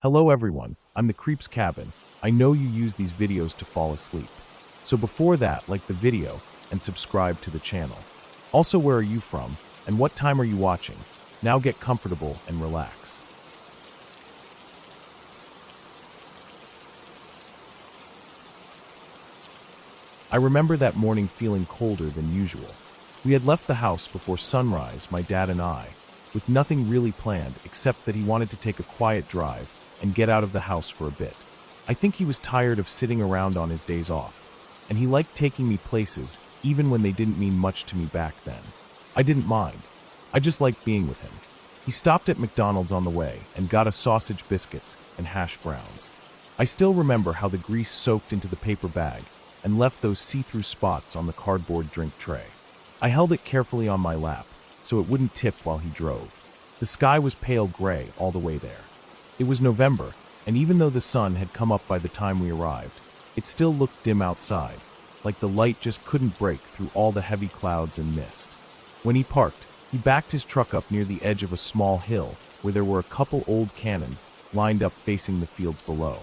Hello everyone, I'm the Creep's Cabin. I know you use these videos to fall asleep. So before that, like the video and subscribe to the channel. Also, where are you from and what time are you watching? Now get comfortable and relax. I remember that morning feeling colder than usual. We had left the house before sunrise, my dad and I, with nothing really planned except that he wanted to take a quiet drive and get out of the house for a bit. I think he was tired of sitting around on his days off, and he liked taking me places even when they didn't mean much to me back then. I didn't mind. I just liked being with him. He stopped at McDonald's on the way and got us sausage biscuits and hash browns. I still remember how the grease soaked into the paper bag and left those see-through spots on the cardboard drink tray. I held it carefully on my lap so it wouldn't tip while he drove. The sky was pale gray all the way there. It was November, and even though the sun had come up by the time we arrived, it still looked dim outside, like the light just couldn't break through all the heavy clouds and mist. When he parked, he backed his truck up near the edge of a small hill where there were a couple old cannons lined up facing the fields below.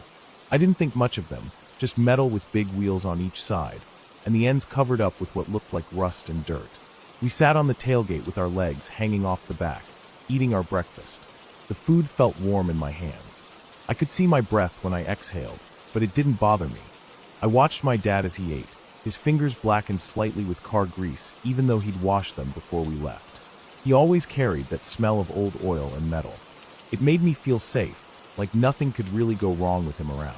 I didn't think much of them, just metal with big wheels on each side, and the ends covered up with what looked like rust and dirt. We sat on the tailgate with our legs hanging off the back, eating our breakfast. The food felt warm in my hands. I could see my breath when I exhaled, but it didn't bother me. I watched my dad as he ate, his fingers blackened slightly with car grease even though he'd washed them before we left. He always carried that smell of old oil and metal. It made me feel safe, like nothing could really go wrong with him around.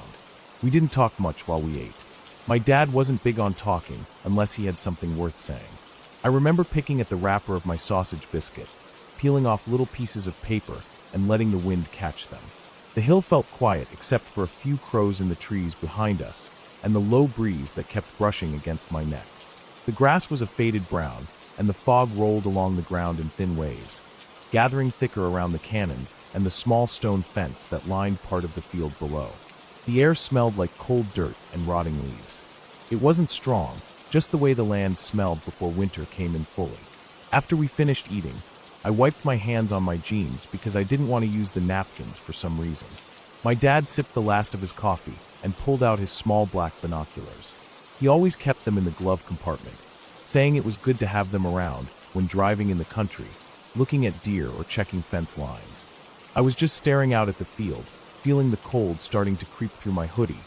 We didn't talk much while we ate. My dad wasn't big on talking unless he had something worth saying. I remember picking at the wrapper of my sausage biscuit, peeling off little pieces of paper and letting the wind catch them. The hill felt quiet except for a few crows in the trees behind us and the low breeze that kept brushing against my neck. The grass was a faded brown, and the fog rolled along the ground in thin waves, gathering thicker around the cannons and the small stone fence that lined part of the field below. The air smelled like cold dirt and rotting leaves. It wasn't strong, just the way the land smelled before winter came in fully. After we finished eating, I wiped my hands on my jeans because I didn't want to use the napkins for some reason. My dad sipped the last of his coffee and pulled out his small black binoculars. He always kept them in the glove compartment, saying it was good to have them around when driving in the country, looking at deer or checking fence lines. I was just staring out at the field, feeling the cold starting to creep through my hoodie,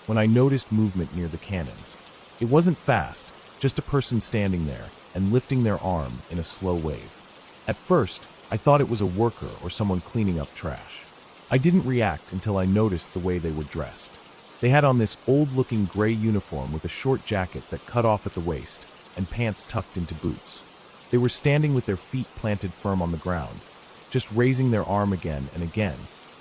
when I noticed movement near the cannons. It wasn't fast, just a person standing there and lifting their arm in a slow wave. At first, I thought it was a worker or someone cleaning up trash. I didn't react until I noticed the way they were dressed. They had on this old-looking gray uniform with a short jacket that cut off at the waist and pants tucked into boots. They were standing with their feet planted firm on the ground, just raising their arm again and again.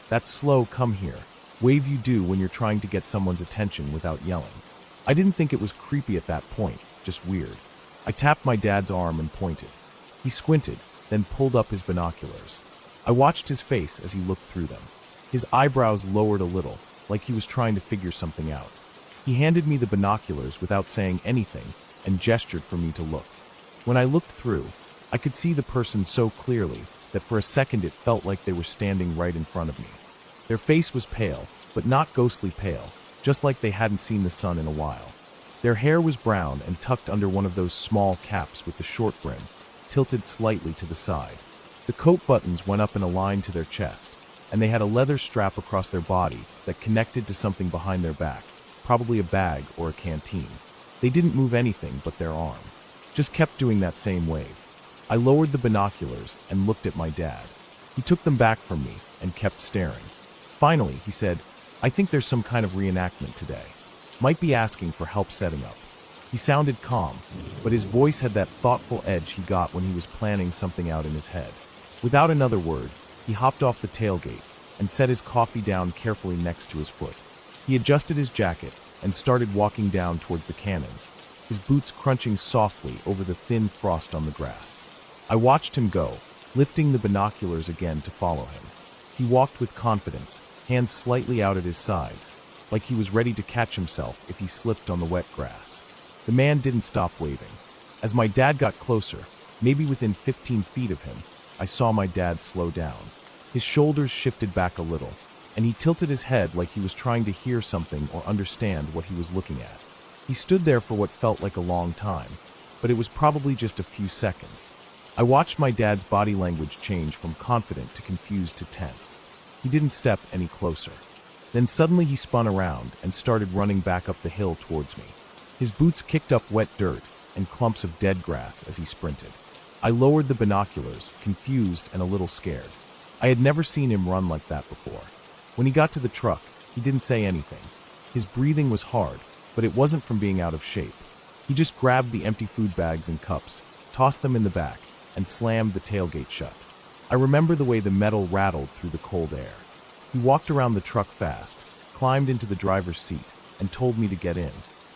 That slow "come here" wave you do when you're trying to get someone's attention without yelling. I didn't think it was creepy at that point, just weird. I tapped my dad's arm and pointed. He squinted, then pulled up his binoculars. I watched his face as he looked through them. His eyebrows lowered a little, like he was trying to figure something out. He handed me the binoculars without saying anything and gestured for me to look. When I looked through, I could see the person so clearly that for a second it felt like they were standing right in front of me. Their face was pale, but not ghostly pale, just like they hadn't seen the sun in a while. Their hair was brown and tucked under one of those small caps with the short brim, tilted slightly to the side. The coat buttons went up in a line to their chest, and they had a leather strap across their body that connected to something behind their back, probably a bag or a canteen. They didn't move anything but their arm, just kept doing that same wave. I lowered the binoculars and looked at my dad. He took them back from me and kept staring. Finally, he said, "I think there's some kind of reenactment today. Might be asking for help setting up." He sounded calm, but his voice had that thoughtful edge he got when he was planning something out in his head. Without another word, he hopped off the tailgate and set his coffee down carefully next to his foot. He adjusted his jacket and started walking down towards the cannons, his boots crunching softly over the thin frost on the grass. I watched him go, lifting the binoculars again to follow him. He walked with confidence, hands slightly out at his sides, like he was ready to catch himself if he slipped on the wet grass. The man didn't stop waving. As my dad got closer, maybe within 15 feet of him, I saw my dad slow down. His shoulders shifted back a little, and he tilted his head like he was trying to hear something or understand what he was looking at. He stood there for what felt like a long time, but it was probably just a few seconds. I watched my dad's body language change from confident to confused to tense. He didn't step any closer. Then suddenly he spun around and started running back up the hill towards me. His boots kicked up wet dirt and clumps of dead grass as he sprinted. I lowered the binoculars, confused and a little scared. I had never seen him run like that before. When he got to the truck, he didn't say anything. His breathing was hard, but it wasn't from being out of shape. He just grabbed the empty food bags and cups, tossed them in the back, and slammed the tailgate shut. I remember the way the metal rattled through the cold air. He walked around the truck fast, climbed into the driver's seat, and told me to get in.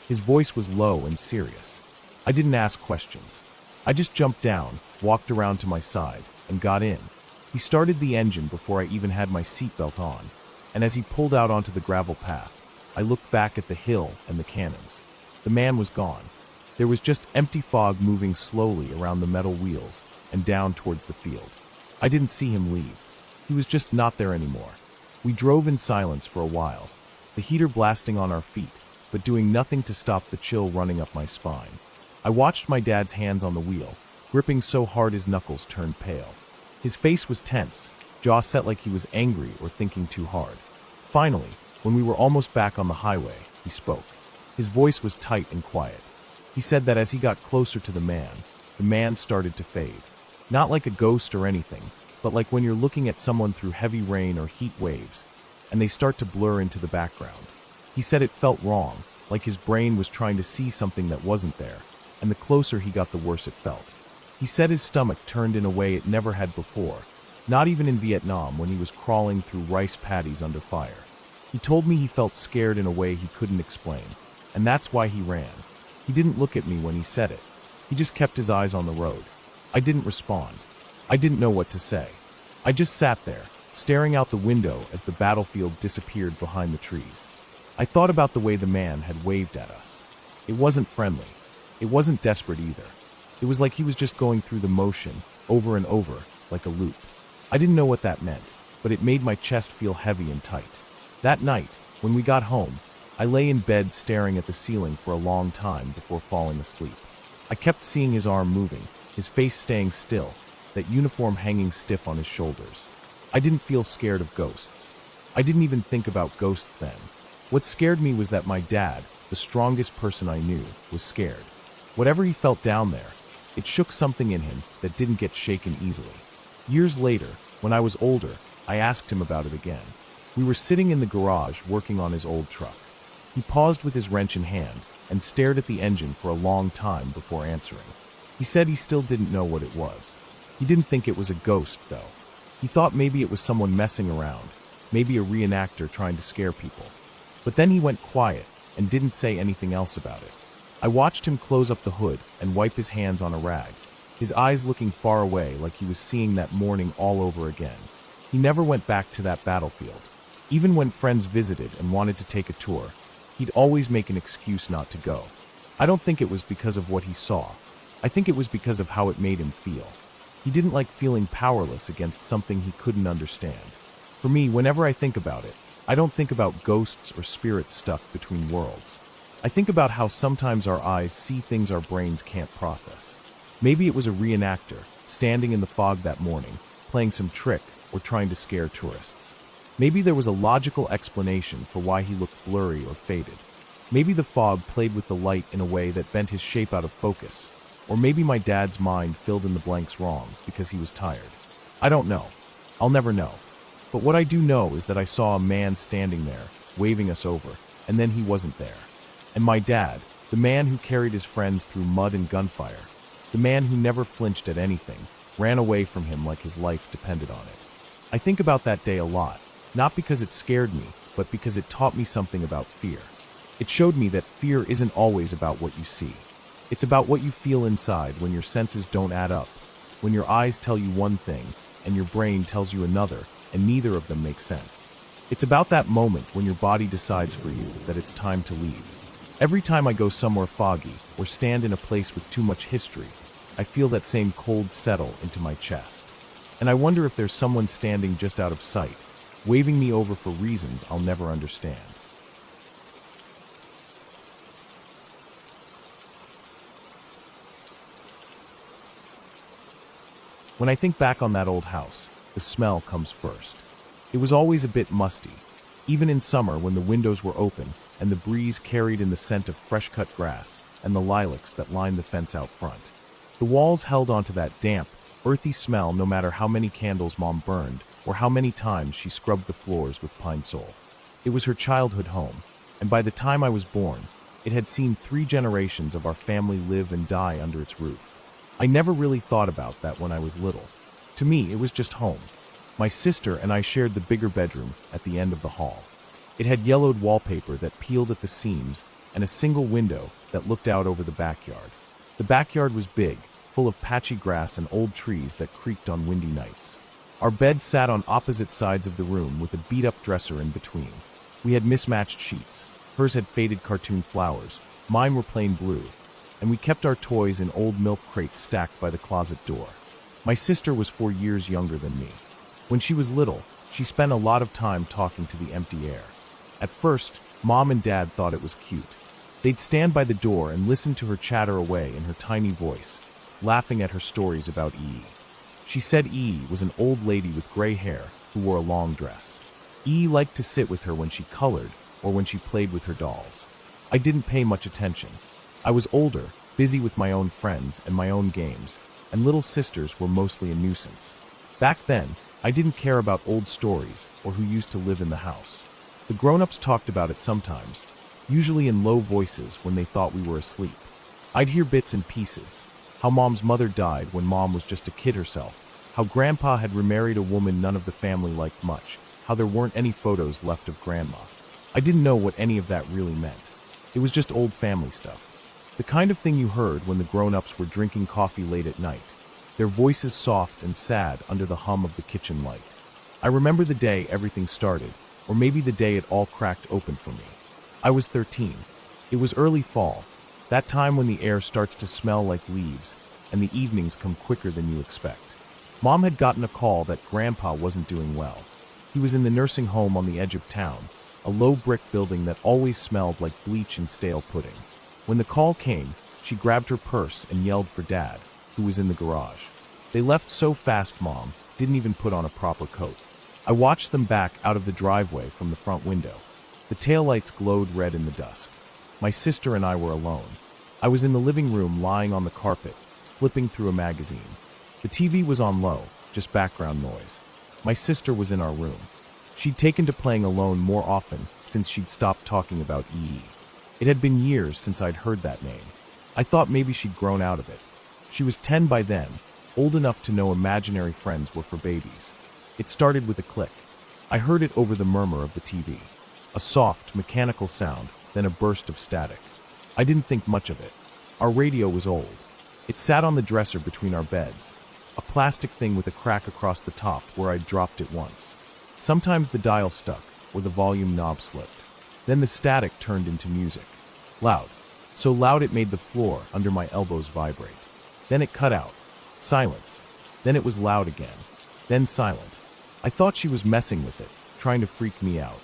His voice was low and serious. I didn't ask questions. I just jumped down, walked around to my side, and got in. He started the engine before I even had my seatbelt on, and as he pulled out onto the gravel path, I looked back at the hill and the cannons. The man was gone. There was just empty fog moving slowly around the metal wheels and down towards the field. I didn't see him leave. He was just not there anymore. We drove in silence for a while, the heater blasting on our feet, but doing nothing to stop the chill running up my spine. I watched my dad's hands on the wheel, gripping so hard his knuckles turned pale. His face was tense, jaw set like he was angry or thinking too hard. Finally, when we were almost back on the highway, he spoke. His voice was tight and quiet. He said that as he got closer to the man started to fade. Not like a ghost or anything, but like when you're looking at someone through heavy rain or heat waves, and they start to blur into the background. He said it felt wrong, like his brain was trying to see something that wasn't there, and the closer he got the worse it felt. He said his stomach turned in a way it never had before, not even in Vietnam when he was crawling through rice paddies under fire. He told me he felt scared in a way he couldn't explain, and that's why he ran. He didn't look at me when he said it. He just kept his eyes on the road. I didn't respond. I didn't know what to say. I just sat there, staring out the window as the battlefield disappeared behind the trees. I thought about the way the man had waved at us. It wasn't friendly. It wasn't desperate either. It was like he was just going through the motion, over and over, like a loop. I didn't know what that meant, but it made my chest feel heavy and tight. That night, when we got home, I lay in bed staring at the ceiling for a long time before falling asleep. I kept seeing his arm moving, his face staying still, that uniform hanging stiff on his shoulders. I didn't feel scared of ghosts. I didn't even think about ghosts then. What scared me was that my dad, the strongest person I knew, was scared. Whatever he felt down there, it shook something in him that didn't get shaken easily. Years later, when I was older, I asked him about it again. We were sitting in the garage working on his old truck. He paused with his wrench in hand and stared at the engine for a long time before answering. He said he still didn't know what it was. He didn't think it was a ghost, though. He thought maybe it was someone messing around, maybe a reenactor trying to scare people. But then he went quiet and didn't say anything else about it. I watched him close up the hood and wipe his hands on a rag, his eyes looking far away like he was seeing that morning all over again. He never went back to that battlefield. Even when friends visited and wanted to take a tour, he'd always make an excuse not to go. I don't think it was because of what he saw. I think it was because of how it made him feel. He didn't like feeling powerless against something he couldn't understand. For me, whenever I think about it, I don't think about ghosts or spirits stuck between worlds. I think about how sometimes our eyes see things our brains can't process. Maybe it was a reenactor, standing in the fog that morning, playing some trick or trying to scare tourists. Maybe there was a logical explanation for why he looked blurry or faded. Maybe the fog played with the light in a way that bent his shape out of focus. Or maybe my dad's mind filled in the blanks wrong because he was tired. I don't know. I'll never know. But what I do know is that I saw a man standing there, waving us over, and then he wasn't there. And my dad, the man who carried his friends through mud and gunfire, the man who never flinched at anything, ran away from him like his life depended on it. I think about that day a lot, not because it scared me, but because it taught me something about fear. It showed me that fear isn't always about what you see. It's about what you feel inside when your senses don't add up, when your eyes tell you one thing and your brain tells you another, and neither of them make sense. It's about that moment when your body decides for you that it's time to leave. Every time I go somewhere foggy or stand in a place with too much history, I feel that same cold settle into my chest. And I wonder if there's someone standing just out of sight, waving me over for reasons I'll never understand. When I think back on that old house, the smell comes first. It was always a bit musty, even in summer when the windows were open and the breeze carried in the scent of fresh-cut grass and the lilacs that lined the fence out front. The walls held onto that damp, earthy smell no matter how many candles Mom burned or how many times she scrubbed the floors with pine sol. It was her childhood home, and by the time I was born, it had seen 3 generations of our family live and die under its roof. I never really thought about that when I was little. To me, it was just home. My sister and I shared the bigger bedroom at the end of the hall. It had yellowed wallpaper that peeled at the seams and a single window that looked out over the backyard. The backyard was big, full of patchy grass and old trees that creaked on windy nights. Our bed sat on opposite sides of the room with a beat-up dresser in between. We had mismatched sheets. Hers had faded cartoon flowers. Mine were plain blue. And we kept our toys in old milk crates stacked by the closet door. My sister was 4 years younger than me. When she was little, she spent a lot of time talking to the empty air. At first, Mom and Dad thought it was cute. They'd stand by the door and listen to her chatter away in her tiny voice, laughing at her stories about E. She said E was an old lady with gray hair who wore a long dress. E liked to sit with her when she colored or when she played with her dolls. I didn't pay much attention. I was older, busy with my own friends and my own games, and little sisters were mostly a nuisance. Back then, I didn't care about old stories or who used to live in the house. The grown-ups talked about it sometimes, usually in low voices when they thought we were asleep. I'd hear bits and pieces. How Mom's mother died when Mom was just a kid herself. How Grandpa had remarried a woman none of the family liked much. How there weren't any photos left of Grandma. I didn't know what any of that really meant. It was just old family stuff. The kind of thing you heard when the grown-ups were drinking coffee late at night, their voices soft and sad under the hum of the kitchen light. I remember the day everything started, or maybe the day it all cracked open for me. I was 13. It was early fall, that time when the air starts to smell like leaves, and the evenings come quicker than you expect. Mom had gotten a call that Grandpa wasn't doing well. He was in the nursing home on the edge of town, a low brick building that always smelled like bleach and stale pudding. When the call came, she grabbed her purse and yelled for Dad, who was in the garage. They left so fast Mom didn't even put on a proper coat. I watched them back out of the driveway from the front window. The taillights glowed red in the dusk. My sister and I were alone. I was in the living room lying on the carpet, flipping through a magazine. The TV was on low, just background noise. My sister was in our room. She'd taken to playing alone more often since she'd stopped talking about EE. It had been years since I'd heard that name. I thought maybe she'd grown out of it. She was 10 by then, old enough to know imaginary friends were for babies. It started with a click. I heard it over the murmur of the TV. A soft, mechanical sound, then a burst of static. I didn't think much of it. Our radio was old. It sat on the dresser between our beds, a plastic thing with a crack across the top where I'd dropped it once. Sometimes the dial stuck, or the volume knob slipped. Then the static turned into music. Loud. So loud it made the floor under my elbows vibrate. Then it cut out. Silence. Then it was loud again. Then silent. I thought she was messing with it, trying to freak me out.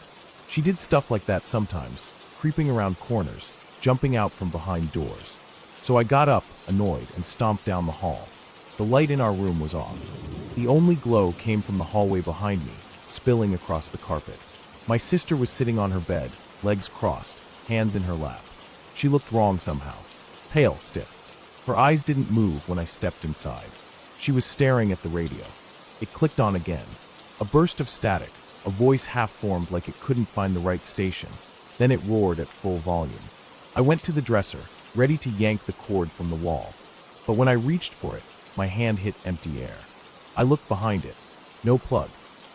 She did stuff like that sometimes, creeping around corners, jumping out from behind doors. So I got up, annoyed, and stomped down the hall. The light in our room was off. The only glow came from the hallway behind me, spilling across the carpet. My sister was sitting on her bed, legs crossed, hands in her lap. She looked wrong somehow. Pale, stiff. Her eyes didn't move when I stepped inside. She was staring at the radio. It clicked on again. A burst of static, a voice half-formed like it couldn't find the right station. Then it roared at full volume. I went to the dresser, ready to yank the cord from the wall. But when I reached for it, my hand hit empty air. I looked behind it. No plug.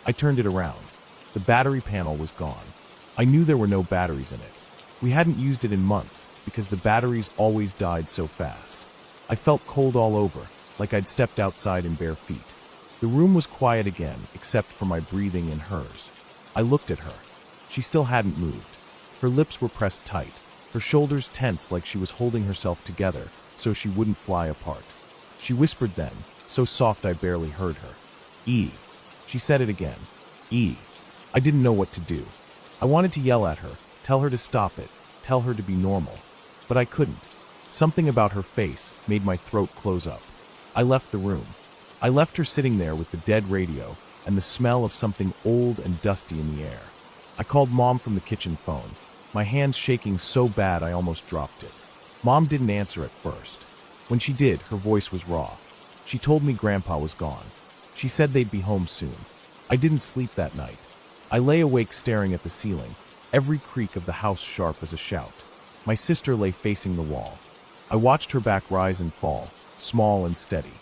I turned it around. The battery panel was gone. I knew there were no batteries in it. We hadn't used it in months because the batteries always died so fast. I felt cold all over, like I'd stepped outside in bare feet. The room was quiet again, except for my breathing and hers. I looked at her. She still hadn't moved. Her lips were pressed tight, her shoulders tense like she was holding herself together so she wouldn't fly apart. She whispered then, so soft I barely heard her. E. She said it again. E. I didn't know what to do. I wanted to yell at her, tell her to stop it, tell her to be normal. But I couldn't. Something about her face made my throat close up. I left the room. I left her sitting there with the dead radio and the smell of something old and dusty in the air. I called Mom from the kitchen phone, my hands shaking so bad I almost dropped it. Mom didn't answer at first. When she did, her voice was raw. She told me Grandpa was gone. She said they'd be home soon. I didn't sleep that night. I lay awake staring at the ceiling, every creak of the house sharp as a shout. My sister lay facing the wall. I watched her back rise and fall, small and steady.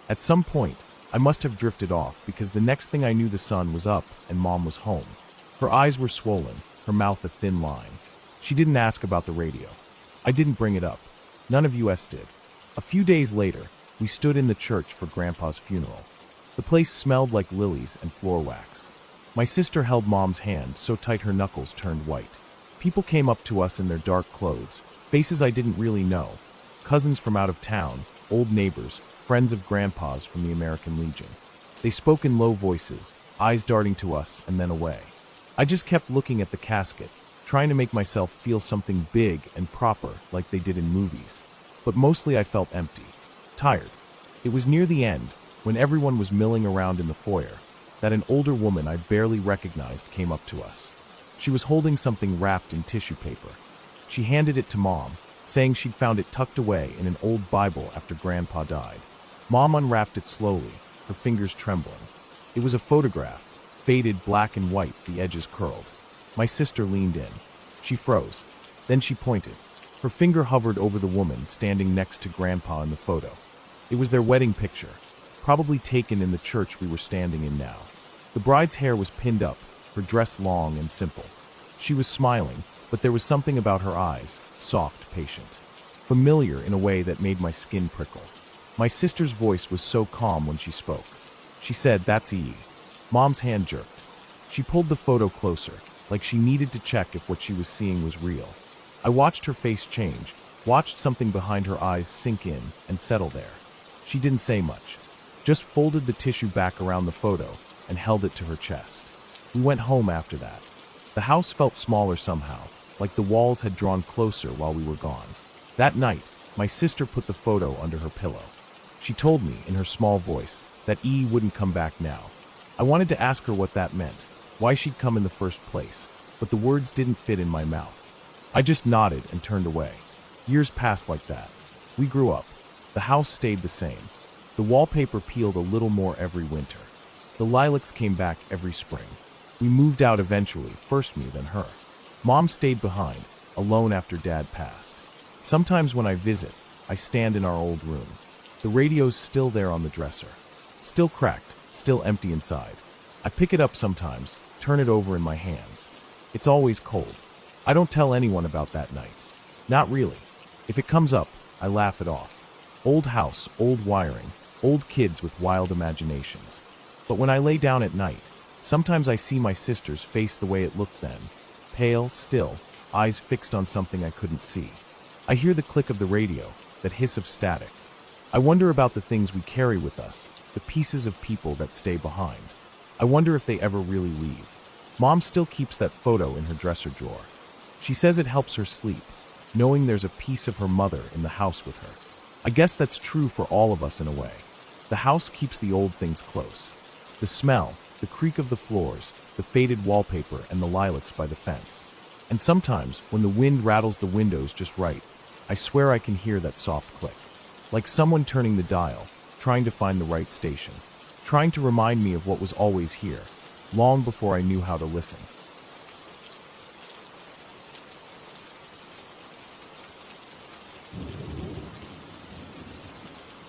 At some point, I must have drifted off because the next thing I knew the sun was up and Mom was home. Her eyes were swollen, her mouth a thin line. She didn't ask about the radio. I didn't bring it up. None of us did. A few days later, we stood in the church for Grandpa's funeral. The place smelled like lilies and floor wax. My sister held Mom's hand so tight her knuckles turned white. People came up to us in their dark clothes, faces I didn't really know, cousins from out of town, old neighbors, friends of Grandpa's from the American Legion. They spoke in low voices, eyes darting to us and then away. I just kept looking at the casket, trying to make myself feel something big and proper like they did in movies. But mostly I felt empty, tired. It was near the end, when everyone was milling around in the foyer, that an older woman I barely recognized came up to us. She was holding something wrapped in tissue paper. She handed it to Mom, saying she'd found it tucked away in an old Bible after Grandpa died. Mom unwrapped it slowly, her fingers trembling. It was a photograph, faded black and white, the edges curled. My sister leaned in. She froze. Then she pointed. Her finger hovered over the woman standing next to Grandpa in the photo. It was their wedding picture, probably taken in the church we were standing in now. The bride's hair was pinned up, her dress long and simple. She was smiling, but there was something about her eyes, soft, patient, familiar in a way that made my skin prickle. My sister's voice was so calm when she spoke. She said, "That's E." Mom's hand jerked. She pulled the photo closer, like she needed to check if what she was seeing was real. I watched her face change, watched something behind her eyes sink in and settle there. She didn't say much, just folded the tissue back around the photo and held it to her chest. We went home after that. The house felt smaller somehow, like the walls had drawn closer while we were gone. That night, my sister put the photo under her pillow. She told me, in her small voice, that E wouldn't come back now. I wanted to ask her what that meant, why she'd come in the first place, but the words didn't fit in my mouth. I just nodded and turned away. Years passed like that. We grew up. The house stayed the same. The wallpaper peeled a little more every winter. The lilacs came back every spring. We moved out eventually, first me, then her. Mom stayed behind, alone after Dad passed. Sometimes when I visit, I stand in our old room. The radio's still there on the dresser. Still cracked, still empty inside. I pick it up sometimes, turn it over in my hands. It's always cold. I don't tell anyone about that night. Not really. If it comes up, I laugh it off. Old house, old wiring, old kids with wild imaginations. But when I lay down at night, sometimes I see my sister's face the way it looked then. Pale, still, eyes fixed on something I couldn't see. I hear the click of the radio, that hiss of static. I wonder about the things we carry with us, the pieces of people that stay behind. I wonder if they ever really leave. Mom still keeps that photo in her dresser drawer. She says it helps her sleep, knowing there's a piece of her mother in the house with her. I guess that's true for all of us in a way. The house keeps the old things close. The smell, the creak of the floors, the faded wallpaper, and the lilacs by the fence. And sometimes, when the wind rattles the windows just right, I swear I can hear that soft click. Like someone turning the dial, trying to find the right station. Trying to remind me of what was always here, long before I knew how to listen.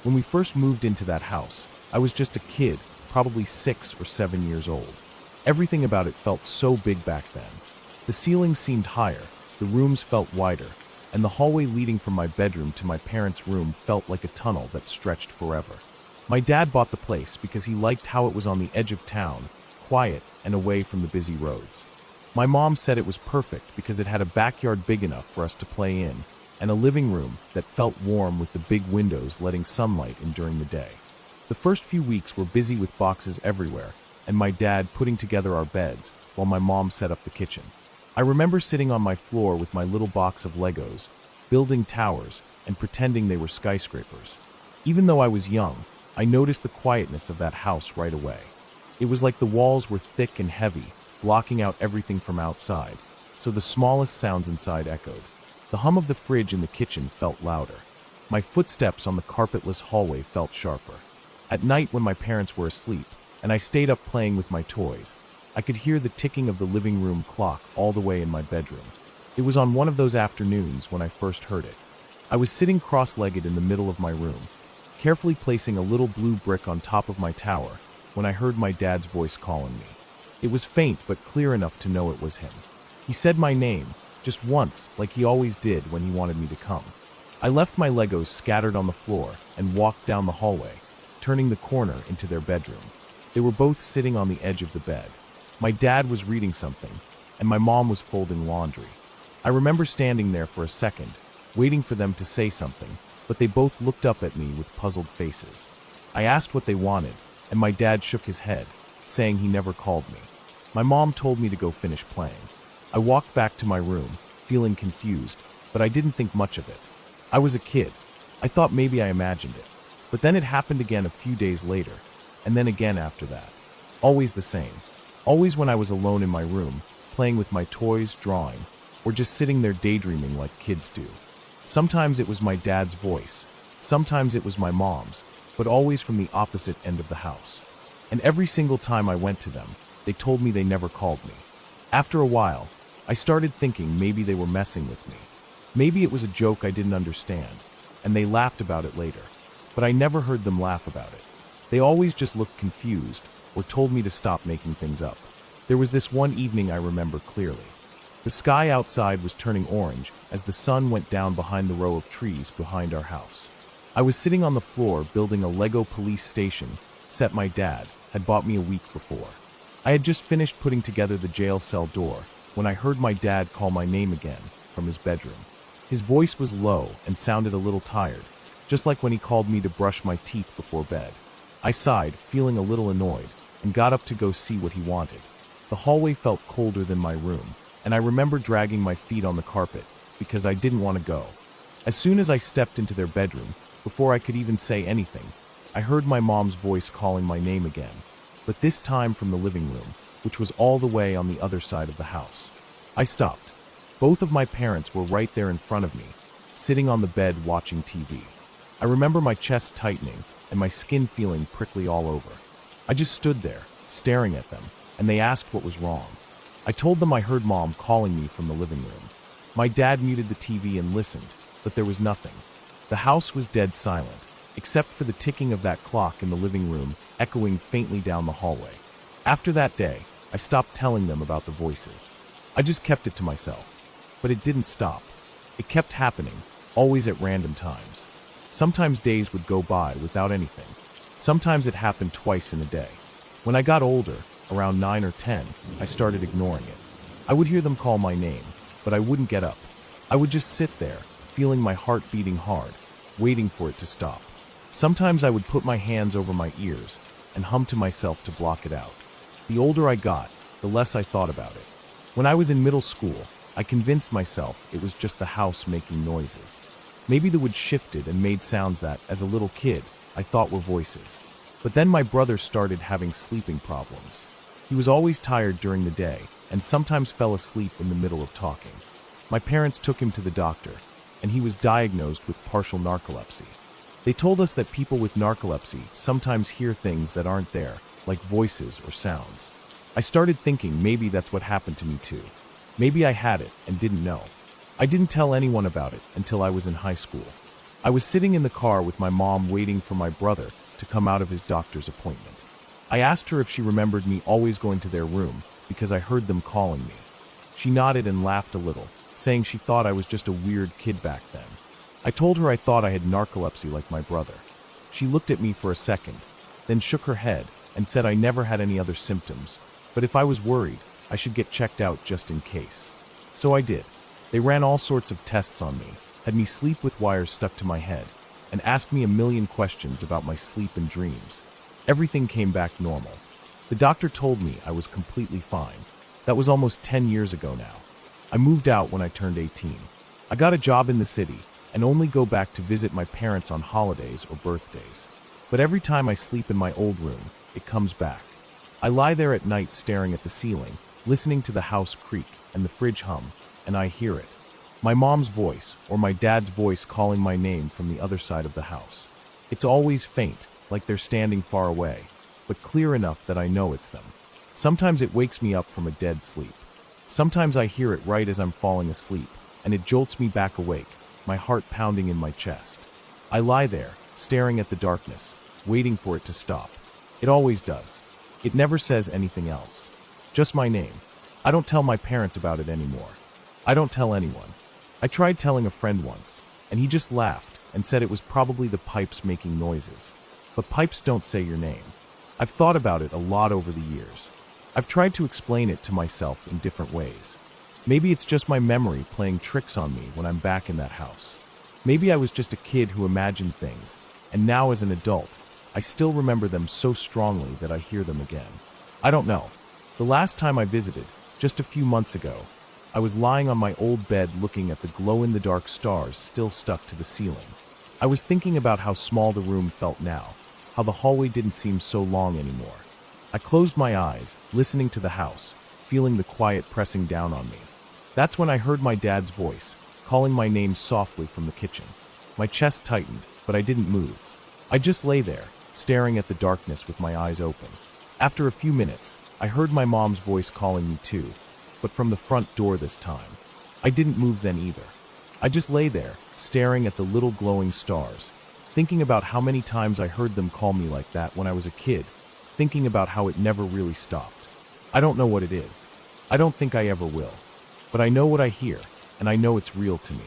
When we first moved into that house, I was just a kid, probably 6 or 7 years old. Everything about it felt so big back then. The ceilings seemed higher, the rooms felt wider, and the hallway leading from my bedroom to my parents' room felt like a tunnel that stretched forever. My dad bought the place because he liked how it was on the edge of town, quiet and away from the busy roads. My mom said it was perfect because it had a backyard big enough for us to play in, and a living room that felt warm with the big windows letting sunlight in during the day. The first few weeks were busy with boxes everywhere, and my dad putting together our beds, while my mom set up the kitchen. I remember sitting on my floor with my little box of Legos, building towers, and pretending they were skyscrapers. Even though I was young, I noticed the quietness of that house right away. It was like the walls were thick and heavy, blocking out everything from outside, so the smallest sounds inside echoed. The hum of the fridge in the kitchen felt louder. My footsteps on the carpetless hallway felt sharper. At night when my parents were asleep, and I stayed up playing with my toys, I could hear the ticking of the living room clock all the way in my bedroom. It was on one of those afternoons when I first heard it. I was sitting cross-legged in the middle of my room, carefully placing a little blue brick on top of my tower, when I heard my dad's voice calling me. It was faint but clear enough to know it was him. He said my name, just once, like he always did when he wanted me to come. I left my Legos scattered on the floor and walked down the hallway, turning the corner into their bedroom. They were both sitting on the edge of the bed. My dad was reading something, and my mom was folding laundry. I remember standing there for a second, waiting for them to say something, but they both looked up at me with puzzled faces. I asked what they wanted, and my dad shook his head, saying he never called me. My mom told me to go finish playing. I walked back to my room, feeling confused, but I didn't think much of it. I was a kid. I thought maybe I imagined it. But then it happened again a few days later, and then again after that. Always the same. Always when I was alone in my room, playing with my toys, drawing, or just sitting there daydreaming like kids do. Sometimes it was my dad's voice, sometimes it was my mom's, but always from the opposite end of the house. And every single time I went to them, they told me they never called me. After a while, I started thinking maybe they were messing with me. Maybe it was a joke I didn't understand, and they laughed about it later. But I never heard them laugh about it. They always just looked confused, or told me to stop making things up. There was this one evening I remember clearly. The sky outside was turning orange as the sun went down behind the row of trees behind our house. I was sitting on the floor building a Lego police station set my dad had bought me a week before. I had just finished putting together the jail cell door when I heard my dad call my name again from his bedroom. His voice was low and sounded a little tired, just like when he called me to brush my teeth before bed. I sighed, feeling a little annoyed, and got up to go see what he wanted. The hallway felt colder than my room, and I remember dragging my feet on the carpet because I didn't want to go. As soon as I stepped into their bedroom, before I could even say anything, I heard my mom's voice calling my name again, but this time from the living room, which was all the way on the other side of the house. I stopped. Both of my parents were right there in front of me, sitting on the bed watching TV. I remember my chest tightening and my skin feeling prickly all over. I just stood there, staring at them, and they asked what was wrong. I told them I heard Mom calling me from the living room. My dad muted the TV and listened, but there was nothing. The house was dead silent, except for the ticking of that clock in the living room echoing faintly down the hallway. After that day, I stopped telling them about the voices. I just kept it to myself. But it didn't stop. It kept happening, always at random times. Sometimes days would go by without anything. Sometimes it happened twice in a day. When I got older, around 9 or 10, I started ignoring it. I would hear them call my name, but I wouldn't get up. I would just sit there, feeling my heart beating hard, waiting for it to stop. Sometimes I would put my hands over my ears and hum to myself to block it out. The older I got, the less I thought about it. When I was in middle school, I convinced myself it was just the house making noises. Maybe the wood shifted and made sounds that, as a little kid, I thought were voices. But then my brother started having sleeping problems. He was always tired during the day and sometimes fell asleep in the middle of talking. My parents took him to the doctor, and he was diagnosed with partial narcolepsy. They told us that people with narcolepsy sometimes hear things that aren't there, like voices or sounds. I started thinking maybe that's what happened to me too. Maybe I had it and didn't know. I didn't tell anyone about it until I was in high school. I was sitting in the car with my mom waiting for my brother to come out of his doctor's appointment. I asked her if she remembered me always going to their room because I heard them calling me. She nodded and laughed a little, saying she thought I was just a weird kid back then. I told her I thought I had narcolepsy like my brother. She looked at me for a second, then shook her head and said I never had any other symptoms, but if I was worried, I should get checked out just in case. So I did. They ran all sorts of tests on me, had me sleep with wires stuck to my head, and asked me a million questions about my sleep and dreams. Everything came back normal. The doctor told me I was completely fine. That was almost 10 years ago now. I moved out when I turned 18. I got a job in the city and only go back to visit my parents on holidays or birthdays. But every time I sleep in my old room, it comes back. I lie there at night staring at the ceiling, listening to the house creak and the fridge hum, and I hear it. My mom's voice or my dad's voice calling my name from the other side of the house. It's always faint, like they're standing far away, but clear enough that I know it's them. Sometimes it wakes me up from a dead sleep. Sometimes I hear it right as I'm falling asleep, and it jolts me back awake, my heart pounding in my chest. I lie there, staring at the darkness, waiting for it to stop. It always does. It never says anything else. Just my name. I don't tell my parents about it anymore. I don't tell anyone. I tried telling a friend once, and he just laughed and said it was probably the pipes making noises. But pipes don't say your name. I've thought about it a lot over the years. I've tried to explain it to myself in different ways. Maybe it's just my memory playing tricks on me when I'm back in that house. Maybe I was just a kid who imagined things, and now as an adult, I still remember them so strongly that I hear them again. I don't know. The last time I visited, just a few months ago, I was lying on my old bed looking at the glow-in-the-dark stars still stuck to the ceiling. I was thinking about how small the room felt now, how the hallway didn't seem so long anymore. I closed my eyes, listening to the house, feeling the quiet pressing down on me. That's when I heard my dad's voice, calling my name softly from the kitchen. My chest tightened, but I didn't move. I just lay there, staring at the darkness with my eyes open. After a few minutes, I heard my mom's voice calling me too, but from the front door this time. I didn't move then either. I just lay there, staring at the little glowing stars, thinking about how many times I heard them call me like that when I was a kid, thinking about how it never really stopped. I don't know what it is. I don't think I ever will. But I know what I hear, and I know it's real to me.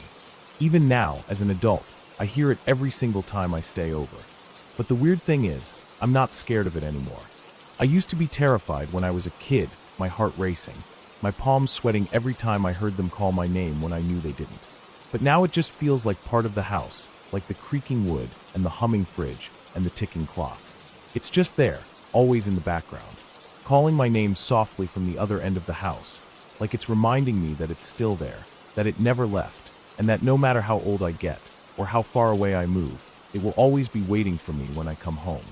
Even now, as an adult, I hear it every single time I stay over. But the weird thing is, I'm not scared of it anymore. I used to be terrified when I was a kid, my heart racing, my palms sweating every time I heard them call my name when I knew they didn't. But now it just feels like part of the house, like the creaking wood and the humming fridge and the ticking clock. It's just there, always in the background, calling my name softly from the other end of the house, like it's reminding me that it's still there, that it never left, and that no matter how old I get, or how far away I move, it will always be waiting for me when I come home.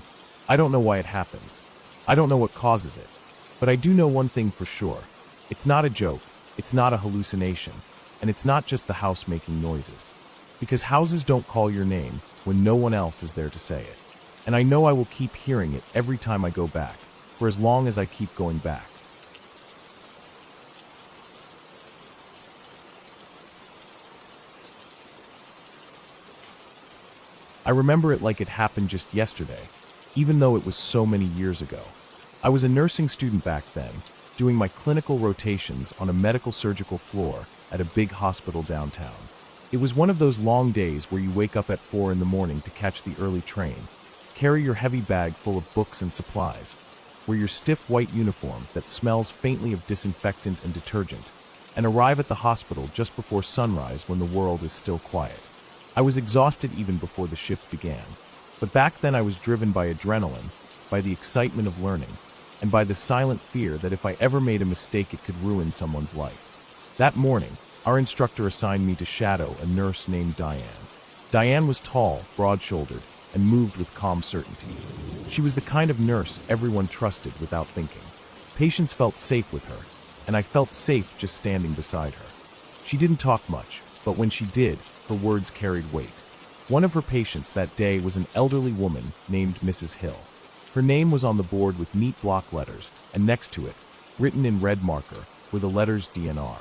I don't know why it happens. I don't know what causes it. But I do know one thing for sure. It's not a joke, it's not a hallucination, and it's not just the house making noises. Because houses don't call your name when no one else is there to say it. And I know I will keep hearing it every time I go back, for as long as I keep going back. I remember it like it happened just yesterday, even though it was so many years ago. I was a nursing student back then, doing my clinical rotations on a medical surgical floor at a big hospital downtown. It was one of those long days where you wake up at 4 in the morning to catch the early train, carry your heavy bag full of books and supplies, wear your stiff white uniform that smells faintly of disinfectant and detergent, and arrive at the hospital just before sunrise when the world is still quiet. I was exhausted even before the shift began, but back then I was driven by adrenaline, by the excitement of learning, and by the silent fear that if I ever made a mistake it could ruin someone's life. That morning, our instructor assigned me to shadow a nurse named Diane. Diane was tall, broad-shouldered, and moved with calm certainty. She was the kind of nurse everyone trusted without thinking. Patients felt safe with her, and I felt safe just standing beside her. She didn't talk much, but when she did, her words carried weight. One of her patients that day was an elderly woman named Mrs. Hill. Her name was on the board with neat block letters, and next to it, written in red marker, were the letters DNR.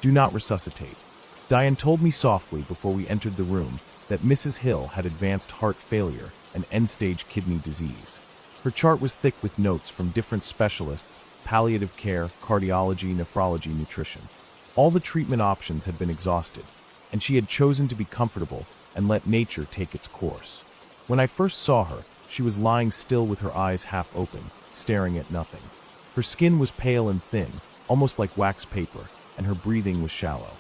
Do not resuscitate. Diane told me softly before we entered the room that Mrs. Hill had advanced heart failure and end-stage kidney disease. Her chart was thick with notes from different specialists: palliative care, cardiology, nephrology, nutrition. All the treatment options had been exhausted, and she had chosen to be comfortable and let nature take its course. When I first saw her, she was lying still with her eyes half open, staring at nothing. Her skin was pale and thin, almost like wax paper, and her breathing was shallow.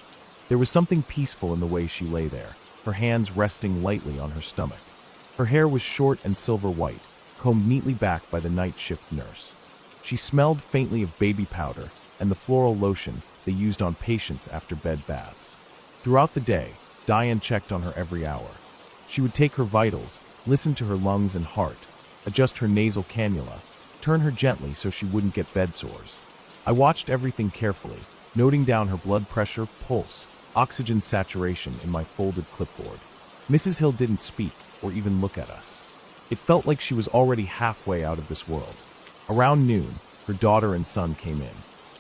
There was something peaceful in the way she lay there, her hands resting lightly on her stomach. Her hair was short and silver white, combed neatly back by the night shift nurse. She smelled faintly of baby powder, and the floral lotion they used on patients after bed baths. Throughout the day, Diane checked on her every hour. She would take her vitals, listen to her lungs and heart, adjust her nasal cannula, turn her gently so she wouldn't get bed sores. I watched everything carefully, noting down her blood pressure, pulse, oxygen saturation in my folded clipboard. Mrs. Hill didn't speak or even look at us. It felt like she was already halfway out of this world. Around noon, her daughter and son came in.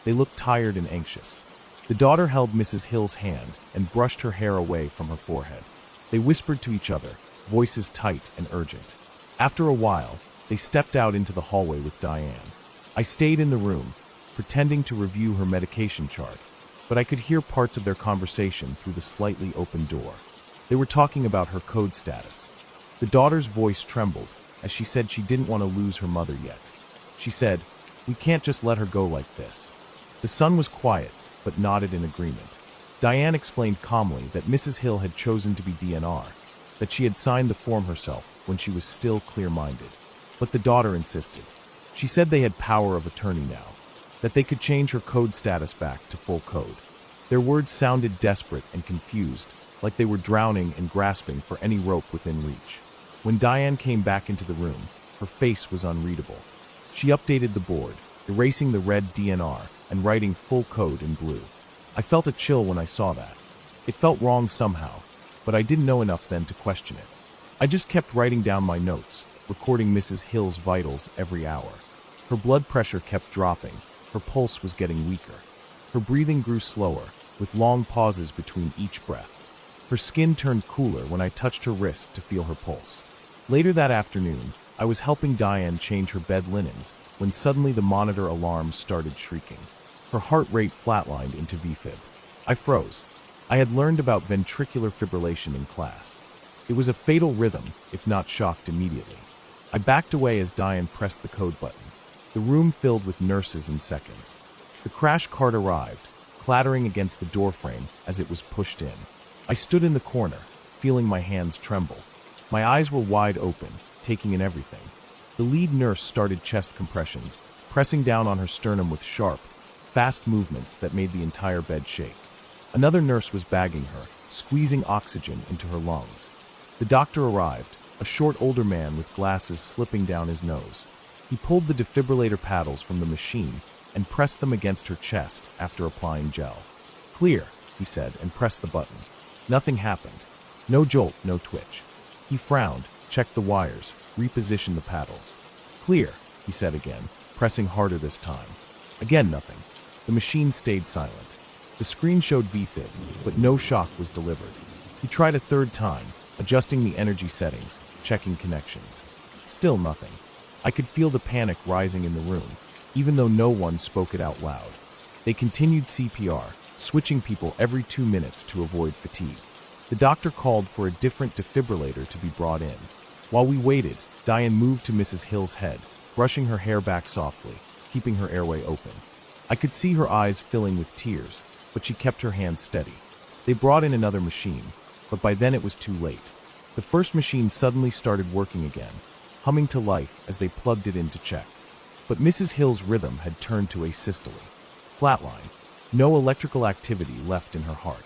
They looked tired and anxious. The daughter held Mrs. Hill's hand and brushed her hair away from her forehead. They whispered to each other, voices tight and urgent. After a while, they stepped out into the hallway with Diane. I stayed in the room, pretending to review her medication chart, but I could hear parts of their conversation through the slightly open door. They were talking about her code status. The daughter's voice trembled as she said she didn't want to lose her mother yet. She said, "We can't just let her go like this." The son was quiet, but nodded in agreement. Diane explained calmly that Mrs. Hill had chosen to be DNR, that she had signed the form herself when she was still clear-minded. But the daughter insisted. She said they had power of attorney now, that they could change her code status back to full code. Their words sounded desperate and confused, like they were drowning and grasping for any rope within reach. When Diane came back into the room, her face was unreadable. She updated the board, erasing the red DNR and writing full code in blue. I felt a chill when I saw that. It felt wrong somehow, but I didn't know enough then to question it. I just kept writing down my notes, recording Mrs. Hill's vitals every hour. Her blood pressure kept dropping, her pulse was getting weaker. Her breathing grew slower, with long pauses between each breath. Her skin turned cooler when I touched her wrist to feel her pulse. Later that afternoon, I was helping Diane change her bed linens when suddenly the monitor alarm started shrieking. Her heart rate flatlined into VFib. I froze. I had learned about ventricular fibrillation in class. It was a fatal rhythm, if not shocked immediately. I backed away as Diane pressed the code button. The room filled with nurses in seconds. The crash cart arrived, clattering against the doorframe as it was pushed in. I stood in the corner, feeling my hands tremble. My eyes were wide open, taking in everything. The lead nurse started chest compressions, pressing down on her sternum with sharp, fast movements that made the entire bed shake. Another nurse was bagging her, squeezing oxygen into her lungs. The doctor arrived, a short older man with glasses slipping down his nose. He pulled the defibrillator paddles from the machine and pressed them against her chest after applying gel. "Clear," he said, and pressed the button. Nothing happened. No jolt, no twitch. He frowned, checked the wires, repositioned the paddles. "Clear," he said again, pressing harder this time. Again nothing. The machine stayed silent. The screen showed VFib, but no shock was delivered. He tried a third time, adjusting the energy settings, checking connections. Still nothing. I could feel the panic rising in the room, even though no one spoke it out loud. They continued CPR, switching people every 2 minutes to avoid fatigue. The doctor called for a different defibrillator to be brought in. While we waited, Diane moved to Mrs. Hill's head, brushing her hair back softly, keeping her airway open. I could see her eyes filling with tears, but she kept her hands steady. They brought in another machine, but by then it was too late. The first machine suddenly started working again, humming to life as they plugged it in to check. But Mrs. Hill's rhythm had turned to asystole. Flatline. No electrical activity left in her heart.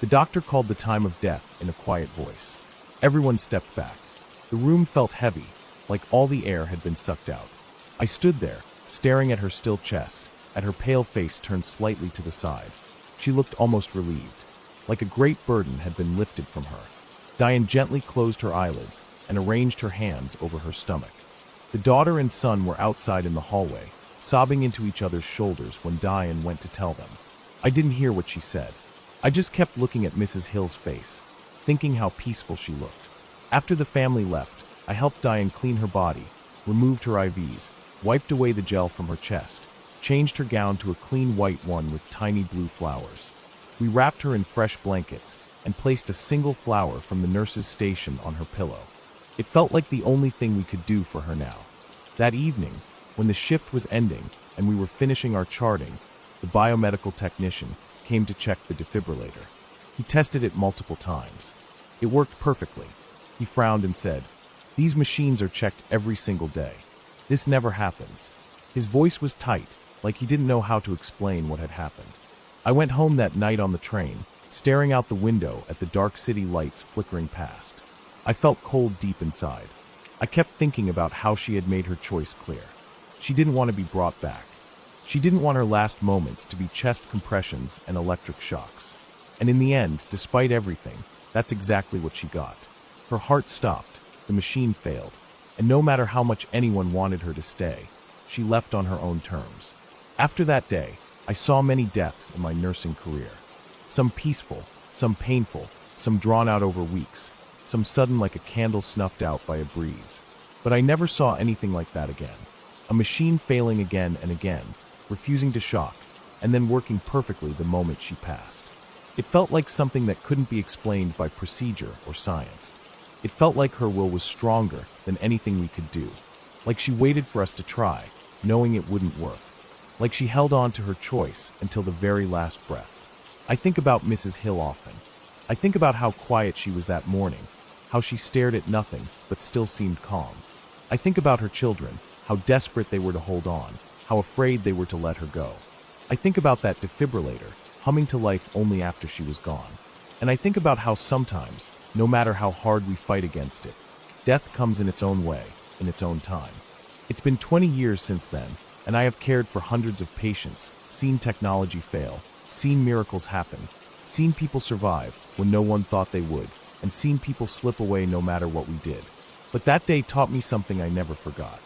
The doctor called the time of death in a quiet voice. Everyone stepped back. The room felt heavy, like all the air had been sucked out. I stood there, staring at her still chest, at her pale face turned slightly to the side. She looked almost relieved, like a great burden had been lifted from her. Diane gently closed her eyelids and arranged her hands over her stomach. The daughter and son were outside in the hallway, sobbing into each other's shoulders when Diane went to tell them. I didn't hear what she said. I just kept looking at Mrs. Hill's face, thinking how peaceful she looked. After the family left, I helped Diane clean her body, removed her IVs, wiped away the gel from her chest, changed her gown to a clean white one with tiny blue flowers. We wrapped her in fresh blankets and placed a single flower from the nurse's station on her pillow. It felt like the only thing we could do for her now. That evening, when the shift was ending and we were finishing our charting, the biomedical technician came to check the defibrillator. He tested it multiple times. It worked perfectly. He frowned and said, "These machines are checked every single day. This never happens." His voice was tight, like he didn't know how to explain what had happened. I went home that night on the train, staring out the window at the dark city lights flickering past. I felt cold deep inside. I kept thinking about how she had made her choice clear. She didn't want to be brought back. She didn't want her last moments to be chest compressions and electric shocks. And in the end, despite everything, that's exactly what she got. Her heart stopped, the machine failed, and no matter how much anyone wanted her to stay, she left on her own terms. After that day, I saw many deaths in my nursing career. Some peaceful, some painful, some drawn out over weeks, some sudden like a candle snuffed out by a breeze. But I never saw anything like that again. A machine failing again and again, refusing to shock, and then working perfectly the moment she passed. It felt like something that couldn't be explained by procedure or science. It felt like her will was stronger than anything we could do. Like she waited for us to try, knowing it wouldn't work. Like she held on to her choice until the very last breath. I think about Mrs. Hill often. I think about how quiet she was that morning, how she stared at nothing but still seemed calm. I think about her children, how desperate they were to hold on, how afraid they were to let her go. I think about that defibrillator, humming to life only after she was gone. And I think about how sometimes, no matter how hard we fight against it, death comes in its own way, in its own time. It's been 20 years since then, and I have cared for hundreds of patients, seen technology fail, seen miracles happen, seen people survive when no one thought they would, and seen people slip away no matter what we did. But that day taught me something I never forgot.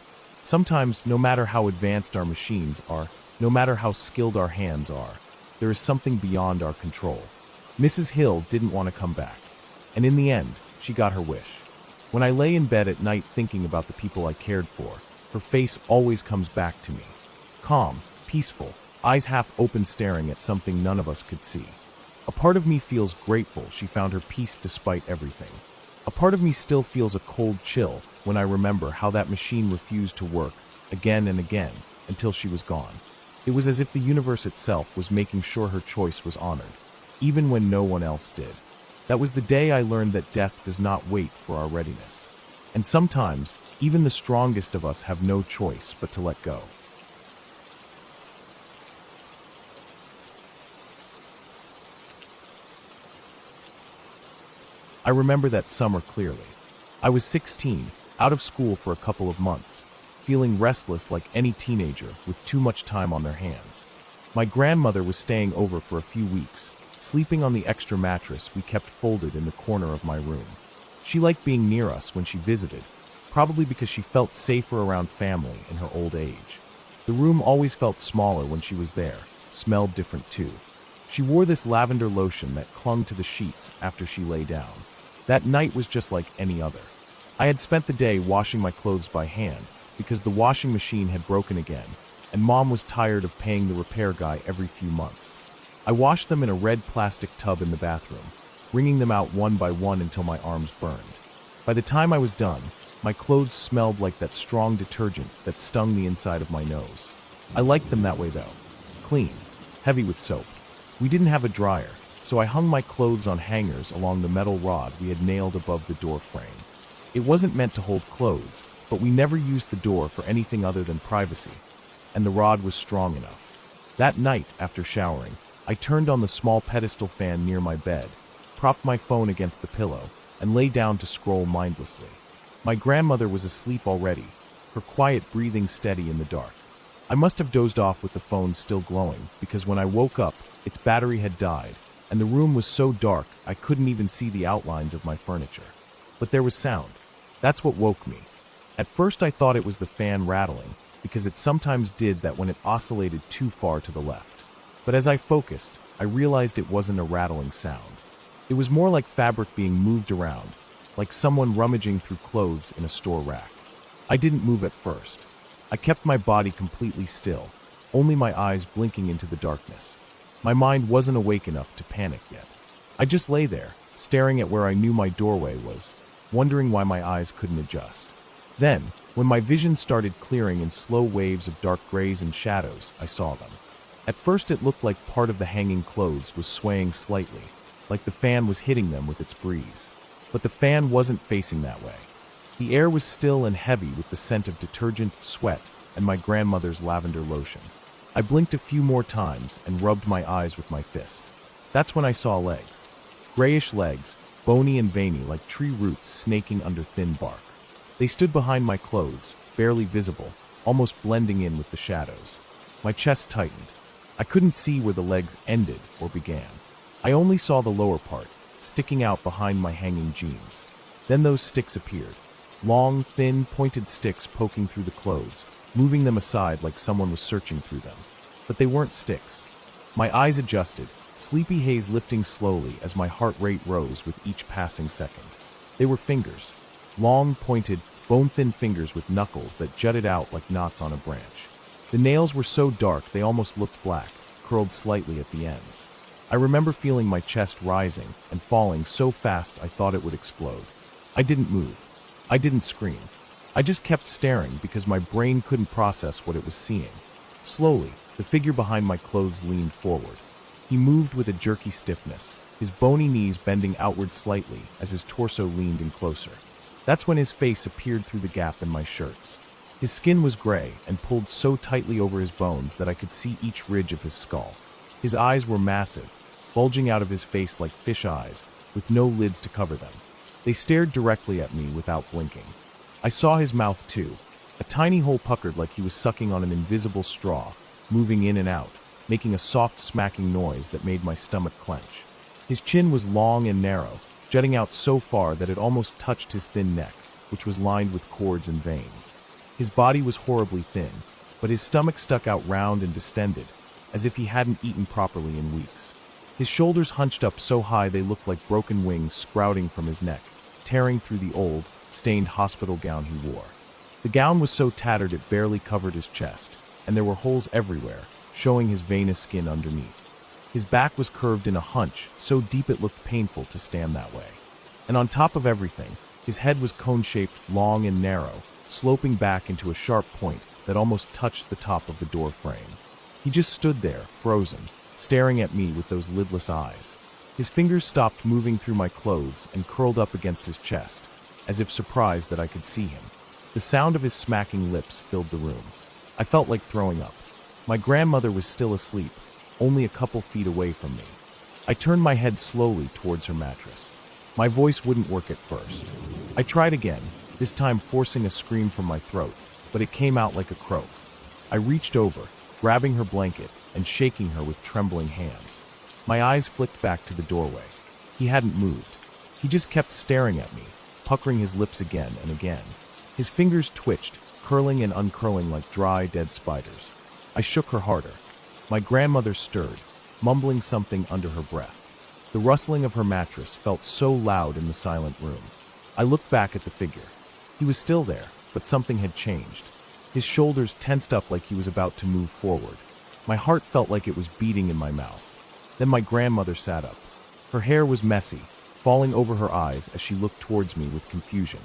Sometimes, no matter how advanced our machines are, no matter how skilled our hands are, there is something beyond our control. Mrs. Hill didn't want to come back, and in the end, she got her wish. When I lay in bed at night thinking about the people I cared for, her face always comes back to me. Calm, peaceful, eyes half open staring at something none of us could see. A part of me feels grateful she found her peace despite everything. A part of me still feels a cold chill when I remember how that machine refused to work again and again until she was gone. It was as if the universe itself was making sure her choice was honored, even when no one else did. That was the day I learned that death does not wait for our readiness. And sometimes, even the strongest of us have no choice but to let go. I remember that summer clearly. I was 16, out of school for a couple of months, feeling restless like any teenager with too much time on their hands. My grandmother was staying over for a few weeks, sleeping on the extra mattress we kept folded in the corner of my room. She liked being near us when she visited, probably because she felt safer around family in her old age. The room always felt smaller when she was there, smelled different too. She wore this lavender lotion that clung to the sheets after she lay down. That night was just like any other. I had spent the day washing my clothes by hand because the washing machine had broken again, and Mom was tired of paying the repair guy every few months. I washed them in a red plastic tub in the bathroom, wringing them out one by one until my arms burned. By the time I was done, my clothes smelled like that strong detergent that stung the inside of my nose. I liked them that way though. Clean, heavy with soap. We didn't have a dryer, so I hung my clothes on hangers along the metal rod we had nailed above the door frame. It wasn't meant to hold clothes, but we never used the door for anything other than privacy, and the rod was strong enough. That night, after showering, I turned on the small pedestal fan near my bed, propped my phone against the pillow, and lay down to scroll mindlessly. My grandmother was asleep already, her quiet breathing steady in the dark. I must have dozed off with the phone still glowing, because when I woke up, its battery had died, and the room was so dark I couldn't even see the outlines of my furniture. But there was sound. That's what woke me. At first I thought it was the fan rattling, because it sometimes did that when it oscillated too far to the left. But as I focused, I realized it wasn't a rattling sound. It was more like fabric being moved around, like someone rummaging through clothes in a store rack. I didn't move at first. I kept my body completely still, only my eyes blinking into the darkness. My mind wasn't awake enough to panic yet. I just lay there, staring at where I knew my doorway was, wondering why my eyes couldn't adjust. Then, when my vision started clearing in slow waves of dark grays and shadows, I saw them. At first it looked like part of the hanging clothes was swaying slightly, like the fan was hitting them with its breeze. But the fan wasn't facing that way. The air was still and heavy with the scent of detergent, sweat, and my grandmother's lavender lotion. I blinked a few more times and rubbed my eyes with my fist. That's when I saw legs. Grayish legs, bony and veiny like tree roots snaking under thin bark. They stood behind my clothes, barely visible, almost blending in with the shadows. My chest tightened. I couldn't see where the legs ended or began. I only saw the lower part, sticking out behind my hanging jeans. Then those sticks appeared. Long, thin, pointed sticks poking through the clothes, moving them aside like someone was searching through them. But they weren't sticks. My eyes adjusted, sleepy haze lifting slowly as my heart rate rose with each passing second. They were fingers. Long, pointed, bone-thin fingers with knuckles that jutted out like knots on a branch. The nails were so dark they almost looked black, curled slightly at the ends. I remember feeling my chest rising and falling so fast I thought it would explode. I didn't move. I didn't scream. I just kept staring because my brain couldn't process what it was seeing. Slowly, the figure behind my clothes leaned forward. He moved with a jerky stiffness, his bony knees bending outward slightly as his torso leaned in closer. That's when his face appeared through the gap in my shirts. His skin was gray and pulled so tightly over his bones that I could see each ridge of his skull. His eyes were massive, bulging out of his face like fish eyes, with no lids to cover them. They stared directly at me without blinking. I saw his mouth too, a tiny hole puckered like he was sucking on an invisible straw, moving in and out, making a soft smacking noise that made my stomach clench. His chin was long and narrow, jutting out so far that it almost touched his thin neck, which was lined with cords and veins. His body was horribly thin, but his stomach stuck out round and distended, as if he hadn't eaten properly in weeks. His shoulders hunched up so high they looked like broken wings sprouting from his neck, tearing through the old, stained hospital gown he wore. The gown was so tattered it barely covered his chest, and there were holes everywhere, showing his veinous skin underneath. His back was curved in a hunch, so deep it looked painful to stand that way. And on top of everything, his head was cone-shaped, long and narrow, sloping back into a sharp point that almost touched the top of the door frame. He just stood there, frozen, staring at me with those lidless eyes. His fingers stopped moving through my clothes and curled up against his chest, as if surprised that I could see him. The sound of his smacking lips filled the room. I felt like throwing up. My grandmother was still asleep, only a couple feet away from me. I turned my head slowly towards her mattress. My voice wouldn't work at first. I tried again, this time forcing a scream from my throat, but it came out like a croak. I reached over, grabbing her blanket and shaking her with trembling hands. My eyes flicked back to the doorway. He hadn't moved. He just kept staring at me, puckering his lips again and again. His fingers twitched, curling and uncurling like dry, dead spiders. I shook her harder. My grandmother stirred, mumbling something under her breath. The rustling of her mattress felt so loud in the silent room. I looked back at the figure. He was still there, but something had changed. His shoulders tensed up like he was about to move forward. My heart felt like it was beating in my mouth. Then my grandmother sat up. Her hair was messy, falling over her eyes as she looked towards me with confusion.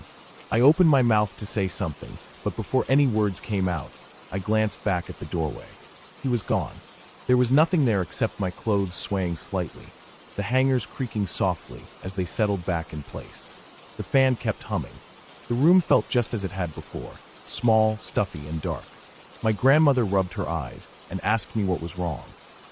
I opened my mouth to say something, but before any words came out, I glanced back at the doorway. He was gone. There was nothing there except my clothes swaying slightly, the hangers creaking softly as they settled back in place. The fan kept humming. The room felt just as it had before, small, stuffy, and dark. My grandmother rubbed her eyes and asked me what was wrong,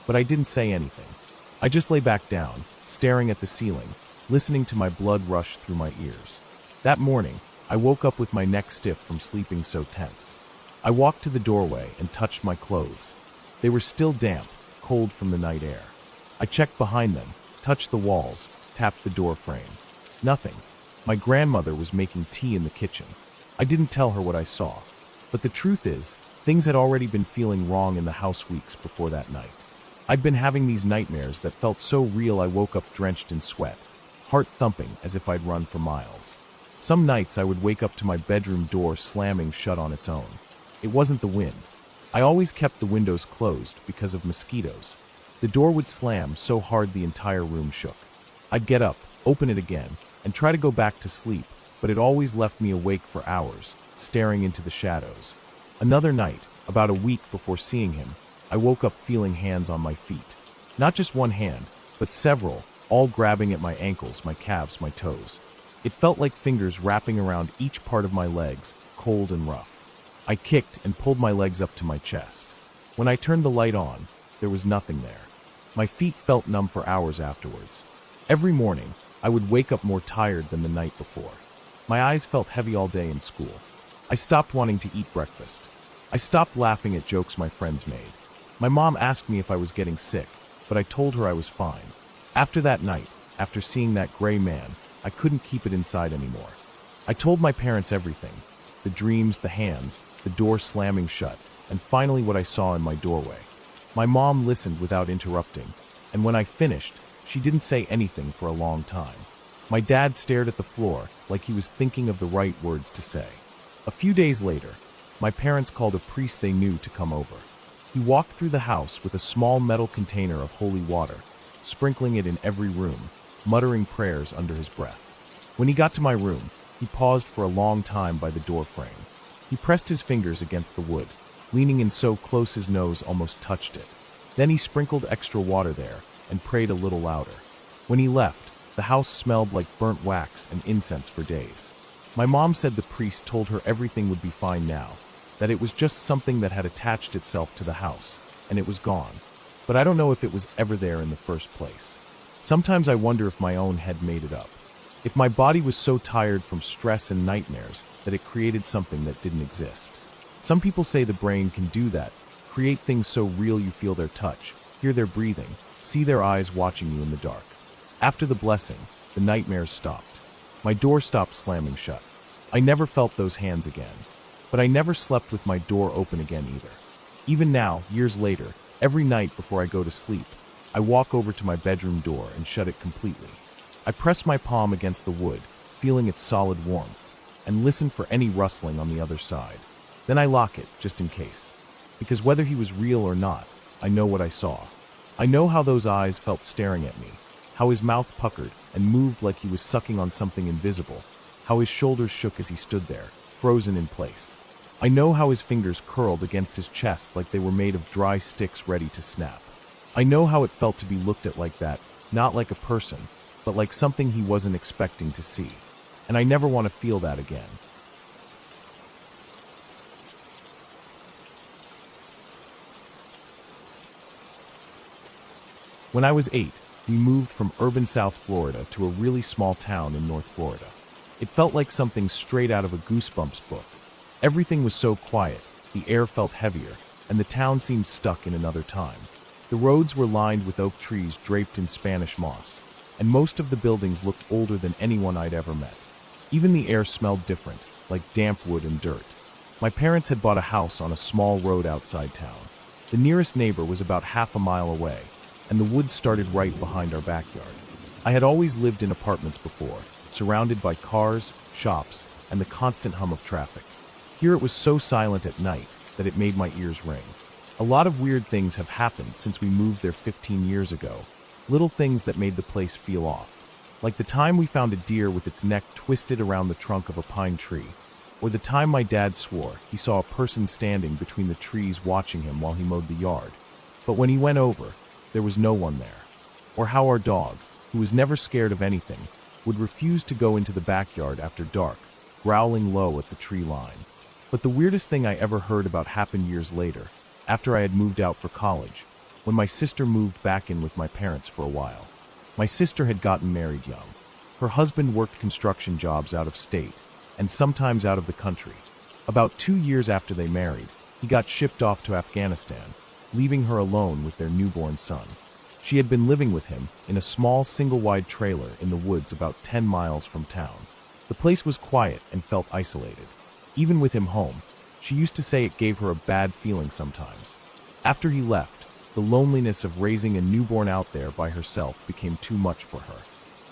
but I didn't say anything. I just lay back down, staring at the ceiling, listening to my blood rush through my ears. That morning, I woke up with my neck stiff from sleeping so tense. I walked to the doorway and touched my clothes. They were still damp, cold from the night air. I checked behind them, touched the walls, tapped the door frame. Nothing. My grandmother was making tea in the kitchen. I didn't tell her what I saw. But the truth is, things had already been feeling wrong in the house weeks before that night. I'd been having these nightmares that felt so real I woke up drenched in sweat, heart thumping as if I'd run for miles. Some nights I would wake up to my bedroom door slamming shut on its own. It wasn't the wind. I always kept the windows closed because of mosquitoes. The door would slam so hard the entire room shook. I'd get up, open it again, and try to go back to sleep, but it always left me awake for hours, staring into the shadows. Another night, about a week before seeing him, I woke up feeling hands on my feet. Not just one hand, but several, all grabbing at my ankles, my calves, my toes. It felt like fingers wrapping around each part of my legs, cold and rough. I kicked and pulled my legs up to my chest. When I turned the light on, there was nothing there. My feet felt numb for hours afterwards. Every morning, I would wake up more tired than the night before. My eyes felt heavy all day in school. I stopped wanting to eat breakfast. I stopped laughing at jokes my friends made. My mom asked me if I was getting sick, but I told her I was fine. After that night, after seeing that gray man, I couldn't keep it inside anymore. I told my parents everything. The dreams, the hands, the door slamming shut, and finally what I saw in my doorway. My mom listened without interrupting, and when I finished, she didn't say anything for a long time. My dad stared at the floor like he was thinking of the right words to say. A few days later, my parents called a priest they knew to come over. He walked through the house with a small metal container of holy water, sprinkling it in every room, muttering prayers under his breath. When he got to my room, he paused for a long time by the door frame. He pressed his fingers against the wood, leaning in so close his nose almost touched it. Then he sprinkled extra water there and prayed a little louder. When he left, the house smelled like burnt wax and incense for days. My mom said the priest told her everything would be fine now, that it was just something that had attached itself to the house, and it was gone. But I don't know if it was ever there in the first place. Sometimes I wonder if my own head made it up. If my body was so tired from stress and nightmares that it created something that didn't exist. Some people say the brain can do that, create things so real you feel their touch, hear their breathing, see their eyes watching you in the dark. After the blessing, the nightmares stopped. My door stopped slamming shut. I never felt those hands again. But I never slept with my door open again either. Even now, years later, every night before I go to sleep, I walk over to my bedroom door and shut it completely. I press my palm against the wood, feeling its solid warmth, and listen for any rustling on the other side. Then I lock it, just in case. Because whether he was real or not, I know what I saw. I know how those eyes felt staring at me, how his mouth puckered and moved like he was sucking on something invisible, how his shoulders shook as he stood there, frozen in place. I know how his fingers curled against his chest like they were made of dry sticks ready to snap. I know how it felt to be looked at like that, not like a person, but like something he wasn't expecting to see. And I never want to feel that again. When I was 8, we moved from urban South Florida to a really small town in North Florida. It felt like something straight out of a Goosebumps book. Everything was so quiet, the air felt heavier, and the town seemed stuck in another time. The roads were lined with oak trees draped in Spanish moss, and most of the buildings looked older than anyone I'd ever met. Even the air smelled different, like damp wood and dirt. My parents had bought a house on a small road outside town. The nearest neighbor was about half a mile away, and the woods started right behind our backyard. I had always lived in apartments before, surrounded by cars, shops, and the constant hum of traffic. Here it was so silent at night that it made my ears ring. A lot of weird things have happened since we moved there 15 years ago, little things that made the place feel off. Like the time we found a deer with its neck twisted around the trunk of a pine tree, or the time my dad swore he saw a person standing between the trees watching him while he mowed the yard. But when he went over, there was no one there. Or how our dog, who was never scared of anything, would refuse to go into the backyard after dark, growling low at the tree line. But the weirdest thing I ever heard about happened years later, after I had moved out for college, when my sister moved back in with my parents for a while. My sister had gotten married young. Her husband worked construction jobs out of state, and sometimes out of the country. About 2 years after they married, he got shipped off to Afghanistan, leaving her alone with their newborn son. She had been living with him in a small single-wide trailer in the woods about 10 miles from town. The place was quiet and felt isolated. Even with him home, she used to say it gave her a bad feeling sometimes. After he left, the loneliness of raising a newborn out there by herself became too much for her.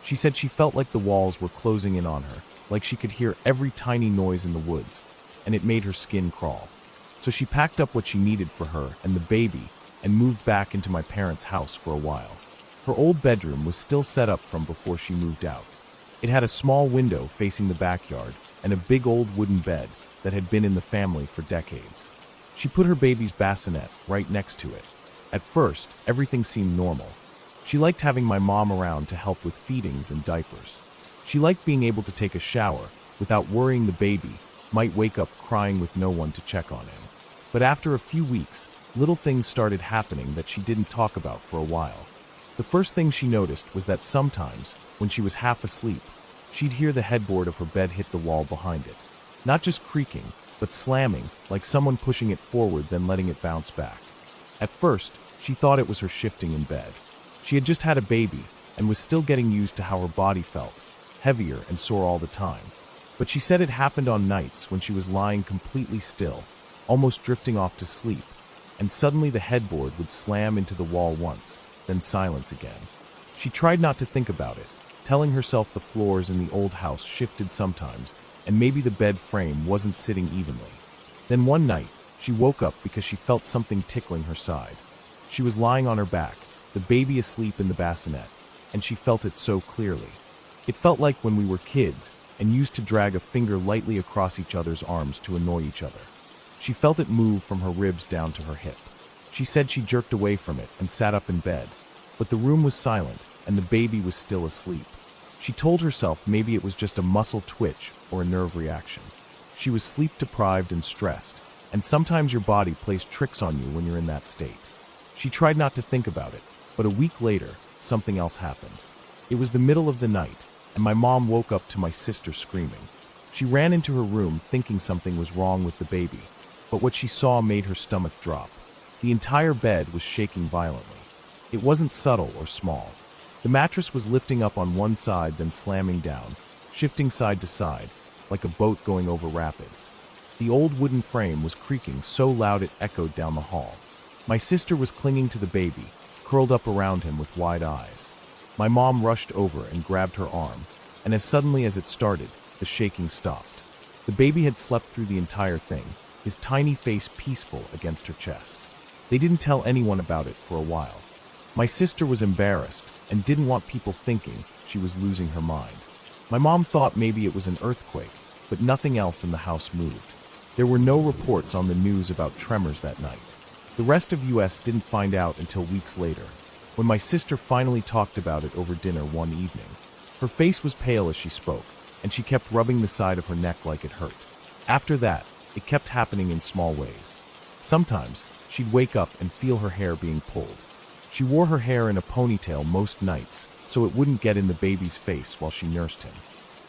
She said she felt like the walls were closing in on her, like she could hear every tiny noise in the woods, and it made her skin crawl. So she packed up what she needed for her and the baby and moved back into my parents' house for a while. Her old bedroom was still set up from before she moved out. It had a small window facing the backyard and a big old wooden bed that had been in the family for decades. She put her baby's bassinet right next to it. At first, everything seemed normal. She liked having my mom around to help with feedings and diapers. She liked being able to take a shower without worrying the baby might wake up crying with no one to check on him. But after a few weeks, little things started happening that she didn't talk about for a while. The first thing she noticed was that sometimes, when she was half asleep, she'd hear the headboard of her bed hit the wall behind it. Not just creaking, but slamming, like someone pushing it forward then letting it bounce back. At first, she thought it was her shifting in bed. She had just had a baby and was still getting used to how her body felt, heavier and sore all the time. But she said it happened on nights when she was lying completely still, almost drifting off to sleep, and suddenly the headboard would slam into the wall once, then silence again. She tried not to think about it, telling herself the floors in the old house shifted sometimes, and maybe the bed frame wasn't sitting evenly. Then one night, she woke up because she felt something tickling her side. She was lying on her back, the baby asleep in the bassinet, and she felt it so clearly. It felt like when we were kids and used to drag a finger lightly across each other's arms to annoy each other. She felt it move from her ribs down to her hip. She said she jerked away from it and sat up in bed, but the room was silent and the baby was still asleep. She told herself maybe it was just a muscle twitch or a nerve reaction. She was sleep-deprived and stressed, and sometimes your body plays tricks on you when you're in that state. She tried not to think about it, but a week later, something else happened. It was the middle of the night, and my mom woke up to my sister screaming. She ran into her room thinking something was wrong with the baby, but what she saw made her stomach drop. The entire bed was shaking violently. It wasn't subtle or small. The mattress was lifting up on one side then slamming down, shifting side to side, like a boat going over rapids. The old wooden frame was creaking so loud it echoed down the hall. My sister was clinging to the baby, curled up around him with wide eyes. My mom rushed over and grabbed her arm, and as suddenly as it started, the shaking stopped. The baby had slept through the entire thing, his tiny face peaceful against her chest. They didn't tell anyone about it for a while. My sister was embarrassed and didn't want people thinking she was losing her mind. My mom thought maybe it was an earthquake, but nothing else in the house moved. There were no reports on the news about tremors that night. The rest of US didn't find out until weeks later, when my sister finally talked about it over dinner one evening. Her face was pale as she spoke, and she kept rubbing the side of her neck like it hurt. After that, it kept happening in small ways. Sometimes, she'd wake up and feel her hair being pulled. She wore her hair in a ponytail most nights, so it wouldn't get in the baby's face while she nursed him.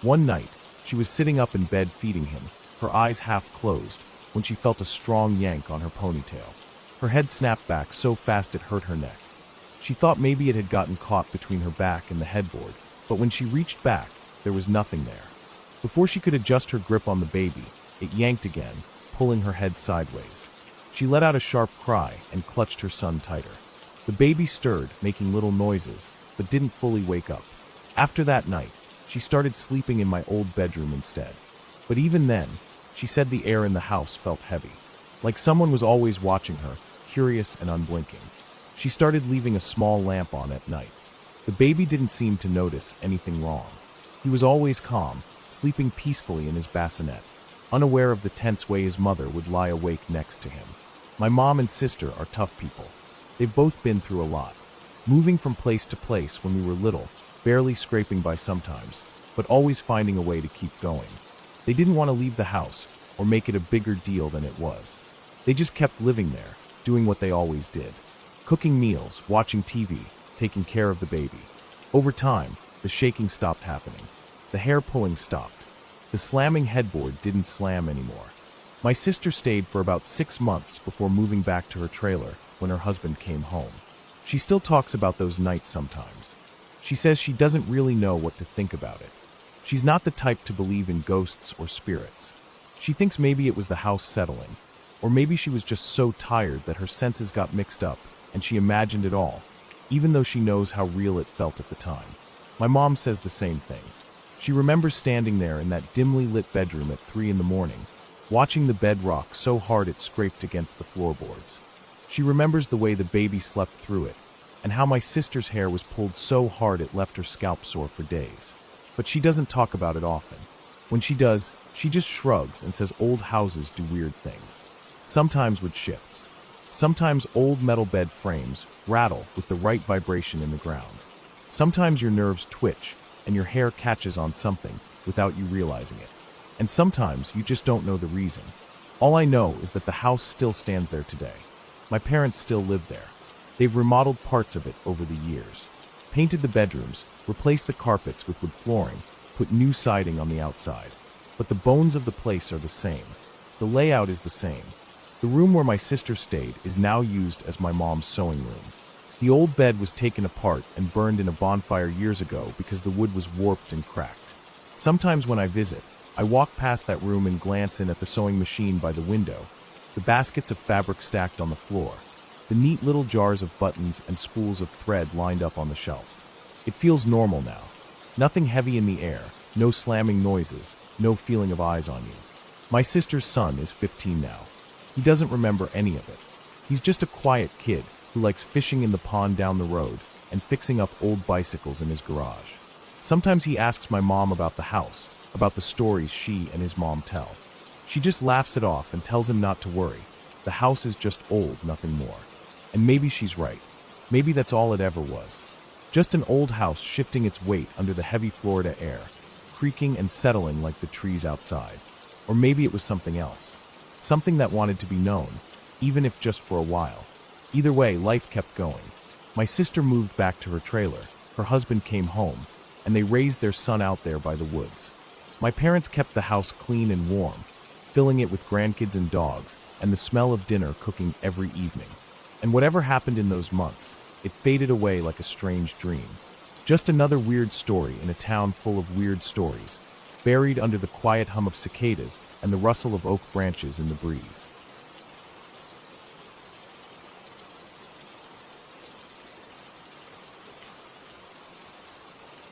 One night, she was sitting up in bed feeding him, her eyes half closed, when she felt a strong yank on her ponytail. Her head snapped back so fast it hurt her neck. She thought maybe it had gotten caught between her back and the headboard, but when she reached back, there was nothing there. Before she could adjust her grip on the baby, it yanked again, pulling her head sideways. She let out a sharp cry and clutched her son tighter. The baby stirred, making little noises, but didn't fully wake up. After that night, she started sleeping in my old bedroom instead. But even then, she said the air in the house felt heavy, like someone was always watching her, curious and unblinking. She started leaving a small lamp on at night. The baby didn't seem to notice anything wrong. He was always calm, sleeping peacefully in his bassinet, unaware of the tense way his mother would lie awake next to him. My mom and sister are tough people. They've both been through a lot, moving from place to place when we were little, barely scraping by sometimes, but always finding a way to keep going. They didn't want to leave the house or make it a bigger deal than it was. They just kept living there, doing what they always did. Cooking meals, watching TV, taking care of the baby. Over time, the shaking stopped happening. The hair pulling stopped. The slamming headboard didn't slam anymore. My sister stayed for about 6 months before moving back to her trailer when her husband came home. She still talks about those nights sometimes. She says she doesn't really know what to think about it. She's not the type to believe in ghosts or spirits. She thinks maybe it was the house settling, or maybe she was just so tired that her senses got mixed up and she imagined it all, even though she knows how real it felt at the time. My mom says the same thing. She remembers standing there in that dimly lit bedroom at 3 in the morning, watching the bed rock so hard it scraped against the floorboards. She remembers the way the baby slept through it, and how my sister's hair was pulled so hard it left her scalp sore for days. But she doesn't talk about it often. When she does, she just shrugs and says old houses do weird things. Sometimes with shifts. Sometimes old metal bed frames rattle with the right vibration in the ground. Sometimes your nerves twitch and your hair catches on something without you realizing it. And sometimes you just don't know the reason. All I know is that the house still stands there today. My parents still live there. They've remodeled parts of it over the years. Painted the bedrooms, replaced the carpets with wood flooring, put new siding on the outside. But the bones of the place are the same. The layout is the same. The room where my sister stayed is now used as my mom's sewing room. The old bed was taken apart and burned in a bonfire years ago because the wood was warped and cracked. Sometimes when I visit, I walk past that room and glance in at the sewing machine by the window, the baskets of fabric stacked on the floor, the neat little jars of buttons and spools of thread lined up on the shelf. It feels normal now. Nothing heavy in the air, no slamming noises, no feeling of eyes on you. My sister's son is 15 now. He doesn't remember any of it. He's just a quiet kid who likes fishing in the pond down the road and fixing up old bicycles in his garage. Sometimes he asks my mom about the house, about the stories she and his mom tell. She just laughs it off and tells him not to worry. The house is just old, nothing more. And maybe she's right. Maybe that's all it ever was. Just an old house shifting its weight under the heavy Florida air, creaking and settling like the trees outside. Or maybe it was something else. Something that wanted to be known, even if just for a while. Either way, life kept going. My sister moved back to her trailer, her husband came home, and they raised their son out there by the woods. My parents kept the house clean and warm, filling it with grandkids and dogs, and the smell of dinner cooking every evening. And whatever happened in those months, it faded away like a strange dream. Just another weird story in a town full of weird stories, buried under the quiet hum of cicadas and the rustle of oak branches in the breeze.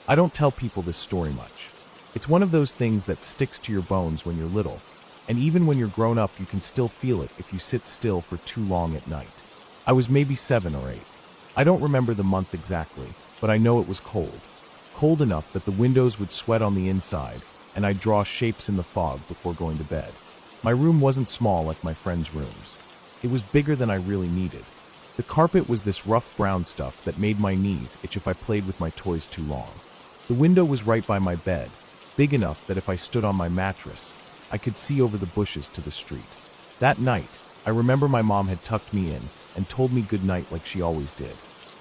I don't tell people this story much. It's one of those things that sticks to your bones when you're little, and even when you're grown up you can still feel it if you sit still for too long at night. I was maybe 7 or 8. I don't remember the month exactly, but I know it was cold. Cold enough that the windows would sweat on the inside, and I'd draw shapes in the fog before going to bed. My room wasn't small like my friends' rooms. It was bigger than I really needed. The carpet was this rough brown stuff that made my knees itch if I played with my toys too long. The window was right by my bed, big enough that if I stood on my mattress, I could see over the bushes to the street. That night, I remember my mom had tucked me in and told me good night like she always did.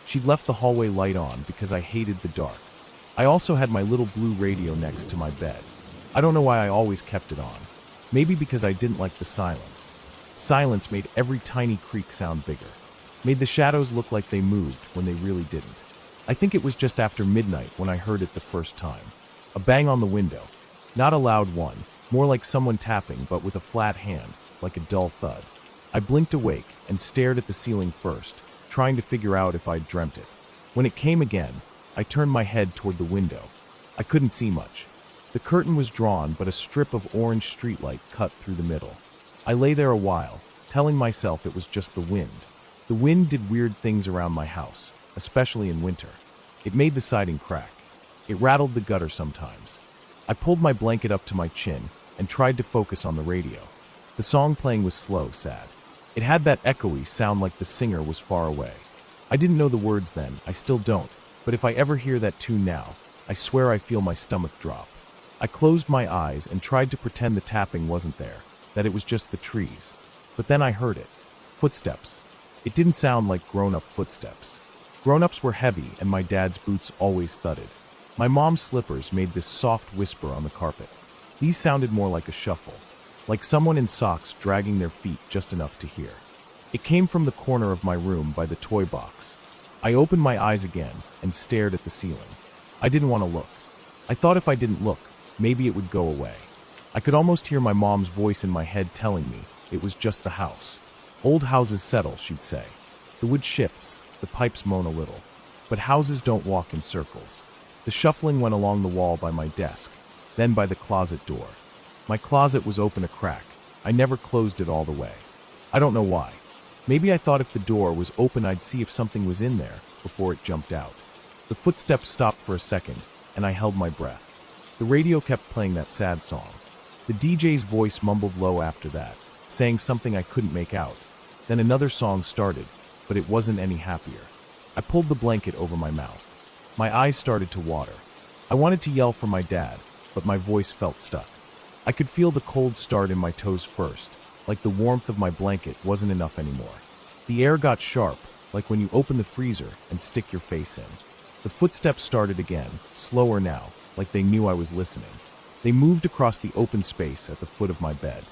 She'd left the hallway light on because I hated the dark. I also had my little blue radio next to my bed. I don't know why I always kept it on. Maybe because I didn't like the silence. Silence made every tiny creak sound bigger. Made the shadows look like they moved when they really didn't. I think it was just after midnight when I heard it the first time. A bang on the window. Not a loud one, more like someone tapping but with a flat hand, like a dull thud. I blinked awake and stared at the ceiling first, trying to figure out if I'd dreamt it. When it came again, I turned my head toward the window. I couldn't see much. The curtain was drawn, but a strip of orange streetlight cut through the middle. I lay there a while, telling myself it was just the wind. The wind did weird things around my house, especially in winter. It made the siding crack. It rattled the gutter sometimes. I pulled my blanket up to my chin and tried to focus on the radio. The song playing was slow, sad. It had that echoey sound like the singer was far away. I didn't know the words then, I still don't, but if I ever hear that tune now, I swear I feel my stomach drop. I closed my eyes and tried to pretend the tapping wasn't there, that it was just the trees. But then I heard it. Footsteps. It didn't sound like grown-up footsteps. Grown-ups were heavy and my dad's boots always thudded. My mom's slippers made this soft whisper on the carpet. These sounded more like a shuffle, like someone in socks dragging their feet just enough to hear. It came from the corner of my room by the toy box. I opened my eyes again and stared at the ceiling. I didn't want to look. I thought if I didn't look, maybe it would go away. I could almost hear my mom's voice in my head telling me it was just the house. Old houses settle, she'd say. The wood shifts, the pipes moan a little. But houses don't walk in circles. The shuffling went along the wall by my desk, then by the closet door. My closet was open a crack. I never closed it all the way. I don't know why. Maybe I thought if the door was open I'd see if something was in there before it jumped out. The footsteps stopped for a second, and I held my breath. The radio kept playing that sad song. The DJ's voice mumbled low after that, saying something I couldn't make out. Then another song started, but it wasn't any happier. I pulled the blanket over my mouth. My eyes started to water. I wanted to yell for my dad, but my voice felt stuck. I could feel the cold start in my toes first, like the warmth of my blanket wasn't enough anymore. The air got sharp, like when you open the freezer and stick your face in. The footsteps started again, slower now, like they knew I was listening. They moved across the open space at the foot of my bed.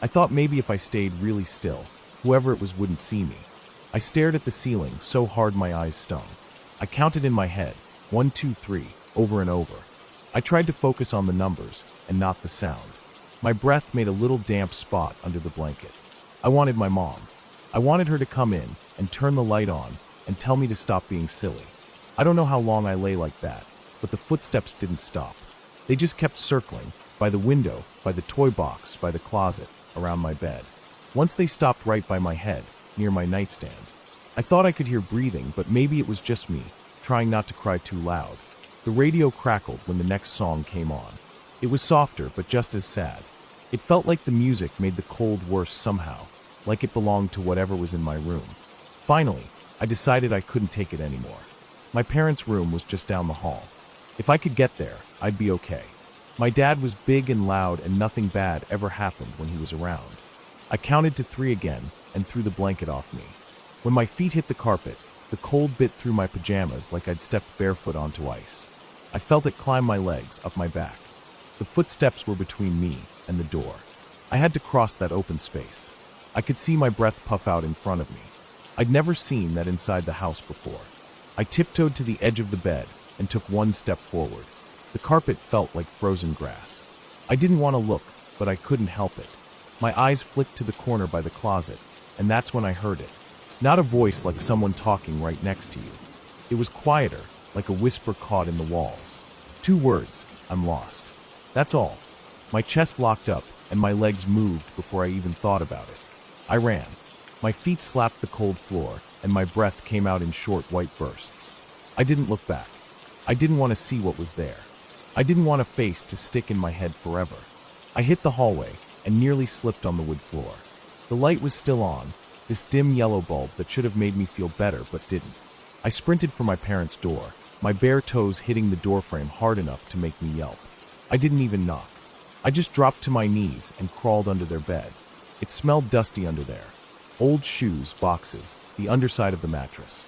I thought maybe if I stayed really still, whoever it was wouldn't see me. I stared at the ceiling so hard my eyes stung. I counted in my head, 1, 2, 3, over and over. I tried to focus on the numbers and not the sound. My breath made a little damp spot under the blanket. I wanted my mom. I wanted her to come in and turn the light on and tell me to stop being silly. I don't know how long I lay like that, but the footsteps didn't stop. They just kept circling, by the window, by the toy box, by the closet, around my bed. Once they stopped right by my head, near my nightstand. I thought I could hear breathing, but maybe it was just me, trying not to cry too loud. The radio crackled when the next song came on. It was softer, but just as sad. It felt like the music made the cold worse somehow, like it belonged to whatever was in my room. Finally, I decided I couldn't take it anymore. My parents' room was just down the hall. If I could get there, I'd be okay. My dad was big and loud, and nothing bad ever happened when he was around. I counted to 3 again and threw the blanket off me. When my feet hit the carpet, the cold bit through my pajamas like I'd stepped barefoot onto ice. I felt it climb my legs, up my back. The footsteps were between me and the door. I had to cross that open space. I could see my breath puff out in front of me. I'd never seen that inside the house before. I tiptoed to the edge of the bed and took 1 step forward. The carpet felt like frozen grass. I didn't want to look, but I couldn't help it. My eyes flicked to the corner by the closet, and that's when I heard it. Not a voice like someone talking right next to you. It was quieter, like a whisper caught in the walls. 2 words, "I'm lost." That's all. My chest locked up, and my legs moved before I even thought about it. I ran. My feet slapped the cold floor, and my breath came out in short white bursts. I didn't look back. I didn't want to see what was there. I didn't want a face to stick in my head forever. I hit the hallway and nearly slipped on the wood floor. The light was still on, this dim yellow bulb that should have made me feel better but didn't. I sprinted for my parents' door, my bare toes hitting the doorframe hard enough to make me yelp. I didn't even knock. I just dropped to my knees and crawled under their bed. It smelled dusty under there. Old shoes, boxes, the underside of the mattress.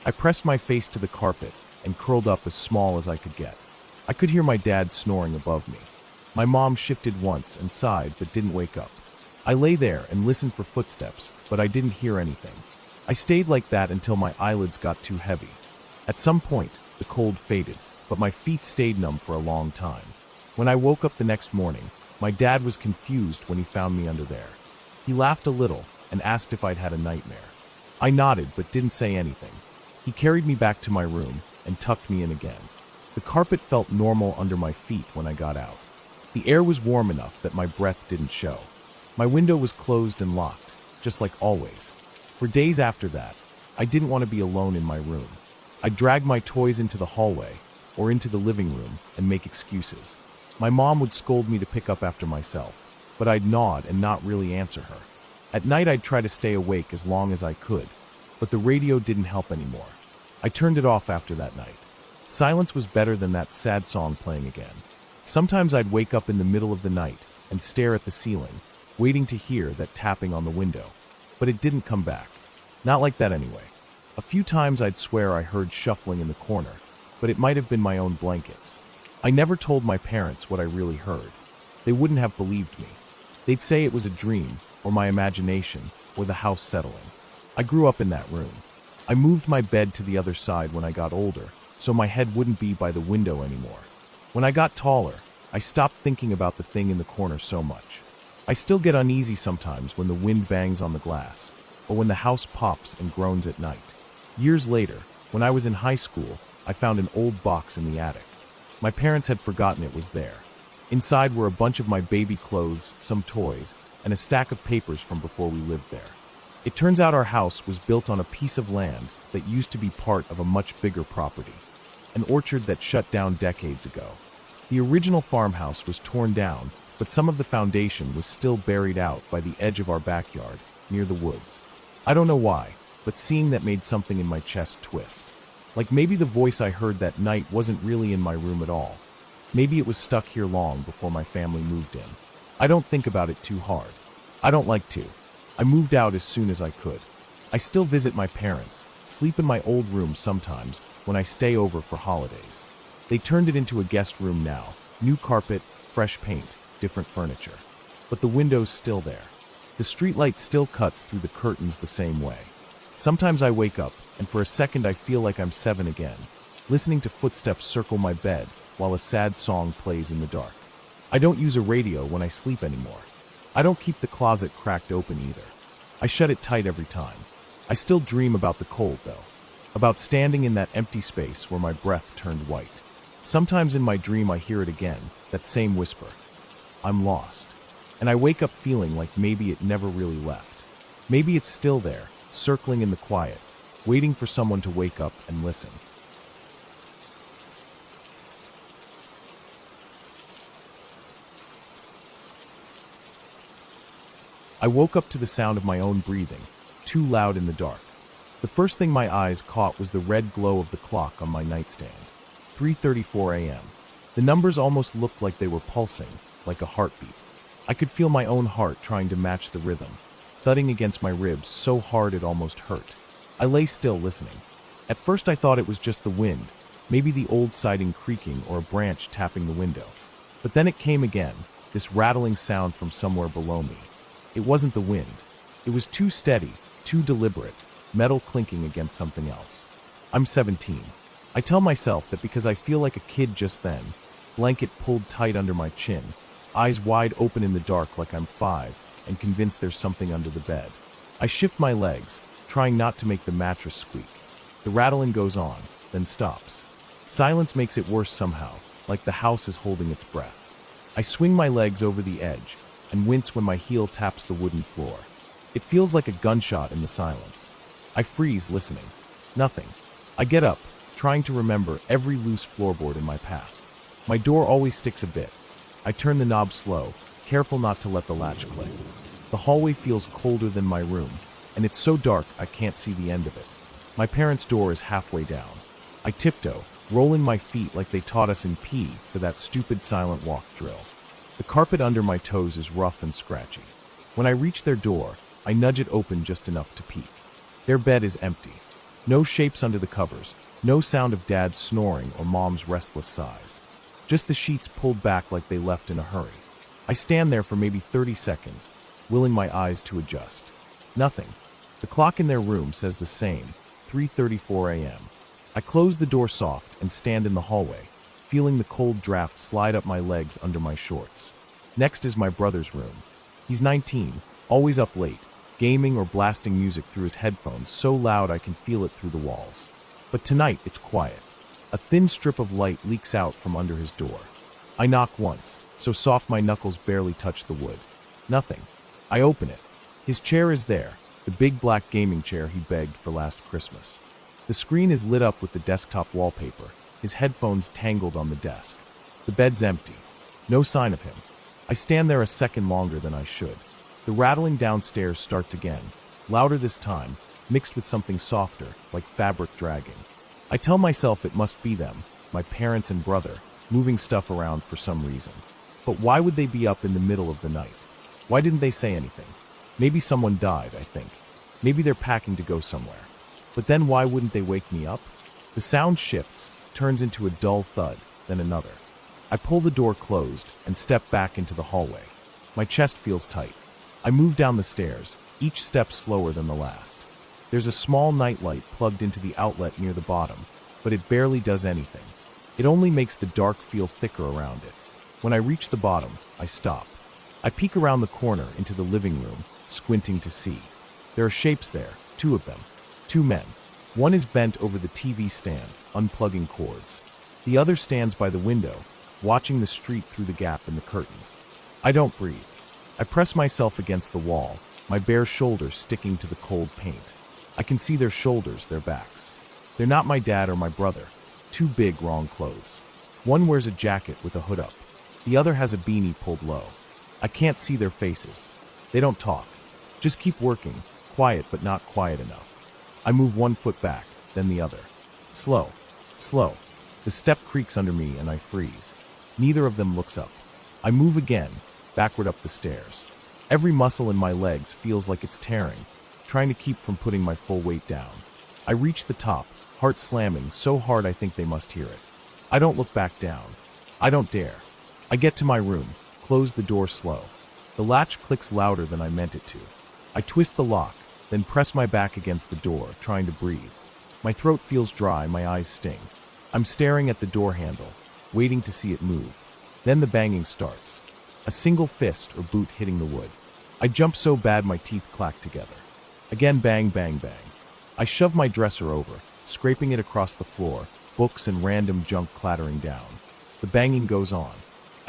I pressed my face to the carpet and curled up as small as I could get. I could hear my dad snoring above me. My mom shifted once and sighed but didn't wake up. I lay there and listened for footsteps, but I didn't hear anything. I stayed like that until my eyelids got too heavy. At some point, the cold faded, but my feet stayed numb for a long time. When I woke up the next morning, my dad was confused when he found me under there. He laughed a little and asked if I'd had a nightmare. I nodded but didn't say anything. He carried me back to my room and tucked me in again. The carpet felt normal under my feet when I got out. The air was warm enough that my breath didn't show. My window was closed and locked, just like always. For days after that, I didn't want to be alone in my room. I'd drag my toys into the hallway or into the living room and make excuses. My mom would scold me to pick up after myself, but I'd nod and not really answer her. At night I'd try to stay awake as long as I could, but the radio didn't help anymore. I turned it off after that night. Silence was better than that sad song playing again. Sometimes I'd wake up in the middle of the night and stare at the ceiling, waiting to hear that tapping on the window. But it didn't come back. Not like that anyway. A few times I'd swear I heard shuffling in the corner, but it might have been my own blankets. I never told my parents what I really heard. They wouldn't have believed me. They'd say it was a dream, or my imagination, or the house settling. I grew up in that room. I moved my bed to the other side when I got older, so my head wouldn't be by the window anymore. When I got taller, I stopped thinking about the thing in the corner so much. I still get uneasy sometimes when the wind bangs on the glass, or when the house pops and groans at night. Years later, when I was in high school, I found an old box in the attic. My parents had forgotten it was there. Inside were a bunch of my baby clothes, some toys, and a stack of papers from before we lived there. It turns out our house was built on a piece of land that used to be part of a much bigger property, an orchard that shut down decades ago. The original farmhouse was torn down, but some of the foundation was still buried out by the edge of our backyard, near the woods. I don't know why, but seeing that made something in my chest twist. Like maybe the voice I heard that night wasn't really in my room at all. Maybe it was stuck here long before my family moved in. I don't think about it too hard. I don't like to. I moved out as soon as I could. I still visit my parents, sleep in my old room sometimes when I stay over for holidays. They turned it into a guest room now, new carpet, fresh paint, different furniture. But the window's still there. The streetlight still cuts through the curtains the same way. Sometimes I wake up, and for a second I feel like I'm 7 again, listening to footsteps circle my bed while a sad song plays in the dark. I don't use a radio when I sleep anymore. I don't keep the closet cracked open either. I shut it tight every time. I still dream about the cold, though. About standing in that empty space where my breath turned white. Sometimes in my dream I hear it again, that same whisper. I'm lost. And I wake up feeling like maybe it never really left. Maybe it's still there, circling in the quiet, waiting for someone to wake up and listen. I woke up to the sound of my own breathing, too loud in the dark. The first thing my eyes caught was the red glow of the clock on my nightstand. 3:34 a.m. The numbers almost looked like they were pulsing, like a heartbeat. I could feel my own heart trying to match the rhythm, thudding against my ribs so hard it almost hurt. I lay still listening. At first I thought it was just the wind, maybe the old siding creaking or a branch tapping the window. But then it came again, this rattling sound from somewhere below me. It wasn't the wind. It was too steady, too deliberate, metal clinking against something else. I'm 17. I tell myself that because I feel like a kid just then, blanket pulled tight under my chin, eyes wide open in the dark like I'm 5, and convinced there's something under the bed. I shift my legs, trying not to make the mattress squeak. The rattling goes on, then stops. Silence makes it worse somehow, like the house is holding its breath. I swing my legs over the edge, and wince when my heel taps the wooden floor. It feels like a gunshot in the silence. I freeze, listening. Nothing. I get up, trying to remember every loose floorboard in my path. My door always sticks a bit. I turn the knob slow, careful not to let the latch click. The hallway feels colder than my room, and it's so dark I can't see the end of it. My parents' door is halfway down. I tiptoe, rolling my feet like they taught us in PE for that stupid silent walk drill. The carpet under my toes is rough and scratchy. When I reach their door, I nudge it open just enough to peek. Their bed is empty. No shapes under the covers, no sound of Dad's snoring or Mom's restless sighs. Just the sheets pulled back like they left in a hurry. I stand there for maybe 30 seconds, willing my eyes to adjust. Nothing. The clock in their room says the same, 3:34 a.m. I close the door soft and stand in the hallway, feeling the cold draft slide up my legs under my shorts. Next is my brother's room. He's 19, always up late, gaming or blasting music through his headphones so loud I can feel it through the walls. But tonight it's quiet. A thin strip of light leaks out from under his door. I knock once, so soft my knuckles barely touch the wood. Nothing. I open it. His chair is there, the big black gaming chair he begged for last Christmas. The screen is lit up with the desktop wallpaper, his headphones tangled on the desk. The bed's empty. No sign of him. I stand there a second longer than I should. The rattling downstairs starts again, louder this time, mixed with something softer, like fabric dragging. I tell myself it must be them, my parents and brother, moving stuff around for some reason. But why would they be up in the middle of the night? Why didn't they say anything? Maybe someone died, I think. Maybe they're packing to go somewhere. But then why wouldn't they wake me up? The sound shifts, turns into a dull thud, then another. I pull the door closed and step back into the hallway. My chest feels tight. I move down the stairs, each step slower than the last. There's a small nightlight plugged into the outlet near the bottom, but it barely does anything. It only makes the dark feel thicker around it. When I reach the bottom, I stop. I peek around the corner into the living room, squinting to see. There are shapes there, 2 of them. 2 men. One is bent over the TV stand, unplugging cords. The other stands by the window, watching the street through the gap in the curtains. I don't breathe. I press myself against the wall, my bare shoulders sticking to the cold paint. I can see their shoulders, their backs. They're not my dad or my brother. 2 big, wrong clothes. One wears a jacket with a hood up. The other has a beanie pulled low. I can't see their faces. They don't talk. Just keep working, quiet but not quiet enough. I move 1 foot back, then the other. Slow. Slow. The step creaks under me and I freeze. Neither of them looks up. I move again, backward up the stairs. Every muscle in my legs feels like it's tearing, trying to keep from putting my full weight down. I reach the top, heart slamming so hard I think they must hear it. I don't look back down. I don't dare. I get to my room, close the door slow. The latch clicks louder than I meant it to. I twist the lock, then press my back against the door, trying to breathe. My throat feels dry, my eyes sting. I'm staring at the door handle, waiting to see it move. Then the banging starts. A single fist or boot hitting the wood. I jump so bad my teeth clack together. Again, bang, bang, bang. I shove my dresser over, scraping it across the floor, books and random junk clattering down. The banging goes on.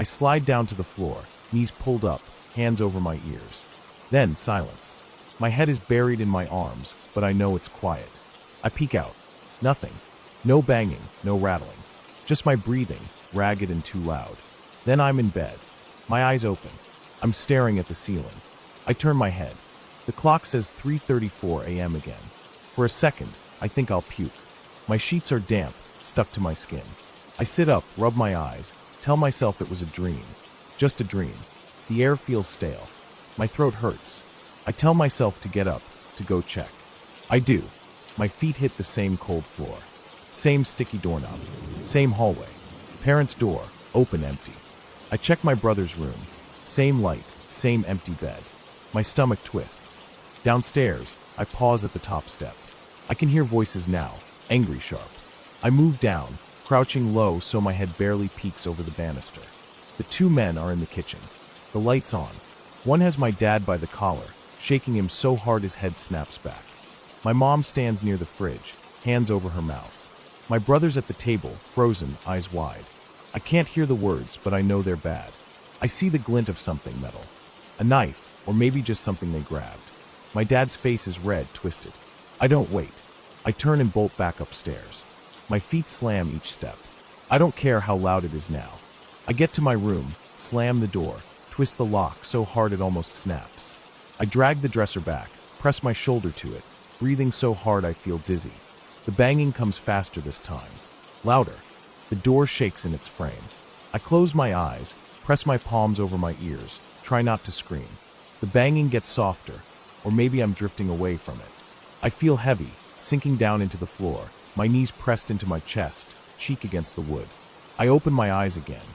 I slide down to the floor, knees pulled up, hands over my ears. Then silence. My head is buried in my arms, but I know it's quiet. I peek out. Nothing. No banging, no rattling. Just my breathing, ragged and too loud. Then I'm in bed. My eyes open. I'm staring at the ceiling. I turn my head. The clock says 3:34 a.m. again. For a second, I think I'll puke. My sheets are damp, stuck to my skin. I sit up, rub my eyes, tell myself it was a dream. Just a dream. The air feels stale. My throat hurts. I tell myself to get up, to go check. I do. My feet hit the same cold floor. Same sticky doorknob. Same hallway. Parents' door, open, empty. I check my brother's room. Same light, same empty bed. My stomach twists. Downstairs, I pause at the top step. I can hear voices now, angry, sharp. I move down, crouching low so my head barely peeks over the banister. The two men are in the kitchen. The light's on. One has my dad by the collar, shaking him so hard his head snaps back. My mom stands near the fridge, hands over her mouth. My brother's at the table, frozen, eyes wide. I can't hear the words, but I know they're bad. I see the glint of something metal. A knife, or maybe just something they grabbed. My dad's face is red, twisted. I don't wait. I turn and bolt back upstairs. My feet slam each step. I don't care how loud it is now. I get to my room, slam the door, twist the lock so hard it almost snaps. I drag the dresser back, press my shoulder to it, breathing so hard I feel dizzy. The banging comes faster this time. Louder. The door shakes in its frame. I close my eyes, press my palms over my ears, try not to scream. The banging gets softer, or maybe I'm drifting away from it. I feel heavy, sinking down into the floor, my knees pressed into my chest, cheek against the wood. I open my eyes again.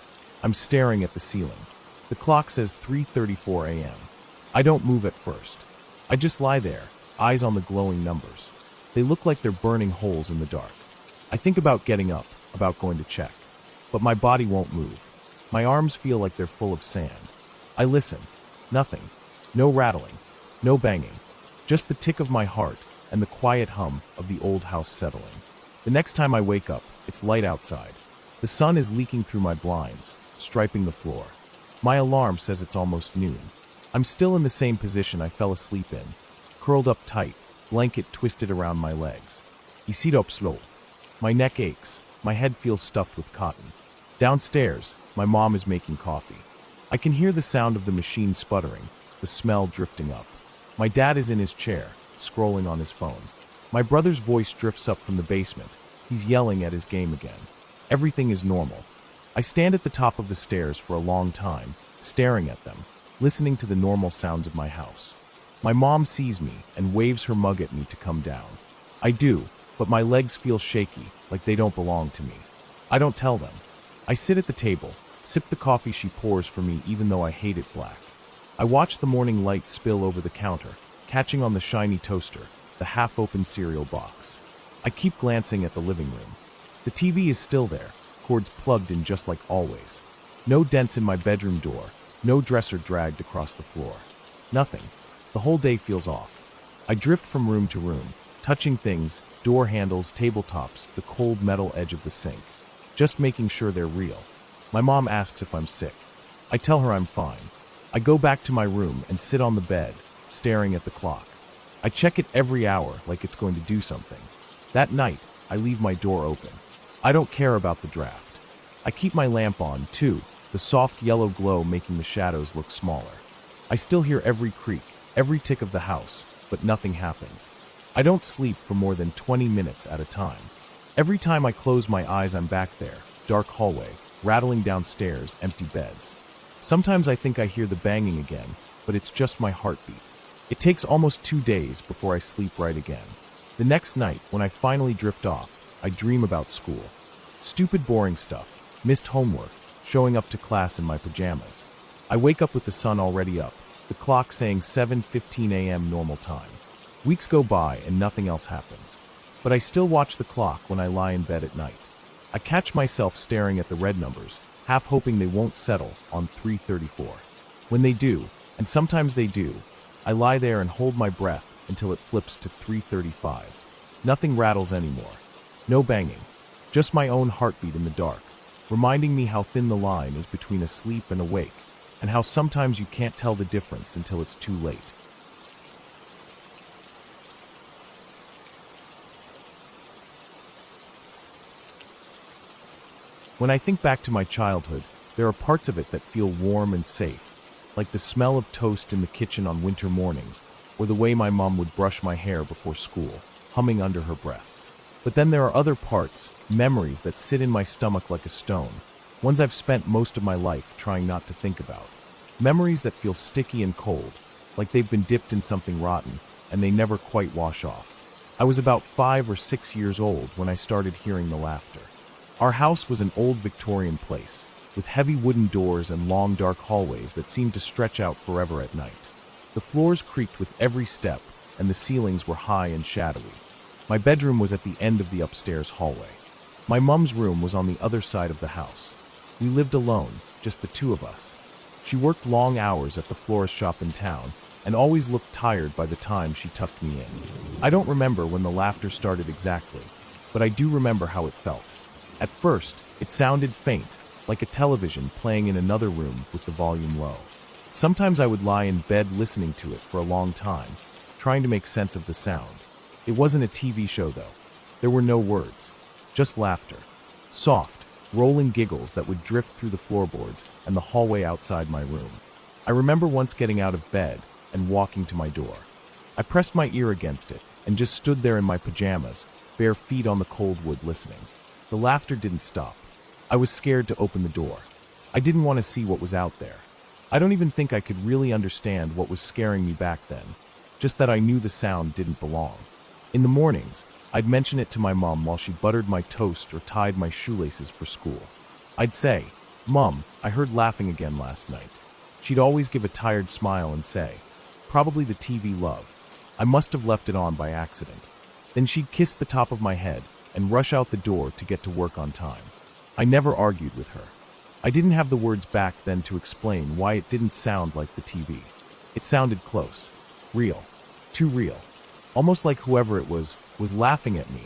I'm staring at the ceiling. The clock says 3:34 a.m. I don't move at first. I just lie there, eyes on the glowing numbers. They look like they're burning holes in the dark. I think about getting up, about going to check. But my body won't move. My arms feel like they're full of sand. I listen. Nothing. No rattling. No banging. Just the tick of my heart and the quiet hum of the old house settling. The next time I wake up, it's light outside. The sun is leaking through my blinds, striping the floor. My alarm says it's almost noon. I'm still in the same position I fell asleep in, curled up tight, blanket twisted around my legs. I sit up slow. My neck aches. My head feels stuffed with cotton. Downstairs, my mom is making coffee. I can hear the sound of the machine sputtering, the smell drifting up. My dad is in his chair, scrolling on his phone. My brother's voice drifts up from the basement. He's yelling at his game again. Everything is normal. I stand at the top of the stairs for a long time, staring at them, listening to the normal sounds of my house. My mom sees me and waves her mug at me to come down. I do, but my legs feel shaky, like they don't belong to me. I don't tell them. I sit at the table, sip the coffee she pours for me even though I hate it black. I watch the morning light spill over the counter, catching on the shiny toaster, the half-open cereal box. I keep glancing at the living room. The TV is still there, cords plugged in just like always. No dents in my bedroom door, no dresser dragged across the floor. Nothing. The whole day feels off. I drift from room to room, touching things, door handles, tabletops, the cold metal edge of the sink, just making sure they're real. My mom asks if I'm sick. I tell her I'm fine. I go back to my room and sit on the bed, staring at the clock. I check it every hour like it's going to do something. That night, I leave my door open. I don't care about the draft. I keep my lamp on, too, the soft yellow glow making the shadows look smaller. I still hear every creak, every tick of the house, but nothing happens. I don't sleep for more than 20 minutes at a time. Every time I close my eyes, I'm back there, dark hallway, rattling downstairs, empty beds. Sometimes I think I hear the banging again, but it's just my heartbeat. It takes almost 2 days before I sleep right again. The next night, when I finally drift off, I dream about school. Stupid boring stuff, missed homework, showing up to class in my pajamas. I wake up with the sun already up, the clock saying 7:15 a.m. normal time. Weeks go by and nothing else happens. But I still watch the clock when I lie in bed at night. I catch myself staring at the red numbers, half hoping they won't settle on 3:34. When they do, and sometimes they do, I lie there and hold my breath until it flips to 3:35. Nothing rattles anymore. No banging. Just my own heartbeat in the dark, reminding me how thin the line is between asleep and awake, and how sometimes you can't tell the difference until it's too late. When I think back to my childhood, there are parts of it that feel warm and safe, like the smell of toast in the kitchen on winter mornings, or the way my mom would brush my hair before school, humming under her breath. But then there are other parts, memories that sit in my stomach like a stone, ones I've spent most of my life trying not to think about. Memories that feel sticky and cold, like they've been dipped in something rotten, and they never quite wash off. I was about 5 or 6 years old when I started hearing the laughter. Our house was an old Victorian place, with heavy wooden doors and long dark hallways that seemed to stretch out forever at night. The floors creaked with every step, and the ceilings were high and shadowy. My bedroom was at the end of the upstairs hallway. My mom's room was on the other side of the house. We lived alone, just the two of us. She worked long hours at the florist shop in town, and always looked tired by the time she tucked me in. I don't remember when the laughter started exactly, but I do remember how it felt. At first, it sounded faint, like a television playing in another room with the volume low. Sometimes I would lie in bed listening to it for a long time, trying to make sense of the sound. It wasn't a TV show, though. There were no words, just laughter. Soft, rolling giggles that would drift through the floorboards and the hallway outside my room. I remember once getting out of bed and walking to my door. I pressed my ear against it and just stood there in my pajamas, bare feet on the cold wood listening. The laughter didn't stop. I was scared to open the door. I didn't want to see what was out there. I don't even think I could really understand what was scaring me back then, just that I knew the sound didn't belong. In the mornings, I'd mention it to my mom while she buttered my toast or tied my shoelaces for school. I'd say, "Mom, I heard laughing again last night." She'd always give a tired smile and say, "Probably the TV, love. I must have left it on by accident." Then she'd kiss the top of my head and rush out the door to get to work on time. I never argued with her. I didn't have the words back then to explain why it didn't sound like the TV. It sounded close, real, too real. Almost like whoever it was laughing at me,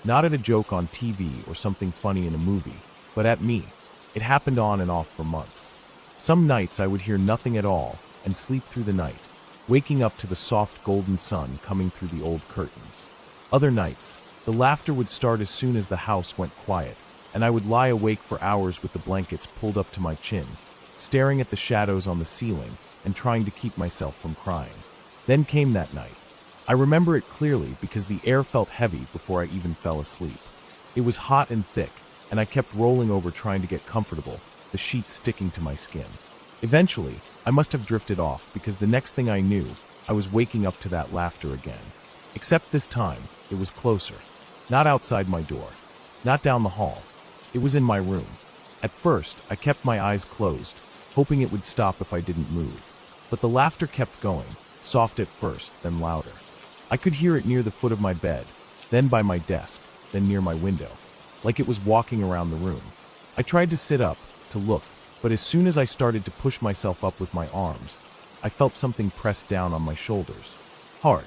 not at a joke on TV or something funny in a movie, but at me. It happened on and off for months. Some nights I would hear nothing at all and sleep through the night, waking up to the soft golden sun coming through the old curtains. Other nights, the laughter would start as soon as the house went quiet, and I would lie awake for hours with the blankets pulled up to my chin, staring at the shadows on the ceiling and trying to keep myself from crying. Then came that night. I remember it clearly because the air felt heavy before I even fell asleep. It was hot and thick, and I kept rolling over trying to get comfortable, the sheets sticking to my skin. Eventually, I must have drifted off because the next thing I knew, I was waking up to that laughter again. Except this time, it was closer. Not outside my door. Not down the hall. It was in my room. At first, I kept my eyes closed, hoping it would stop if I didn't move. But the laughter kept going, soft at first, then louder. I could hear it near the foot of my bed, then by my desk, then near my window, like it was walking around the room. I tried to sit up, to look, but as soon as I started to push myself up with my arms, I felt something pressed down on my shoulders. Hard.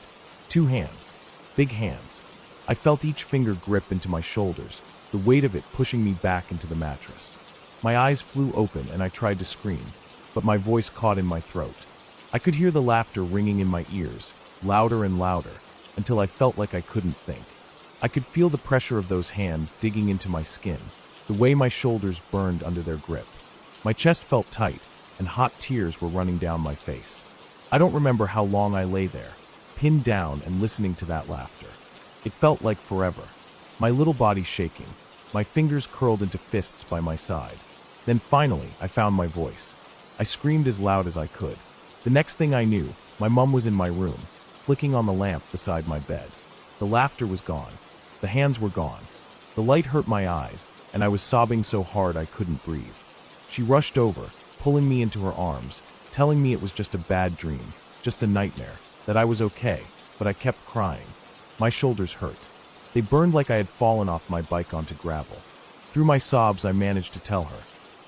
2 hands. Big hands. I felt each finger grip into my shoulders, the weight of it pushing me back into the mattress. My eyes flew open and I tried to scream, but my voice caught in my throat. I could hear the laughter ringing in my ears, louder and louder, until I felt like I couldn't think. I could feel the pressure of those hands digging into my skin, the way my shoulders burned under their grip. My chest felt tight, and hot tears were running down my face. I don't remember how long I lay there, pinned down and listening to that laughter. It felt like forever. My little body shaking, my fingers curled into fists by my side. Then finally, I found my voice. I screamed as loud as I could. The next thing I knew, My mom was in my room, flicking on the lamp beside my bed. The laughter was gone. The hands were gone. The light hurt my eyes, and I was sobbing so hard I couldn't breathe. She rushed over, pulling me into her arms, telling me it was just a bad dream, just a nightmare, that I was okay, but I kept crying. My shoulders hurt. They burned like I had fallen off my bike onto gravel. Through my sobs, I managed to tell her.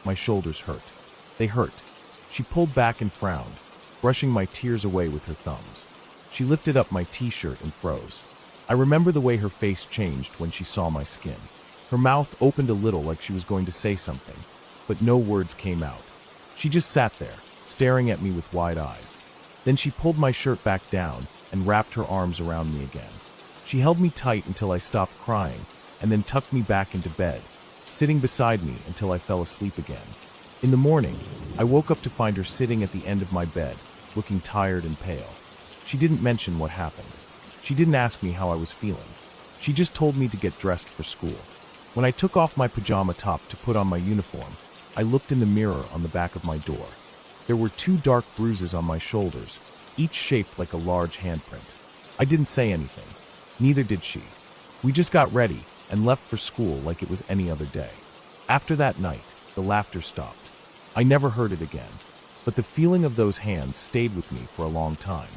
My shoulders hurt. They hurt. She pulled back and frowned, brushing my tears away with her thumbs. She lifted up my t-shirt and froze. I remember the way her face changed when she saw my skin. Her mouth opened a little like she was going to say something, but no words came out. She just sat there, staring at me with wide eyes. Then she pulled my shirt back down and wrapped her arms around me again. She held me tight until I stopped crying, and then tucked me back into bed, sitting beside me until I fell asleep again. In the morning, I woke up to find her sitting at the end of my bed, looking tired and pale. She didn't mention what happened. She didn't ask me how I was feeling. She just told me to get dressed for school. When I took off my pajama top to put on my uniform, I looked in the mirror on the back of my door. There were 2 dark bruises on my shoulders, each shaped like a large handprint. I didn't say anything. Neither did she. We just got ready and left for school like it was any other day. After that night, the laughter stopped. I never heard it again, but the feeling of those hands stayed with me for a long time.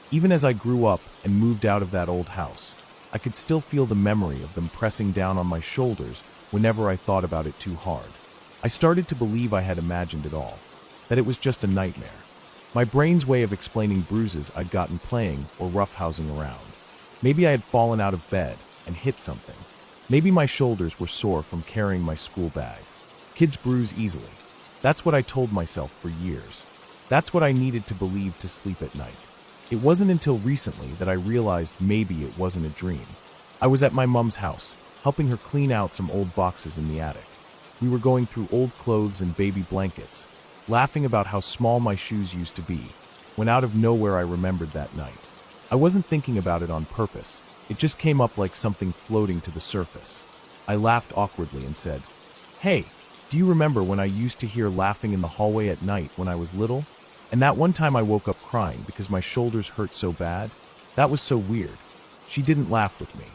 Even as I grew up and moved out of that old house, I could still feel the memory of them pressing down on my shoulders whenever I thought about it too hard. I started to believe I had imagined it all, that it was just a nightmare. My brain's way of explaining bruises I'd gotten playing or roughhousing around. Maybe I had fallen out of bed and hit something. Maybe my shoulders were sore from carrying my school bag. Kids bruise easily. That's what I told myself for years. That's what I needed to believe to sleep at night. It wasn't until recently that I realized maybe it wasn't a dream. I was at my mom's house, helping her clean out some old boxes in the attic. We were going through old clothes and baby blankets, laughing about how small my shoes used to be, when out of nowhere I remembered that night. I wasn't thinking about it on purpose. It just came up like something floating to the surface. I laughed awkwardly and said, "Hey, do you remember when I used to hear laughing in the hallway at night when I was little? And that one time I woke up crying because my shoulders hurt so bad? That was so weird." She didn't laugh with me.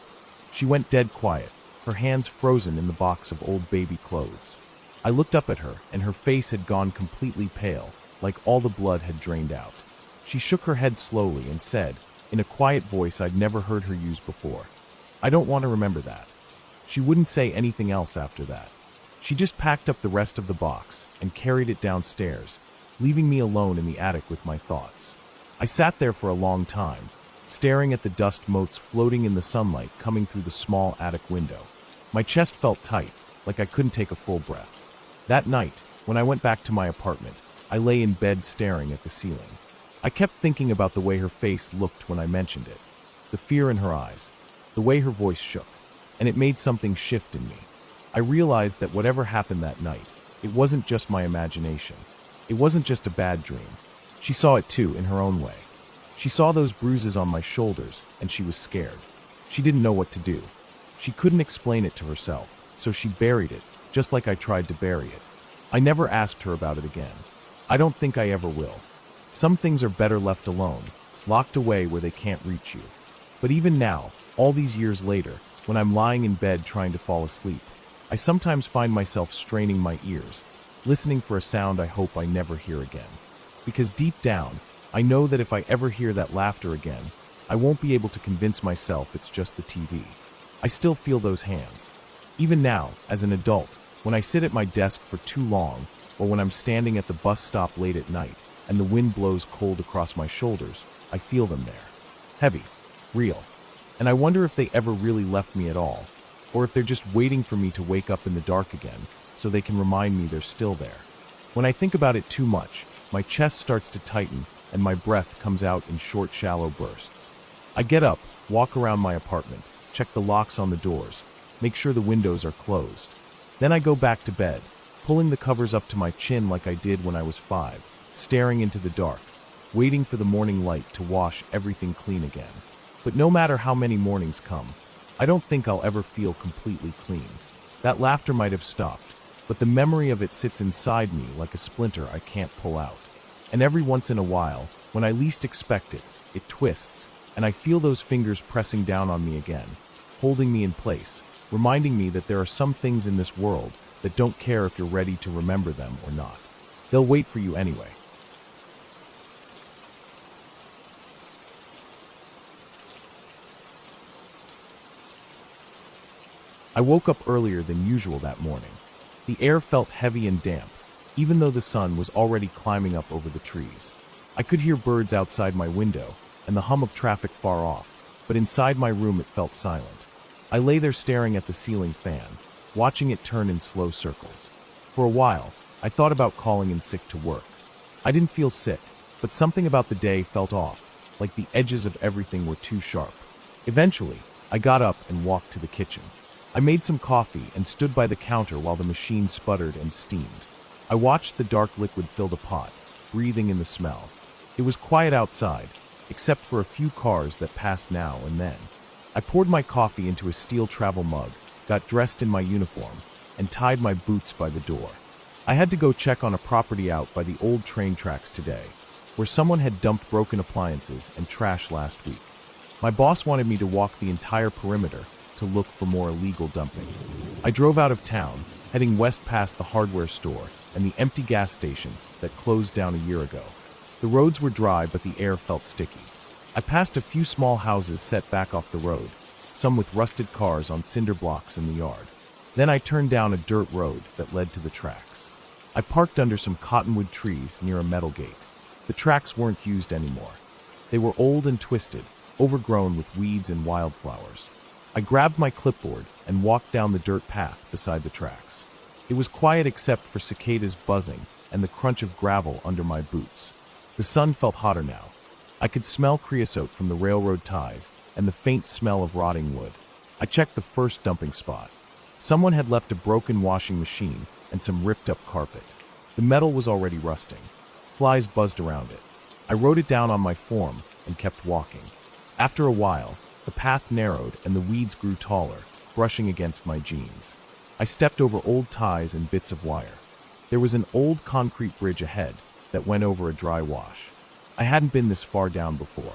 She went dead quiet, her hands frozen in the box of old baby clothes. I looked up at her, and her face had gone completely pale, like all the blood had drained out. She shook her head slowly and said, in a quiet voice I'd never heard her use before, "I don't want to remember that." She wouldn't say anything else after that. She just packed up the rest of the box and carried it downstairs, leaving me alone in the attic with my thoughts. I sat there for a long time, staring at the dust motes floating in the sunlight coming through the small attic window. My chest felt tight, like I couldn't take a full breath. That night, when I went back to my apartment, I lay in bed staring at the ceiling. I kept thinking about the way her face looked when I mentioned it, the fear in her eyes, the way her voice shook, and it made something shift in me. I realized that whatever happened that night, it wasn't just my imagination. It wasn't just a bad dream. She saw it too, in her own way. She saw those bruises on my shoulders, and she was scared. She didn't know what to do. She couldn't explain it to herself, so she buried it, just like I tried to bury it. I never asked her about it again. I don't think I ever will. Some things are better left alone, locked away where they can't reach you. But even now, all these years later, when I'm lying in bed trying to fall asleep, I sometimes find myself straining my ears, listening for a sound I hope I never hear again. Because deep down, I know that if I ever hear that laughter again, I won't be able to convince myself it's just the TV. I still feel those hands. Even now, as an adult, when I sit at my desk for too long, or when I'm standing at the bus stop late at night, and the wind blows cold across my shoulders, I feel them there. Heavy, real. And I wonder if they ever really left me at all, or if they're just waiting for me to wake up in the dark again, so they can remind me they're still there. When I think about it too much, my chest starts to tighten, and my breath comes out in short, shallow bursts. I get up, walk around my apartment, check the locks on the doors, make sure the windows are closed. Then I go back to bed, pulling the covers up to my chin like I did when I was 5, staring into the dark, waiting for the morning light to wash everything clean again. But no matter how many mornings come, I don't think I'll ever feel completely clean. That laughter might have stopped, but the memory of it sits inside me like a splinter I can't pull out. and every once in a while, when I least expect it, it twists, and I feel those fingers pressing down on me again, holding me in place, reminding me that there are some things in this world that don't care if you're ready to remember them or not. They'll wait for you anyway. I woke up earlier than usual that morning. The air felt heavy and damp, even though the sun was already climbing up over the trees. I could hear birds outside my window and the hum of traffic far off, but inside my room it felt silent. I lay there staring at the ceiling fan, watching it turn in slow circles. For a while, I thought about calling in sick to work. I didn't feel sick, but something about the day felt off, like the edges of everything were too sharp. Eventually, I got up and walked to the kitchen. I made some coffee and stood by the counter while the machine sputtered and steamed. I watched the dark liquid fill the pot, breathing in the smell. It was quiet outside, except for a few cars that passed now and then. I poured my coffee into a steel travel mug, got dressed in my uniform, and tied my boots by the door. I had to go check on a property out by the old train tracks today, where someone had dumped broken appliances and trash last week. My boss wanted me to walk the entire perimeter to look for more illegal dumping. I drove out of town, heading west past the hardware store and the empty gas station that closed down a year ago. The roads were dry, but the air felt sticky. I passed a few small houses set back off the road, some with rusted cars on cinder blocks in the yard. Then I turned down a dirt road that led to the tracks. I parked under some cottonwood trees near a metal gate. The tracks weren't used anymore. They were old and twisted, overgrown with weeds and wildflowers. I grabbed my clipboard and walked down the dirt path beside the tracks. It was quiet except for cicadas buzzing and the crunch of gravel under my boots. The sun felt hotter now. I could smell creosote from the railroad ties and the faint smell of rotting wood. I checked the first dumping spot. Someone had left a broken washing machine and some ripped-up carpet. The metal was already rusting. Flies buzzed around it. I wrote it down on my form and kept walking. After a while, the path narrowed and the weeds grew taller, brushing against my jeans. I stepped over old ties and bits of wire. There was an old concrete bridge ahead that went over a dry wash. I hadn't been this far down before.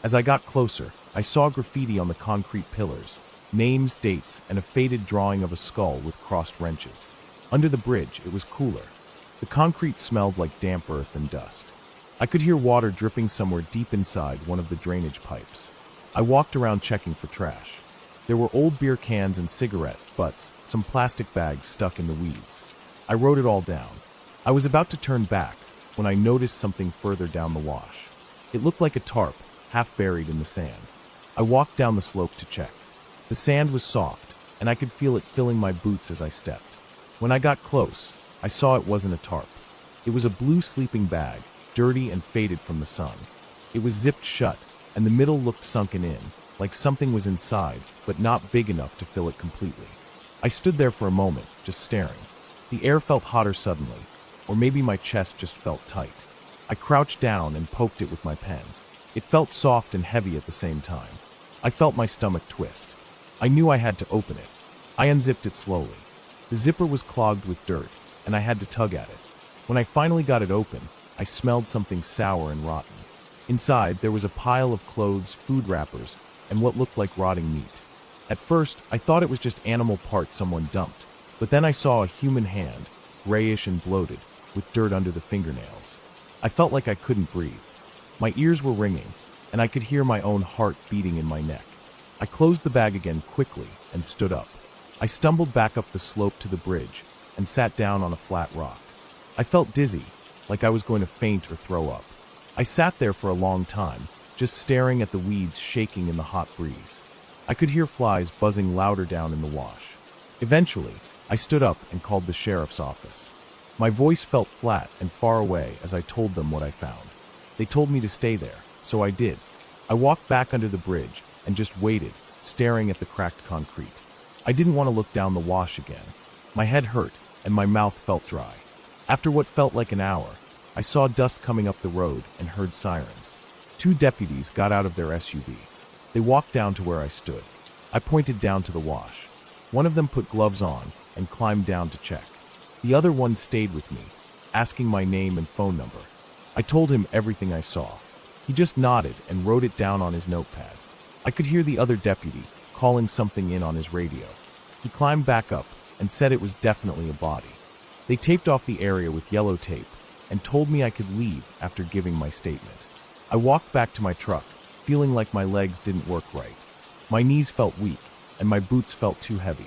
As I got closer, I saw graffiti on the concrete pillars, names, dates, and a faded drawing of a skull with crossed wrenches. Under the bridge, it was cooler. The concrete smelled like damp earth and dust. I could hear water dripping somewhere deep inside one of the drainage pipes. I walked around checking for trash. There were old beer cans and cigarette butts, some plastic bags stuck in the weeds. I wrote it all down. I was about to turn back when I noticed something further down the wash. It looked like a tarp, half buried in the sand. I walked down the slope to check. The sand was soft, and I could feel it filling my boots as I stepped. When I got close, I saw it wasn't a tarp. It was a blue sleeping bag, dirty and faded from the sun. It was zipped shut, and the middle looked sunken in, like something was inside, but not big enough to fill it completely. I stood there for a moment, just staring. The air felt hotter suddenly, or maybe my chest just felt tight. I crouched down and poked it with my pen. It felt soft and heavy at the same time. I felt my stomach twist. I knew I had to open it. I unzipped it slowly. The zipper was clogged with dirt, and I had to tug at it. When I finally got it open, I smelled something sour and rotten. Inside, there was a pile of clothes, food wrappers, and what looked like rotting meat. At first, I thought it was just animal parts someone dumped, but then I saw a human hand, grayish and bloated, with dirt under the fingernails. I felt like I couldn't breathe. My ears were ringing, and I could hear my own heart beating in my neck. I closed the bag again quickly and stood up. I stumbled back up the slope to the bridge and sat down on a flat rock. I felt dizzy, like I was going to faint or throw up. I sat there for a long time, just staring at the weeds shaking in the hot breeze. I could hear flies buzzing louder down in the wash. Eventually, I stood up and called the sheriff's office. My voice felt flat and far away as I told them what I found. They told me to stay there, so I did. I walked back under the bridge and just waited, staring at the cracked concrete. I didn't want to look down the wash again. My head hurt and my mouth felt dry. After what felt like an hour, I saw dust coming up the road and heard sirens. 2 deputies got out of their SUV. They walked down to where I stood. I pointed down to the wash. One of them put gloves on and climbed down to check. The other one stayed with me, asking my name and phone number. I told him everything I saw. He just nodded and wrote it down on his notepad. I could hear the other deputy calling something in on his radio. He climbed back up and said it was definitely a body. They taped off the area with yellow tape and told me I could leave after giving my statement. I walked back to my truck, feeling like my legs didn't work right. My knees felt weak, and my boots felt too heavy.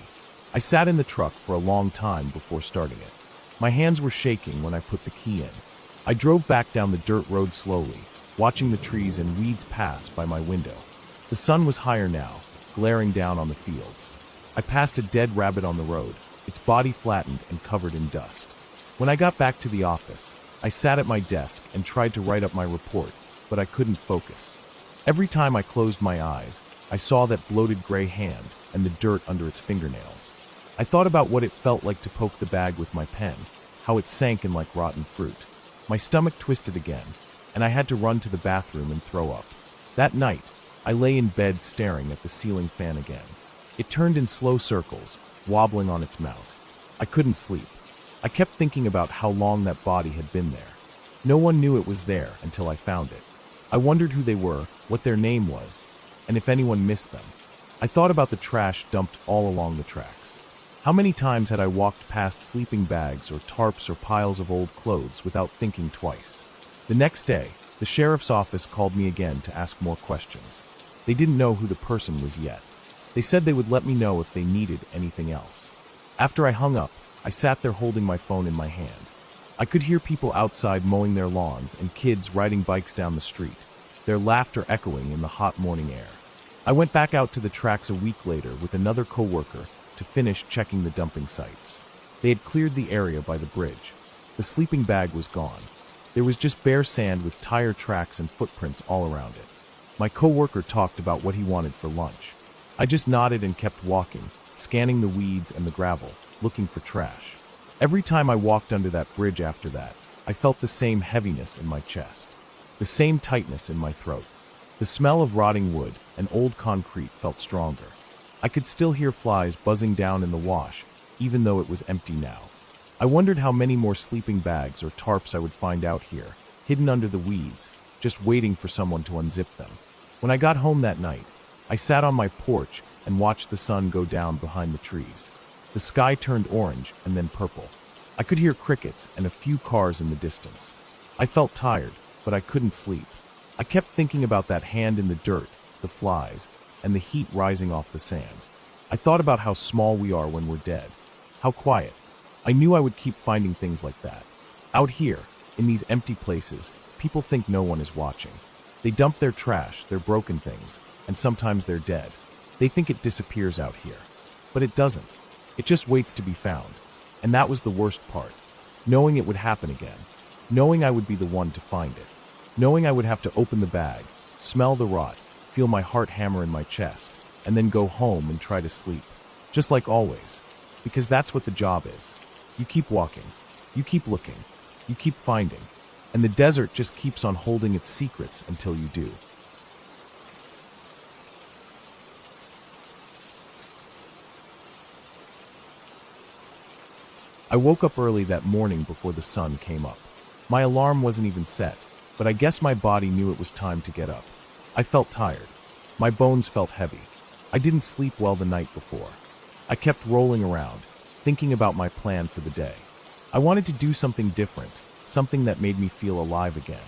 I sat in the truck for a long time before starting it. My hands were shaking when I put the key in. I drove back down the dirt road slowly, watching the trees and weeds pass by my window. The sun was higher now, glaring down on the fields. I passed a dead rabbit on the road, its body flattened and covered in dust. When I got back to the office, I sat at my desk and tried to write up my report, but I couldn't focus. Every time I closed my eyes, I saw that bloated gray hand and the dirt under its fingernails. I thought about what it felt like to poke the bag with my pen, how it sank in like rotten fruit. My stomach twisted again, and I had to run to the bathroom and throw up. That night, I lay in bed staring at the ceiling fan again. It turned in slow circles, wobbling on its mount. I couldn't sleep. I kept thinking about how long that body had been there. No one knew it was there until I found it. I wondered who they were, what their name was, and if anyone missed them. I thought about the trash dumped all along the tracks. How many times had I walked past sleeping bags or tarps or piles of old clothes without thinking twice? The next day, the sheriff's office called me again to ask more questions. They didn't know who the person was yet. They said they would let me know if they needed anything else. After I hung up, I sat there holding my phone in my hand. I could hear people outside mowing their lawns and kids riding bikes down the street, their laughter echoing in the hot morning air. I went back out to the tracks a week later with another coworker to finish checking the dumping sites. They had cleared the area by the bridge. The sleeping bag was gone. There was just bare sand with tire tracks and footprints all around it. My coworker talked about what he wanted for lunch. I just nodded and kept walking, scanning the weeds and the gravel, looking for trash. Every time I walked under that bridge after that, I felt the same heaviness in my chest, the same tightness in my throat. The smell of rotting wood and old concrete felt stronger. I could still hear flies buzzing down in the wash, even though it was empty now. I wondered how many more sleeping bags or tarps I would find out here, hidden under the weeds, just waiting for someone to unzip them. When I got home that night, I sat on my porch and watched the sun go down behind the trees. The sky turned orange and then purple. I could hear crickets and a few cars in the distance. I felt tired, but I couldn't sleep. I kept thinking about that hand in the dirt, the flies, and the heat rising off the sand. I thought about how small we are when we're dead. How quiet. I knew I would keep finding things like that. Out here, in these empty places, people think no one is watching. They dump their trash, their broken things, and sometimes they're dead. They think it disappears out here. But it doesn't. It just waits to be found. And that was the worst part. Knowing it would happen again. Knowing I would be the one to find it. Knowing I would have to open the bag, smell the rot, feel my heart hammer in my chest, and then go home and try to sleep. Just like always. Because that's what the job is. You keep walking. You keep looking. You keep finding. And the desert just keeps on holding its secrets until you do. I woke up early that morning before the sun came up. My alarm wasn't even set, but I guess my body knew it was time to get up. I felt tired. My bones felt heavy. I didn't sleep well the night before. I kept rolling around, thinking about my plan for the day. I wanted to do something different, something that made me feel alive again.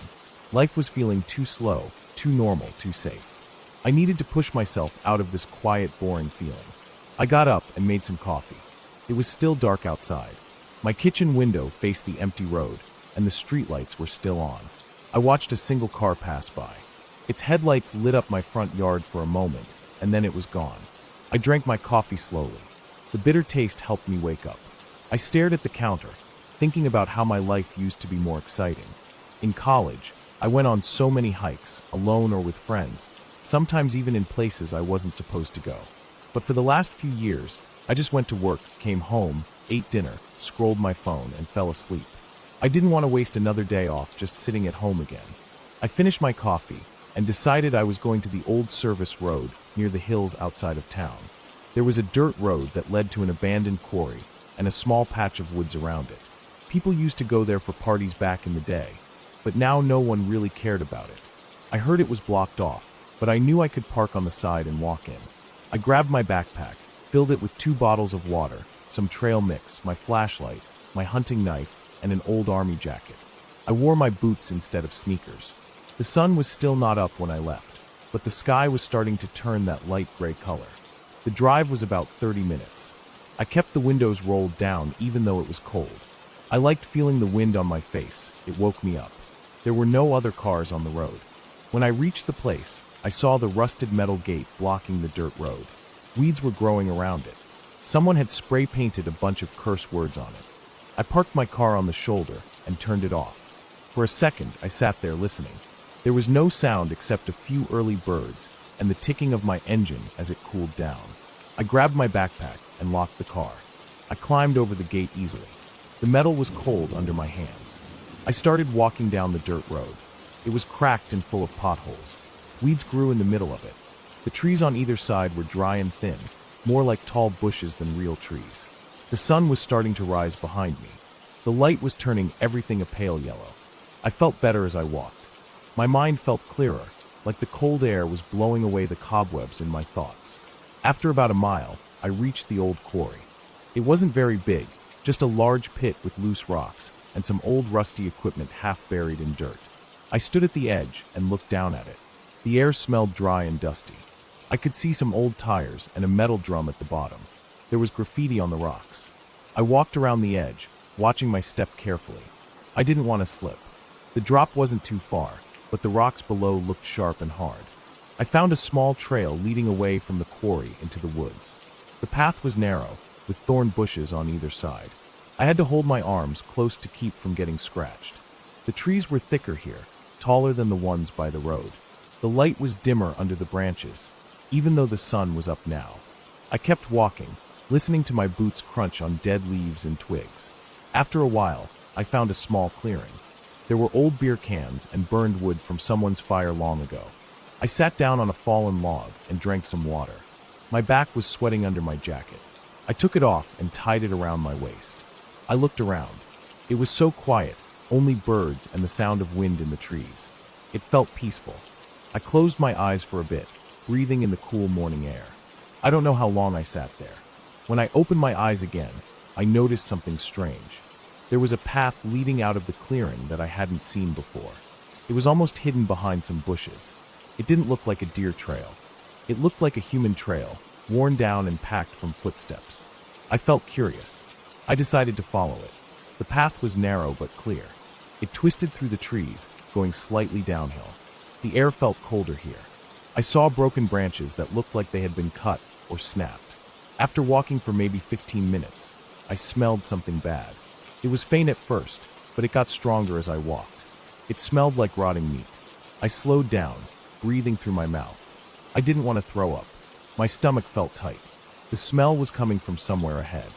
Life was feeling too slow, too normal, too safe. I needed to push myself out of this quiet, boring feeling. I got up and made some coffee. It was still dark outside. My kitchen window faced the empty road, and the streetlights were still on. I watched a single car pass by. Its headlights lit up my front yard for a moment, and then it was gone. I drank my coffee slowly. The bitter taste helped me wake up. I stared at the counter, thinking about how my life used to be more exciting. In college, I went on so many hikes, alone or with friends, sometimes even in places I wasn't supposed to go. But for the last few years, I just went to work, came home, ate dinner, scrolled my phone, and fell asleep. I didn't want to waste another day off just sitting at home again. I finished my coffee and decided I was going to the old service road near the hills outside of town. There was a dirt road that led to an abandoned quarry and a small patch of woods around it. People used to go there for parties back in the day. but now no one really cared about it. I heard it was blocked off, but I knew I could park on the side and walk in. I grabbed my backpack, filled it with 2 bottles of water, some trail mix, my flashlight, my hunting knife, and an old army jacket. I wore my boots instead of sneakers. The sun was still not up when I left, but the sky was starting to turn that light gray color. The drive was about 30 minutes. I kept the windows rolled down even though it was cold. I liked feeling the wind on my face. It woke me up. There were no other cars on the road. When I reached the place, I saw the rusted metal gate blocking the dirt road. Weeds were growing around it. Someone had spray painted a bunch of curse words on it. I parked my car on the shoulder and turned it off. For a second, I sat there listening. There was no sound except a few early birds and the ticking of my engine as it cooled down. I grabbed my backpack and locked the car. I climbed over the gate easily. The metal was cold under my hands. I started walking down the dirt road. It was cracked and full of potholes. Weeds grew in the middle of it. The trees on either side were dry and thin, more like tall bushes than real trees. The sun was starting to rise behind me. The light was turning everything a pale yellow. I felt better as I walked. My mind felt clearer, like the cold air was blowing away the cobwebs in my thoughts. After about a mile, I reached the old quarry. It wasn't very big, just a large pit with loose rocks and some old rusty equipment half buried in dirt. I stood at the edge and looked down at it. The air smelled dry and dusty. I could see some old tires and a metal drum at the bottom. There was graffiti on the rocks. I walked around the edge, watching my step carefully. I didn't want to slip. The drop wasn't too far, but the rocks below looked sharp and hard. I found a small trail leading away from the quarry into the woods. The path was narrow, with thorn bushes on either side. I had to hold my arms close to keep from getting scratched. The trees were thicker here, taller than the ones by the road. The light was dimmer under the branches, even though the sun was up now. I kept walking, listening to my boots crunch on dead leaves and twigs. After a while, I found a small clearing. There were old beer cans and burned wood from someone's fire long ago. I sat down on a fallen log and drank some water. My back was sweating under my jacket. I took it off and tied it around my waist. I looked around. It was so quiet, only birds and the sound of wind in the trees. It felt peaceful. I closed my eyes for a bit, breathing in the cool morning air. I don't know how long I sat there. When I opened my eyes again, I noticed something strange. There was a path leading out of the clearing that I hadn't seen before. It was almost hidden behind some bushes. It didn't look like a deer trail. It looked like a human trail, worn down and packed from footsteps. I felt curious. I decided to follow it. The path was narrow but clear. It twisted through the trees, going slightly downhill. The air felt colder here. I saw broken branches that looked like they had been cut or snapped. After walking for maybe 15 minutes, I smelled something bad. It was faint at first, but it got stronger as I walked. It smelled like rotting meat. I slowed down, breathing through my mouth. I didn't want to throw up. My stomach felt tight. The smell was coming from somewhere ahead.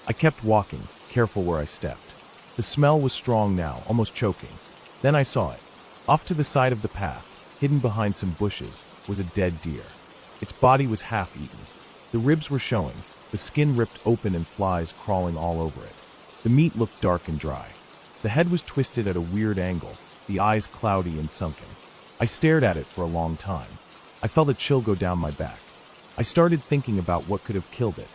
I kept walking, careful where I stepped. The smell was strong now, almost choking. Then I saw it. Off to the side of the path, hidden behind some bushes, was a dead deer. Its body was half-eaten. The ribs were showing, the skin ripped open and flies crawling all over it. The meat looked dark and dry. The head was twisted at a weird angle, the eyes cloudy and sunken. I stared at it for a long time. I felt a chill go down my back. I started thinking about what could have killed it.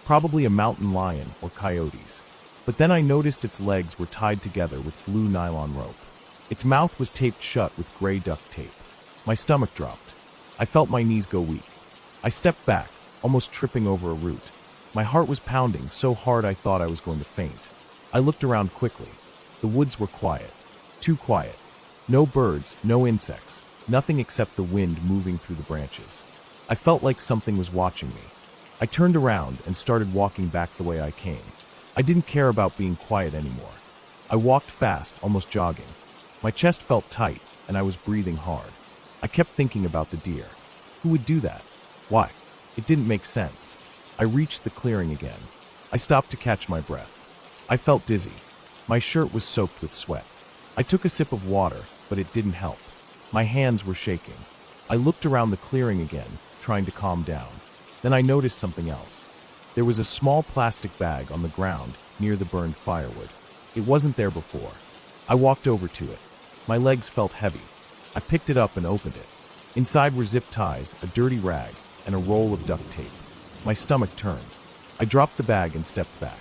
Probably a mountain lion or coyotes. But then I noticed its legs were tied together with blue nylon rope. Its mouth was taped shut with gray duct tape. My stomach dropped. I felt my knees go weak. I stepped back, almost tripping over a root. My heart was pounding so hard I thought I was going to faint. I looked around quickly. The woods were quiet. Too quiet. No birds, no insects, nothing except the wind moving through the branches. I felt like something was watching me. I turned around and started walking back the way I came. I didn't care about being quiet anymore. I walked fast, almost jogging. My chest felt tight, and I was breathing hard. I kept thinking about the deer. Who would do that? Why? It didn't make sense. I reached the clearing again. I stopped to catch my breath. I felt dizzy. My shirt was soaked with sweat. I took a sip of water, but it didn't help. My hands were shaking. I looked around the clearing again, trying to calm down. Then I noticed something else. There was a small plastic bag on the ground near the burned firewood. It wasn't there before. I walked over to it. My legs felt heavy. I picked it up and opened it. Inside were zip ties, a dirty rag, and a roll of duct tape. My stomach turned. I dropped the bag and stepped back.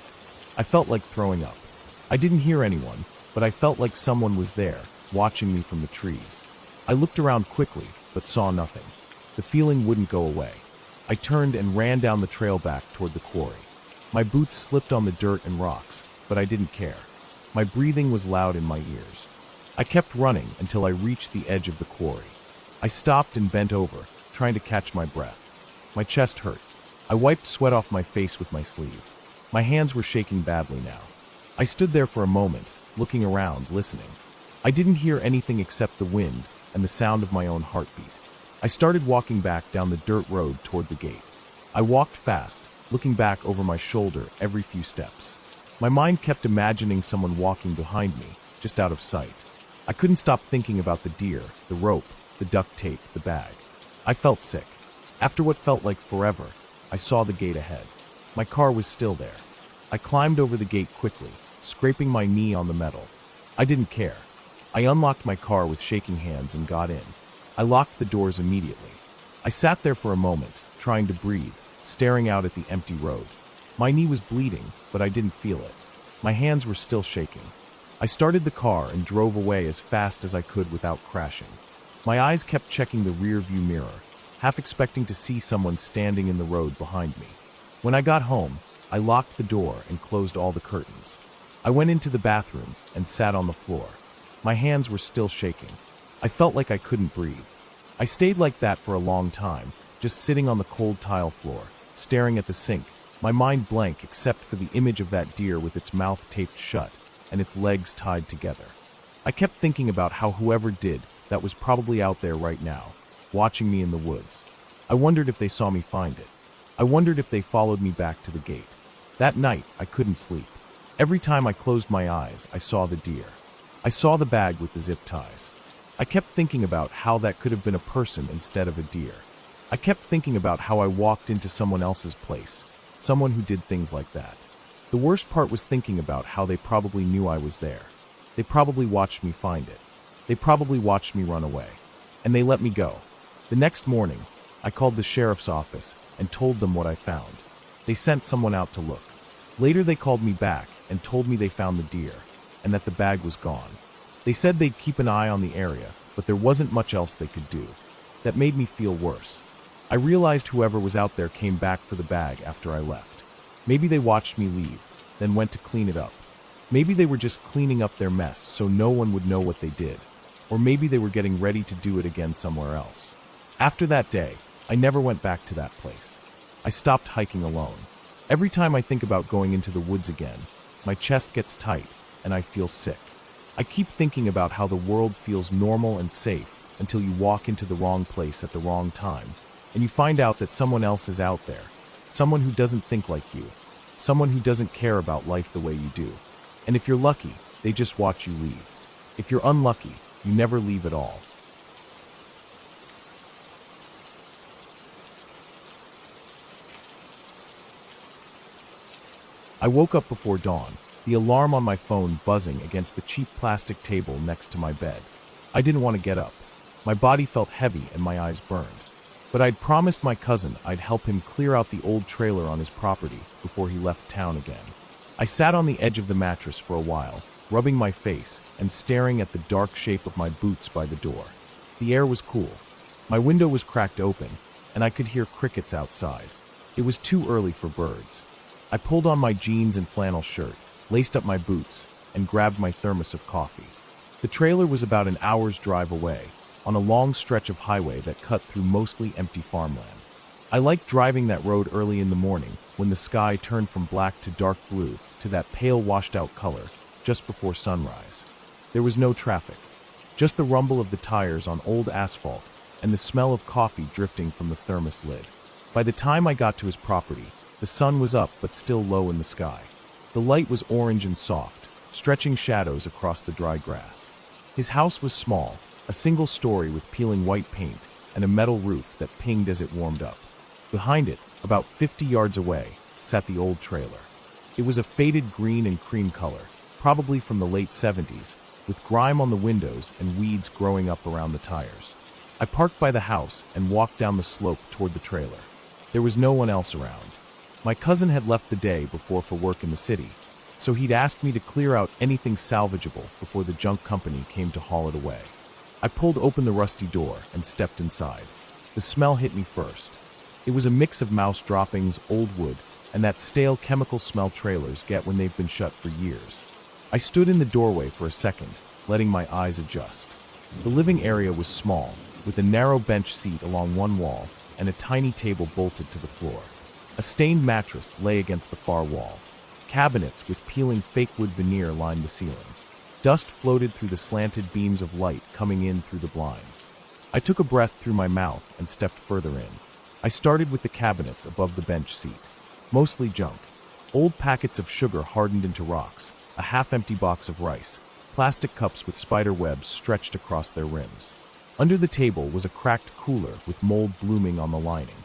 I felt like throwing up. I didn't hear anyone, but I felt like someone was there, watching me from the trees. I looked around quickly, but saw nothing. The feeling wouldn't go away. I turned and ran down the trail back toward the quarry. My boots slipped on the dirt and rocks, but I didn't care. My breathing was loud in my ears. I kept running until I reached the edge of the quarry. I stopped and bent over, trying to catch my breath. My chest hurt. I wiped sweat off my face with my sleeve. My hands were shaking badly now. I stood there for a moment, looking around, listening. I didn't hear anything except the wind and the sound of my own heartbeat. I started walking back down the dirt road toward the gate. I walked fast, looking back over my shoulder every few steps. My mind kept imagining someone walking behind me, just out of sight. I couldn't stop thinking about the deer, the rope, the duct tape, the bag. I felt sick. After what felt like forever, I saw the gate ahead. My car was still there. I climbed over the gate quickly, scraping my knee on the metal. I didn't care. I unlocked my car with shaking hands and got in. I locked the doors immediately. I sat there for a moment, trying to breathe, staring out at the empty road. My knee was bleeding, but I didn't feel it. My hands were still shaking. I started the car and drove away as fast as I could without crashing. My eyes kept checking the rear-view mirror, half expecting to see someone standing in the road behind me. When I got home, I locked the door and closed all the curtains. I went into the bathroom and sat on the floor. My hands were still shaking. I felt like I couldn't breathe. I stayed like that for a long time, just sitting on the cold tile floor, staring at the sink, my mind blank except for the image of that deer with its mouth taped shut and its legs tied together. I kept thinking about how whoever did that was probably out there right now, watching me in the woods. I wondered if they saw me find it. I wondered if they followed me back to the gate. That night, I couldn't sleep. Every time I closed my eyes, I saw the deer. I saw the bag with the zip ties. I kept thinking about how that could have been a person instead of a deer. I kept thinking about how I walked into someone else's place, someone who did things like that. The worst part was thinking about how they probably knew I was there. They probably watched me find it. They probably watched me run away. And they let me go. The next morning, I called the sheriff's office and told them what I found. They sent someone out to look. Later they called me back and told me they found the deer, and that the bag was gone. They said they'd keep an eye on the area, but there wasn't much else they could do. That made me feel worse. I realized whoever was out there came back for the bag after I left. Maybe they watched me leave, then went to clean it up. Maybe they were just cleaning up their mess so no one would know what they did. Or maybe they were getting ready to do it again somewhere else. After that day, I never went back to that place. I stopped hiking alone. Every time I think about going into the woods again, my chest gets tight and I feel sick. I keep thinking about how the world feels normal and safe until you walk into the wrong place at the wrong time, and you find out that someone else is out there, someone who doesn't think like you, someone who doesn't care about life the way you do. And if you're lucky, they just watch you leave. If you're unlucky, you never leave at all. I woke up before dawn, the alarm on my phone buzzing against the cheap plastic table next to my bed. I didn't want to get up. My body felt heavy and my eyes burned. But I'd promised my cousin I'd help him clear out the old trailer on his property before he left town again. I sat on the edge of the mattress for a while, rubbing my face and staring at the dark shape of my boots by the door. The air was cool. My window was cracked open, and I could hear crickets outside. It was too early for birds. I pulled on my jeans and flannel shirt, laced up my boots, and grabbed my thermos of coffee. The trailer was about an hour's drive away, on a long stretch of highway that cut through mostly empty farmland. I liked driving that road early in the morning when the sky turned from black to dark blue to that pale washed-out color just before sunrise. There was no traffic, just the rumble of the tires on old asphalt and the smell of coffee drifting from the thermos lid. By the time I got to his property, the sun was up but still low in the sky. The light was orange and soft, stretching shadows across the dry grass. His house was small, a single story with peeling white paint and a metal roof that pinged as it warmed up. Behind it, about 50 yards away, sat the old trailer. It was a faded green and cream color, probably from the late 70s, with grime on the windows and weeds growing up around the tires. I parked by the house and walked down the slope toward the trailer. There was no one else around. My cousin had left the day before for work in the city, so he'd asked me to clear out anything salvageable before the junk company came to haul it away. I pulled open the rusty door and stepped inside. The smell hit me first. It was a mix of mouse droppings, old wood, and that stale chemical smell trailers get when they've been shut for years. I stood in the doorway for a second, letting my eyes adjust. The living area was small, with a narrow bench seat along one wall and a tiny table bolted to the floor. A stained mattress lay against the far wall. Cabinets with peeling fake wood veneer lined the ceiling. Dust floated through the slanted beams of light coming in through the blinds. I took a breath through my mouth and stepped further in. I started with the cabinets above the bench seat. Mostly junk. Old packets of sugar hardened into rocks, a half-empty box of rice, plastic cups with spider webs stretched across their rims. Under the table was a cracked cooler with mold blooming on the lining.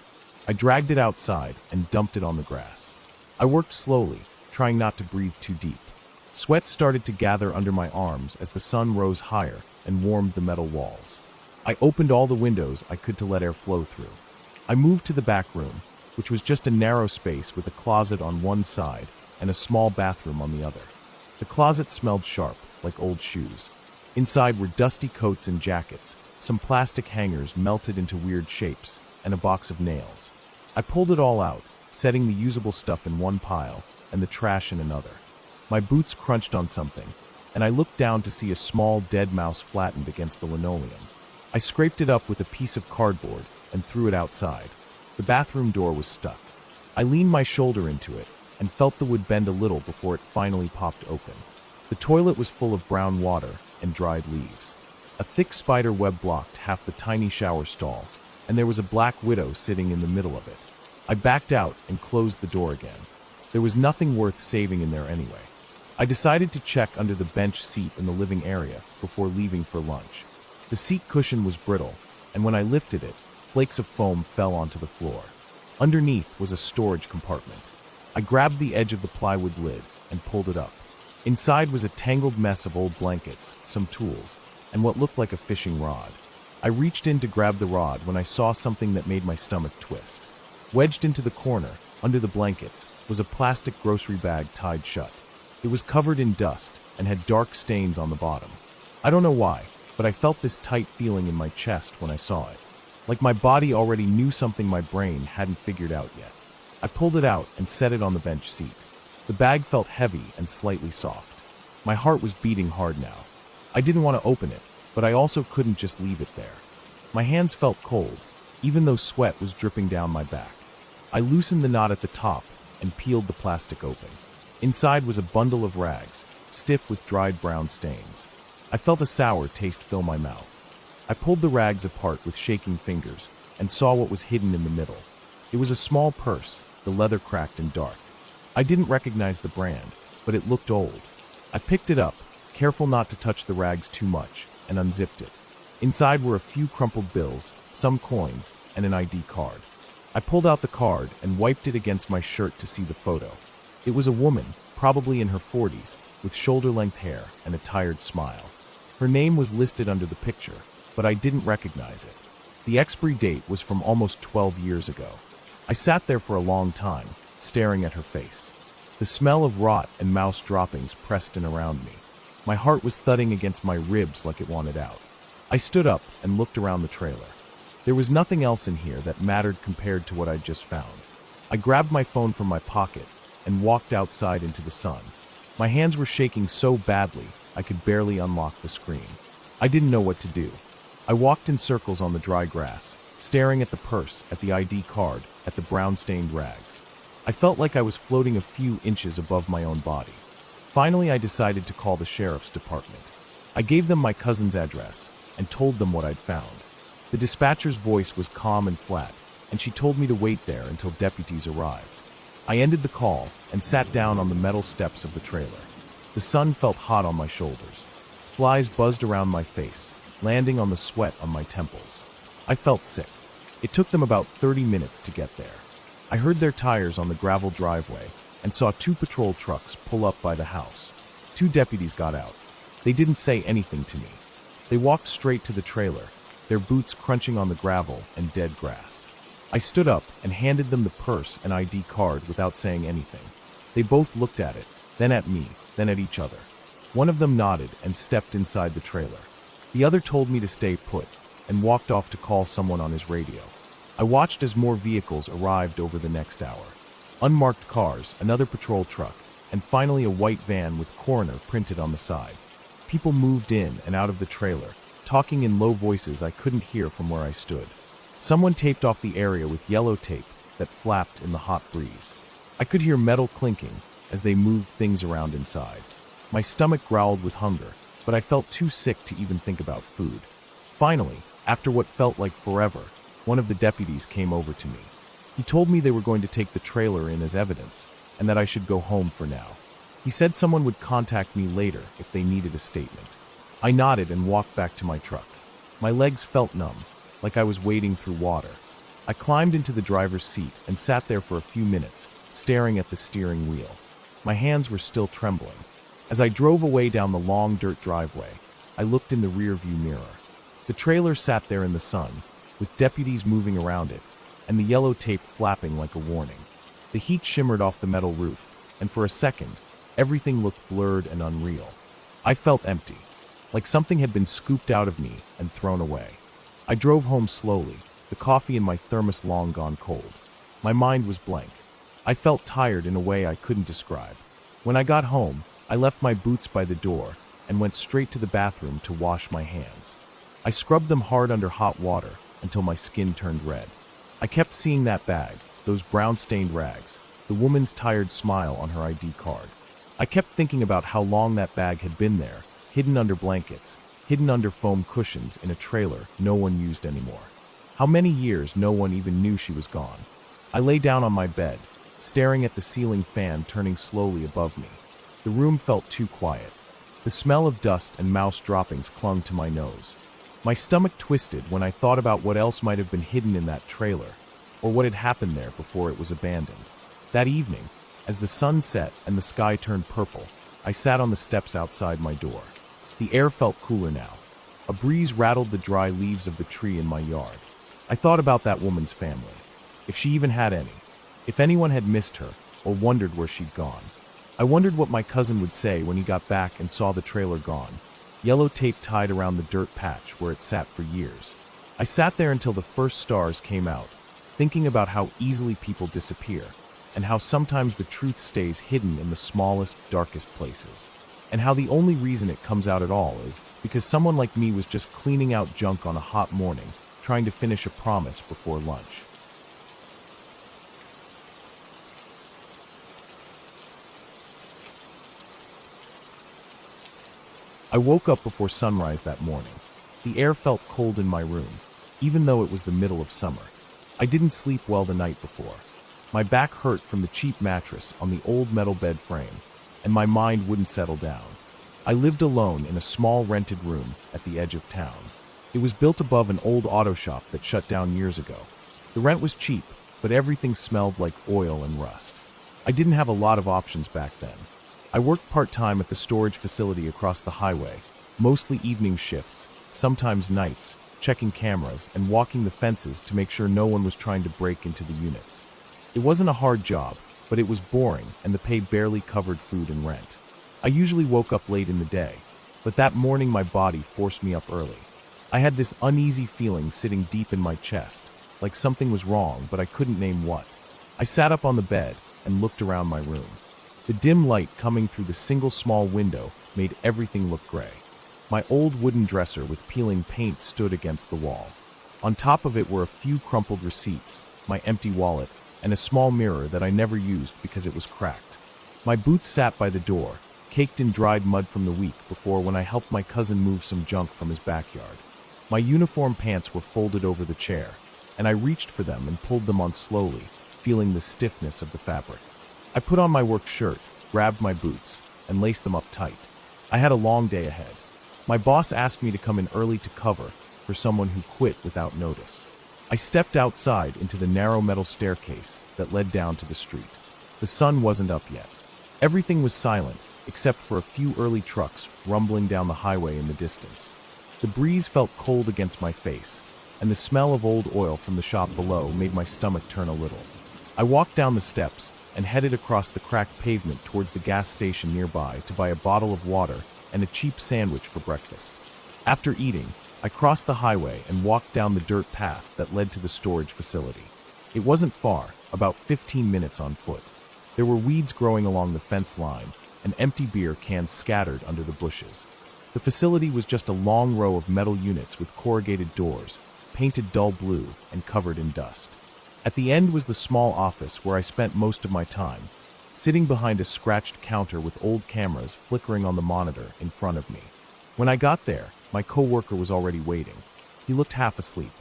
I dragged it outside and dumped it on the grass. I worked slowly, trying not to breathe too deep. Sweat started to gather under my arms as the sun rose higher and warmed the metal walls. I opened all the windows I could to let air flow through. I moved to the back room, which was just a narrow space with a closet on one side and a small bathroom on the other. The closet smelled sharp, like old shoes. Inside were dusty coats and jackets, some plastic hangers melted into weird shapes, and a box of nails. I pulled it all out, setting the usable stuff in one pile and the trash in another. My boots crunched on something, and I looked down to see a small dead mouse flattened against the linoleum. I scraped it up with a piece of cardboard and threw it outside. The bathroom door was stuck. I leaned my shoulder into it and felt the wood bend a little before it finally popped open. The toilet was full of brown water and dried leaves. A thick spider web blocked half the tiny shower stall, and there was a black widow sitting in the middle of it. I backed out and closed the door again. There was nothing worth saving in there anyway. I decided to check under the bench seat in the living area before leaving for lunch. The seat cushion was brittle, and when I lifted it, flakes of foam fell onto the floor. Underneath was a storage compartment. I grabbed the edge of the plywood lid and pulled it up. Inside was a tangled mess of old blankets, some tools, and what looked like a fishing rod. I reached in to grab the rod when I saw something that made my stomach twist. Wedged into the corner, under the blankets, was a plastic grocery bag tied shut. It was covered in dust and had dark stains on the bottom. I don't know why, but I felt this tight feeling in my chest when I saw it. Like my body already knew something my brain hadn't figured out yet. I pulled it out and set it on the bench seat. The bag felt heavy and slightly soft. My heart was beating hard now. I didn't want to open it, but I also couldn't just leave it there. My hands felt cold, even though sweat was dripping down my back. I loosened the knot at the top and peeled the plastic open. Inside was a bundle of rags, stiff with dried brown stains. I felt a sour taste fill my mouth. I pulled the rags apart with shaking fingers and saw what was hidden in the middle. It was a small purse, the leather cracked and dark. I didn't recognize the brand, but it looked old. I picked it up, careful not to touch the rags too much, and unzipped it. Inside were a few crumpled bills, some coins, and an ID card. I pulled out the card and wiped it against my shirt to see the photo. It was a woman, probably in her 40s, with shoulder-length hair and a tired smile. Her name was listed under the picture, but I didn't recognize it. The expiry date was from almost 12 years ago. I sat there for a long time, staring at her face. The smell of rot and mouse droppings pressed in around me. My heart was thudding against my ribs like it wanted out. I stood up and looked around the trailer. There was nothing else in here that mattered compared to what I'd just found. I grabbed my phone from my pocket and walked outside into the sun. My hands were shaking so badly I could barely unlock the screen. I didn't know what to do. I walked in circles on the dry grass, staring at the purse, at the ID card, at the brown-stained rags. I felt like I was floating a few inches above my own body. Finally, I decided to call the sheriff's department. I gave them my cousin's address and told them what I'd found. The dispatcher's voice was calm and flat, and she told me to wait there until deputies arrived. I ended the call and sat down on the metal steps of the trailer. The sun felt hot on my shoulders. Flies buzzed around my face, landing on the sweat on my temples. I felt sick. It took them about 30 minutes to get there. I heard their tires on the gravel driveway and saw 2 patrol trucks pull up by the house. 2 deputies got out. They didn't say anything to me. They walked straight to the trailer, their boots crunching on the gravel and dead grass. I stood up and handed them the purse and ID card without saying anything. They both looked at it, then at me, then at each other. One of them nodded and stepped inside the trailer. The other told me to stay put and walked off to call someone on his radio. I watched as more vehicles arrived over the next hour. Unmarked cars, another patrol truck, and finally a white van with coroner printed on the side. People moved in and out of the trailer, talking in low voices I couldn't hear from where I stood. Someone taped off the area with yellow tape that flapped in the hot breeze. I could hear metal clinking as they moved things around inside. My stomach growled with hunger, but I felt too sick to even think about food. Finally, after what felt like forever, one of the deputies came over to me. He told me they were going to take the trailer in as evidence, and that I should go home for now. He said someone would contact me later if they needed a statement. I nodded and walked back to my truck. My legs felt numb, like I was wading through water. I climbed into the driver's seat and sat there for a few minutes, staring at the steering wheel. My hands were still trembling. As I drove away down the long dirt driveway, I looked in the rearview mirror. The trailer sat there in the sun, with deputies moving around it, and the yellow tape flapping like a warning. The heat shimmered off the metal roof, and for a second, everything looked blurred and unreal. I felt empty, like something had been scooped out of me and thrown away. I drove home slowly, the coffee in my thermos long gone cold. My mind was blank. I felt tired in a way I couldn't describe. When I got home, I left my boots by the door and went straight to the bathroom to wash my hands. I scrubbed them hard under hot water until my skin turned red. I kept seeing that bag, those brown-stained rags, the woman's tired smile on her ID card. I kept thinking about how long that bag had been there, hidden under blankets, hidden under foam cushions in a trailer no one used anymore. How many years no one even knew she was gone. I lay down on my bed, staring at the ceiling fan turning slowly above me. The room felt too quiet. The smell of dust and mouse droppings clung to my nose. My stomach twisted when I thought about what else might have been hidden in that trailer, or what had happened there before it was abandoned. That evening, as the sun set and the sky turned purple, I sat on the steps outside my door. The air felt cooler now. A breeze rattled the dry leaves of the tree in my yard. I thought about that woman's family, if she even had any, if anyone had missed her or wondered where she'd gone. I wondered what my cousin would say when he got back and saw the trailer gone, yellow tape tied around the dirt patch where it sat for years. I sat there until the first stars came out, thinking about how easily people disappear, and how sometimes the truth stays hidden in the smallest, darkest places, and how the only reason it comes out at all is because someone like me was just cleaning out junk on a hot morning, trying to finish a promise before lunch. I woke up before sunrise that morning. The air felt cold in my room, even though it was the middle of summer. I didn't sleep well the night before. My back hurt from the cheap mattress on the old metal bed frame, and my mind wouldn't settle down. I lived alone in a small rented room at the edge of town. It was built above an old auto shop that shut down years ago. The rent was cheap, but everything smelled like oil and rust. I didn't have a lot of options back then. I worked part-time at the storage facility across the highway, mostly evening shifts, sometimes nights, checking cameras and walking the fences to make sure no one was trying to break into the units. It wasn't a hard job, but it was boring and the pay barely covered food and rent. I usually woke up late in the day, but that morning my body forced me up early. I had this uneasy feeling sitting deep in my chest, like something was wrong, but I couldn't name what. I sat up on the bed and looked around my room. The dim light coming through the single small window made everything look gray. My old wooden dresser with peeling paint stood against the wall. On top of it were a few crumpled receipts, my empty wallet, and a small mirror that I never used because it was cracked. My boots sat by the door, caked in dried mud from the week before when I helped my cousin move some junk from his backyard. My uniform pants were folded over the chair, and I reached for them and pulled them on slowly, feeling the stiffness of the fabric. I put on my work shirt, grabbed my boots, and laced them up tight. I had a long day ahead. My boss asked me to come in early to cover for someone who quit without notice. I stepped outside into the narrow metal staircase that led down to the street. The sun wasn't up yet. Everything was silent, except for a few early trucks rumbling down the highway in the distance. The breeze felt cold against my face, and the smell of old oil from the shop below made my stomach turn a little. I walked down the steps and headed across the cracked pavement towards the gas station nearby to buy a bottle of water and a cheap sandwich for breakfast. After eating, I crossed the highway and walked down the dirt path that led to the storage facility. It wasn't far, about 15 minutes on foot. There were weeds growing along the fence line and empty beer cans scattered under the bushes. The facility was just a long row of metal units with corrugated doors, painted dull blue and covered in dust. At the end was the small office where I spent most of my time, sitting behind a scratched counter with old cameras flickering on the monitor in front of me. When I got there, my coworker was already waiting. He looked half asleep.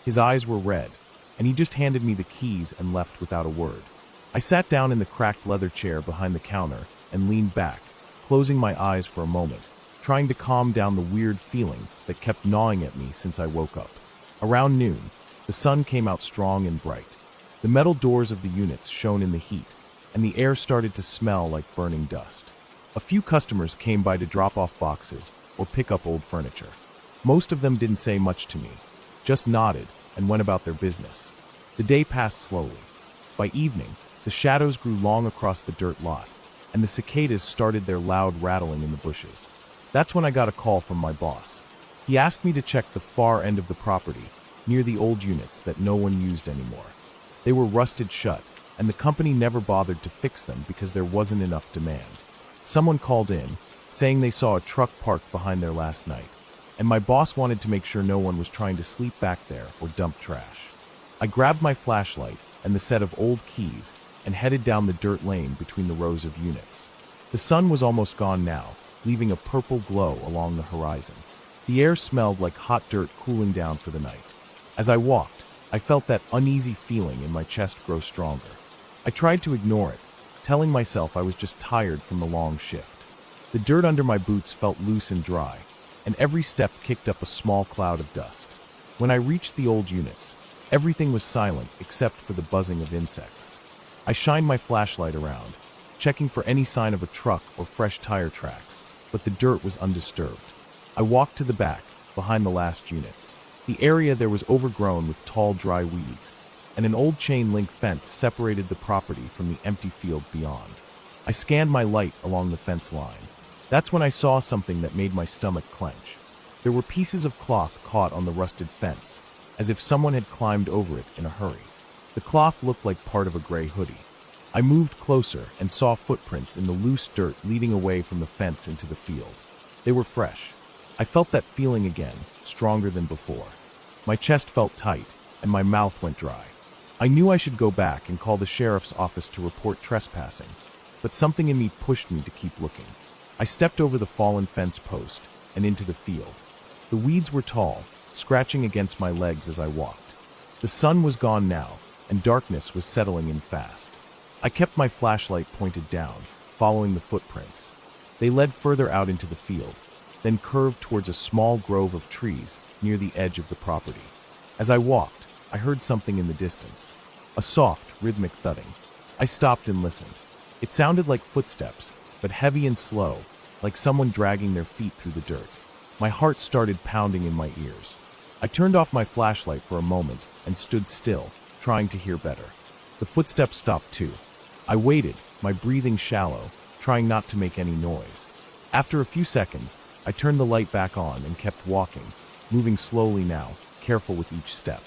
His eyes were red, and he just handed me the keys and left without a word. I sat down in the cracked leather chair behind the counter and leaned back, closing my eyes for a moment, trying to calm down the weird feeling that kept gnawing at me since I woke up. Around noon, the sun came out strong and bright. The metal doors of the units shone in the heat, and the air started to smell like burning dust. A few customers came by to drop off boxes or pick up old furniture. Most of them didn't say much to me, just nodded and went about their business. The day passed slowly. By evening, the shadows grew long across the dirt lot, and the cicadas started their loud rattling in the bushes. That's when I got a call from my boss. He asked me to check the far end of the property, near the old units that no one used anymore. They were rusted shut, and the company never bothered to fix them because there wasn't enough demand. Someone called in, saying they saw a truck parked behind there last night, and my boss wanted to make sure no one was trying to sleep back there or dump trash. I grabbed my flashlight and the set of old keys and headed down the dirt lane between the rows of units. The sun was almost gone now, leaving a purple glow along the horizon. The air smelled like hot dirt cooling down for the night. As I walked, I felt that uneasy feeling in my chest grow stronger. I tried to ignore it, telling myself I was just tired from the long shift. The dirt under my boots felt loose and dry, and every step kicked up a small cloud of dust. When I reached the old units, everything was silent except for the buzzing of insects. I shined my flashlight around, checking for any sign of a truck or fresh tire tracks, but the dirt was undisturbed. I walked to the back, behind the last unit. The area there was overgrown with tall, dry weeds, and an old chain-link fence separated the property from the empty field beyond. I scanned my light along the fence line. That's when I saw something that made my stomach clench. There were pieces of cloth caught on the rusted fence, as if someone had climbed over it in a hurry. The cloth looked like part of a gray hoodie. I moved closer and saw footprints in the loose dirt leading away from the fence into the field. They were fresh. I felt that feeling again, stronger than before. My chest felt tight, and my mouth went dry. I knew I should go back and call the sheriff's office to report trespassing, but something in me pushed me to keep looking. I stepped over the fallen fence post and into the field. The weeds were tall, scratching against my legs as I walked. The sun was gone now, and darkness was settling in fast. I kept my flashlight pointed down, following the footprints. They led further out into the field, then curved towards a small grove of trees near the edge of the property. As I walked, I heard something in the distance, a soft, rhythmic thudding. I stopped and listened. It sounded like footsteps, but heavy and slow, like someone dragging their feet through the dirt. My heart started pounding in my ears. I turned off my flashlight for a moment and stood still, trying to hear better. The footsteps stopped too. I waited, my breathing shallow, trying not to make any noise. After a few seconds, I turned the light back on and kept walking, moving slowly now, careful with each step.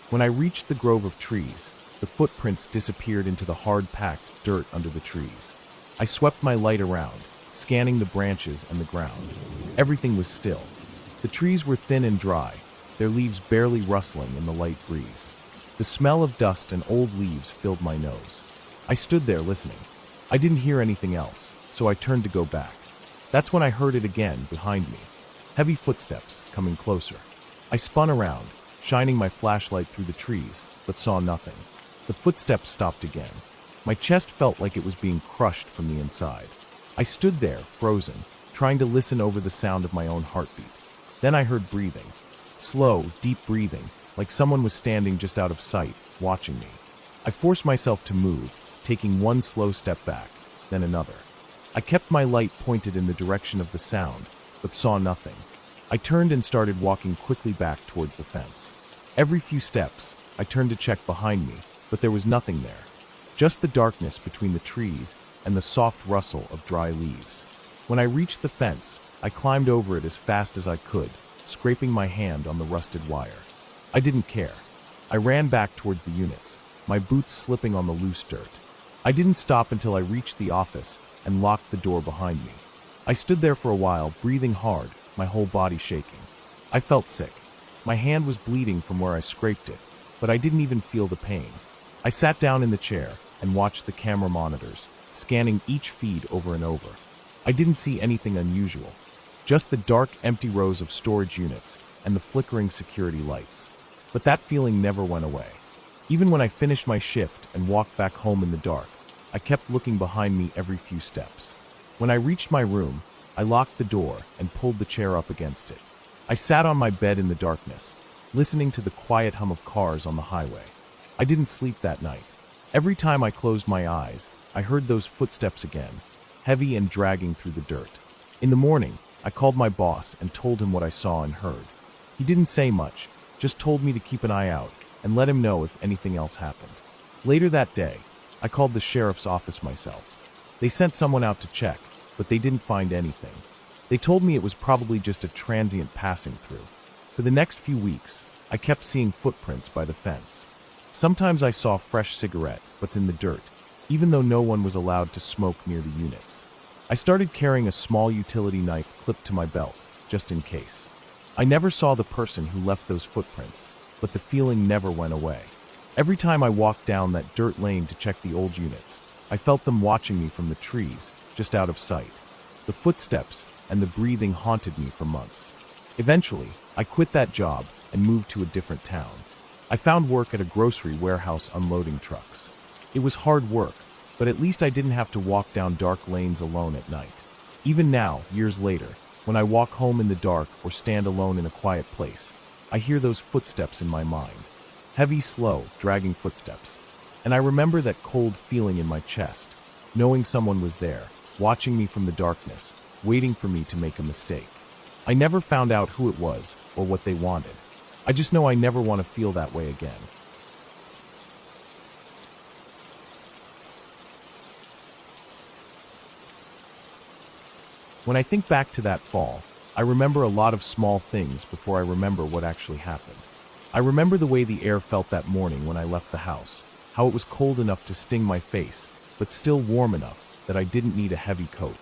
When I reached the grove of trees, the footprints disappeared into the hard-packed dirt under the trees. I swept my light around, scanning the branches and the ground. Everything was still. The trees were thin and dry, their leaves barely rustling in the light breeze. The smell of dust and old leaves filled my nose. I stood there listening. I didn't hear anything else, so I turned to go back. That's when I heard it again behind me. Heavy footsteps coming closer. I spun around, shining my flashlight through the trees, but saw nothing. The footsteps stopped again. My chest felt like it was being crushed from the inside. I stood there, frozen, trying to listen over the sound of my own heartbeat. Then I heard breathing. Slow, deep breathing, like someone was standing just out of sight, watching me. I forced myself to move, taking one slow step back, then another. I kept my light pointed in the direction of the sound, but saw nothing. I turned and started walking quickly back towards the fence. Every few steps, I turned to check behind me, but there was nothing there. Just the darkness between the trees and the soft rustle of dry leaves. When I reached the fence, I climbed over it as fast as I could, scraping my hand on the rusted wire. I didn't care. I ran back towards the units, my boots slipping on the loose dirt. I didn't stop until I reached the office and locked the door behind me. I stood there for a while, breathing hard, my whole body shaking. I felt sick. My hand was bleeding from where I scraped it, but I didn't even feel the pain. I sat down in the chair and watched the camera monitors, scanning each feed over and over. I didn't see anything unusual, just the dark, empty rows of storage units and the flickering security lights. But that feeling never went away. Even when I finished my shift and walked back home in the dark, I kept looking behind me every few steps. When I reached my room, I locked the door and pulled the chair up against it. I sat on my bed in the darkness, listening to the quiet hum of cars on the highway. I didn't sleep that night. Every time I closed my eyes, I heard those footsteps again, heavy and dragging through the dirt. In the morning, I called my boss and told him what I saw and heard. He didn't say much, just told me to keep an eye out and let him know if anything else happened. Later that day, I called the sheriff's office myself. They sent someone out to check, but they didn't find anything. They told me it was probably just a transient passing through. For the next few weeks, I kept seeing footprints by the fence. Sometimes I saw fresh cigarette butts in the dirt, even though no one was allowed to smoke near the units. I started carrying a small utility knife clipped to my belt, just in case. I never saw the person who left those footprints, but the feeling never went away. Every time I walked down that dirt lane to check the old units, I felt them watching me from the trees, just out of sight. The footsteps and the breathing haunted me for months. Eventually, I quit that job and moved to a different town. I found work at a grocery warehouse unloading trucks. It was hard work, but at least I didn't have to walk down dark lanes alone at night. Even now, years later, when I walk home in the dark or stand alone in a quiet place, I hear those footsteps in my mind. Heavy, slow, dragging footsteps. And I remember that cold feeling in my chest, knowing someone was there, watching me from the darkness, waiting for me to make a mistake. I never found out who it was or what they wanted. I just know I never want to feel that way again. When I think back to that fall, I remember a lot of small things before I remember what actually happened. I remember the way the air felt that morning when I left the house, how it was cold enough to sting my face, but still warm enough that I didn't need a heavy coat.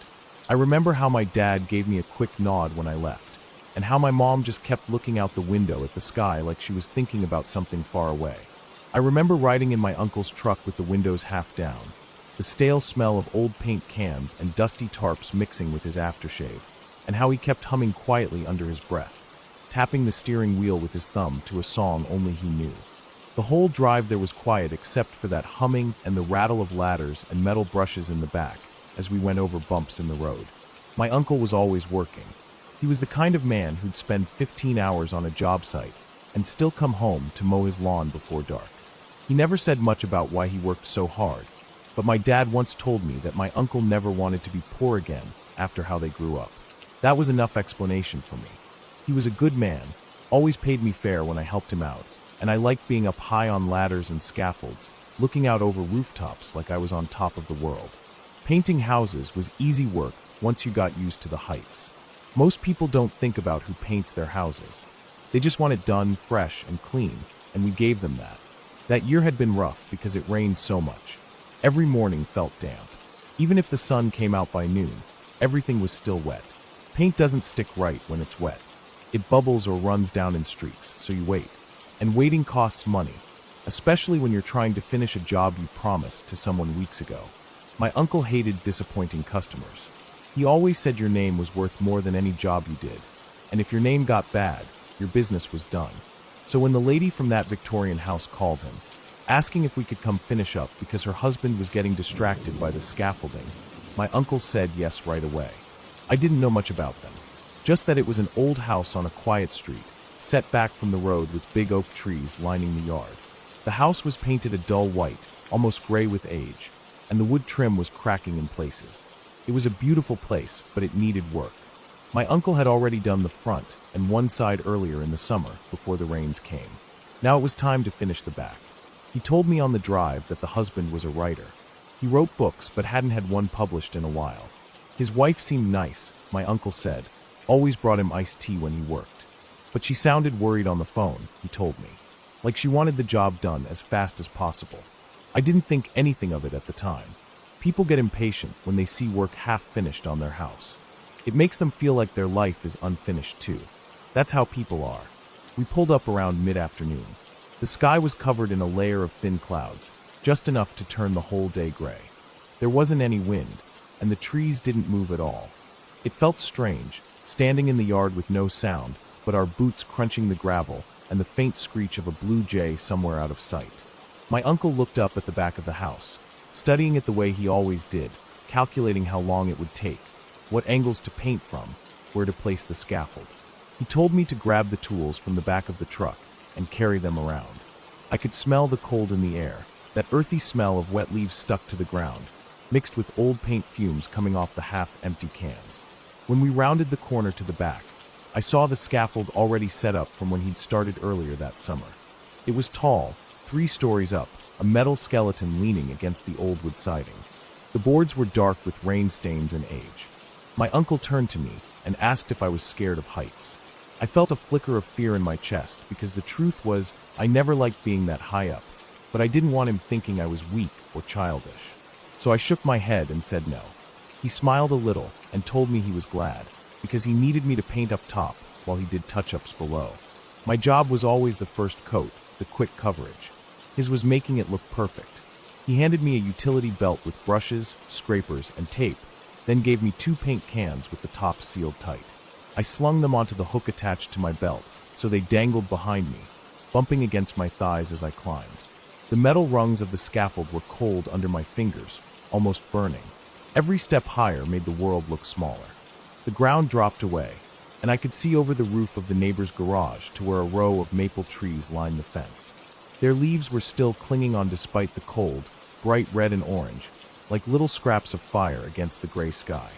I remember how my dad gave me a quick nod when I left, and how my mom just kept looking out the window at the sky like she was thinking about something far away. I remember riding in my uncle's truck with the windows half down, the stale smell of old paint cans and dusty tarps mixing with his aftershave, and how he kept humming quietly under his breath, tapping the steering wheel with his thumb to a song only he knew. The whole drive there was quiet except for that humming and the rattle of ladders and metal brushes in the back as we went over bumps in the road. My uncle was always working. He was the kind of man who'd spend 15 hours on a job site and still come home to mow his lawn before dark. He never said much about why he worked so hard, but my dad once told me that my uncle never wanted to be poor again after how they grew up. That was enough explanation for me. He was a good man, always paid me fair when I helped him out, and I liked being up high on ladders and scaffolds, looking out over rooftops like I was on top of the world. Painting houses was easy work once you got used to the heights. Most people don't think about who paints their houses. They just want it done, fresh and clean, and we gave them that. That year had been rough because it rained so much. Every morning felt damp. Even if the sun came out by noon, everything was still wet. Paint doesn't stick right when it's wet. It bubbles or runs down in streaks, so you wait. And waiting costs money, especially when you're trying to finish a job you promised to someone weeks ago. My uncle hated disappointing customers. He always said your name was worth more than any job you did, and if your name got bad, your business was done. So when the lady from that Victorian house called him, asking if we could come finish up because her husband was getting distracted by the scaffolding, my uncle said yes right away. I didn't know much about them, just that it was an old house on a quiet street, set back from the road with big oak trees lining the yard. The house was painted a dull white, almost gray with age, and the wood trim was cracking in places. It was a beautiful place, but it needed work. My uncle had already done the front and one side earlier in the summer before the rains came. Now it was time to finish the back. He told me on the drive that the husband was a writer. He wrote books but hadn't had one published in a while. His wife seemed nice, my uncle said, always brought him iced tea when he worked. But she sounded worried on the phone, he told me, like she wanted the job done as fast as possible. I didn't think anything of it at the time. People get impatient when they see work half finished on their house. It makes them feel like their life is unfinished too. That's how people are. We pulled up around mid-afternoon. The sky was covered in a layer of thin clouds, just enough to turn the whole day gray. There wasn't any wind, and the trees didn't move at all. It felt strange, standing in the yard with no sound, but our boots crunching the gravel and the faint screech of a blue jay somewhere out of sight. My uncle looked up at the back of the house, studying it the way he always did, calculating how long it would take, what angles to paint from, where to place the scaffold. He told me to grab the tools from the back of the truck and carry them around. I could smell the cold in the air, that earthy smell of wet leaves stuck to the ground, mixed with old paint fumes coming off the half-empty cans. When we rounded the corner to the back, I saw the scaffold already set up from when he'd started earlier that summer. It was tall, 3 stories up, a metal skeleton leaning against the old wood siding. The boards were dark with rain stains and age. My uncle turned to me and asked if I was scared of heights. I felt a flicker of fear in my chest because the truth was I never liked being that high up, but I didn't want him thinking I was weak or childish. So I shook my head and said no. He smiled a little and told me he was glad, because he needed me to paint up top while he did touch-ups below. My job was always the first coat, the quick coverage. His was making it look perfect. He handed me a utility belt with brushes, scrapers, and tape, then gave me 2 paint cans with the tops sealed tight. I slung them onto the hook attached to my belt, so they dangled behind me, bumping against my thighs as I climbed. The metal rungs of the scaffold were cold under my fingers, almost burning. Every step higher made the world look smaller. The ground dropped away, and I could see over the roof of the neighbor's garage to where a row of maple trees lined the fence. Their leaves were still clinging on despite the cold, bright red and orange, like little scraps of fire against the gray sky.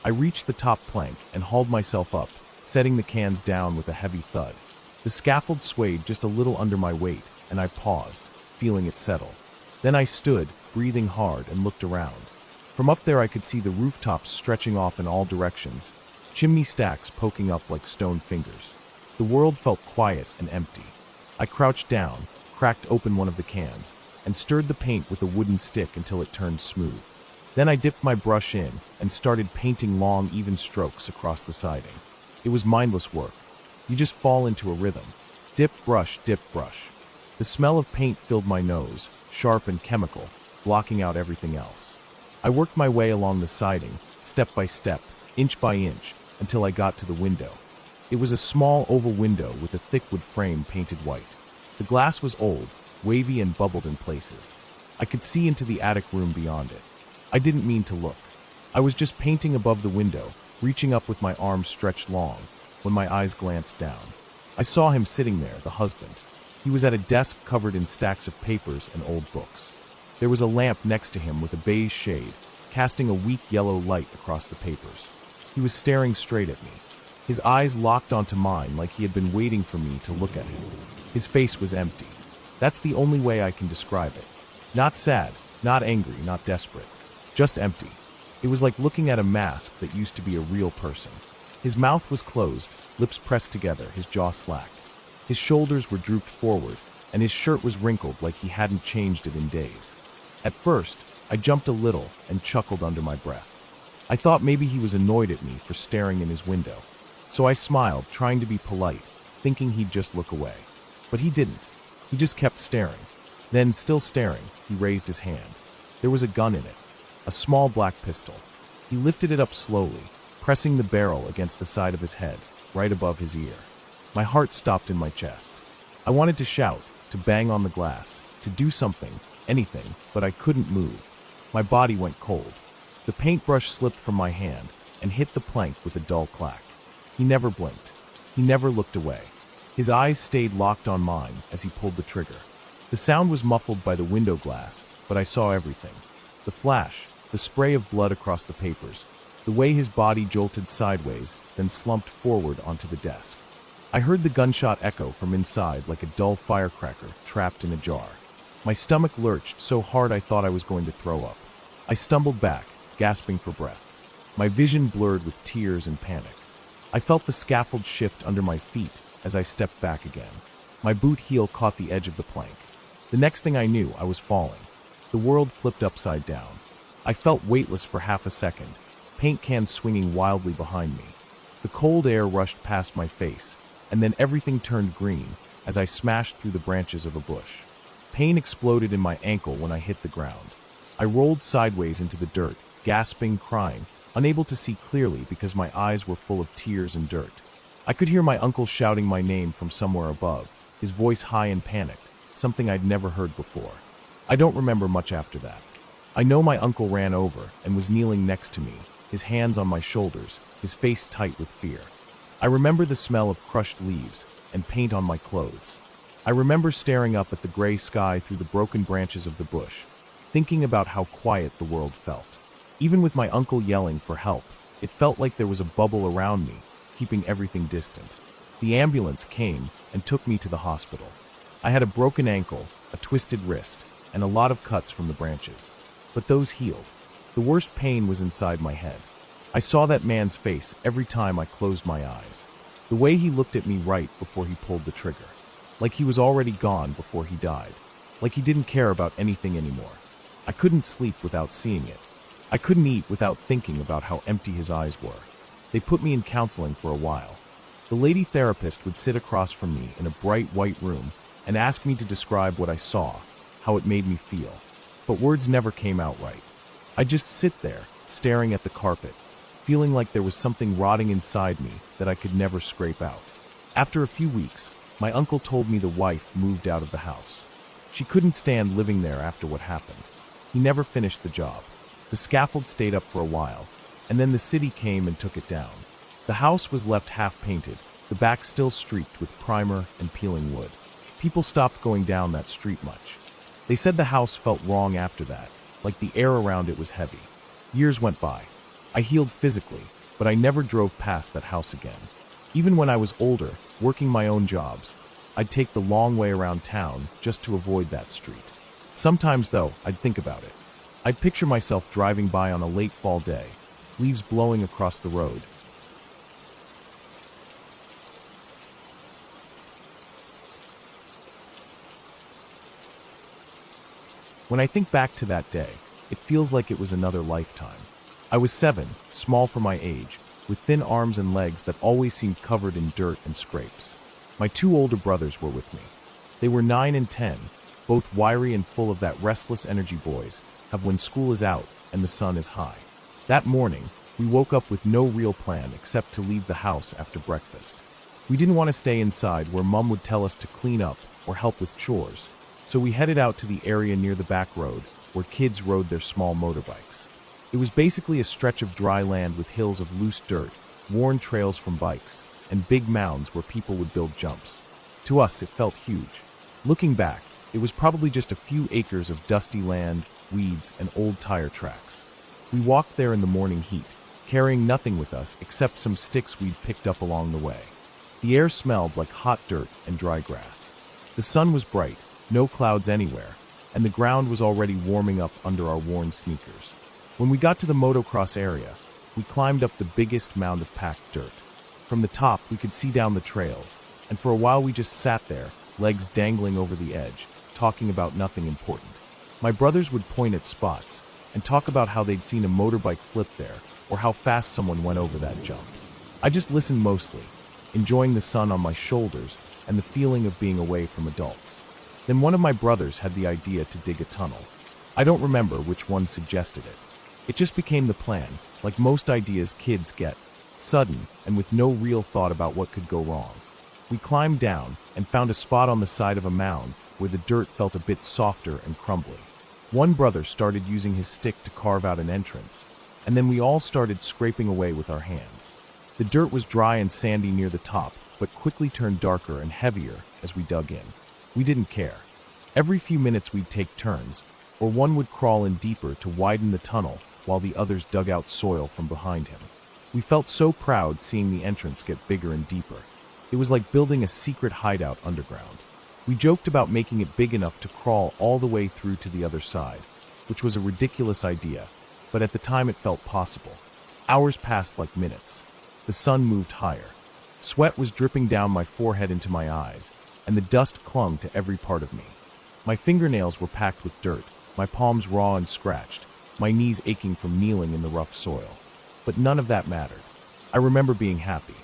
I reached the top plank and hauled myself up, setting the cans down with a heavy thud. The scaffold swayed just a little under my weight, and I paused, feeling it settle. Then I stood, breathing hard, and looked around. From up there I could see the rooftops stretching off in all directions, chimney stacks poking up like stone fingers. The world felt quiet and empty. I crouched down, cracked open one of the cans, and stirred the paint with a wooden stick until it turned smooth. Then I dipped my brush in and started painting long, even strokes across the siding. It was mindless work. You just fall into a rhythm. Dip, brush, dip, brush. The smell of paint filled my nose, sharp and chemical, blocking out everything else. I worked my way along the siding, step by step, inch by inch, until I got to the window. It was a small oval window with a thick wood frame painted white. The glass was old, wavy and bubbled in places. I could see into the attic room beyond it. I didn't mean to look. I was just painting above the window, reaching up with my arms stretched long, when my eyes glanced down. I saw him sitting there, the husband. He was at a desk covered in stacks of papers and old books. There was a lamp next to him with a beige shade, casting a weak yellow light across the papers. He was staring straight at me. His eyes locked onto mine like he had been waiting for me to look at him. His face was empty. That's the only way I can describe it. Not sad, not angry, not desperate. Just empty. It was like looking at a mask that used to be a real person. His mouth was closed, lips pressed together, his jaw slack. His shoulders were drooped forward, and his shirt was wrinkled like he hadn't changed it in days. At first, I jumped a little and chuckled under my breath. I thought maybe he was annoyed at me for staring in his window. So I smiled, trying to be polite, thinking he'd just look away. But he didn't. He just kept staring. Then, still staring, he raised his hand. There was a gun in it. A small black pistol. He lifted it up slowly, pressing the barrel against the side of his head, right above his ear. My heart stopped in my chest. I wanted to shout, to bang on the glass, to do something, anything, but I couldn't move. My body went cold. The paintbrush slipped from my hand and hit the plank with a dull clack. He never blinked. He never looked away. His eyes stayed locked on mine as he pulled the trigger. The sound was muffled by the window glass, but I saw everything. The flash, the spray of blood across the papers, the way his body jolted sideways, then slumped forward onto the desk. I heard the gunshot echo from inside like a dull firecracker trapped in a jar. My stomach lurched so hard I thought I was going to throw up. I stumbled back, gasping for breath. My vision blurred with tears and panic. I felt the scaffold shift under my feet as I stepped back again. My boot heel caught the edge of the plank. The next thing I knew, I was falling. The world flipped upside down. I felt weightless for half a second, paint cans swinging wildly behind me. The cold air rushed past my face, and then everything turned green as I smashed through the branches of a bush. Pain exploded in my ankle when I hit the ground. I rolled sideways into the dirt, gasping, crying, unable to see clearly because my eyes were full of tears and dirt. I could hear my uncle shouting my name from somewhere above, his voice high and panicked, something I'd never heard before. I don't remember much after that. I know my uncle ran over and was kneeling next to me, his hands on my shoulders, his face tight with fear. I remember the smell of crushed leaves and paint on my clothes. I remember staring up at the gray sky through the broken branches of the bush, thinking about how quiet the world felt. Even with my uncle yelling for help, it felt like there was a bubble around me, keeping everything distant. The ambulance came and took me to the hospital. I had a broken ankle, a twisted wrist, and a lot of cuts from the branches. But those healed. The worst pain was inside my head. I saw that man's face every time I closed my eyes. The way he looked at me right before he pulled the trigger. Like he was already gone before he died. Like he didn't care about anything anymore. I couldn't sleep without seeing it. I couldn't eat without thinking about how empty his eyes were. They put me in counseling for a while. The lady therapist would sit across from me in a bright white room and ask me to describe what I saw, how it made me feel. But words never came out right. I'd just sit there, staring at the carpet, feeling like there was something rotting inside me that I could never scrape out. After a few weeks, my uncle told me the wife moved out of the house. She couldn't stand living there after what happened. He never finished the job. The scaffold stayed up for a while, and then the city came and took it down. The house was left half-painted, the back still streaked with primer and peeling wood. People stopped going down that street much. They said the house felt wrong after that, like the air around it was heavy. Years went by. I healed physically, but I never drove past that house again. Even when I was older, working my own jobs, I'd take the long way around town just to avoid that street. Sometimes, though, I'd think about it. I'd picture myself driving by on a late fall day, leaves blowing across the road. When I think back to that day, it feels like it was another lifetime. I was 7, small for my age, with thin arms and legs that always seemed covered in dirt and scrapes. My 2 older brothers were with me. They were 9 and 10, both wiry and full of that restless energy boys have when school is out and the sun is high. That morning, we woke up with no real plan except to leave the house after breakfast. We didn't want to stay inside where Mom would tell us to clean up or help with chores, so we headed out to the area near the back road where kids rode their small motorbikes. It was basically a stretch of dry land with hills of loose dirt, worn trails from bikes, and big mounds where people would build jumps. To us, it felt huge. Looking back, it was probably just a few acres of dusty land, weeds, and old tire tracks. We walked there in the morning heat, carrying nothing with us except some sticks we'd picked up along the way. The air smelled like hot dirt and dry grass. The sun was bright, no clouds anywhere, and the ground was already warming up under our worn sneakers. When we got to the motocross area, we climbed up the biggest mound of packed dirt. From the top, we could see down the trails, and for a while we just sat there, legs dangling over the edge, talking about nothing important. My brothers would point at spots and talk about how they'd seen a motorbike flip there or how fast someone went over that jump. I just listened mostly, enjoying the sun on my shoulders and the feeling of being away from adults. Then one of my brothers had the idea to dig a tunnel. I don't remember which one suggested it. It just became the plan, like most ideas kids get, sudden and with no real thought about what could go wrong. We climbed down and found a spot on the side of a mound where the dirt felt a bit softer and crumbly. One brother started using his stick to carve out an entrance, and then we all started scraping away with our hands. The dirt was dry and sandy near the top, but quickly turned darker and heavier as we dug in. We didn't care. Every few minutes we'd take turns, or one would crawl in deeper to widen the tunnel while the others dug out soil from behind him. We felt so proud seeing the entrance get bigger and deeper. It was like building a secret hideout underground. We joked about making it big enough to crawl all the way through to the other side, which was a ridiculous idea, but at the time it felt possible. Hours passed like minutes. The sun moved higher. Sweat was dripping down my forehead into my eyes, and the dust clung to every part of me. My fingernails were packed with dirt, my palms raw and scratched, my knees aching from kneeling in the rough soil. But none of that mattered. I remember being happy.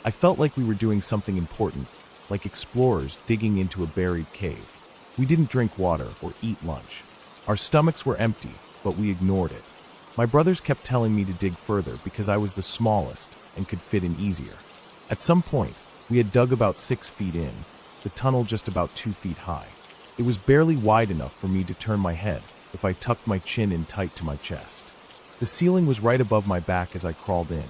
I felt like we were doing something important, like explorers digging into a buried cave. We didn't drink water or eat lunch. Our stomachs were empty, but we ignored it. My brothers kept telling me to dig further because I was the smallest and could fit in easier. At some point, we had dug about 6 feet in, the tunnel just about 2 feet high. It was barely wide enough for me to turn my head if I tucked my chin in tight to my chest. The ceiling was right above my back as I crawled in,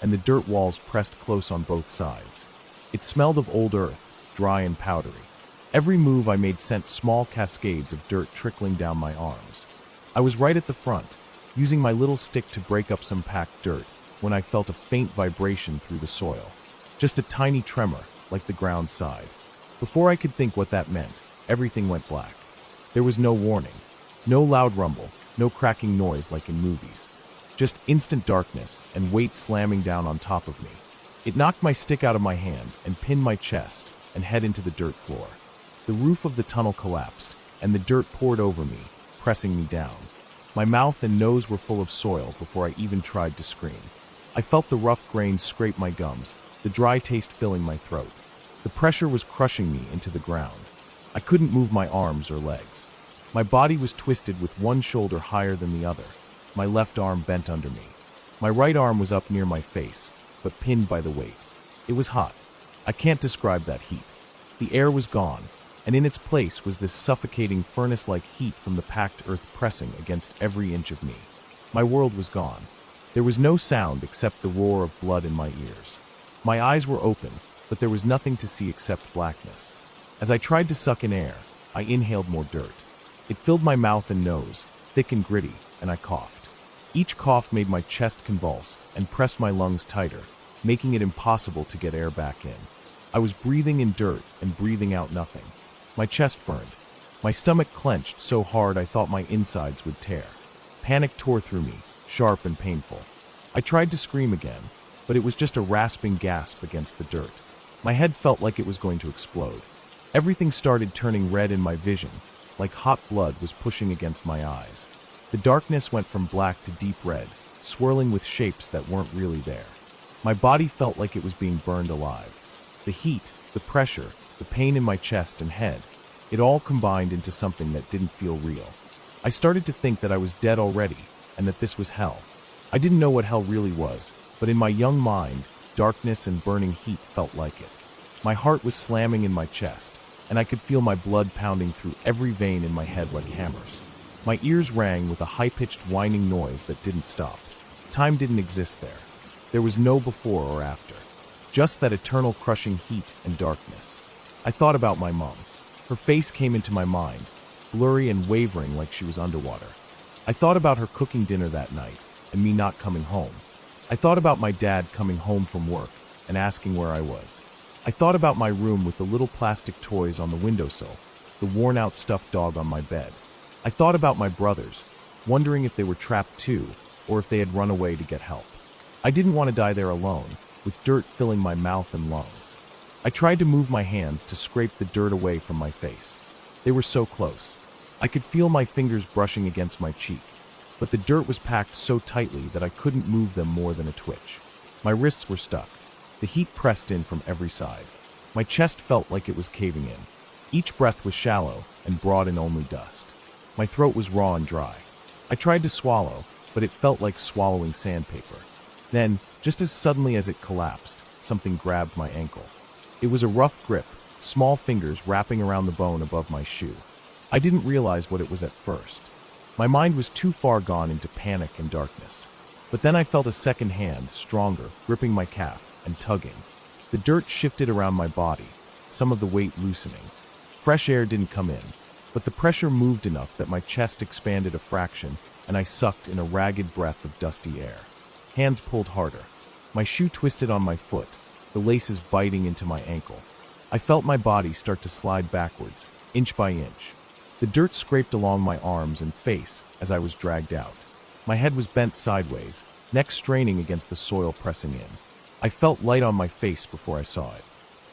and the dirt walls pressed close on both sides. It smelled of old earth, dry and powdery. Every move I made sent small cascades of dirt trickling down my arms. I was right at the front, using my little stick to break up some packed dirt, when I felt a faint vibration through the soil. Just a tiny tremor, like the ground sighed. Before I could think what that meant, everything went black. There was no warning, no loud rumble, no cracking noise like in movies. Just instant darkness and weight slamming down on top of me. It knocked my stick out of my hand and pinned my chest and head into the dirt floor. The roof of the tunnel collapsed, and the dirt poured over me, pressing me down. My mouth and nose were full of soil before I even tried to scream. I felt the rough grains scrape my gums, the dry taste filling my throat. The pressure was crushing me into the ground. I couldn't move my arms or legs. My body was twisted with one shoulder higher than the other, my left arm bent under me. My right arm was up near my face, but pinned by the weight. It was hot. I can't describe that heat. The air was gone, and in its place was this suffocating furnace-like heat from the packed earth pressing against every inch of me. My world was gone. There was no sound except the roar of blood in my ears. My eyes were open, but there was nothing to see except blackness. As I tried to suck in air, I inhaled more dirt. It filled my mouth and nose, thick and gritty, and I coughed. Each cough made my chest convulse and pressed my lungs tighter, making it impossible to get air back in. I was breathing in dirt and breathing out nothing. My chest burned. My stomach clenched so hard I thought my insides would tear. Panic tore through me, sharp and painful. I tried to scream again, but it was just a rasping gasp against the dirt. My head felt like it was going to explode. Everything started turning red in my vision, like hot blood was pushing against my eyes. The darkness went from black to deep red, swirling with shapes that weren't really there. My body felt like it was being burned alive. The heat, the pressure, the pain in my chest and head, it all combined into something that didn't feel real. I started to think that I was dead already, and that this was hell. I didn't know what hell really was, but in my young mind, darkness and burning heat felt like it. My heart was slamming in my chest, and I could feel my blood pounding through every vein in my head like hammers. My ears rang with a high-pitched whining noise that didn't stop. Time didn't exist there. There was no before or after. Just that eternal crushing heat and darkness. I thought about my mom. Her face came into my mind, blurry and wavering like she was underwater. I thought about her cooking dinner that night, and me not coming home. I thought about my dad coming home from work and asking where I was. I thought about my room with the little plastic toys on the windowsill, the worn-out stuffed dog on my bed. I thought about my brothers, wondering if they were trapped too, or if they had run away to get help. I didn't want to die there alone, with dirt filling my mouth and lungs. I tried to move my hands to scrape the dirt away from my face. They were so close. I could feel my fingers brushing against my cheek, but the dirt was packed so tightly that I couldn't move them more than a twitch. My wrists were stuck. The heat pressed in from every side. My chest felt like it was caving in. Each breath was shallow and brought in only dust. My throat was raw and dry. I tried to swallow, but it felt like swallowing sandpaper. Then, just as suddenly as it collapsed, something grabbed my ankle. It was a rough grip, small fingers wrapping around the bone above my shoe. I didn't realize what it was at first. My mind was too far gone into panic and darkness. But then I felt a second hand, stronger, gripping my calf and tugging. The dirt shifted around my body, some of the weight loosening. Fresh air didn't come in, but the pressure moved enough that my chest expanded a fraction and I sucked in a ragged breath of dusty air. Hands pulled harder. My shoe twisted on my foot, the laces biting into my ankle. I felt my body start to slide backwards, inch by inch. The dirt scraped along my arms and face as I was dragged out. My head was bent sideways, neck straining against the soil pressing in. I felt light on my face before I saw it.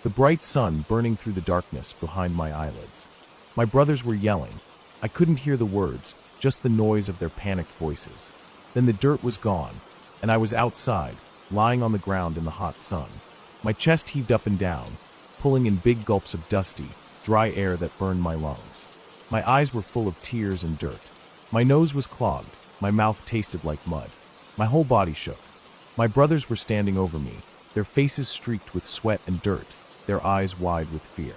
The bright sun burning through the darkness behind my eyelids. My brothers were yelling. I couldn't hear the words, just the noise of their panicked voices. Then the dirt was gone, and I was outside, lying on the ground in the hot sun. My chest heaved up and down, pulling in big gulps of dusty, dry air that burned my lungs. My eyes were full of tears and dirt. My nose was clogged, my mouth tasted like mud. My whole body shook. My brothers were standing over me, their faces streaked with sweat and dirt, their eyes wide with fear.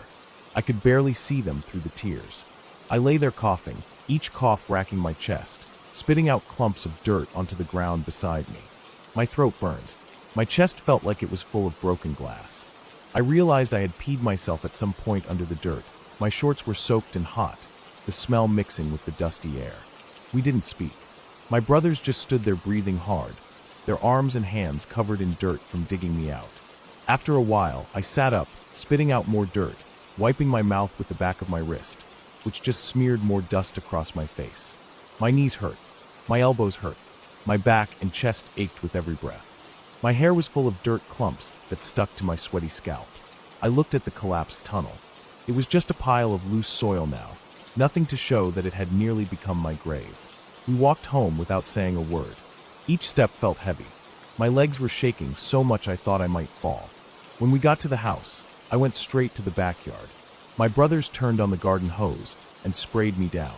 I could barely see them through the tears. I lay there coughing, each cough racking my chest, spitting out clumps of dirt onto the ground beside me. My throat burned. My chest felt like it was full of broken glass. I realized I had peed myself at some point under the dirt. My shorts were soaked and hot, the smell mixing with the dusty air. We didn't speak. My brothers just stood there breathing hard, their arms and hands covered in dirt from digging me out. After a while, I sat up, spitting out more dirt, wiping my mouth with the back of my wrist, which just smeared more dust across my face. My knees hurt. My elbows hurt. My back and chest ached with every breath. My hair was full of dirt clumps that stuck to my sweaty scalp. I looked at the collapsed tunnel. It was just a pile of loose soil now, nothing to show that it had nearly become my grave. We walked home without saying a word. Each step felt heavy. My legs were shaking so much I thought I might fall. When we got to the house, I went straight to the backyard. My brothers turned on the garden hose and sprayed me down.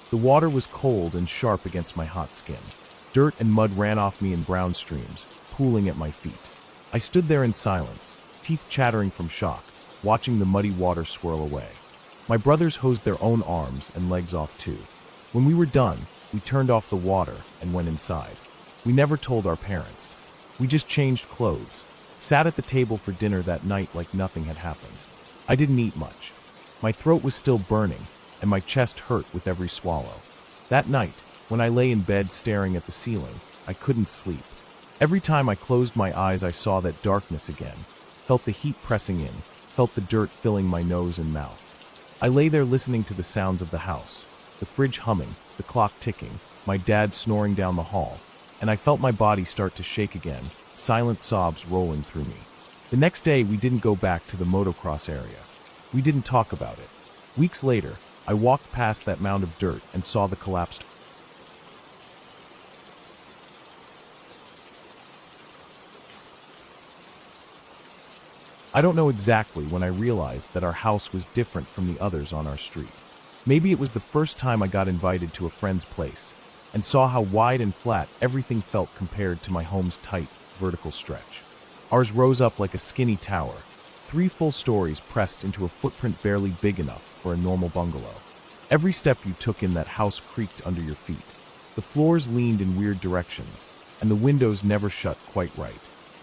The water was cold and sharp against my hot skin. Dirt and mud ran off me in brown streams, pooling at my feet. I stood there in silence, teeth chattering from shock, watching the muddy water swirl away. My brothers hosed their own arms and legs off too. When we were done, we turned off the water and went inside. We never told our parents. We just changed clothes, sat at the table for dinner that night like nothing had happened. I didn't eat much. My throat was still burning, and my chest hurt with every swallow. That night, when I lay in bed staring at the ceiling, I couldn't sleep. Every time I closed my eyes, I saw that darkness again, felt the heat pressing in, felt the dirt filling my nose and mouth. I lay there listening to the sounds of the house, the fridge humming, the clock ticking, my dad snoring down the hall, and I felt my body start to shake again, silent sobs rolling through me. The next day, we didn't go back to the motocross area. We didn't talk about it. Weeks later, I walked past that mound of dirt and saw the collapsed. I don't know exactly when I realized that our house was different from the others on our street. Maybe it was the first time I got invited to a friend's place and saw how wide and flat everything felt compared to my home's tight, vertical stretch. Ours rose up like a skinny tower, 3 full stories pressed into a footprint barely big enough for a normal bungalow. Every step you took in that house creaked under your feet. The floors leaned in weird directions, and the windows never shut quite right.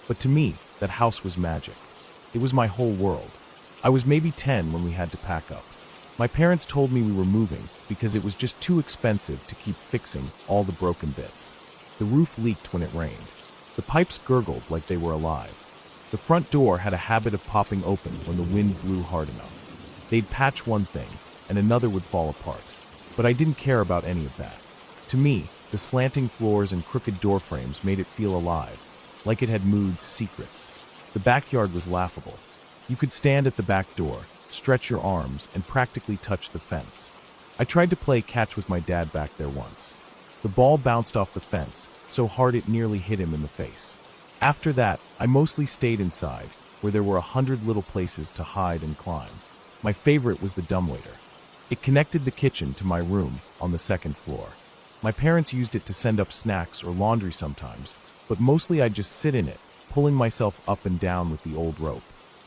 But to me, that house was magic. It was my whole world. I was maybe 10 when we had to pack up. My parents told me we were moving because it was just too expensive to keep fixing all the broken bits. The roof leaked when it rained. The pipes gurgled like they were alive. The front door had a habit of popping open when the wind blew hard enough. They'd patch one thing, and another would fall apart. But I didn't care about any of that. To me, the slanting floors and crooked door frames made it feel alive, like it had moods, secrets. The backyard was laughable. You could stand at the back door, stretch your arms, and practically touch the fence. I tried to play catch with my dad back there once. The ball bounced off the fence, so hard it nearly hit him in the face. After that, I mostly stayed inside, where there were 100 little places to hide and climb. My favorite was the dumbwaiter. It connected the kitchen to my room on the 2nd floor. My parents used it to send up snacks or laundry sometimes, but mostly I'd just sit in it, pulling myself up and down with the old rope.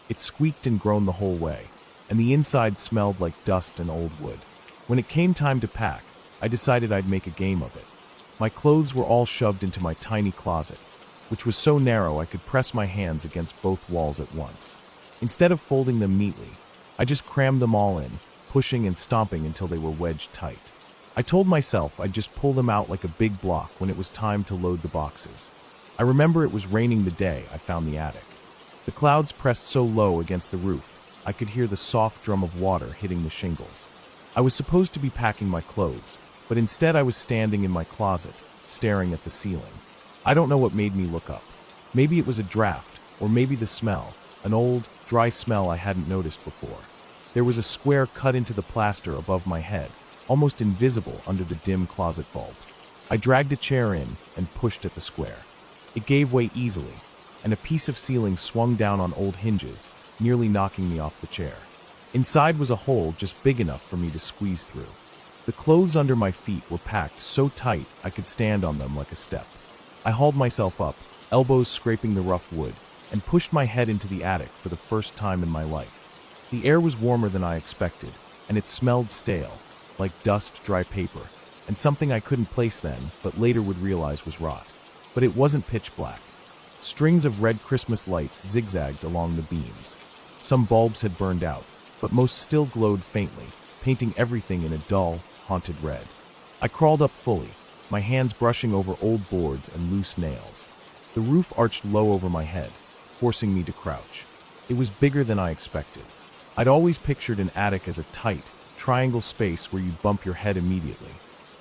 It squeaked and groaned the whole way, and the inside smelled like dust and old wood. When it came time to pack, I decided I'd make a game of it. My clothes were all shoved into my tiny closet, which was so narrow I could press my hands against both walls at once. Instead of folding them neatly, I just crammed them all in, pushing and stomping until they were wedged tight. I told myself I'd just pull them out like a big block when it was time to load the boxes. I remember it was raining the day I found the attic. The clouds pressed so low against the roof, I could hear the soft drum of water hitting the shingles. I was supposed to be packing my clothes, but instead I was standing in my closet, staring at the ceiling. I don't know what made me look up. Maybe it was a draft, or maybe the smell, an old, dry smell I hadn't noticed before. There was a square cut into the plaster above my head, almost invisible under the dim closet bulb. I dragged a chair in and pushed at the square. It gave way easily, and a piece of ceiling swung down on old hinges, nearly knocking me off the chair. Inside was a hole just big enough for me to squeeze through. The clothes under my feet were packed so tight I could stand on them like a step. I hauled myself up, elbows scraping the rough wood, and pushed my head into the attic for the first time in my life. The air was warmer than I expected, and it smelled stale, like dust, dry paper, and something I couldn't place then, but later would realize was rot. But it wasn't pitch black. Strings of red Christmas lights zigzagged along the beams. Some bulbs had burned out, but most still glowed faintly, painting everything in a dull, haunted red. I crawled up fully, my hands brushing over old boards and loose nails. The roof arched low over my head, forcing me to crouch. It was bigger than I expected. I'd always pictured an attic as a tight, triangle space where you'd bump your head immediately.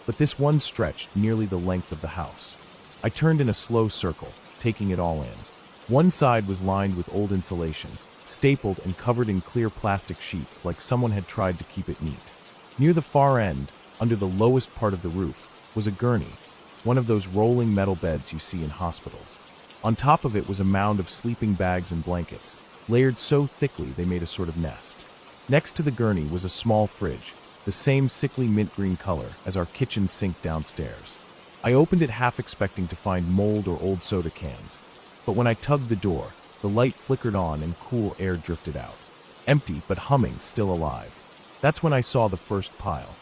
But this one stretched nearly the length of the house. I turned in a slow circle, taking it all in. One side was lined with old insulation, stapled and covered in clear plastic sheets like someone had tried to keep it neat. Near the far end, under the lowest part of the roof, was a gurney, one of those rolling metal beds you see in hospitals. On top of it was a mound of sleeping bags and blankets, layered so thickly they made a sort of nest. Next to the gurney was a small fridge, the same sickly mint green color as our kitchen sink downstairs. I opened it half expecting to find mold or old soda cans, but when I tugged the door, the light flickered on and cool air drifted out. Empty, but humming, still alive. That's when I saw the first pile.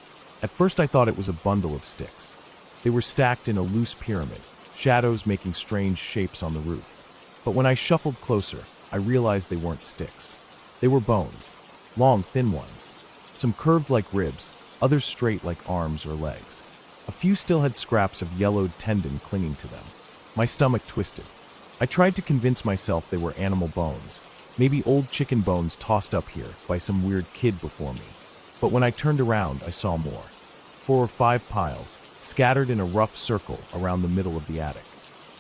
At first I thought it was a bundle of sticks. They were stacked in a loose pyramid, shadows making strange shapes on the roof. But when I shuffled closer, I realized they weren't sticks. They were bones, long, thin ones. Some curved like ribs, others straight like arms or legs. A few still had scraps of yellowed tendon clinging to them. My stomach twisted. I tried to convince myself they were animal bones, maybe old chicken bones tossed up here by some weird kid before me. But when I turned around, I saw more. 4 or 5 piles, scattered in a rough circle around the middle of the attic.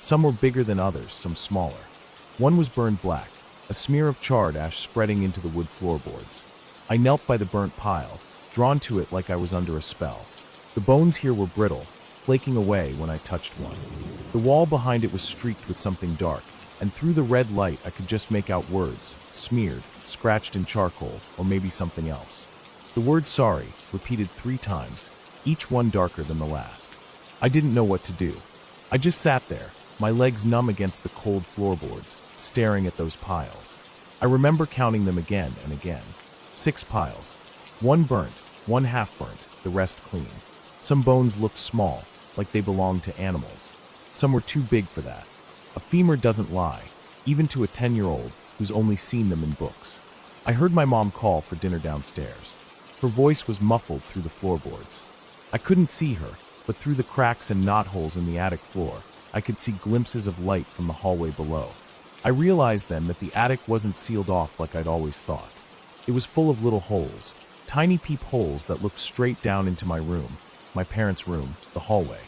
Some were bigger than others, some smaller. One was burned black, a smear of charred ash spreading into the wood floorboards. I knelt by the burnt pile, drawn to it like I was under a spell. The bones here were brittle, flaking away when I touched one. The wall behind it was streaked with something dark, and through the red light I could just make out words, smeared, scratched in charcoal, or maybe something else. The word sorry, repeated 3 times, each one darker than the last. I didn't know what to do. I just sat there, my legs numb against the cold floorboards, staring at those piles. I remember counting them again and again. 6 piles. 1 burnt, 1 half burnt, the rest clean. Some bones looked small, like they belonged to animals. Some were too big for that. A femur doesn't lie, even to a 10-year-old who's only seen them in books. I heard my mom call for dinner downstairs. Her voice was muffled through the floorboards. I couldn't see her, but through the cracks and knotholes in the attic floor, I could see glimpses of light from the hallway below. I realized then that the attic wasn't sealed off like I'd always thought. It was full of little holes, tiny peepholes that looked straight down into my room, my parents' room, the hallway.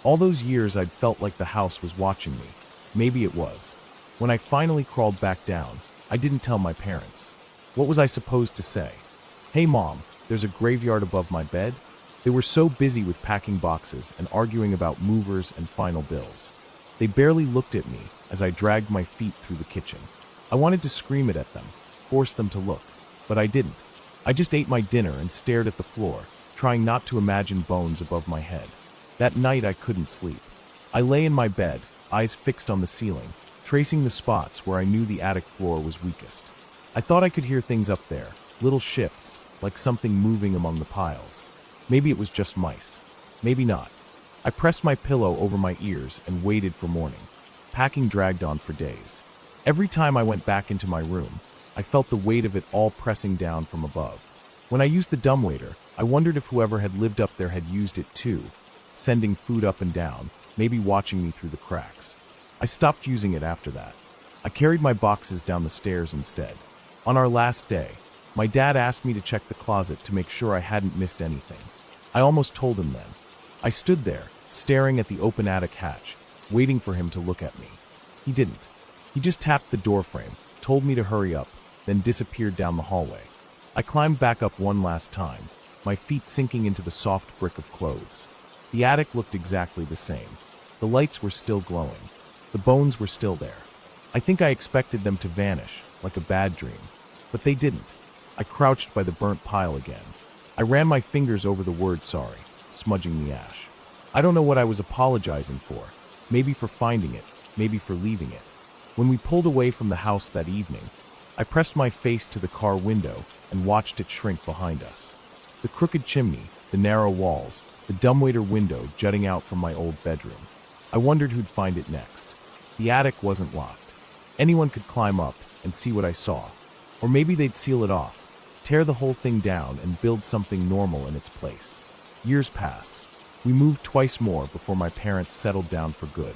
All those years I'd felt like the house was watching me. Maybe it was. When I finally crawled back down, I didn't tell my parents. What was I supposed to say? "Hey Mom, there's a graveyard above my bed?" They were so busy with packing boxes and arguing about movers and final bills. They barely looked at me as I dragged my feet through the kitchen. I wanted to scream it at them, force them to look, but I didn't. I just ate my dinner and stared at the floor, trying not to imagine bones above my head. That night I couldn't sleep. I lay in my bed, eyes fixed on the ceiling, tracing the spots where I knew the attic floor was weakest. I thought I could hear things up there, little shifts, like something moving among the piles. Maybe it was just mice. Maybe not. I pressed my pillow over my ears and waited for morning. Packing dragged on for days. Every time I went back into my room, I felt the weight of it all pressing down from above. When I used the dumbwaiter, I wondered if whoever had lived up there had used it too, sending food up and down, maybe watching me through the cracks. I stopped using it after that. I carried my boxes down the stairs instead. On our last day, my dad asked me to check the closet to make sure I hadn't missed anything. I almost told him then. I stood there, staring at the open attic hatch, waiting for him to look at me. He didn't. He just tapped the doorframe, told me to hurry up, then disappeared down the hallway. I climbed back up one last time, my feet sinking into the soft brick of clothes. The attic looked exactly the same. The lights were still glowing. The bones were still there. I think I expected them to vanish, like a bad dream. But they didn't. I crouched by the burnt pile again. I ran my fingers over the word sorry, smudging the ash. I don't know what I was apologizing for. Maybe for finding it, maybe for leaving it. When we pulled away from the house that evening, I pressed my face to the car window and watched it shrink behind us. The crooked chimney, the narrow walls, the dumbwaiter window jutting out from my old bedroom. I wondered who'd find it next. The attic wasn't locked. Anyone could climb up and see what I saw. Or maybe they'd seal it off, tear the whole thing down and build something normal in its place. Years passed. We moved twice more before my parents settled down for good.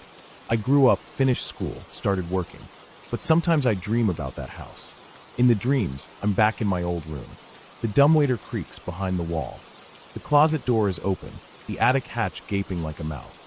I grew up, finished school, started working. But sometimes I dream about that house. In the dreams, I'm back in my old room. The dumbwaiter creaks behind the wall. The closet door is open, the attic hatch gaping like a mouth.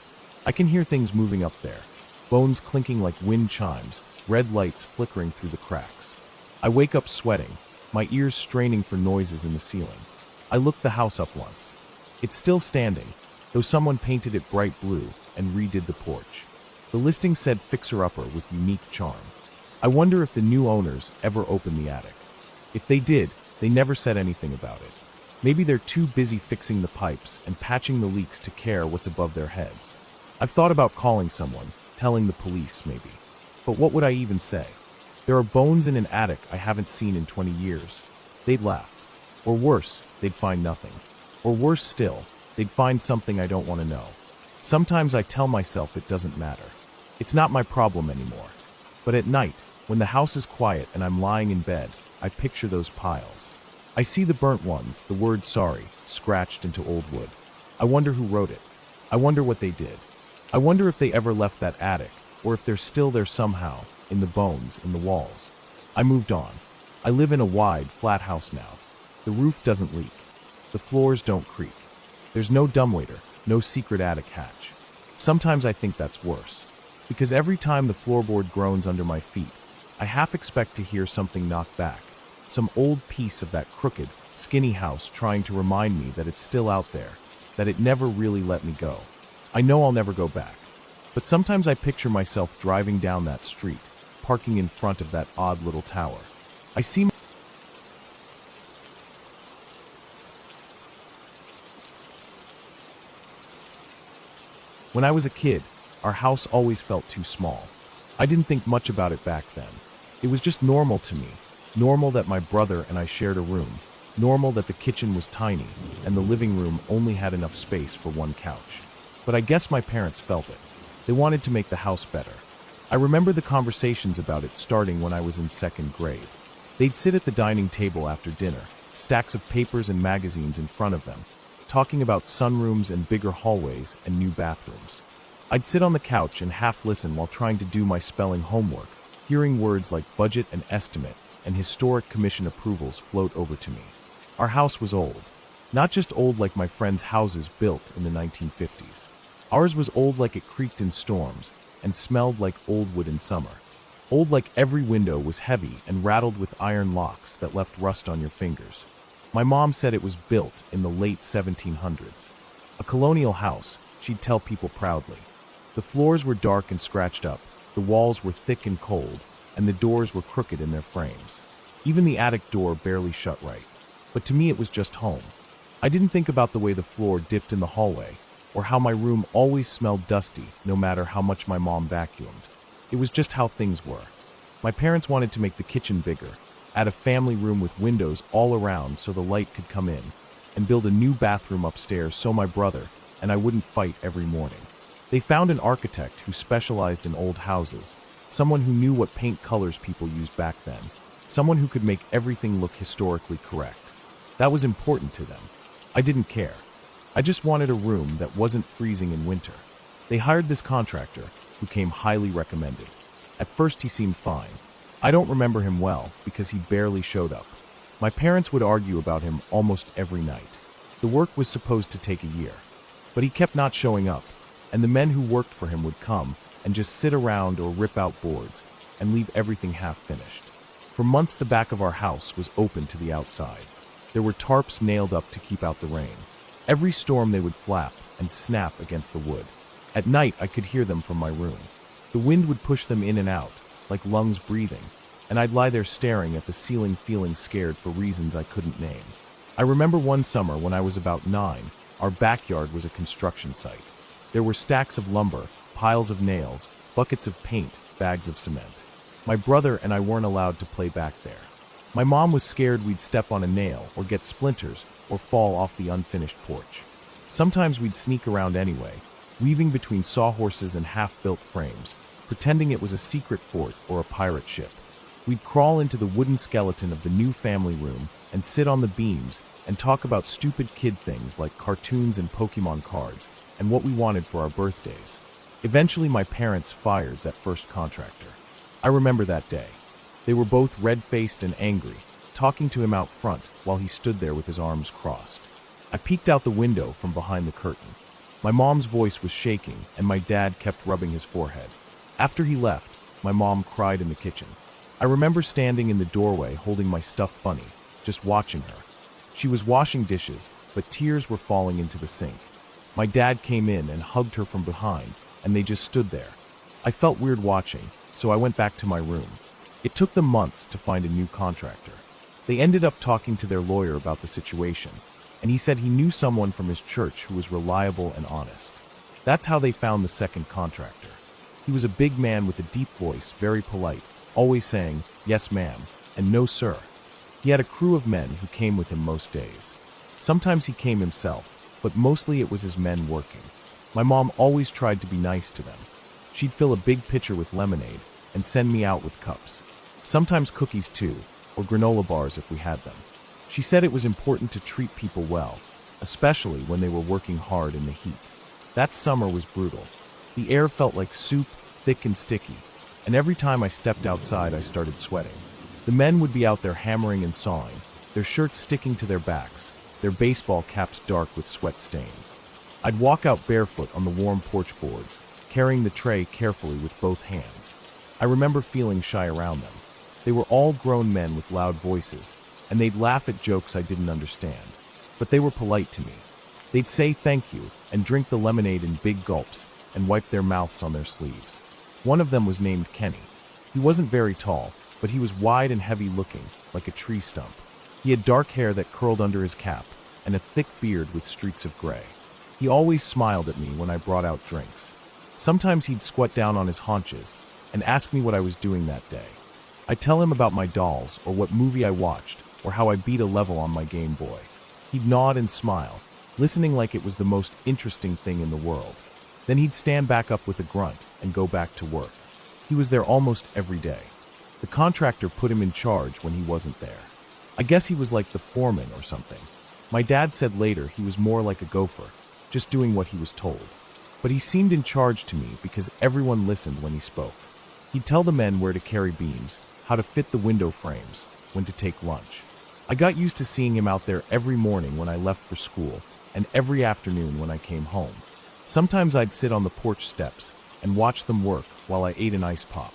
I can hear things moving up there. Bones clinking like wind chimes, red lights flickering through the cracks. I wake up sweating, my ears straining for noises in the ceiling. I looked the house up once. It's still standing, though someone painted it bright blue and redid the porch. The listing said fixer-upper with unique charm. I wonder if the new owners ever opened the attic. If they did, they never said anything about it. Maybe they're too busy fixing the pipes and patching the leaks to care what's above their heads. I've thought about calling someone, telling the police maybe. But what would I even say? There are bones in an attic I haven't seen in 20 years. They'd laugh. Or worse, they'd find nothing. Or worse still, they'd find something I don't want to know. Sometimes I tell myself it doesn't matter. It's not my problem anymore. But at night, when the house is quiet and I'm lying in bed, I picture those piles. I see the burnt ones, the word sorry, scratched into old wood. I wonder who wrote it. I wonder what they did. I wonder if they ever left that attic, or if they're still there somehow, in the bones, in the walls. I moved on. I live in a wide, flat house now. The roof doesn't leak. The floors don't creak. There's no dumbwaiter, no secret attic hatch. Sometimes I think that's worse. Because every time the floorboard groans under my feet, I half expect to hear something knock back. Some old piece of that crooked, skinny house trying to remind me that it's still out there, that it never really let me go. I know I'll never go back. But sometimes I picture myself driving down that street, parking in front of that odd little tower. I see When I was a kid, our house always felt too small. I didn't think much about it back then. It was just normal to me. Normal that my brother and I shared a room. Normal that the kitchen was tiny and the living room only had enough space for one couch. But I guess my parents felt it. They wanted to make the house better. I remember the conversations about it starting when I was in second grade. They'd sit at the dining table after dinner, stacks of papers and magazines in front of them, talking about sunrooms and bigger hallways and new bathrooms. I'd sit on the couch and half listen while trying to do my spelling homework, hearing words like budget and estimate and historic commission approvals float over to me. Our house was old. Not just old like my friends' houses built in the 1950s. Ours was old like it creaked in storms and smelled like old wood in summer. Old like every window was heavy and rattled with iron locks that left rust on your fingers. My mom said it was built in the late 1700s. A colonial house, she'd tell people proudly. The floors were dark and scratched up, the walls were thick and cold, and the doors were crooked in their frames. Even the attic door barely shut right. But to me it was just home. I didn't think about the way the floor dipped in the hallway, or how my room always smelled dusty no matter how much my mom vacuumed. It was just how things were. My parents wanted to make the kitchen bigger, add a family room with windows all around so the light could come in, and build a new bathroom upstairs so my brother and I wouldn't fight every morning. They found an architect who specialized in old houses, someone who knew what paint colors people used back then, someone who could make everything look historically correct. That was important to them. I didn't care. I just wanted a room that wasn't freezing in winter. They hired this contractor, who came highly recommended. At first he seemed fine. I don't remember him well because he barely showed up. My parents would argue about him almost every night. The work was supposed to take a year, but he kept not showing up, and the men who worked for him would come and just sit around or rip out boards and leave everything half finished. For months the back of our house was open to the outside. There were tarps nailed up to keep out the rain. Every storm they would flap and snap against the wood. At night I could hear them from my room. The wind would push them in and out, like lungs breathing, and I'd lie there staring at the ceiling feeling scared for reasons I couldn't name. I remember one summer when I was about 9, our backyard was a construction site. There were stacks of lumber, piles of nails, buckets of paint, bags of cement. My brother and I weren't allowed to play back there. My mom was scared we'd step on a nail or get splinters or fall off the unfinished porch. Sometimes we'd sneak around anyway, weaving between sawhorses and half-built frames, pretending it was a secret fort or a pirate ship. We'd crawl into the wooden skeleton of the new family room and sit on the beams and talk about stupid kid things like cartoons and Pokemon cards and what we wanted for our birthdays. Eventually my parents fired that first contractor. I remember that day. They were both red-faced and angry, talking to him out front while he stood there with his arms crossed. I peeked out the window from behind the curtain. My mom's voice was shaking and my dad kept rubbing his forehead. After he left, my mom cried in the kitchen. I remember standing in the doorway holding my stuffed bunny, just watching her. She was washing dishes, but tears were falling into the sink. My dad came in and hugged her from behind, and they just stood there. I felt weird watching, so I went back to my room. It took them months to find a new contractor. They ended up talking to their lawyer about the situation, and he said he knew someone from his church who was reliable and honest. That's how they found the second contractor. He was a big man with a deep voice, very polite, always saying, "Yes, ma'am," and "No, sir." He had a crew of men who came with him most days. Sometimes he came himself, but mostly it was his men working. My mom always tried to be nice to them. She'd fill a big pitcher with lemonade and send me out with cups. Sometimes cookies too, or granola bars if we had them. She said it was important to treat people well, especially when they were working hard in the heat. That summer was brutal. The air felt like soup, thick and sticky, and every time I stepped outside I started sweating. The men would be out there hammering and sawing, their shirts sticking to their backs, their baseball caps dark with sweat stains. I'd walk out barefoot on the warm porch boards, carrying the tray carefully with both hands. I remember feeling shy around them. They were all grown men with loud voices, and they'd laugh at jokes I didn't understand. But they were polite to me. They'd say thank you and drink the lemonade in big gulps and wipe their mouths on their sleeves. One of them was named Kenny. He wasn't very tall, but he was wide and heavy looking, like a tree stump. He had dark hair that curled under his cap and a thick beard with streaks of gray. He always smiled at me when I brought out drinks. Sometimes he'd squat down on his haunches and ask me what I was doing that day. I'd tell him about my dolls or what movie I watched or how I beat a level on my Game Boy. He'd nod and smile, listening like it was the most interesting thing in the world. Then he'd stand back up with a grunt and go back to work. He was there almost every day. The contractor put him in charge when he wasn't there. I guess he was like the foreman or something. My dad said later he was more like a gopher, just doing what he was told. But he seemed in charge to me because everyone listened when he spoke. He'd tell the men where to carry beams, how to fit the window frames, when to take lunch. I got used to seeing him out there every morning when I left for school and every afternoon when I came home. Sometimes I'd sit on the porch steps and watch them work while I ate an ice pop.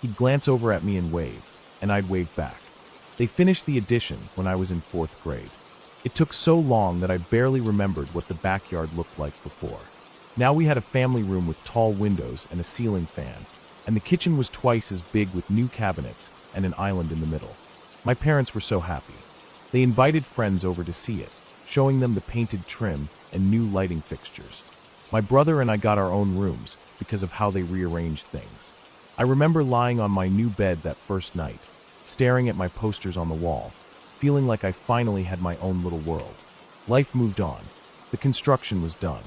He'd glance over at me and wave, and I'd wave back. They finished the addition when I was in 4th grade. It took so long that I barely remembered what the backyard looked like before. Now we had a family room with tall windows and a ceiling fan, and the kitchen was twice as big with new cabinets and an island in the middle. My parents were so happy. They invited friends over to see it, showing them the painted trim and new lighting fixtures. My brother and I got our own rooms because of how they rearranged things. I remember lying on my new bed that first night, staring at my posters on the wall, feeling like I finally had my own little world. Life moved on. The construction was done.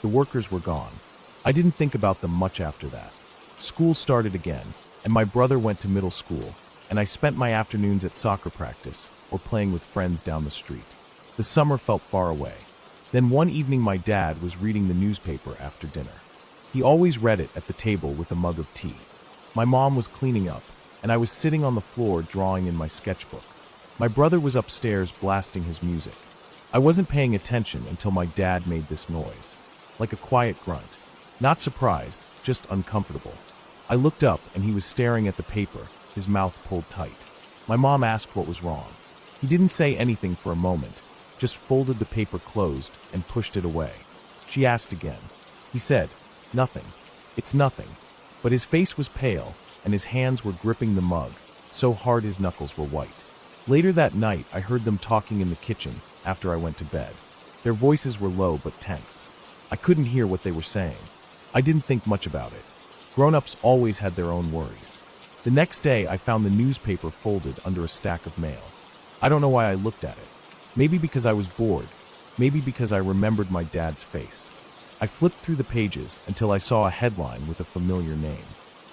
The workers were gone. I didn't think about them much after that. School started again, and my brother went to middle school, and I spent my afternoons at soccer practice or playing with friends down the street. The summer felt far away. Then one evening my dad was reading the newspaper after dinner. He always read it at the table with a mug of tea. My mom was cleaning up, and I was sitting on the floor drawing in my sketchbook. My brother was upstairs blasting his music. I wasn't paying attention until my dad made this noise, like a quiet grunt. Not surprised, just uncomfortable. I looked up and he was staring at the paper, his mouth pulled tight. My mom asked what was wrong. He didn't say anything for a moment, just folded the paper closed and pushed it away. She asked again. He said, "Nothing. It's nothing." But his face was pale and his hands were gripping the mug, so hard his knuckles were white. Later that night, I heard them talking in the kitchen after I went to bed. Their voices were low but tense. I couldn't hear what they were saying. I didn't think much about it. Grown-ups always had their own worries. The next day, I found the newspaper folded under a stack of mail. I don't know why I looked at it. Maybe because I was bored. Maybe because I remembered my dad's face. I flipped through the pages until I saw a headline with a familiar name.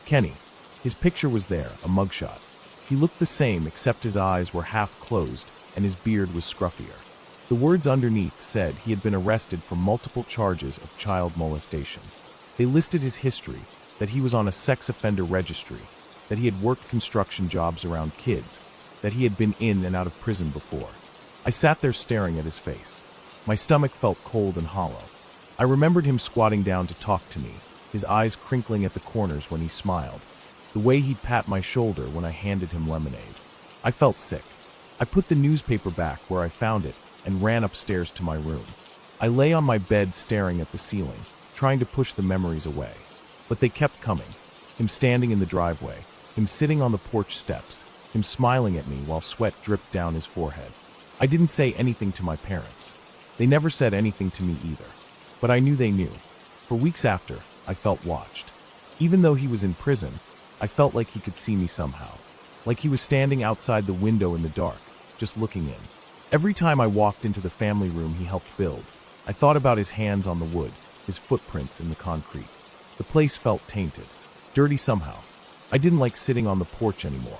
Kenny. His picture was there, a mugshot. He looked the same except his eyes were half closed and his beard was scruffier. The words underneath said he had been arrested for multiple charges of child molestation. They listed his history, that he was on a sex offender registry, that he had worked construction jobs around kids, that he had been in and out of prison before. I sat there staring at his face. My stomach felt cold and hollow. I remembered him squatting down to talk to me, his eyes crinkling at the corners when he smiled, the way he'd pat my shoulder when I handed him lemonade. I felt sick. I put the newspaper back where I found it and ran upstairs to my room. I lay on my bed staring at the ceiling, trying to push the memories away. But they kept coming. Him standing in the driveway, him sitting on the porch steps, him smiling at me while sweat dripped down his forehead. I didn't say anything to my parents. They never said anything to me either. But I knew they knew. For weeks after, I felt watched. Even though he was in prison, I felt like he could see me somehow. Like he was standing outside the window in the dark, just looking in. Every time I walked into the family room he helped build, I thought about his hands on the wood, his footprints in the concrete. The place felt tainted, dirty somehow. I didn't like sitting on the porch anymore.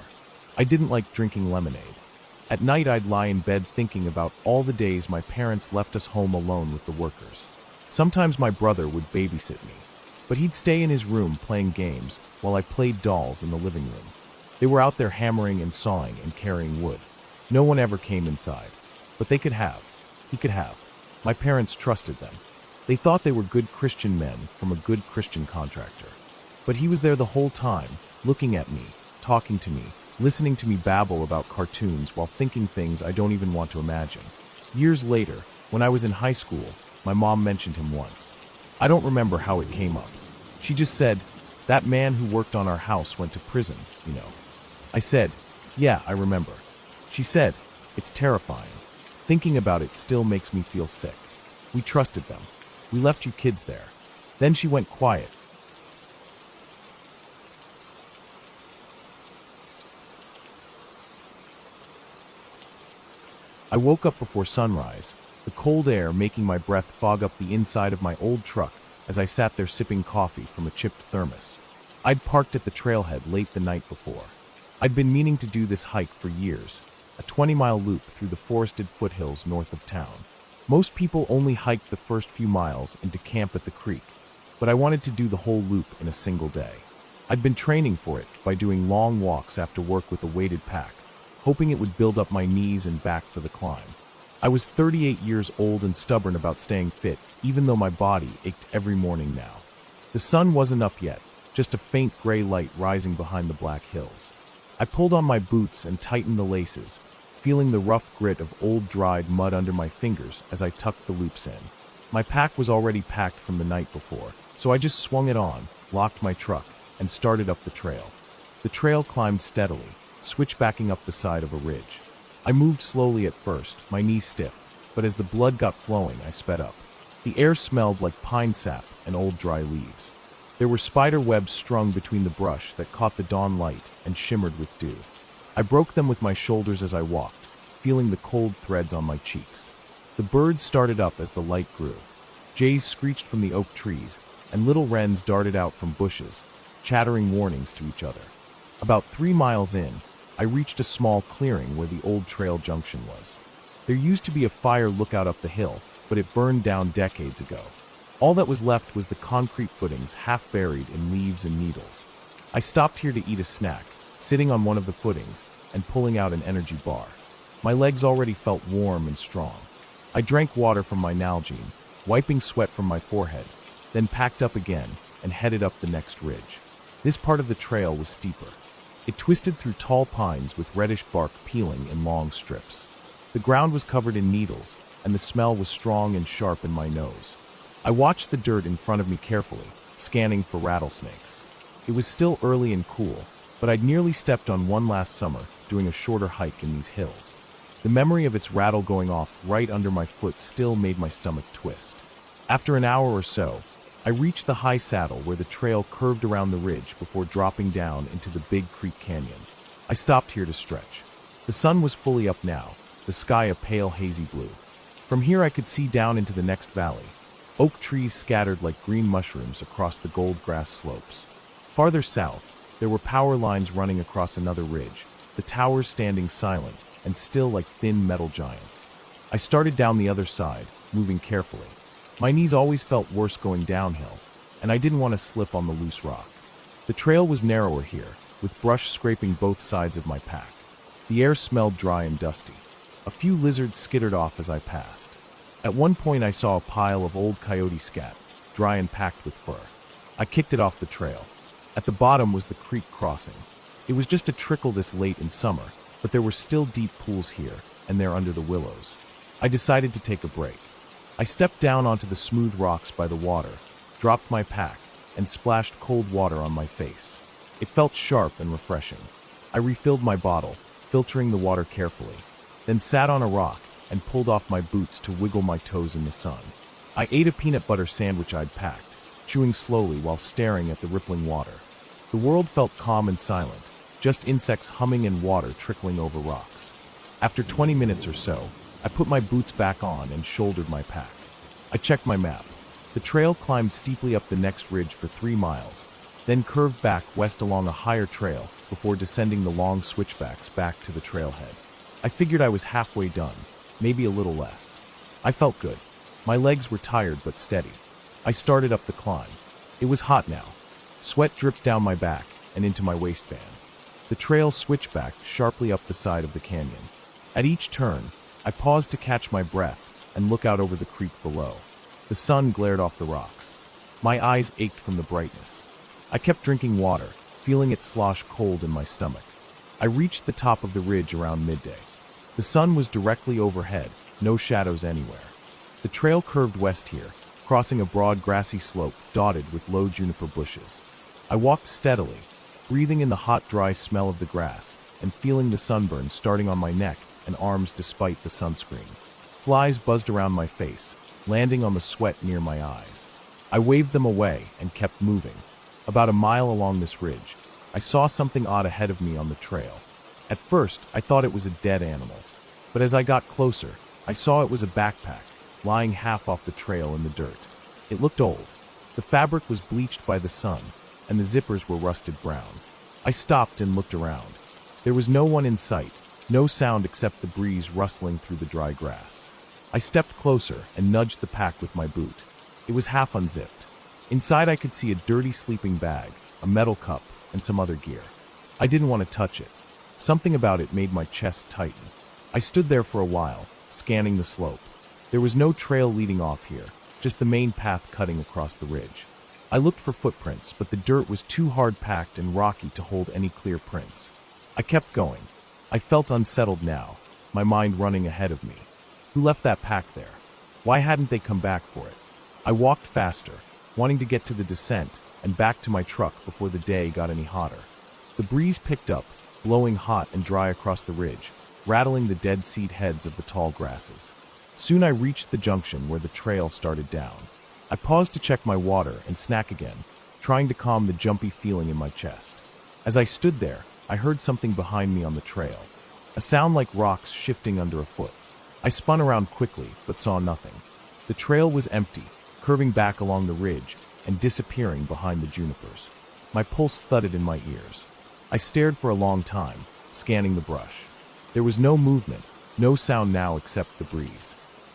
I didn't like drinking lemonade. At night I'd lie in bed thinking about all the days my parents left us home alone with the workers. Sometimes my brother would babysit me, but he'd stay in his room playing games while I played dolls in the living room. They were out there hammering and sawing and carrying wood. No one ever came inside, but they could have. He could have. My parents trusted them. They thought they were good Christian men from a good Christian contractor. But he was there the whole time, looking at me, talking to me, listening to me babble about cartoons while thinking things I don't even want to imagine. Years later, when I was in high school, my mom mentioned him once. I don't remember how it came up. She just said, "That man who worked on our house went to prison, you know." I said, "Yeah, I remember." She said, "It's terrifying. Thinking about it still makes me feel sick. We trusted them. We left you kids there." Then she went quiet. I woke up before sunrise, the cold air making my breath fog up the inside of my old truck as I sat there sipping coffee from a chipped thermos. I'd parked at the trailhead late the night before. I'd been meaning to do this hike for years, a 20-mile loop through the forested foothills north of town. Most people only hiked the first few miles and to camp at the creek, but I wanted to do the whole loop in a single day. I'd been training for it by doing long walks after work with a weighted pack, hoping it would build up my knees and back for the climb. I was 38 years old and stubborn about staying fit, even though my body ached every morning now. The sun wasn't up yet, just a faint gray light rising behind the black hills. I pulled on my boots and tightened the laces, feeling the rough grit of old dried mud under my fingers as I tucked the loops in. My pack was already packed from the night before, so I just swung it on, locked my truck, and started up the trail. The trail climbed steadily, switchbacking up the side of a ridge. I moved slowly at first, my knees stiff, but as the blood got flowing, I sped up. The air smelled like pine sap and old dry leaves. There were spider webs strung between the brush that caught the dawn light and shimmered with dew. I broke them with my shoulders as I walked, feeling the cold threads on my cheeks. The birds started up as the light grew. Jays screeched from the oak trees, and little wrens darted out from bushes, chattering warnings to each other. About 3 miles in, I reached a small clearing where the old trail junction was. There used to be a fire lookout up the hill, but it burned down decades ago. All that was left was the concrete footings half buried in leaves and needles. I stopped here to eat a snack, sitting on one of the footings and pulling out an energy bar. My legs already felt warm and strong. I drank water from my Nalgene, wiping sweat from my forehead, then packed up again and headed up the next ridge. This part of the trail was steeper. It twisted through tall pines with reddish bark peeling in long strips. The ground was covered in needles, and the smell was strong and sharp in my nose. I watched the dirt in front of me carefully, scanning for rattlesnakes. It was still early and cool, but I'd nearly stepped on one last summer doing a shorter hike in these hills. The memory of its rattle going off right under my foot still made my stomach twist. After an hour or so, I reached the high saddle where the trail curved around the ridge before dropping down into the Big Creek Canyon. I stopped here to stretch. The sun was fully up now, the sky a pale hazy blue. From here I could see down into the next valley, oak trees scattered like green mushrooms across the gold grass slopes. Farther south, there were power lines running across another ridge, the towers standing silent and still like thin metal giants. I started down the other side, moving carefully. My knees always felt worse going downhill, and I didn't want to slip on the loose rock. The trail was narrower here, with brush scraping both sides of my pack. The air smelled dry and dusty. A few lizards skittered off as I passed. At one point I saw a pile of old coyote scat, dry and packed with fur. I kicked it off the trail. At the bottom was the creek crossing. It was just a trickle this late in summer, but there were still deep pools here, and there under the willows. I decided to take a break. I stepped down onto the smooth rocks by the water, dropped my pack, and splashed cold water on my face. It felt sharp and refreshing. I refilled my bottle, filtering the water carefully, then sat on a rock and pulled off my boots to wiggle my toes in the sun. I ate a peanut butter sandwich I'd packed, chewing slowly while staring at the rippling water. The world felt calm and silent, just insects humming and water trickling over rocks. After 20 minutes or so, I put my boots back on and shouldered my pack. I checked my map. The trail climbed steeply up the next ridge for 3 miles, then curved back west along a higher trail before descending the long switchbacks back to the trailhead. I figured I was halfway done, maybe a little less. I felt good. My legs were tired but steady. I started up the climb. It was hot now. Sweat dripped down my back and into my waistband. The trail switchbacked sharply up the side of the canyon. At each turn, I paused to catch my breath and look out over the creek below. The sun glared off the rocks. My eyes ached from the brightness. I kept drinking water, feeling it slosh cold in my stomach. I reached the top of the ridge around midday. The sun was directly overhead, no shadows anywhere. The trail curved west here, crossing a broad grassy slope dotted with low juniper bushes. I walked steadily, breathing in the hot, dry smell of the grass and feeling the sunburn starting on my neck and arms despite the sunscreen. Flies buzzed around my face, landing on the sweat near my eyes. I waved them away and kept moving. About a mile along this ridge, I saw something odd ahead of me on the trail. At first, I thought it was a dead animal, but as I got closer, I saw it was a backpack, lying half off the trail in the dirt. It looked old. The fabric was bleached by the sun, and the zippers were rusted brown. I stopped and looked around. There was no one in sight, no sound except the breeze rustling through the dry grass. I stepped closer and nudged the pack with my boot. It was half unzipped. Inside I could see a dirty sleeping bag, a metal cup, and some other gear. I didn't want to touch it. Something about it made my chest tighten. I stood there for a while, scanning the slope. There was no trail leading off here, just the main path cutting across the ridge. I looked for footprints, but the dirt was too hard-packed and rocky to hold any clear prints. I kept going. I felt unsettled now, my mind running ahead of me. Who left that pack there? Why hadn't they come back for it? I walked faster, wanting to get to the descent and back to my truck before the day got any hotter. The breeze picked up, blowing hot and dry across the ridge, rattling the dead seed heads of the tall grasses. Soon I reached the junction where the trail started down. I paused to check my water and snack again, trying to calm the jumpy feeling in my chest. As I stood there, I heard something behind me on the trail, a sound like rocks shifting under a foot. I spun around quickly, but saw nothing. The trail was empty, curving back along the ridge and disappearing behind the junipers. My pulse thudded in my ears. I stared for a long time, scanning the brush. There was no movement, no sound now except the breeze.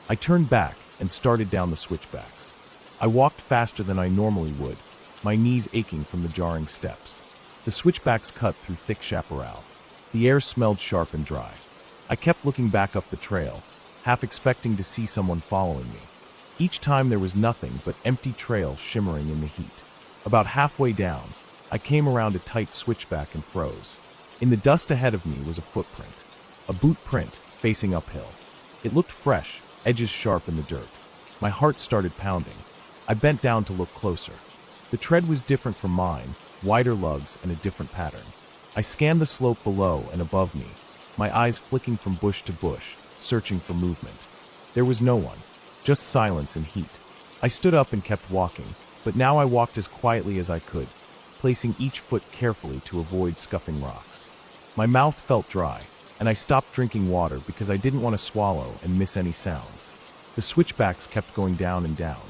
I turned back and started down the switchbacks. I walked faster than I normally would, my knees aching from the jarring steps. The switchbacks cut through thick chaparral. The air smelled sharp and dry. I kept looking back up the trail, half expecting to see someone following me. Each time there was nothing but empty trail shimmering in the heat. About halfway down, I came around a tight switchback and froze. In the dust ahead of me was a footprint, a boot print facing uphill. It looked fresh, edges sharp in the dirt. My heart started pounding. I bent down to look closer. The tread was different from mine, wider lugs and a different pattern. I scanned the slope below and above me, my eyes flicking from bush to bush, searching for movement. There was no one, just silence and heat. I stood up and kept walking, but now I walked as quietly as I could, placing each foot carefully to avoid scuffing rocks. My mouth felt dry, and I stopped drinking water because I didn't want to swallow and miss any sounds. The switchbacks kept going down and down.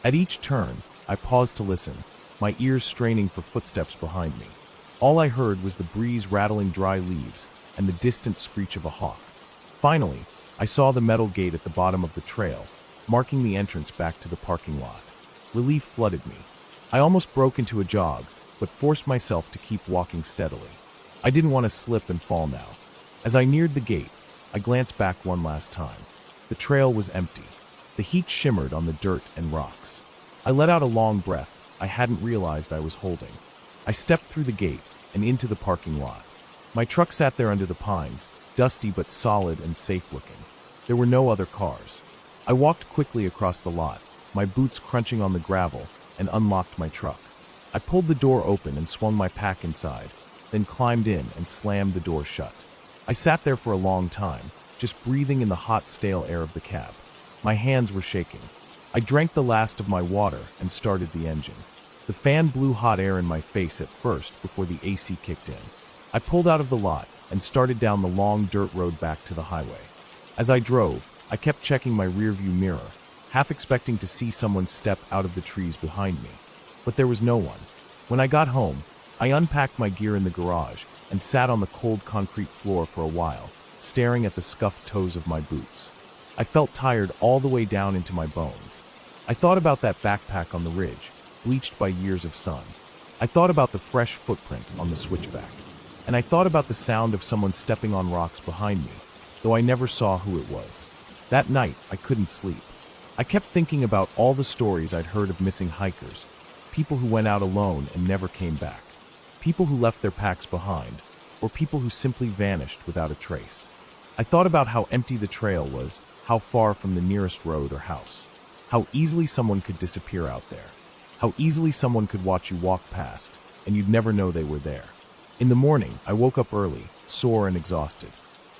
At each turn, I paused to listen, my ears straining for footsteps behind me. All I heard was the breeze rattling dry leaves and the distant screech of a hawk. Finally, I saw the metal gate at the bottom of the trail, marking the entrance back to the parking lot. Relief flooded me. I almost broke into a jog, but forced myself to keep walking steadily. I didn't want to slip and fall now. As I neared the gate, I glanced back one last time. The trail was empty. The heat shimmered on the dirt and rocks. I let out a long breath I hadn't realized I was holding. I stepped through the gate and into the parking lot. My truck sat there under the pines, dusty but solid and safe-looking. There were no other cars. I walked quickly across the lot, my boots crunching on the gravel, and unlocked my truck. I pulled the door open and swung my pack inside, then climbed in and slammed the door shut. I sat there for a long time, just breathing in the hot, stale air of the cab. My hands were shaking. I drank the last of my water and started the engine. The fan blew hot air in my face at first before the AC kicked in. I pulled out of the lot and started down the long dirt road back to the highway. As I drove, I kept checking my rearview mirror, half expecting to see someone step out of the trees behind me. But there was no one. When I got home, I unpacked my gear in the garage and sat on the cold concrete floor for a while, staring at the scuffed toes of my boots. I felt tired all the way down into my bones. I thought about that backpack on the ridge, bleached by years of sun. I thought about the fresh footprint on the switchback. And I thought about the sound of someone stepping on rocks behind me, though I never saw who it was. That night, I couldn't sleep. I kept thinking about all the stories I'd heard of missing hikers, people who went out alone and never came back, people who left their packs behind, or people who simply vanished without a trace. I thought about how empty the trail was, how far from the nearest road or house, how easily someone could disappear out there, how easily someone could watch you walk past, and you'd never know they were there. In the morning, I woke up early, sore and exhausted.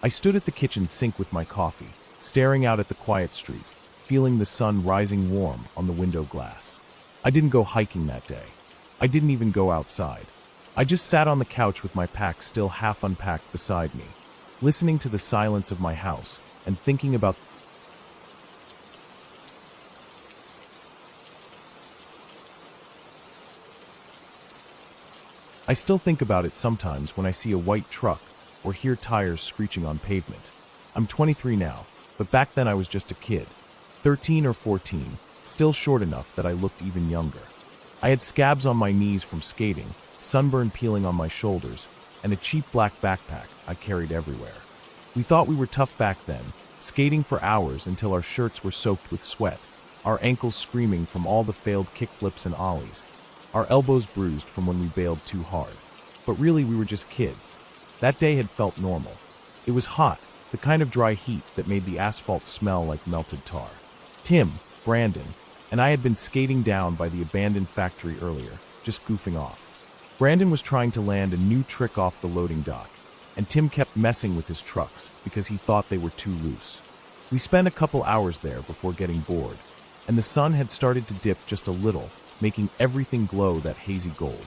I stood at the kitchen sink with my coffee, staring out at the quiet street, feeling the sun rising warm on the window glass. I didn't go hiking that day. I didn't even go outside. I just sat on the couch with my pack still half unpacked beside me, listening to the silence of my house and thinking about I still think about it sometimes when I see a white truck or hear tires screeching on pavement. I'm 23 now, but back then I was just a kid, 13 or 14, still short enough that I looked even younger. I had scabs on my knees from skating, sunburn peeling on my shoulders, and a cheap black backpack I carried everywhere. We thought we were tough back then, skating for hours until our shirts were soaked with sweat, our ankles screaming from all the failed kickflips and ollies, our elbows bruised from when we bailed too hard. But really, we were just kids. That day had felt normal. It was hot, the kind of dry heat that made the asphalt smell like melted tar. Tim, Brandon, and I had been skating down by the abandoned factory earlier, just goofing off. Brandon was trying to land a new trick off the loading dock, and Tim kept messing with his trucks because he thought they were too loose. We spent a couple hours there before getting bored, and the sun had started to dip just a little, making everything glow that hazy gold.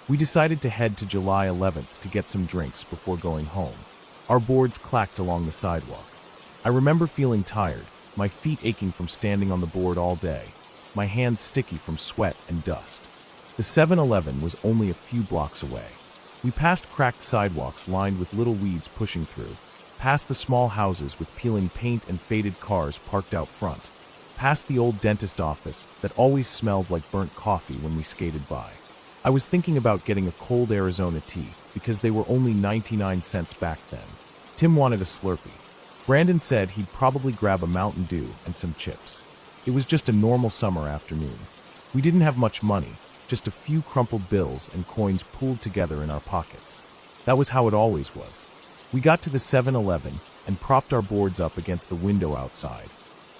We decided to head to July 11th to get some drinks before going home. Our boards clacked along the sidewalk. I remember feeling tired, my feet aching from standing on the board all day, my hands sticky from sweat and dust. The 7-Eleven was only a few blocks away. We passed cracked sidewalks lined with little weeds pushing through, past the small houses with peeling paint and faded cars parked out front. past the old dentist office that always smelled like burnt coffee when we skated by. I was thinking about getting a cold Arizona tea because they were only 99 cents back then. Tim wanted a Slurpee. Brandon said he'd probably grab a Mountain Dew and some chips. It was just a normal summer afternoon. We didn't have much money, just a few crumpled bills and coins pooled together in our pockets. That was how it always was. We got to the 7-Eleven and propped our boards up against the window outside.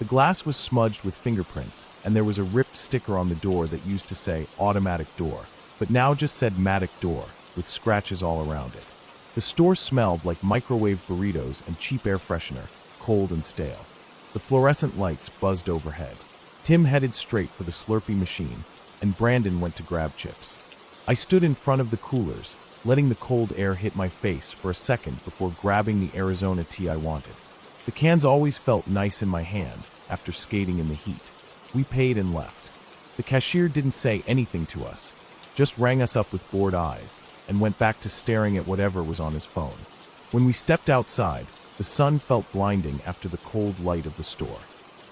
The glass was smudged with fingerprints, and there was a ripped sticker on the door that used to say automatic door, but now just said matic door, with scratches all around it. The store smelled like microwave burritos and cheap air freshener, cold and stale. The fluorescent lights buzzed overhead. Tim headed straight for the Slurpee machine, and Brandon went to grab chips. I stood in front of the coolers, letting the cold air hit my face for a second before grabbing the Arizona tea I wanted. The cans always felt nice in my hand after skating in the heat. We paid and left. The cashier didn't say anything to us, just rang us up with bored eyes, and went back to staring at whatever was on his phone. When we stepped outside, the sun felt blinding after the cold light of the store.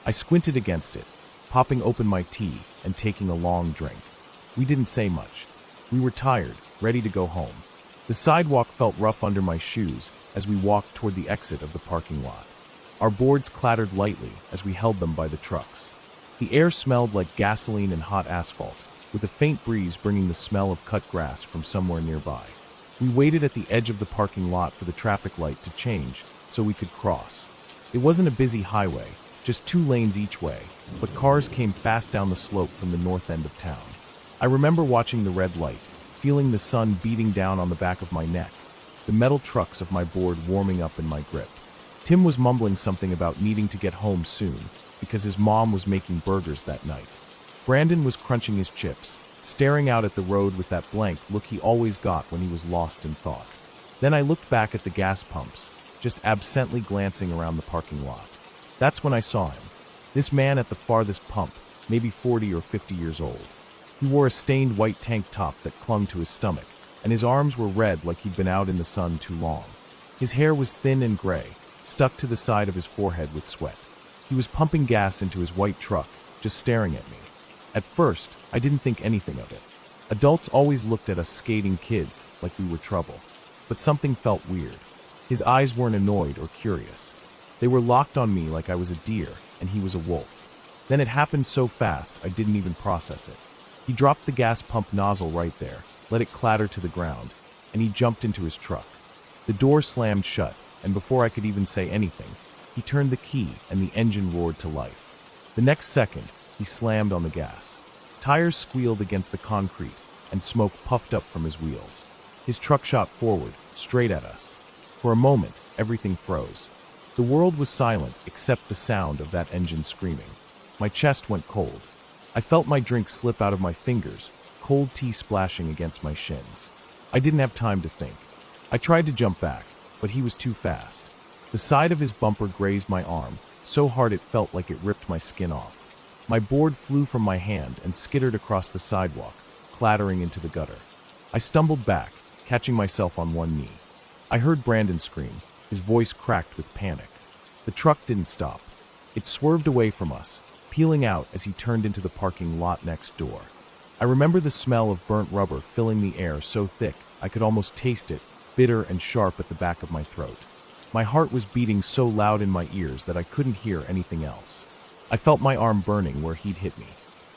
I squinted against it, popping open my tea and taking a long drink. We didn't say much. We were tired, ready to go home. The sidewalk felt rough under my shoes as we walked toward the exit of the parking lot. Our boards clattered lightly as we held them by the trucks. The air smelled like gasoline and hot asphalt, with a faint breeze bringing the smell of cut grass from somewhere nearby. We waited at the edge of the parking lot for the traffic light to change so we could cross. It wasn't a busy highway, just 2 lanes each way, but cars came fast down the slope from the north end of town. I remember watching the red light, feeling the sun beating down on the back of my neck, the metal trucks of my board warming up in my grip. Tim was mumbling something about needing to get home soon because his mom was making burgers that night. Brandon was crunching his chips, staring out at the road with that blank look he always got when he was lost in thought. Then I looked back at the gas pumps, just absently glancing around the parking lot. That's when I saw him. This man at the farthest pump, maybe 40 or 50 years old. He wore a stained white tank top that clung to his stomach, and his arms were red like he'd been out in the sun too long. His hair was thin and gray, stuck to the side of his forehead with sweat. He was pumping gas into his white truck, just staring at me. At first, I didn't think anything of it. Adults always looked at us skating kids like we were trouble. But something felt weird. His eyes weren't annoyed or curious. They were locked on me like I was a deer and he was a wolf. Then it happened so fast I didn't even process it. He dropped the gas pump nozzle right there, let it clatter to the ground, and he jumped into his truck. The door slammed shut, and before I could even say anything, he turned the key and the engine roared to life. The next second, he slammed on the gas. Tires squealed against the concrete, and smoke puffed up from his wheels. His truck shot forward, straight at us. For a moment, everything froze. The world was silent except the sound of that engine screaming. My chest went cold. I felt my drink slip out of my fingers, cold tea splashing against my shins. I didn't have time to think. I tried to jump back, but he was too fast. The side of his bumper grazed my arm, so hard it felt like it ripped my skin off. My board flew from my hand and skittered across the sidewalk, clattering into the gutter. I stumbled back, catching myself on one knee. I heard Brandon scream, his voice cracked with panic. The truck didn't stop. It swerved away from us, peeling out as he turned into the parking lot next door. I remember the smell of burnt rubber filling the air so thick I could almost taste it, bitter and sharp at the back of my throat. My heart was beating so loud in my ears that I couldn't hear anything else. I felt my arm burning where he'd hit me.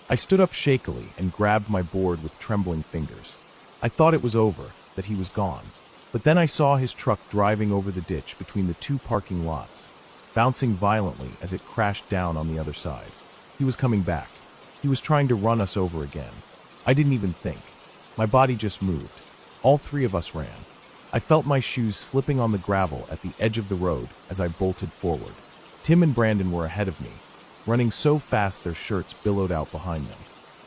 I stood up shakily and grabbed my board with trembling fingers. I thought it was over, that he was gone. But then I saw his truck driving over the ditch between the 2 parking lots, bouncing violently as it crashed down on the other side. He was coming back. He was trying to run us over again. I didn't even think. My body just moved. All 3 of us ran. I felt my shoes slipping on the gravel at the edge of the road as I bolted forward. Tim and Brandon were ahead of me, running so fast their shirts billowed out behind them.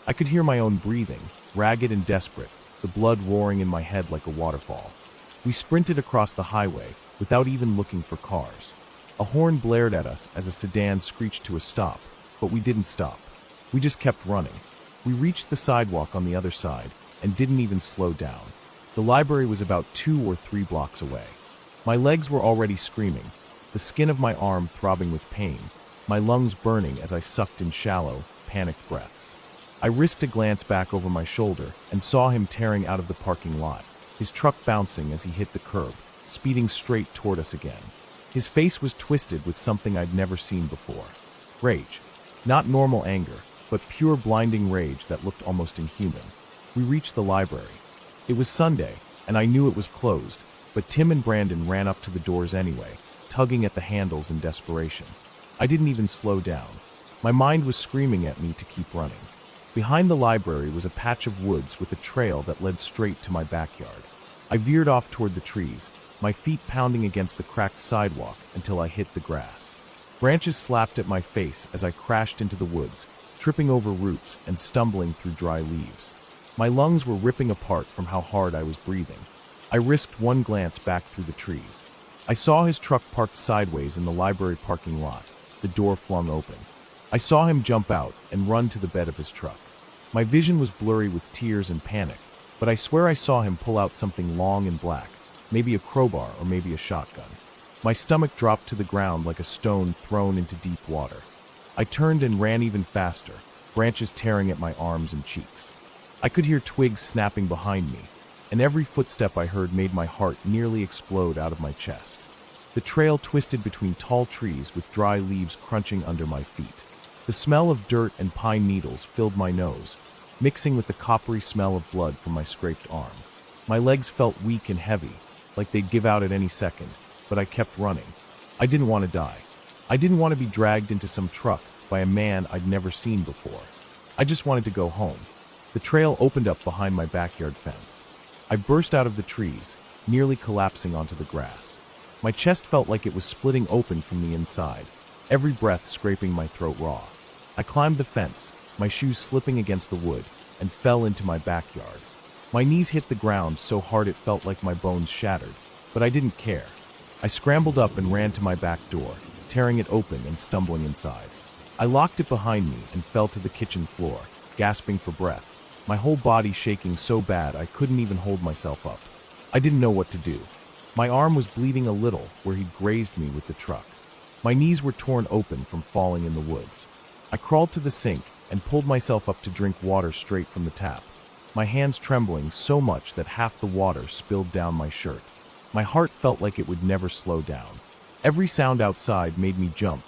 I could hear my own breathing, ragged and desperate, the blood roaring in my head like a waterfall. We sprinted across the highway without even looking for cars. A horn blared at us as a sedan screeched to a stop, but we didn't stop. We just kept running. We reached the sidewalk on the other side and didn't even slow down. The library was about 2 or 3 blocks away. My legs were already screaming, the skin of my arm throbbing with pain, my lungs burning as I sucked in shallow, panicked breaths. I risked a glance back over my shoulder and saw him tearing out of the parking lot, his truck bouncing as he hit the curb, speeding straight toward us again. His face was twisted with something I'd never seen before. Rage. Not normal anger, but pure blinding rage that looked almost inhuman. We reached the library. It was Sunday, and I knew it was closed, but Tim and Brandon ran up to the doors anyway, tugging at the handles in desperation. I didn't even slow down. My mind was screaming at me to keep running. Behind the library was a patch of woods with a trail that led straight to my backyard. I veered off toward the trees, my feet pounding against the cracked sidewalk until I hit the grass. Branches slapped at my face as I crashed into the woods, tripping over roots and stumbling through dry leaves. My lungs were ripping apart from how hard I was breathing. I risked one glance back through the trees. I saw his truck parked sideways in the library parking lot, the door flung open. I saw him jump out and run to the bed of his truck. My vision was blurry with tears and panic, but I swear I saw him pull out something long and black, maybe a crowbar or maybe a shotgun. My stomach dropped to the ground like a stone thrown into deep water. I turned and ran even faster, branches tearing at my arms and cheeks. I could hear twigs snapping behind me, and every footstep I heard made my heart nearly explode out of my chest. The trail twisted between tall trees with dry leaves crunching under my feet. The smell of dirt and pine needles filled my nose, mixing with the coppery smell of blood from my scraped arm. My legs felt weak and heavy, like they'd give out at any second, but I kept running. I didn't want to die. I didn't want to be dragged into some truck by a man I'd never seen before. I just wanted to go home. The trail opened up behind my backyard fence. I burst out of the trees, nearly collapsing onto the grass. My chest felt like it was splitting open from the inside, every breath scraping my throat raw. I climbed the fence, my shoes slipping against the wood, and fell into my backyard. My knees hit the ground so hard it felt like my bones shattered, but I didn't care. I scrambled up and ran to my back door, tearing it open and stumbling inside. I locked it behind me and fell to the kitchen floor, gasping for breath, my whole body shaking so bad I couldn't even hold myself up. I didn't know what to do. My arm was bleeding a little where he'd grazed me with the truck. My knees were torn open from falling in the woods. I crawled to the sink and pulled myself up to drink water straight from the tap, my hands trembling so much that half the water spilled down my shirt. My heart felt like it would never slow down. Every sound outside made me jump,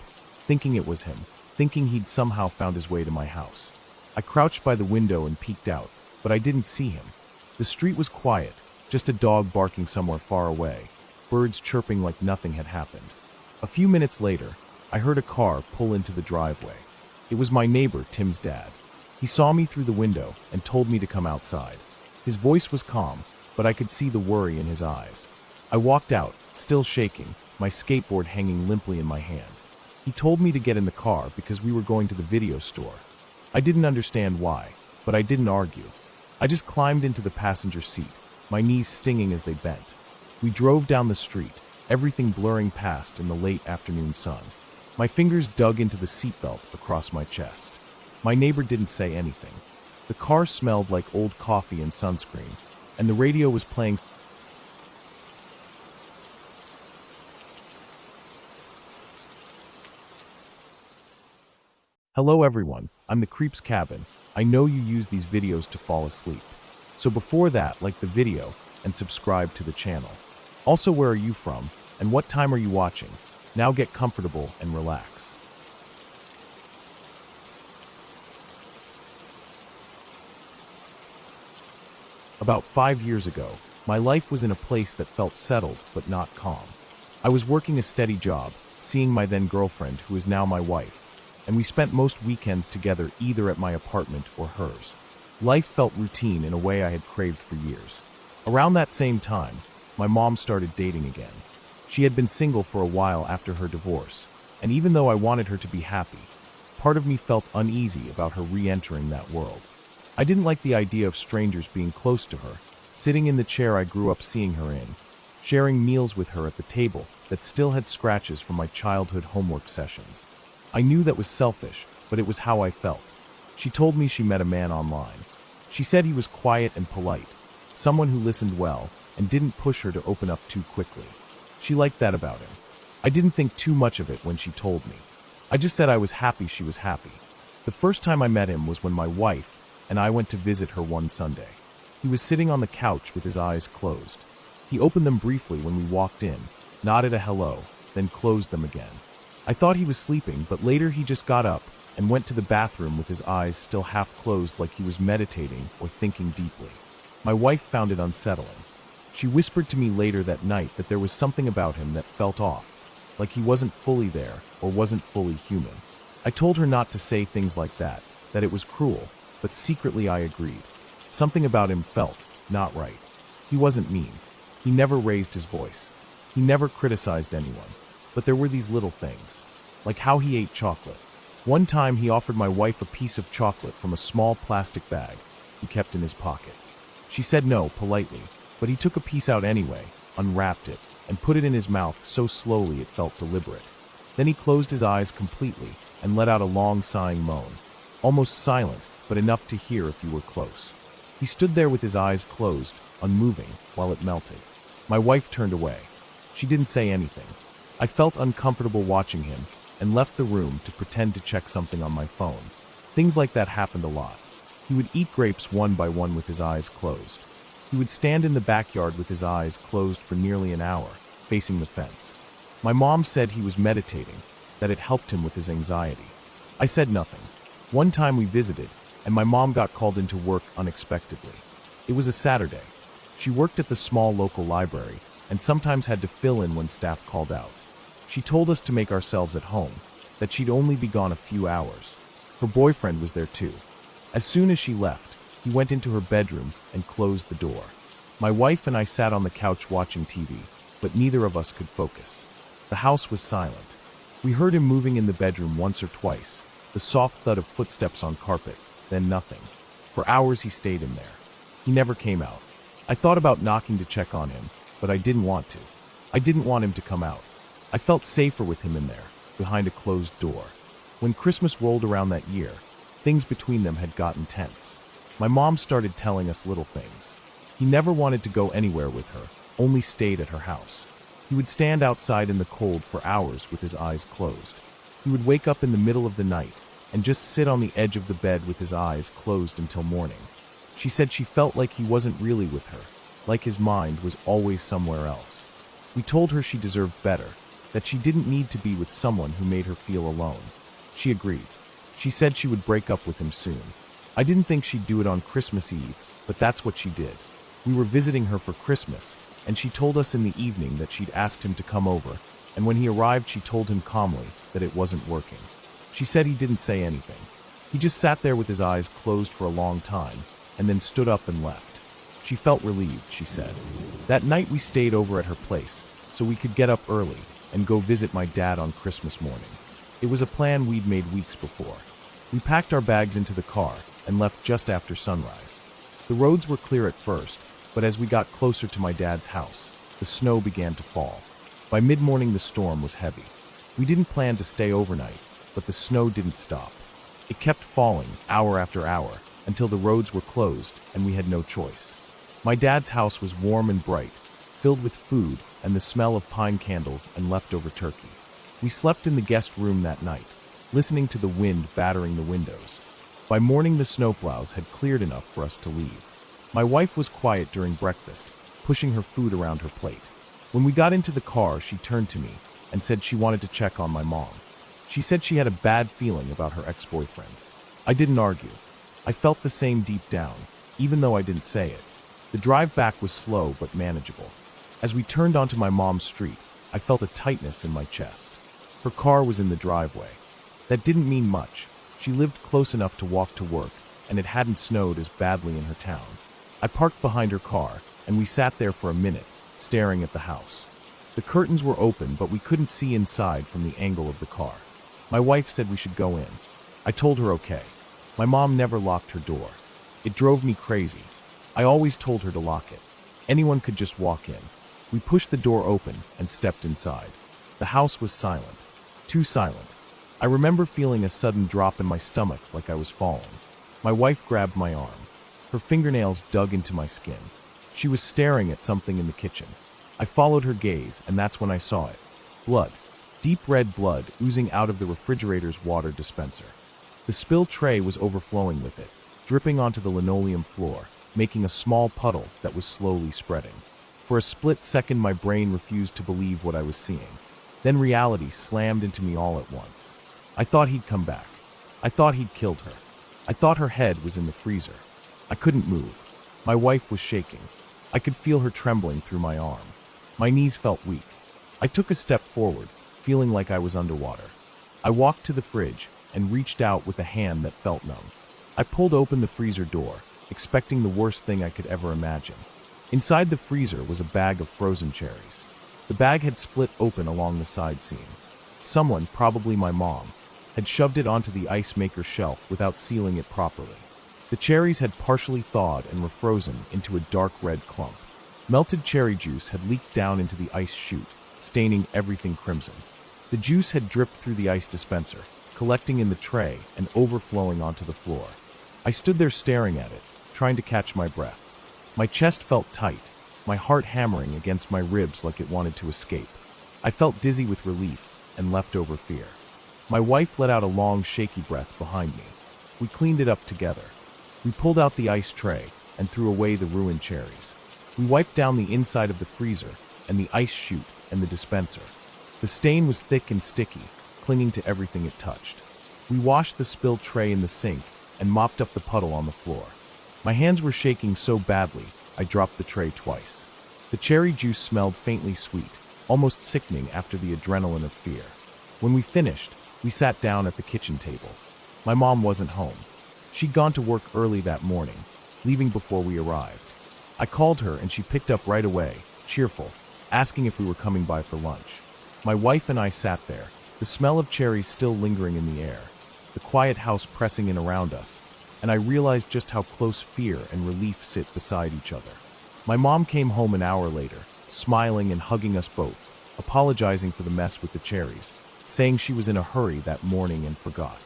thinking it was him, thinking he'd somehow found his way to my house. I crouched by the window and peeked out, but I didn't see him. The street was quiet, just a dog barking somewhere far away, birds chirping like nothing had happened. A few minutes later, I heard a car pull into the driveway. It was my neighbor, Tim's dad. He saw me through the window and told me to come outside. His voice was calm, but I could see the worry in his eyes. I walked out, still shaking, my skateboard hanging limply in my hand. He told me to get in the car because we were going to the video store. I didn't understand why, but I didn't argue. I just climbed into the passenger seat, my knees stinging as they bent. We drove down the street, everything blurring past in the late afternoon sun. My fingers dug into the seatbelt across my chest. My neighbor didn't say anything. The car smelled like old coffee and sunscreen, and the radio was playing. Hello everyone, I'm the Creep's Cabin. I know you use these videos to fall asleep. So before that, like the video and subscribe to the channel. Also, where are you from and what time are you watching? Now get comfortable and relax. About 5 years ago, my life was in a place that felt settled but not calm. I was working a steady job, seeing my then girlfriend, who is now my wife, and we spent most weekends together either at my apartment or hers. Life felt routine in a way I had craved for years. Around that same time, my mom started dating again. She had been single for a while after her divorce, and even though I wanted her to be happy, part of me felt uneasy about her re-entering that world. I didn't like the idea of strangers being close to her, sitting in the chair I grew up seeing her in, sharing meals with her at the table that still had scratches from my childhood homework sessions. I knew that was selfish, but it was how I felt. She told me she met a man online. She said he was quiet and polite, someone who listened well and didn't push her to open up too quickly. She liked that about him. I didn't think too much of it when she told me. I just said I was happy she was happy. The first time I met him was when my wife and I went to visit her one Sunday. He was sitting on the couch with his eyes closed. He opened them briefly when we walked in, nodded a hello, then closed them again. I thought he was sleeping, but later he just got up and went to the bathroom with his eyes still half closed, like he was meditating or thinking deeply. My wife found it unsettling. She whispered to me later that night that there was something about him that felt off, like he wasn't fully there or wasn't fully human. I told her not to say things like that it was cruel, but secretly I agreed. Something about him felt not right. He wasn't mean. He never raised his voice. He never criticized anyone. But there were these little things, like how he ate chocolate. One time he offered my wife a piece of chocolate from a small plastic bag he kept in his pocket. She said no, politely, but he took a piece out anyway, unwrapped it, and put it in his mouth so slowly it felt deliberate. Then he closed his eyes completely and let out a long sighing moan, almost silent, but enough to hear if you were close. He stood there with his eyes closed, unmoving, while it melted. My wife turned away. She didn't say anything. I felt uncomfortable watching him and left the room to pretend to check something on my phone. Things like that happened a lot. He would eat grapes one by one with his eyes closed. He would stand in the backyard with his eyes closed for nearly an hour, facing the fence. My mom said he was meditating, that it helped him with his anxiety. I said nothing. One time we visited, and my mom got called into work unexpectedly. It was a Saturday. She worked at the small local library and sometimes had to fill in when staff called out. She told us to make ourselves at home, that she'd only be gone a few hours. Her boyfriend was there too. As soon as she left, he went into her bedroom and closed the door. My wife and I sat on the couch watching TV, but neither of us could focus. The house was silent. We heard him moving in the bedroom once or twice, the soft thud of footsteps on carpet, then nothing. For hours he stayed in there. He never came out. I thought about knocking to check on him, but I didn't want to. I didn't want him to come out. I felt safer with him in there, behind a closed door. When Christmas rolled around that year, things between them had gotten tense. My mom started telling us little things. He never wanted to go anywhere with her, only stayed at her house. He would stand outside in the cold for hours with his eyes closed. He would wake up in the middle of the night and just sit on the edge of the bed with his eyes closed until morning. She said she felt like he wasn't really with her, like his mind was always somewhere else. We told her she deserved better, that she didn't need to be with someone who made her feel alone. She agreed. She said she would break up with him soon. I didn't think she'd do it on Christmas Eve, but that's what she did. We were visiting her for Christmas, and she told us in the evening that she'd asked him to come over, and when he arrived she told him calmly that it wasn't working. She said he didn't say anything. He just sat there with his eyes closed for a long time, and then stood up and left. She felt relieved, she said. That night we stayed over at her place, so we could get up early and go visit my dad on Christmas morning. It was a plan we'd made weeks before. We packed our bags into the car and left just after sunrise. The roads were clear at first, but as we got closer to my dad's house, the snow began to fall. By mid-morning the storm was heavy. We didn't plan to stay overnight, but the snow didn't stop. It kept falling hour after hour until the roads were closed and we had no choice. My dad's house was warm and bright, filled with food and the smell of pine candles and leftover turkey. We slept in the guest room that night, listening to the wind battering the windows. By morning the snowplows had cleared enough for us to leave. My wife was quiet during breakfast, pushing her food around her plate. When we got into the car, she turned to me and said she wanted to check on my mom. She said she had a bad feeling about her ex-boyfriend. I didn't argue. I felt the same deep down, even though I didn't say it. The drive back was slow but manageable. As we turned onto my mom's street, I felt a tightness in my chest. Her car was in the driveway. That didn't mean much. She lived close enough to walk to work, and it hadn't snowed as badly in her town. I parked behind her car, and we sat there for a minute, staring at the house. The curtains were open, but we couldn't see inside from the angle of the car. My wife said we should go in. I told her okay. My mom never locked her door. It drove me crazy. I always told her to lock it. Anyone could just walk in. We pushed the door open and stepped inside. The house was silent. Too silent. I remember feeling a sudden drop in my stomach like I was falling. My wife grabbed my arm. Her fingernails dug into my skin. She was staring at something in the kitchen. I followed her gaze, and that's when I saw it. Blood. deep red blood oozing out of the refrigerator's water dispenser. The spill tray was overflowing with it, dripping onto the linoleum floor, making a small puddle that was slowly spreading. For a split second, my brain refused to believe what I was seeing. Then reality slammed into me all at once. I thought he'd come back. I thought he'd killed her. I thought her head was in the freezer. I couldn't move. My wife was shaking. I could feel her trembling through my arm. My knees felt weak. I took a step forward, feeling like I was underwater. I walked to the fridge and reached out with a hand that felt numb. I pulled open the freezer door, expecting the worst thing I could ever imagine. Inside the freezer was a bag of frozen cherries. The bag had split open along the side seam. Someone, probably my mom, had shoved it onto the ice maker shelf without sealing it properly. The cherries had partially thawed and were frozen into a dark red clump. Melted cherry juice had leaked down into the ice chute, staining everything crimson. The juice had dripped through the ice dispenser, collecting in the tray and overflowing onto the floor. I stood there staring at it, trying to catch my breath. My chest felt tight, my heart hammering against my ribs like it wanted to escape. I felt dizzy with relief and leftover fear. My wife let out a long, shaky breath behind me. We cleaned it up together. We pulled out the ice tray and threw away the ruined cherries. We wiped down the inside of the freezer and the ice chute and the dispenser. The stain was thick and sticky, clinging to everything it touched. We washed the spilled tray in the sink and mopped up the puddle on the floor. My hands were shaking so badly, I dropped the tray twice. The cherry juice smelled faintly sweet, almost sickening after the adrenaline of fear. When we finished, we sat down at the kitchen table. My mom wasn't home. She'd gone to work early that morning, leaving before we arrived. I called her and she picked up right away, cheerful, asking if we were coming by for lunch. My wife and I sat there, the smell of cherries still lingering in the air, the quiet house pressing in around us, and I realized just how close fear and relief sit beside each other. My mom came home an hour later, smiling and hugging us both, apologizing for the mess with the cherries, saying she was in a hurry that morning and forgot.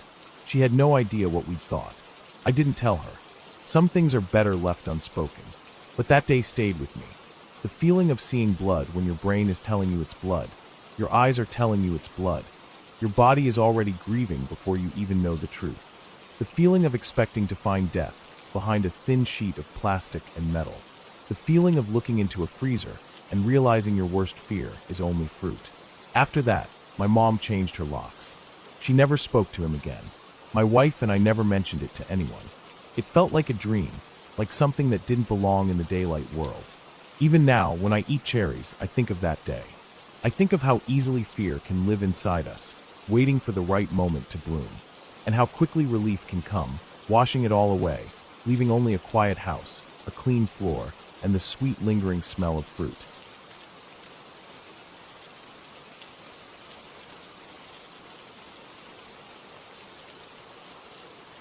She had no idea what we'd thought. I didn't tell her. Some things are better left unspoken. But that day stayed with me. The feeling of seeing blood when your brain is telling you it's blood, your eyes are telling you it's blood, your body is already grieving before you even know the truth. The feeling of expecting to find death behind a thin sheet of plastic and metal. The feeling of looking into a freezer and realizing your worst fear is only fruit. After that, my mom changed her locks. She never spoke to him again. My wife and I never mentioned it to anyone. It felt like a dream, like something that didn't belong in the daylight world. Even now, when I eat cherries, I think of that day. I think of how easily fear can live inside us, waiting for the right moment to bloom, and how quickly relief can come, washing it all away, leaving only a quiet house, a clean floor, and the sweet lingering smell of fruit.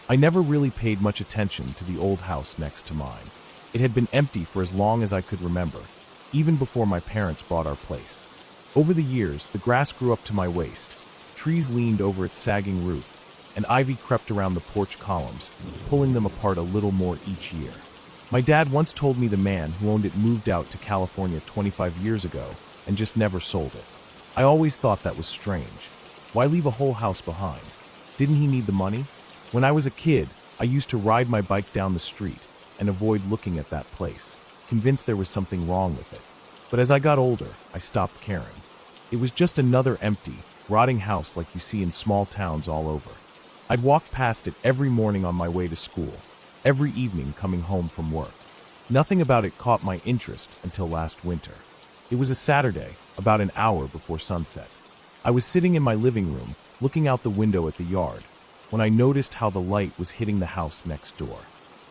I never really paid much attention to the old house next to mine. It had been empty for as long as I could remember, even before my parents bought our place. Over the years, the grass grew up to my waist, trees leaned over its sagging roof, and ivy crept around the porch columns, pulling them apart a little more each year. My dad once told me the man who owned it moved out to California 25 years ago and just never sold it. I always thought that was strange. Why leave a whole house behind? Didn't he need the money? When I was a kid, I used to ride my bike down the street and avoid looking at that place, convinced there was something wrong with it. But as I got older, I stopped caring. It was just another empty, rotting house like you see in small towns all over. I'd walk past it every morning on my way to school, every evening coming home from work. Nothing about it caught my interest until last winter. It was a Saturday, about an hour before sunset. I was sitting in my living room, looking out the window at the yard, when I noticed how the light was hitting the house next door.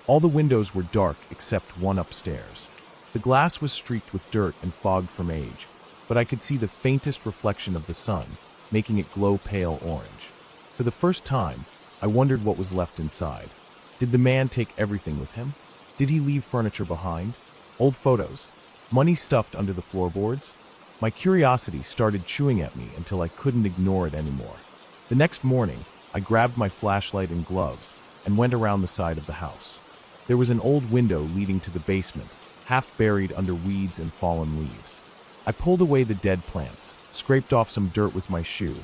All the windows were dark except one upstairs. The glass was streaked with dirt and fog from age, but I could see the faintest reflection of the sun, making it glow pale orange. For the first time, I wondered what was left inside. Did the man take everything with him? Did he leave furniture behind? Old photos? Money stuffed under the floorboards? My curiosity started chewing at me until I couldn't ignore it anymore. The next morning, I grabbed my flashlight and gloves and went around the side of the house. There was an old window leading to the basement, half buried under weeds and fallen leaves. I pulled away the dead plants, scraped off some dirt with my shoe,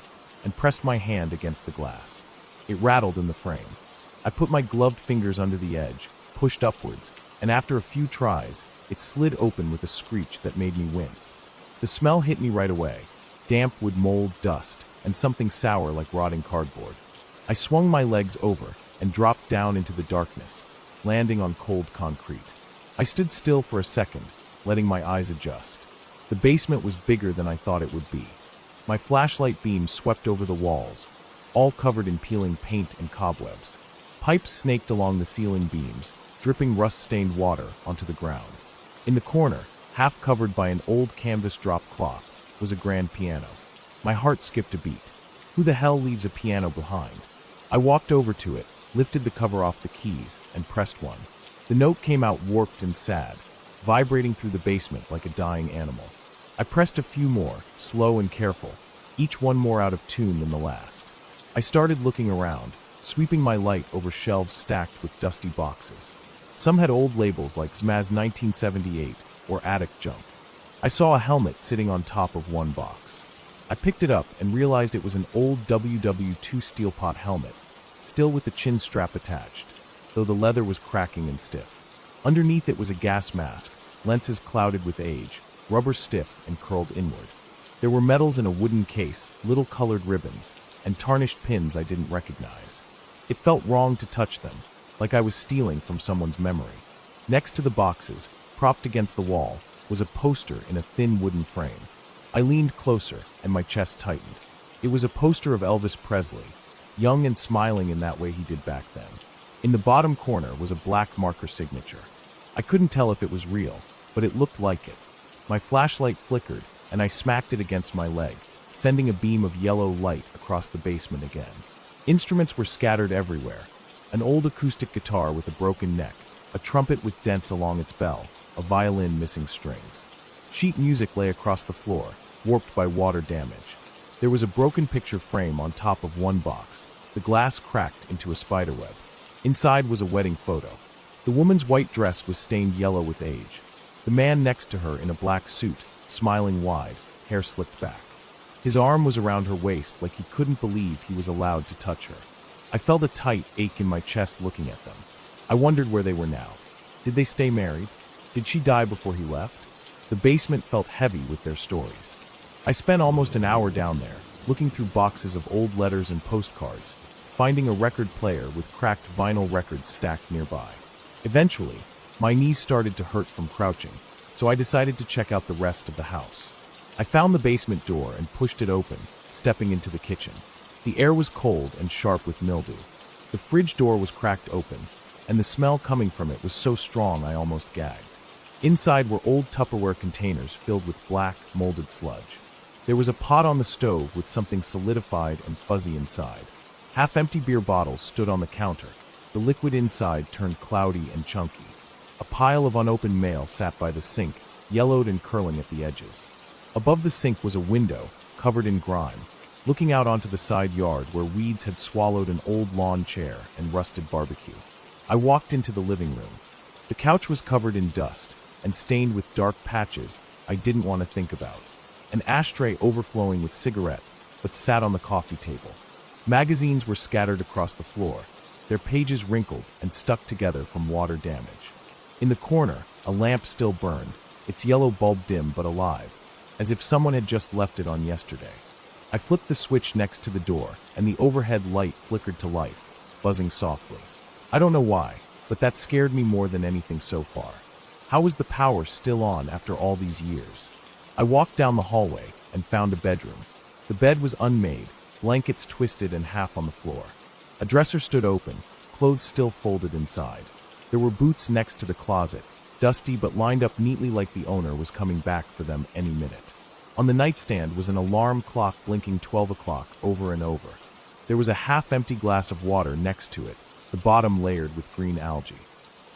and pressed my hand against the glass. It rattled in the frame. I put my gloved fingers under the edge, pushed upwards, and after a few tries, it slid open with a screech that made me wince. The smell hit me right away. Damp wood mold, dust, and something sour like rotting cardboard. I swung my legs over and dropped down into the darkness, landing on cold concrete. I stood still for a second, letting my eyes adjust. The basement was bigger than I thought it would be. My flashlight beam swept over the walls, all covered in peeling paint and cobwebs. Pipes snaked along the ceiling beams, dripping rust-stained water onto the ground. In the corner, half covered by an old canvas drop cloth, was a grand piano. My heart skipped a beat. Who the hell leaves a piano behind? I walked over to it, lifted the cover off the keys, and pressed one. The note came out warped and sad, vibrating through the basement like a dying animal. I pressed a few more, slow and careful, each one more out of tune than the last. I started looking around, sweeping my light over shelves stacked with dusty boxes. Some had old labels like Zmaz 1978 or Attic Junk. I saw a helmet sitting on top of one box. I picked it up and realized it was an old WW2 steel pot helmet, still with the chin strap attached, though the leather was cracking and stiff. Underneath it was a gas mask, lenses clouded with age, rubber stiff and curled inward. There were medals in a wooden case, little colored ribbons, and tarnished pins I didn't recognize. It felt wrong to touch them, like I was stealing from someone's memory. Next to the boxes, propped against the wall, was a poster in a thin wooden frame. I leaned closer, and my chest tightened. It was a poster of Elvis Presley, young and smiling in that way he did back then. In the bottom corner was a black marker signature. I couldn't tell if it was real, but it looked like it. My flashlight flickered, and I smacked it against my leg, sending a beam of yellow light across the basement again. Instruments were scattered everywhere. An old acoustic guitar with a broken neck, a trumpet with dents along its bell, a violin missing strings. Sheet music lay across the floor, warped by water damage. There was a broken picture frame on top of one box, the glass cracked into a spiderweb. Inside was a wedding photo. The woman's white dress was stained yellow with age. The man next to her in a black suit, smiling wide, hair slicked back. His arm was around her waist like he couldn't believe he was allowed to touch her. I felt a tight ache in my chest looking at them. I wondered where they were now. Did they stay married? Did she die before he left? The basement felt heavy with their stories. I spent almost an hour down there, looking through boxes of old letters and postcards, finding a record player with cracked vinyl records stacked nearby. Eventually, my knees started to hurt from crouching, so I decided to check out the rest of the house. I found the basement door and pushed it open, stepping into the kitchen. The air was cold and sharp with mildew. The fridge door was cracked open, and the smell coming from it was so strong I almost gagged. Inside were old Tupperware containers filled with black, molded sludge. There was a pot on the stove with something solidified and fuzzy inside. Half-empty beer bottles stood on the counter. The liquid inside turned cloudy and chunky. A pile of unopened mail sat by the sink, yellowed and curling at the edges. Above the sink was a window, covered in grime, looking out onto the side yard where weeds had swallowed an old lawn chair and rusted barbecue. I walked into the living room. The couch was covered in dust and stained with dark patches I didn't want to think about. An ashtray overflowing with cigarette, but sat on the coffee table. Magazines were scattered across the floor, their pages wrinkled and stuck together from water damage. In the corner, a lamp still burned, its yellow bulb dim but alive, as if someone had just left it on yesterday. I flipped the switch next to the door, and the overhead light flickered to life, buzzing softly. I don't know why, but that scared me more than anything so far. How was the power still on after all these years? I walked down the hallway and found a bedroom. The bed was unmade, blankets twisted and half on the floor. A dresser stood open, clothes still folded inside. There were boots next to the closet, dusty but lined up neatly like the owner was coming back for them any minute. On the nightstand was an alarm clock blinking 12 o'clock over and over. There was a half-empty glass of water next to it, the bottom layered with green algae.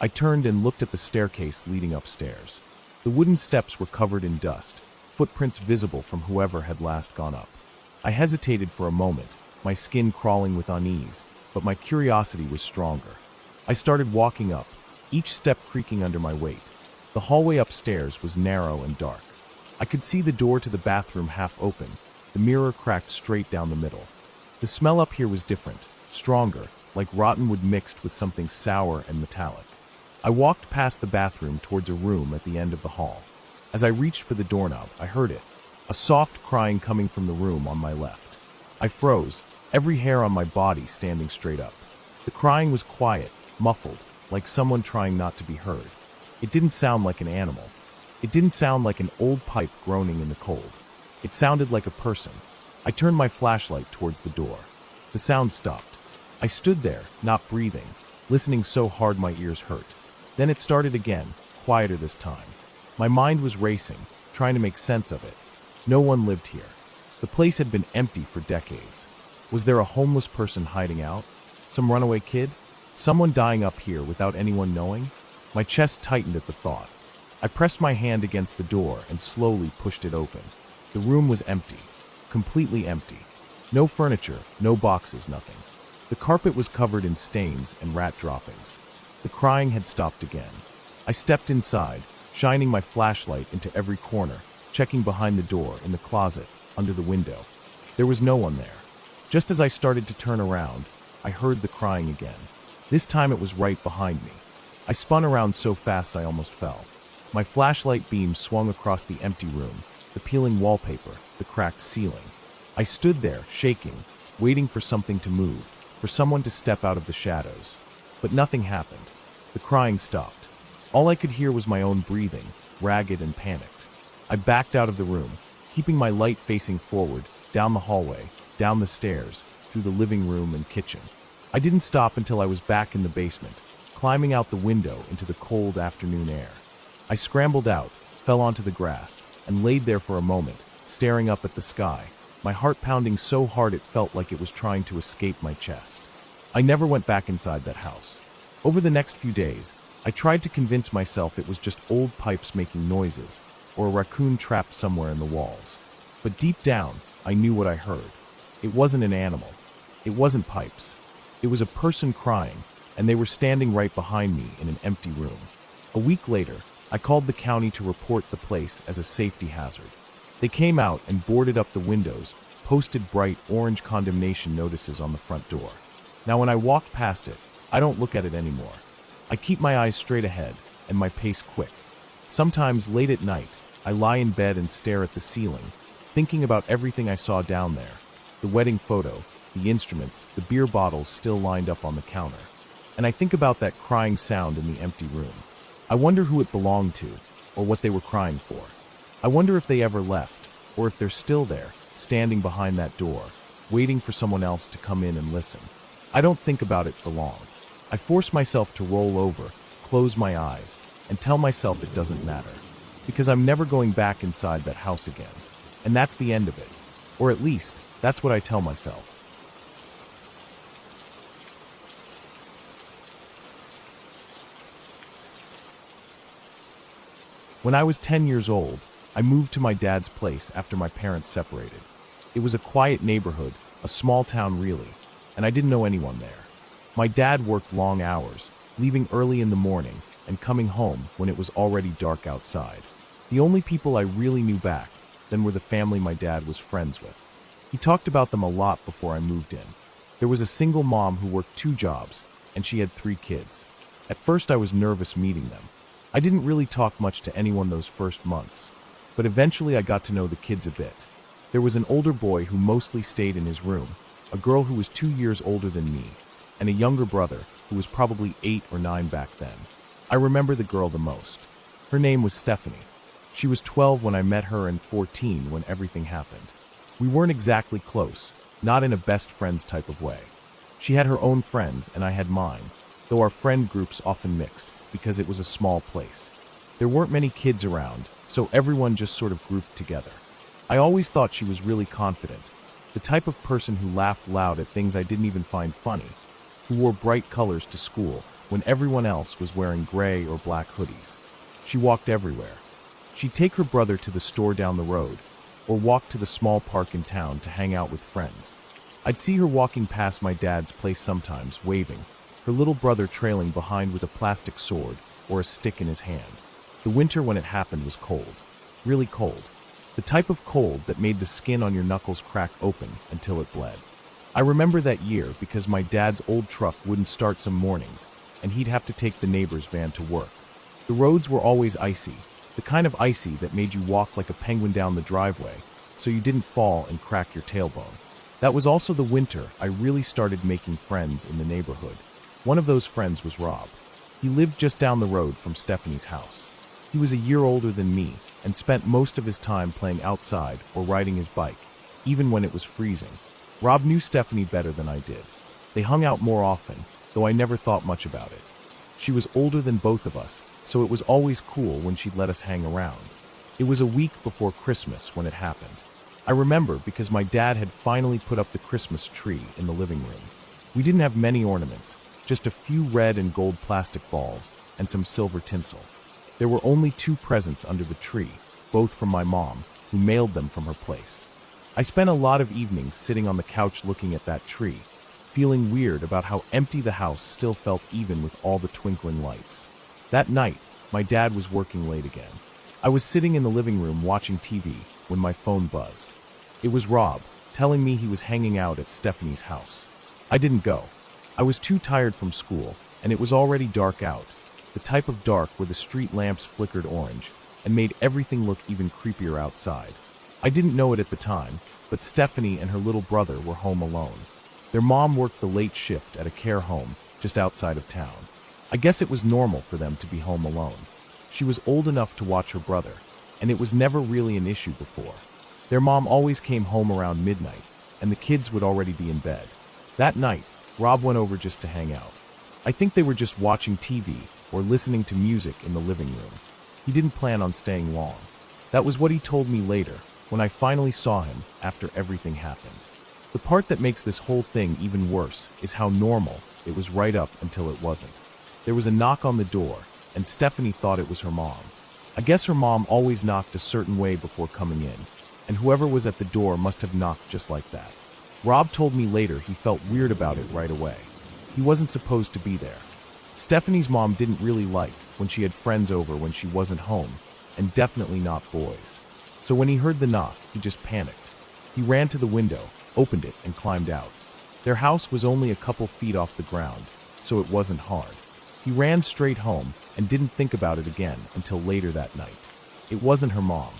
I turned and looked at the staircase leading upstairs. The wooden steps were covered in dust, footprints visible from whoever had last gone up. I hesitated for a moment, my skin crawling with unease, but my curiosity was stronger. I started walking up, each step creaking under my weight. The hallway upstairs was narrow and dark. I could see the door to the bathroom half open, the mirror cracked straight down the middle. The smell up here was different, stronger, like rotten wood mixed with something sour and metallic. I walked past the bathroom towards a room at the end of the hall. As I reached for the doorknob, I heard it, a soft crying coming from the room on my left. I froze, every hair on my body standing straight up. The crying was quiet, muffled, like someone trying not to be heard. It didn't sound like an animal. It didn't sound like an old pipe groaning in the cold. It sounded like a person. I turned my flashlight towards the door. The sound stopped. I stood there, not breathing, listening so hard my ears hurt. Then it started again, quieter this time. My mind was racing, trying to make sense of it. No one lived here. The place had been empty for decades. Was there a homeless person hiding out? Some runaway kid? Someone dying up here without anyone knowing? My chest tightened at the thought. I pressed my hand against the door and slowly pushed it open. The room was empty. Completely empty. No furniture, no boxes, nothing. The carpet was covered in stains and rat droppings. The crying had stopped again. I stepped inside, shining my flashlight into every corner, checking behind the door, in the closet, under the window. There was no one there. Just as I started to turn around, I heard the crying again. This time it was right behind me. I spun around so fast I almost fell. My flashlight beam swung across the empty room, the peeling wallpaper, the cracked ceiling. I stood there, shaking, waiting for something to move, for someone to step out of the shadows. But nothing happened. The crying stopped. All I could hear was my own breathing, ragged and panicked. I backed out of the room, keeping my light facing forward, down the hallway, down the stairs, through the living room and kitchen. I didn't stop until I was back in the basement, climbing out the window into the cold afternoon air. I scrambled out, fell onto the grass, and laid there for a moment, staring up at the sky, my heart pounding so hard it felt like it was trying to escape my chest. I never went back inside that house. Over the next few days, I tried to convince myself it was just old pipes making noises, or a raccoon trapped somewhere in the walls. But deep down, I knew what I heard. It wasn't an animal. It wasn't pipes. It was a person crying, and they were standing right behind me in an empty room. A week later, I called the county to report the place as a safety hazard. They came out and boarded up the windows, posted bright orange condemnation notices on the front door. Now when I walk past it, I don't look at it anymore. I keep my eyes straight ahead and my pace quick. Sometimes late at night, I lie in bed and stare at the ceiling, thinking about everything I saw down there. The wedding photo, the instruments, the beer bottles still lined up on the counter. And I think about that crying sound in the empty room. I wonder who it belonged to, or what they were crying for. I wonder if they ever left, or if they're still there, standing behind that door, waiting for someone else to come in and listen. I don't think about it for long. I force myself to roll over, close my eyes, and tell myself it doesn't matter. Because I'm never going back inside that house again. And that's the end of it. Or at least, that's what I tell myself. When I was 10 years old, I moved to my dad's place after my parents separated. It was a quiet neighborhood, a small town really, and I didn't know anyone there. My dad worked long hours, leaving early in the morning and coming home when it was already dark outside. The only people I really knew back then were the family my dad was friends with. He talked about them a lot before I moved in. There was a single mom who worked 2 jobs, and she had 3 kids. At first I was nervous meeting them. I didn't really talk much to anyone those first months, but eventually I got to know the kids a bit. There was an older boy who mostly stayed in his room, a girl who was 2 years older than me, and a younger brother who was probably 8 or 9 back then. I remember the girl the most. Her name was Stephanie. She was 12 when I met her and 14 when everything happened. We weren't exactly close, not in a best friends type of way. She had her own friends and I had mine, though our friend groups often mixed because it was a small place. There weren't many kids around, so everyone just sort of grouped together. I always thought she was really confident, the type of person who laughed loud at things I didn't even find funny, who wore bright colors to school when everyone else was wearing gray or black hoodies. She walked everywhere. She'd take her brother to the store down the road, or walk to the small park in town to hang out with friends. I'd see her walking past my dad's place sometimes, waving, her little brother trailing behind with a plastic sword or a stick in his hand. The winter when it happened was cold, really cold. The type of cold that made the skin on your knuckles crack open until it bled. I remember that year because my dad's old truck wouldn't start some mornings, and he'd have to take the neighbor's van to work. The roads were always icy, the kind of icy that made you walk like a penguin down the driveway, so you didn't fall and crack your tailbone. That was also the winter I really started making friends in the neighborhood. One of those friends was Rob. He lived just down the road from Stephanie's house. He was a year older than me and spent most of his time playing outside or riding his bike, even when it was freezing. Rob knew Stephanie better than I did. They hung out more often, though I never thought much about it. She was older than both of us, so it was always cool when she'd let us hang around. It was a week before Christmas when it happened. I remember because my dad had finally put up the Christmas tree in the living room. We didn't have many ornaments, just a few red and gold plastic balls and some silver tinsel. There were only 2 presents under the tree, both from my mom, who mailed them from her place. I spent a lot of evenings sitting on the couch looking at that tree, feeling weird about how empty the house still felt even with all the twinkling lights. That night, my dad was working late again. I was sitting in the living room watching TV when my phone buzzed. It was Rob, telling me he was hanging out at Stephanie's house. I didn't go. I was too tired from school, and it was already dark out, the type of dark where the street lamps flickered orange and made everything look even creepier outside. I didn't know it at the time, but Stephanie and her little brother were home alone. Their mom worked the late shift at a care home just outside of town. I guess it was normal for them to be home alone. She was old enough to watch her brother, and it was never really an issue before. Their mom always came home around midnight, and the kids would already be in bed. That night, Rob went over just to hang out. I think they were just watching TV or listening to music in the living room. He didn't plan on staying long. That was what he told me later, when I finally saw him after everything happened. The part that makes this whole thing even worse is how normal it was right up until it wasn't. There was a knock on the door, and Stephanie thought it was her mom. I guess her mom always knocked a certain way before coming in, and whoever was at the door must have knocked just like that. Rob told me later he felt weird about it right away. He wasn't supposed to be there. Stephanie's mom didn't really like when she had friends over when she wasn't home, and definitely not boys. So when he heard the knock, he just panicked. He ran to the window, opened it, and climbed out. Their house was only a couple feet off the ground, so it wasn't hard. He ran straight home and didn't think about it again until later that night. It wasn't her mom.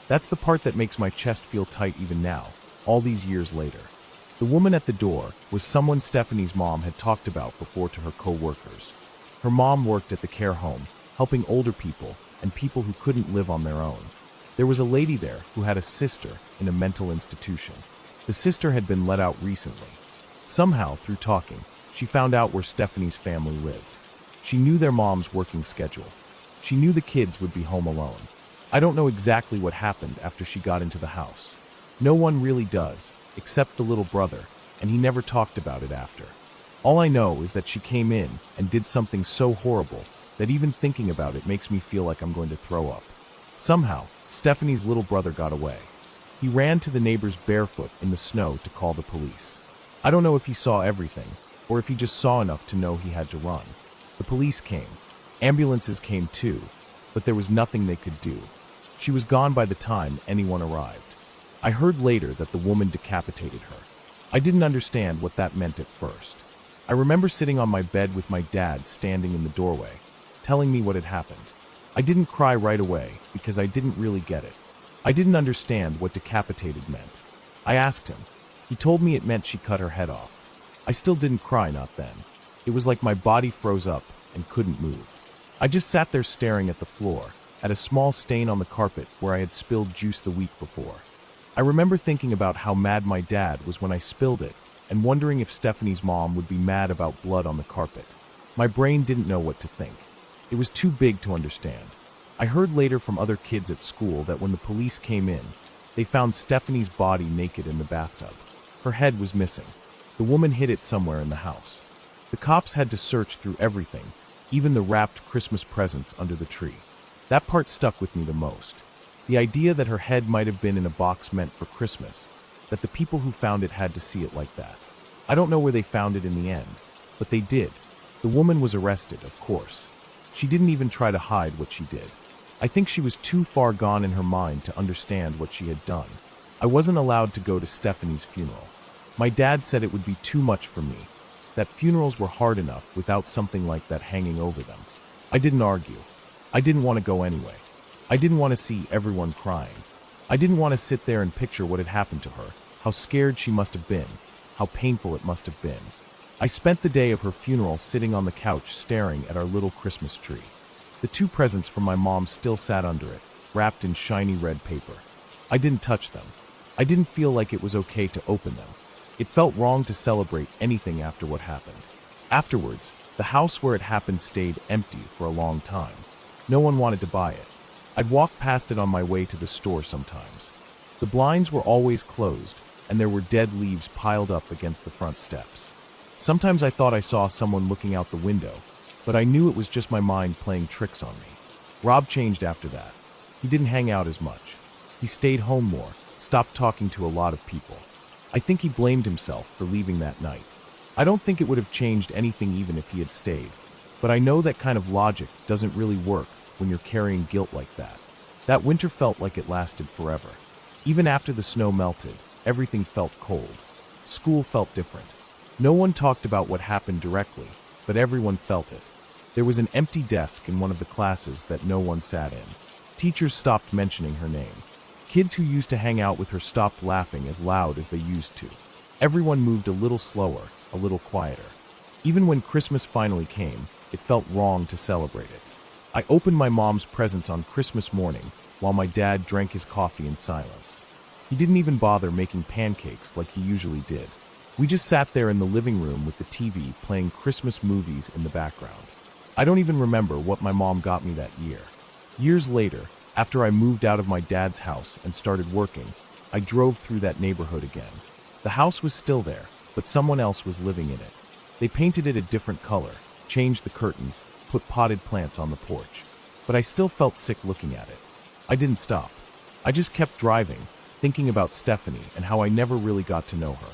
That's the part that makes my chest feel tight even now, all these years later. The woman at the door was someone Stephanie's mom had talked about before to her co-workers. Her mom worked at the care home, helping older people and people who couldn't live on their own. There was a lady there who had a sister in a mental institution. The sister had been let out recently. Somehow, through talking, she found out where Stephanie's family lived. She knew their mom's working schedule. She knew the kids would be home alone. I don't know exactly what happened after she got into the house. No one really does, except the little brother, and he never talked about it after. All I know is that she came in and did something so horrible that even thinking about it makes me feel like I'm going to throw up. Somehow, Stephanie's little brother got away. He ran to the neighbors barefoot in the snow to call the police. I don't know if he saw everything, or if he just saw enough to know he had to run. The police came. Ambulances came too, but there was nothing they could do. She was gone by the time anyone arrived. I heard later that the woman decapitated her. I didn't understand what that meant at first. I remember sitting on my bed with my dad standing in the doorway, telling me what had happened. I didn't cry right away because I didn't really get it. I didn't understand what decapitated meant. I asked him. He told me it meant she cut her head off. I still didn't cry, not then. It was like my body froze up and couldn't move. I just sat there staring at the floor, at a small stain on the carpet where I had spilled juice the week before. I remember thinking about how mad my dad was when I spilled it, and wondering if Stephanie's mom would be mad about blood on the carpet. My brain didn't know what to think. It was too big to understand. I heard later from other kids at school that when the police came in, they found Stephanie's body naked in the bathtub. Her head was missing. The woman hid it somewhere in the house. The cops had to search through everything, even the wrapped Christmas presents under the tree. That part stuck with me the most. The idea that her head might have been in a box meant for Christmas, that the people who found it had to see it like that. I don't know where they found it in the end, but they did. The woman was arrested, of course. She didn't even try to hide what she did. I think she was too far gone in her mind to understand what she had done. I wasn't allowed to go to Stephanie's funeral. My dad said it would be too much for me, that funerals were hard enough without something like that hanging over them. I didn't argue. I didn't want to go anyway. I didn't want to see everyone crying. I didn't want to sit there and picture what had happened to her, how scared she must have been, how painful it must have been. I spent the day of her funeral sitting on the couch staring at our little Christmas tree. The 2 presents from my mom still sat under it, wrapped in shiny red paper. I didn't touch them. I didn't feel like it was okay to open them. It felt wrong to celebrate anything after what happened. Afterwards, the house where it happened stayed empty for a long time. No one wanted to buy it. I'd walk past it on my way to the store sometimes. The blinds were always closed, and there were dead leaves piled up against the front steps. Sometimes I thought I saw someone looking out the window, but I knew it was just my mind playing tricks on me. Rob changed after that. He didn't hang out as much. He stayed home more, stopped talking to a lot of people. I think he blamed himself for leaving that night. I don't think it would have changed anything even if he had stayed, but I know that kind of logic doesn't really work when you're carrying guilt like that. That winter felt like it lasted forever. Even after the snow melted, everything felt cold. School felt different. No one talked about what happened directly, but everyone felt it. There was an empty desk in one of the classes that no one sat in. Teachers stopped mentioning her name. Kids who used to hang out with her stopped laughing as loud as they used to. Everyone moved a little slower, a little quieter. Even when Christmas finally came, it felt wrong to celebrate it. I opened my mom's presents on Christmas morning while my dad drank his coffee in silence. He didn't even bother making pancakes like he usually did. We just sat there in the living room with the TV playing Christmas movies in the background. I don't even remember what my mom got me that year. Years later, after I moved out of my dad's house and started working, I drove through that neighborhood again. The house was still there, but someone else was living in it. They painted it a different color, changed the curtains, put potted plants on the porch. But I still felt sick looking at it. I didn't stop. I just kept driving, thinking about Stephanie and how I never really got to know her.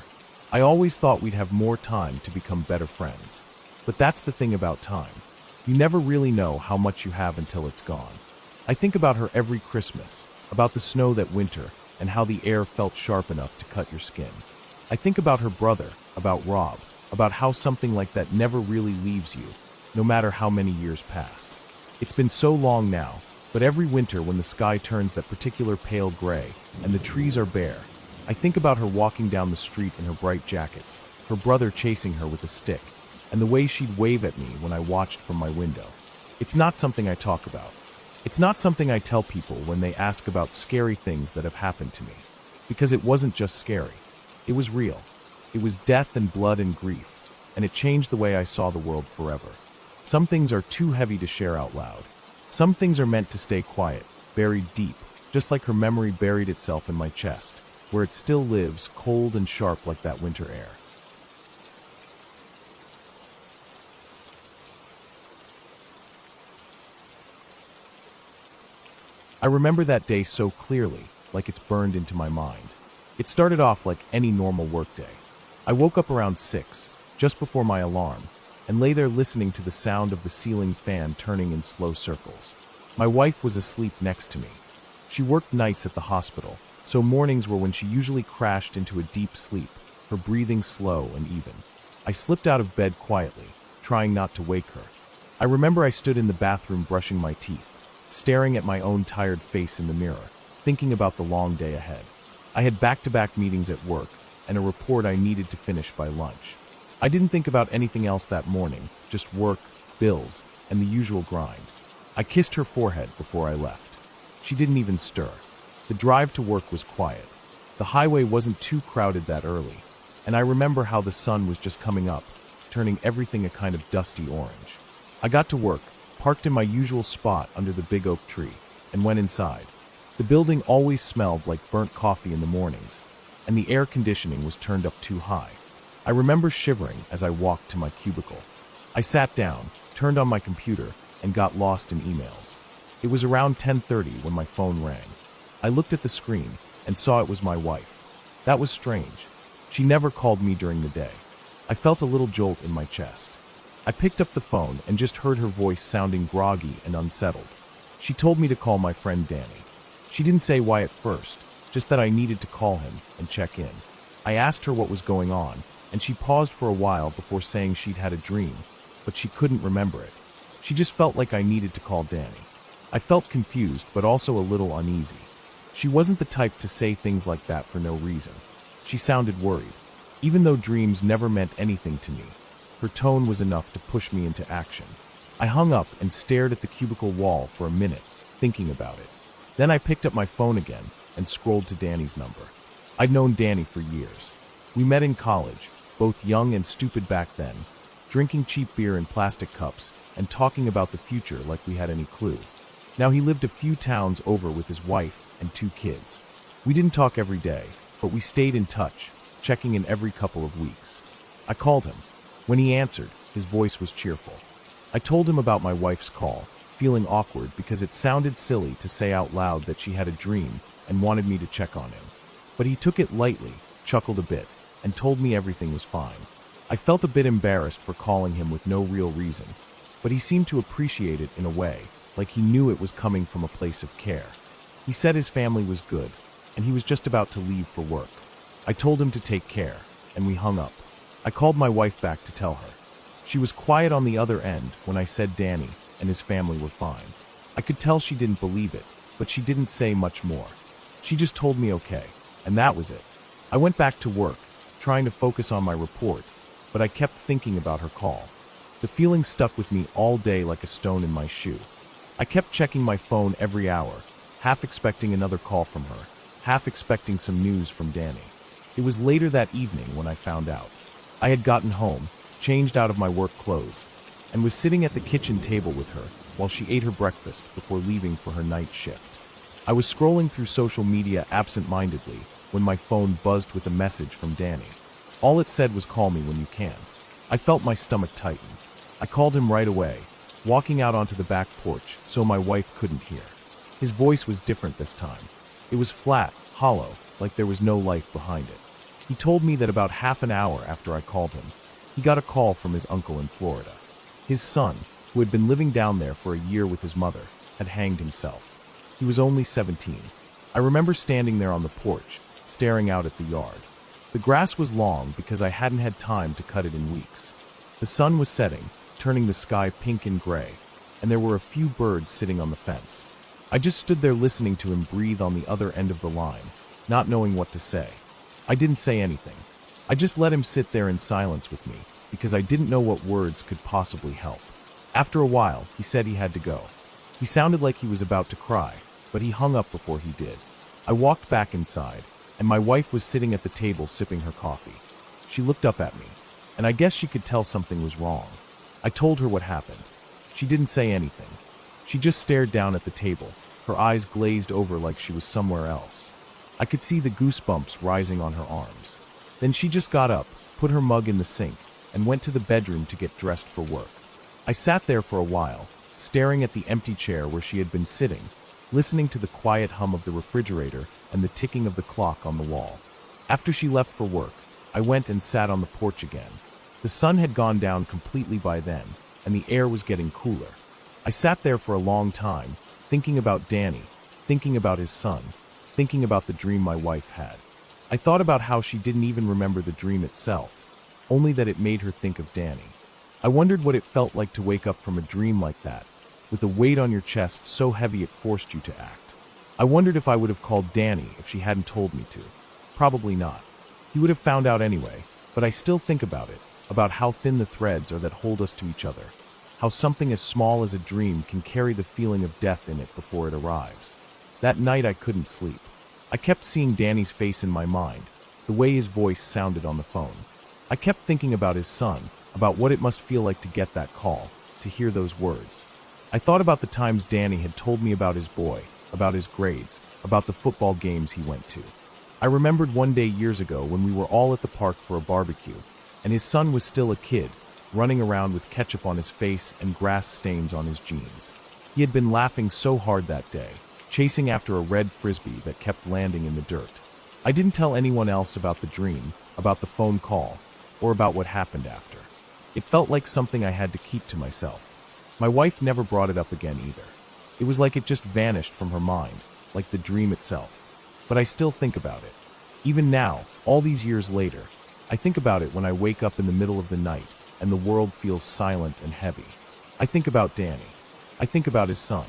I always thought we'd have more time to become better friends. But that's the thing about time. You never really know how much you have until it's gone. I think about her every Christmas, about the snow that winter, and how the air felt sharp enough to cut your skin. I think about her brother, about Rob, about how something like that never really leaves you, no matter how many years pass. It's been so long now, but every winter when the sky turns that particular pale gray and the trees are bare, I think about her walking down the street in her bright jackets, her brother chasing her with a stick, and the way she'd wave at me when I watched from my window. It's not something I talk about. It's not something I tell people when they ask about scary things that have happened to me. Because it wasn't just scary. It was real. It was death and blood and grief, and it changed the way I saw the world forever. Some things are too heavy to share out loud. Some things are meant to stay quiet, buried deep, just like her memory buried itself in my chest, where it still lives, cold and sharp like that winter air. I remember that day so clearly, like it's burned into my mind. It started off like any normal workday. I woke up around 6, just before my alarm, and lay there listening to the sound of the ceiling fan turning in slow circles. My wife was asleep next to me. She worked nights at the hospital, so mornings were when she usually crashed into a deep sleep, her breathing slow and even. I slipped out of bed quietly, trying not to wake her. I remember I stood in the bathroom brushing my teeth, staring at my own tired face in the mirror, thinking about the long day ahead. I had back-to-back meetings at work and a report I needed to finish by lunch. I didn't think about anything else that morning, just work, bills, and the usual grind. I kissed her forehead before I left. She didn't even stir. The drive to work was quiet. The highway wasn't too crowded that early, and I remember how the sun was just coming up, turning everything a kind of dusty orange. I got to work, parked in my usual spot under the big oak tree, and went inside. The building always smelled like burnt coffee in the mornings, and the air conditioning was turned up too high. I remember shivering as I walked to my cubicle. I sat down, turned on my computer, and got lost in emails. It was around 10:30 when my phone rang. I looked at the screen and saw it was my wife. That was strange. She never called me during the day. I felt a little jolt in my chest. I picked up the phone and just heard her voice sounding groggy and unsettled. She told me to call my friend Danny. She didn't say why at first, just that I needed to call him and check in. I asked her what was going on, and she paused for a while before saying she'd had a dream, but she couldn't remember it. She just felt like I needed to call Danny. I felt confused, but also a little uneasy. She wasn't the type to say things like that for no reason. She sounded worried. Even though dreams never meant anything to me, her tone was enough to push me into action. I hung up and stared at the cubicle wall for a minute, thinking about it. Then I picked up my phone again and scrolled to Danny's number. I'd known Danny for years. We met in college, both young and stupid back then, drinking cheap beer in plastic cups and talking about the future like we had any clue. Now he lived a few towns over with his wife and 2 kids. We didn't talk every day, but we stayed in touch, checking in every couple of weeks. I called him. When he answered, his voice was cheerful. I told him about my wife's call, feeling awkward because it sounded silly to say out loud that she had a dream and wanted me to check on him. But he took it lightly, chuckled a bit, and told me everything was fine. I felt a bit embarrassed for calling him with no real reason, but he seemed to appreciate it in a way, like he knew it was coming from a place of care. He said his family was good, and he was just about to leave for work. I told him to take care, and we hung up. I called my wife back to tell her. She was quiet on the other end when I said Danny and his family were fine. I could tell she didn't believe it, but she didn't say much more. She just told me okay, and that was it. I went back to work, trying to focus on my report, but I kept thinking about her call. The feeling stuck with me all day like a stone in my shoe. I kept checking my phone every hour, half expecting another call from her, half expecting some news from Danny. It was later that evening when I found out. I had gotten home, changed out of my work clothes, and was sitting at the kitchen table with her while she ate her breakfast before leaving for her night shift. I was scrolling through social media absent-mindedly when my phone buzzed with a message from Danny. All it said was "Call me when you can." I felt my stomach tighten. I called him right away, walking out onto the back porch so my wife couldn't hear. His voice was different this time. It was flat, hollow, like there was no life behind it. He told me that about half an hour after I called him, he got a call from his uncle in Florida. His son, who had been living down there for a year with his mother, had hanged himself. He was only 17. I remember standing there on the porch, staring out at the yard. The grass was long because I hadn't had time to cut it in weeks. The sun was setting, turning the sky pink and gray, and there were a few birds sitting on the fence. I just stood there listening to him breathe on the other end of the line, not knowing what to say. I didn't say anything. I just let him sit there in silence with me, because I didn't know what words could possibly help. After a while, he said he had to go. He sounded like he was about to cry, but he hung up before he did. I walked back inside, and my wife was sitting at the table sipping her coffee. She looked up at me, and I guess she could tell something was wrong. I told her what happened. She didn't say anything. She just stared down at the table, her eyes glazed over like she was somewhere else. I could see the goosebumps rising on her arms. Then she just got up, put her mug in the sink, and went to the bedroom to get dressed for work. I sat there for a while, staring at the empty chair where she had been sitting, listening to the quiet hum of the refrigerator and the ticking of the clock on the wall. After she left for work, I went and sat on the porch again. The sun had gone down completely by then, and the air was getting cooler. I sat there for a long time, thinking about Danny, thinking about his son, thinking about the dream my wife had. I thought about how she didn't even remember the dream itself, only that it made her think of Danny. I wondered what it felt like to wake up from a dream like that, with a weight on your chest so heavy it forced you to act. I wondered if I would have called Danny if she hadn't told me to. Probably not. He would have found out anyway, but I still think about it, about how thin the threads are that hold us to each other, how something as small as a dream can carry the feeling of death in it before it arrives. That night I couldn't sleep. I kept seeing Danny's face in my mind, the way his voice sounded on the phone. I kept thinking about his son, about what it must feel like to get that call, to hear those words. I thought about the times Danny had told me about his boy, about his grades, about the football games he went to. I remembered one day years ago when we were all at the park for a barbecue, and his son was still a kid, running around with ketchup on his face and grass stains on his jeans. He had been laughing so hard that day, chasing after a red frisbee that kept landing in the dirt. I didn't tell anyone else about the dream, about the phone call, or about what happened after. It felt like something I had to keep to myself. My wife never brought it up again either. It was like it just vanished from her mind, like the dream itself. But I still think about it. Even now, all these years later, I think about it when I wake up in the middle of the night and the world feels silent and heavy. I think about Danny. I think about his son.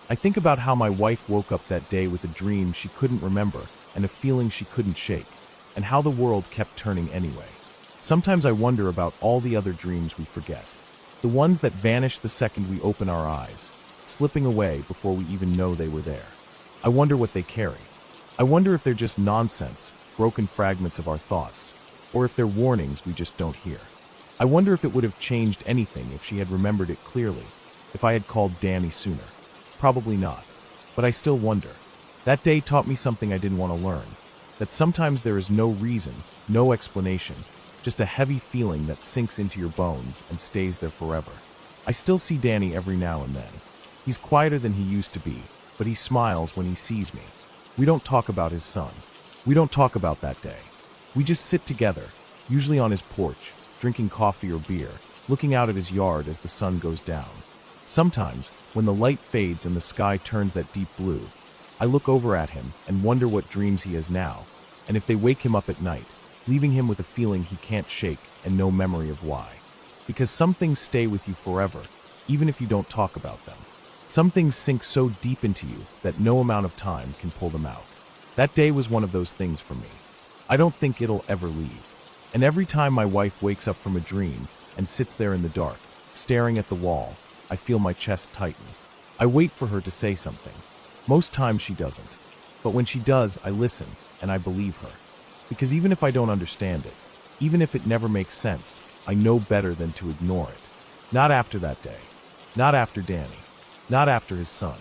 I think about how my wife woke up that day with a dream she couldn't remember and a feeling she couldn't shake, and how the world kept turning anyway. Sometimes I wonder about all the other dreams we forget. The ones that vanish the second we open our eyes, slipping away before we even know they were there. I wonder what they carry. I wonder if they're just nonsense, broken fragments of our thoughts, or if they're warnings we just don't hear. I wonder if it would have changed anything if she had remembered it clearly, if I had called Danny sooner. Probably not. But I still wonder. That day taught me something I didn't want to learn. That sometimes there is no reason, no explanation, just a heavy feeling that sinks into your bones and stays there forever. I still see Danny every now and then. He's quieter than he used to be, but he smiles when he sees me. We don't talk about his son. We don't talk about that day. We just sit together, usually on his porch, drinking coffee or beer, looking out at his yard as the sun goes down. Sometimes, when the light fades and the sky turns that deep blue, I look over at him and wonder what dreams he has now, and if they wake him up at night, leaving him with a feeling he can't shake and no memory of why. Because some things stay with you forever, even if you don't talk about them. Some things sink so deep into you that no amount of time can pull them out. That day was one of those things for me. I don't think it'll ever leave. And every time my wife wakes up from a dream and sits there in the dark, staring at the wall, I feel my chest tighten. I wait for her to say something. Most times she doesn't. But when she does, I listen, and I believe her. Because even if I don't understand it, even if it never makes sense, I know better than to ignore it. Not after that day. Not after Danny. Not after his son.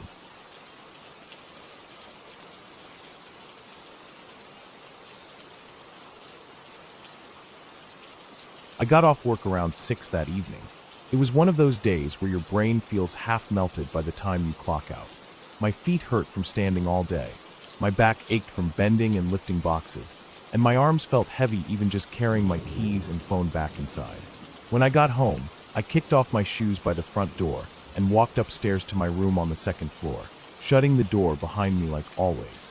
I got off work around 6 that evening. It was one of those days where your brain feels half melted by the time you clock out. My feet hurt from standing all day. My back ached from bending and lifting boxes, and my arms felt heavy even just carrying my keys and phone back inside. When I got home, I kicked off my shoes by the front door and walked upstairs to my room on the second floor, shutting the door behind me like always.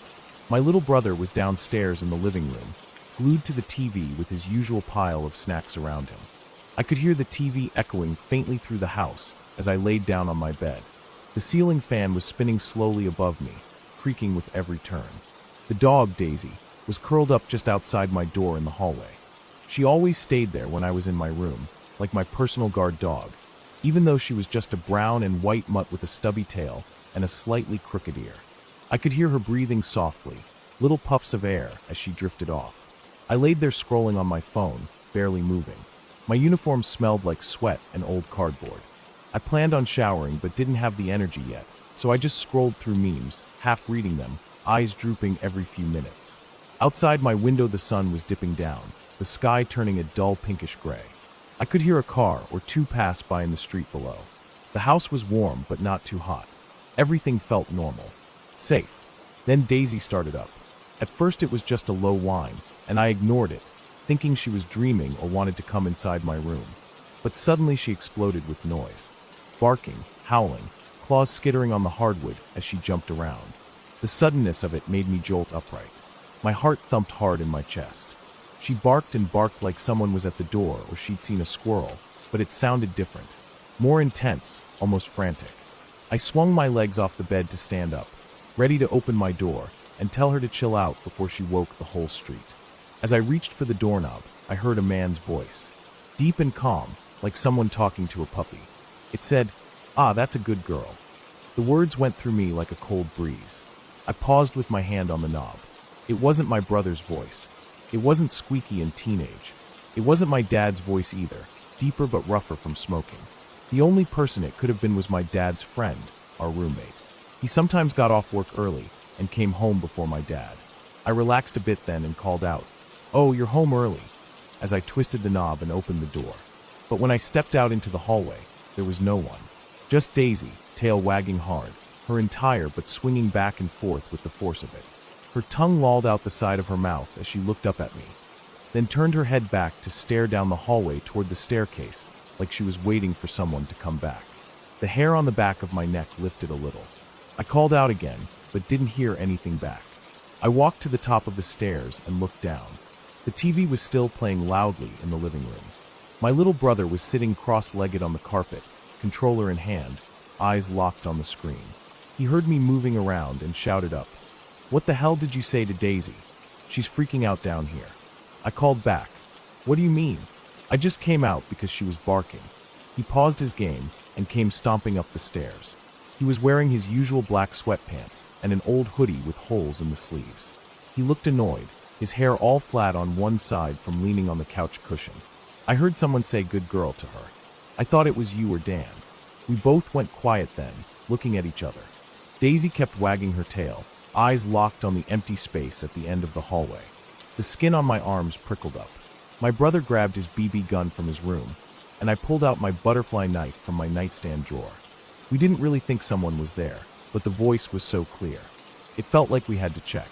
My little brother was downstairs in the living room, glued to the TV with his usual pile of snacks around him. I could hear the TV echoing faintly through the house as I laid down on my bed. The ceiling fan was spinning slowly above me, creaking with every turn. The dog, Daisy, was curled up just outside my door in the hallway. She always stayed there when I was in my room, like my personal guard dog, even though she was just a brown and white mutt with a stubby tail and a slightly crooked ear. I could hear her breathing softly, little puffs of air as she drifted off. I laid there scrolling on my phone, barely moving. My uniform smelled like sweat and old cardboard. I planned on showering but didn't have the energy yet, so I just scrolled through memes, half reading them, eyes drooping every few minutes. Outside my window the sun was dipping down, the sky turning a dull pinkish gray. I could hear a car or two pass by in the street below. The house was warm but not too hot. Everything felt normal. Safe. Then Daisy started up. At first it was just a low whine, and I ignored it, thinking she was dreaming or wanted to come inside my room. But suddenly she exploded with noise. Barking, howling, claws skittering on the hardwood as she jumped around. The suddenness of it made me jolt upright. My heart thumped hard in my chest. She barked and barked like someone was at the door or she'd seen a squirrel, but it sounded different. More intense, almost frantic. I swung my legs off the bed to stand up, ready to open my door and tell her to chill out before she woke the whole street. As I reached for the doorknob, I heard a man's voice. Deep and calm, like someone talking to a puppy. It said, "Ah, that's a good girl." The words went through me like a cold breeze. I paused with my hand on the knob. It wasn't my brother's voice. It wasn't squeaky and teenage. It wasn't my dad's voice either, deeper but rougher from smoking. The only person it could have been was my dad's friend, our roommate. He sometimes got off work early and came home before my dad. I relaxed a bit then and called out, "Oh, you're home early," as I twisted the knob and opened the door. But when I stepped out into the hallway, there was no one. Just Daisy, tail wagging hard, her entire but swinging back and forth with the force of it. Her tongue lolled out the side of her mouth as she looked up at me, then turned her head back to stare down the hallway toward the staircase like she was waiting for someone to come back. The hair on the back of my neck lifted a little. I called out again, but didn't hear anything back. I walked to the top of the stairs and looked down. The TV was still playing loudly in the living room. My little brother was sitting cross-legged on the carpet, controller in hand, eyes locked on the screen. He heard me moving around and shouted up, "What the hell did you say to Daisy? She's freaking out down here." I called back, "What do you mean? I just came out because she was barking." He paused his game and came stomping up the stairs. He was wearing his usual black sweatpants and an old hoodie with holes in the sleeves. He looked annoyed, his hair all flat on one side from leaning on the couch cushion. I heard someone say "good girl" to her. I thought it was you or Dan. We both went quiet then, looking at each other. Daisy kept wagging her tail, eyes locked on the empty space at the end of the hallway. The skin on my arms prickled up. My brother grabbed his BB gun from his room, and I pulled out my butterfly knife from my nightstand drawer. We didn't really think someone was there, but the voice was so clear. It felt like we had to check.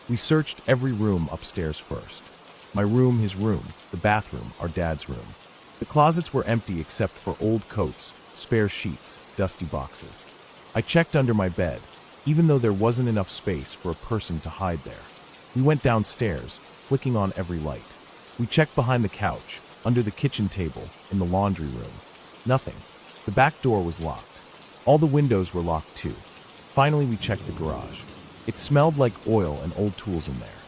We searched every room upstairs first. My room, his room, the bathroom, our dad's room. The closets were empty except for old coats, spare sheets, dusty boxes. I checked under my bed, even though there wasn't enough space for a person to hide there. We went downstairs, flicking on every light. We checked behind the couch, under the kitchen table, in the laundry room. Nothing. The back door was locked. All the windows were locked too. Finally, we checked the garage. It smelled like oil and old tools in there.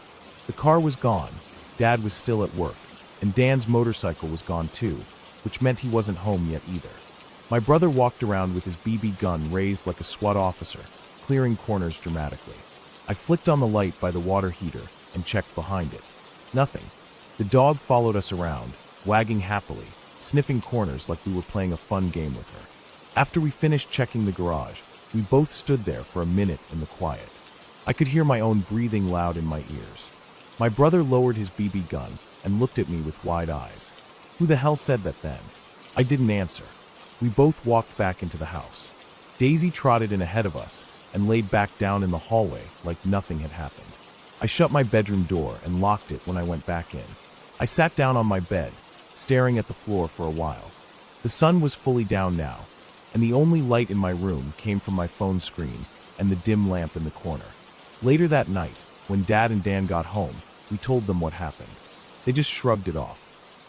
The car was gone. Dad was still at work, and Dan's motorcycle was gone too, which meant he wasn't home yet either. My brother walked around with his BB gun raised like a SWAT officer, clearing corners dramatically. I flicked on the light by the water heater and checked behind it. Nothing. The dog followed us around, wagging happily, sniffing corners like we were playing a fun game with her. After we finished checking the garage, we both stood there for a minute in the quiet. I could hear my own breathing loud in my ears. My brother lowered his BB gun and looked at me with wide eyes. Who the hell said that then? I didn't answer. We both walked back into the house. Daisy trotted in ahead of us and laid back down in the hallway like nothing had happened. I shut my bedroom door and locked it when I went back in. I sat down on my bed, staring at the floor for a while. The sun was fully down now, and the only light in my room came from my phone screen and the dim lamp in the corner. Later that night, when Dad and Dan got home, we told them what happened. They just shrugged it off.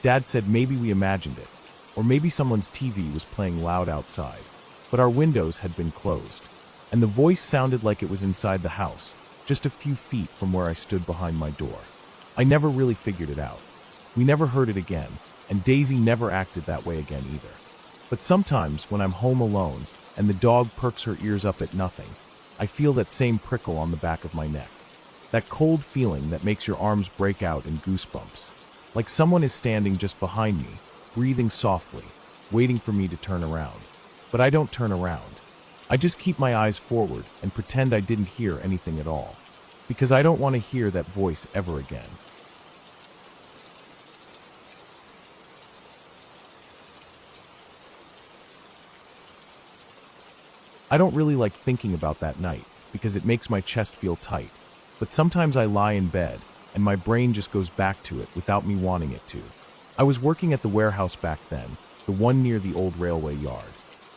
Dad said maybe we imagined it, or maybe someone's TV was playing loud outside. But our windows had been closed, and the voice sounded like it was inside the house, just a few feet from where I stood behind my door. I never really figured it out. We never heard it again, and Daisy never acted that way again either. But sometimes, when I'm home alone, and the dog perks her ears up at nothing, I feel that same prickle on the back of my neck. That cold feeling that makes your arms break out in goosebumps. Like someone is standing just behind me, breathing softly, waiting for me to turn around. But I don't turn around. I just keep my eyes forward and pretend I didn't hear anything at all. Because I don't want to hear that voice ever again. I don't really like thinking about that night because it makes my chest feel tight. But sometimes I lie in bed and my brain just goes back to it without me wanting it to. I was working at the warehouse back then, the one near the old railway yard.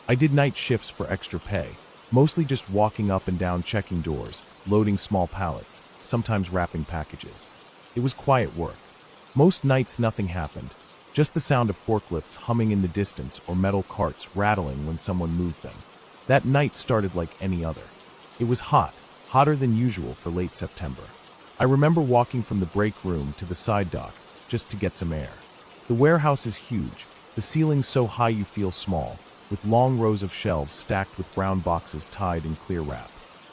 I did night shifts for extra pay, mostly just walking up and down checking doors, loading small pallets, sometimes wrapping packages. It was quiet work. Most nights nothing happened, just the sound of forklifts humming in the distance or metal carts rattling when someone moved them. That night started like any other. It was hot, hotter than usual for late September. I remember walking from the break room to the side dock just to get some air. The warehouse is huge, the ceilings so high you feel small, with long rows of shelves stacked with brown boxes tied in clear wrap.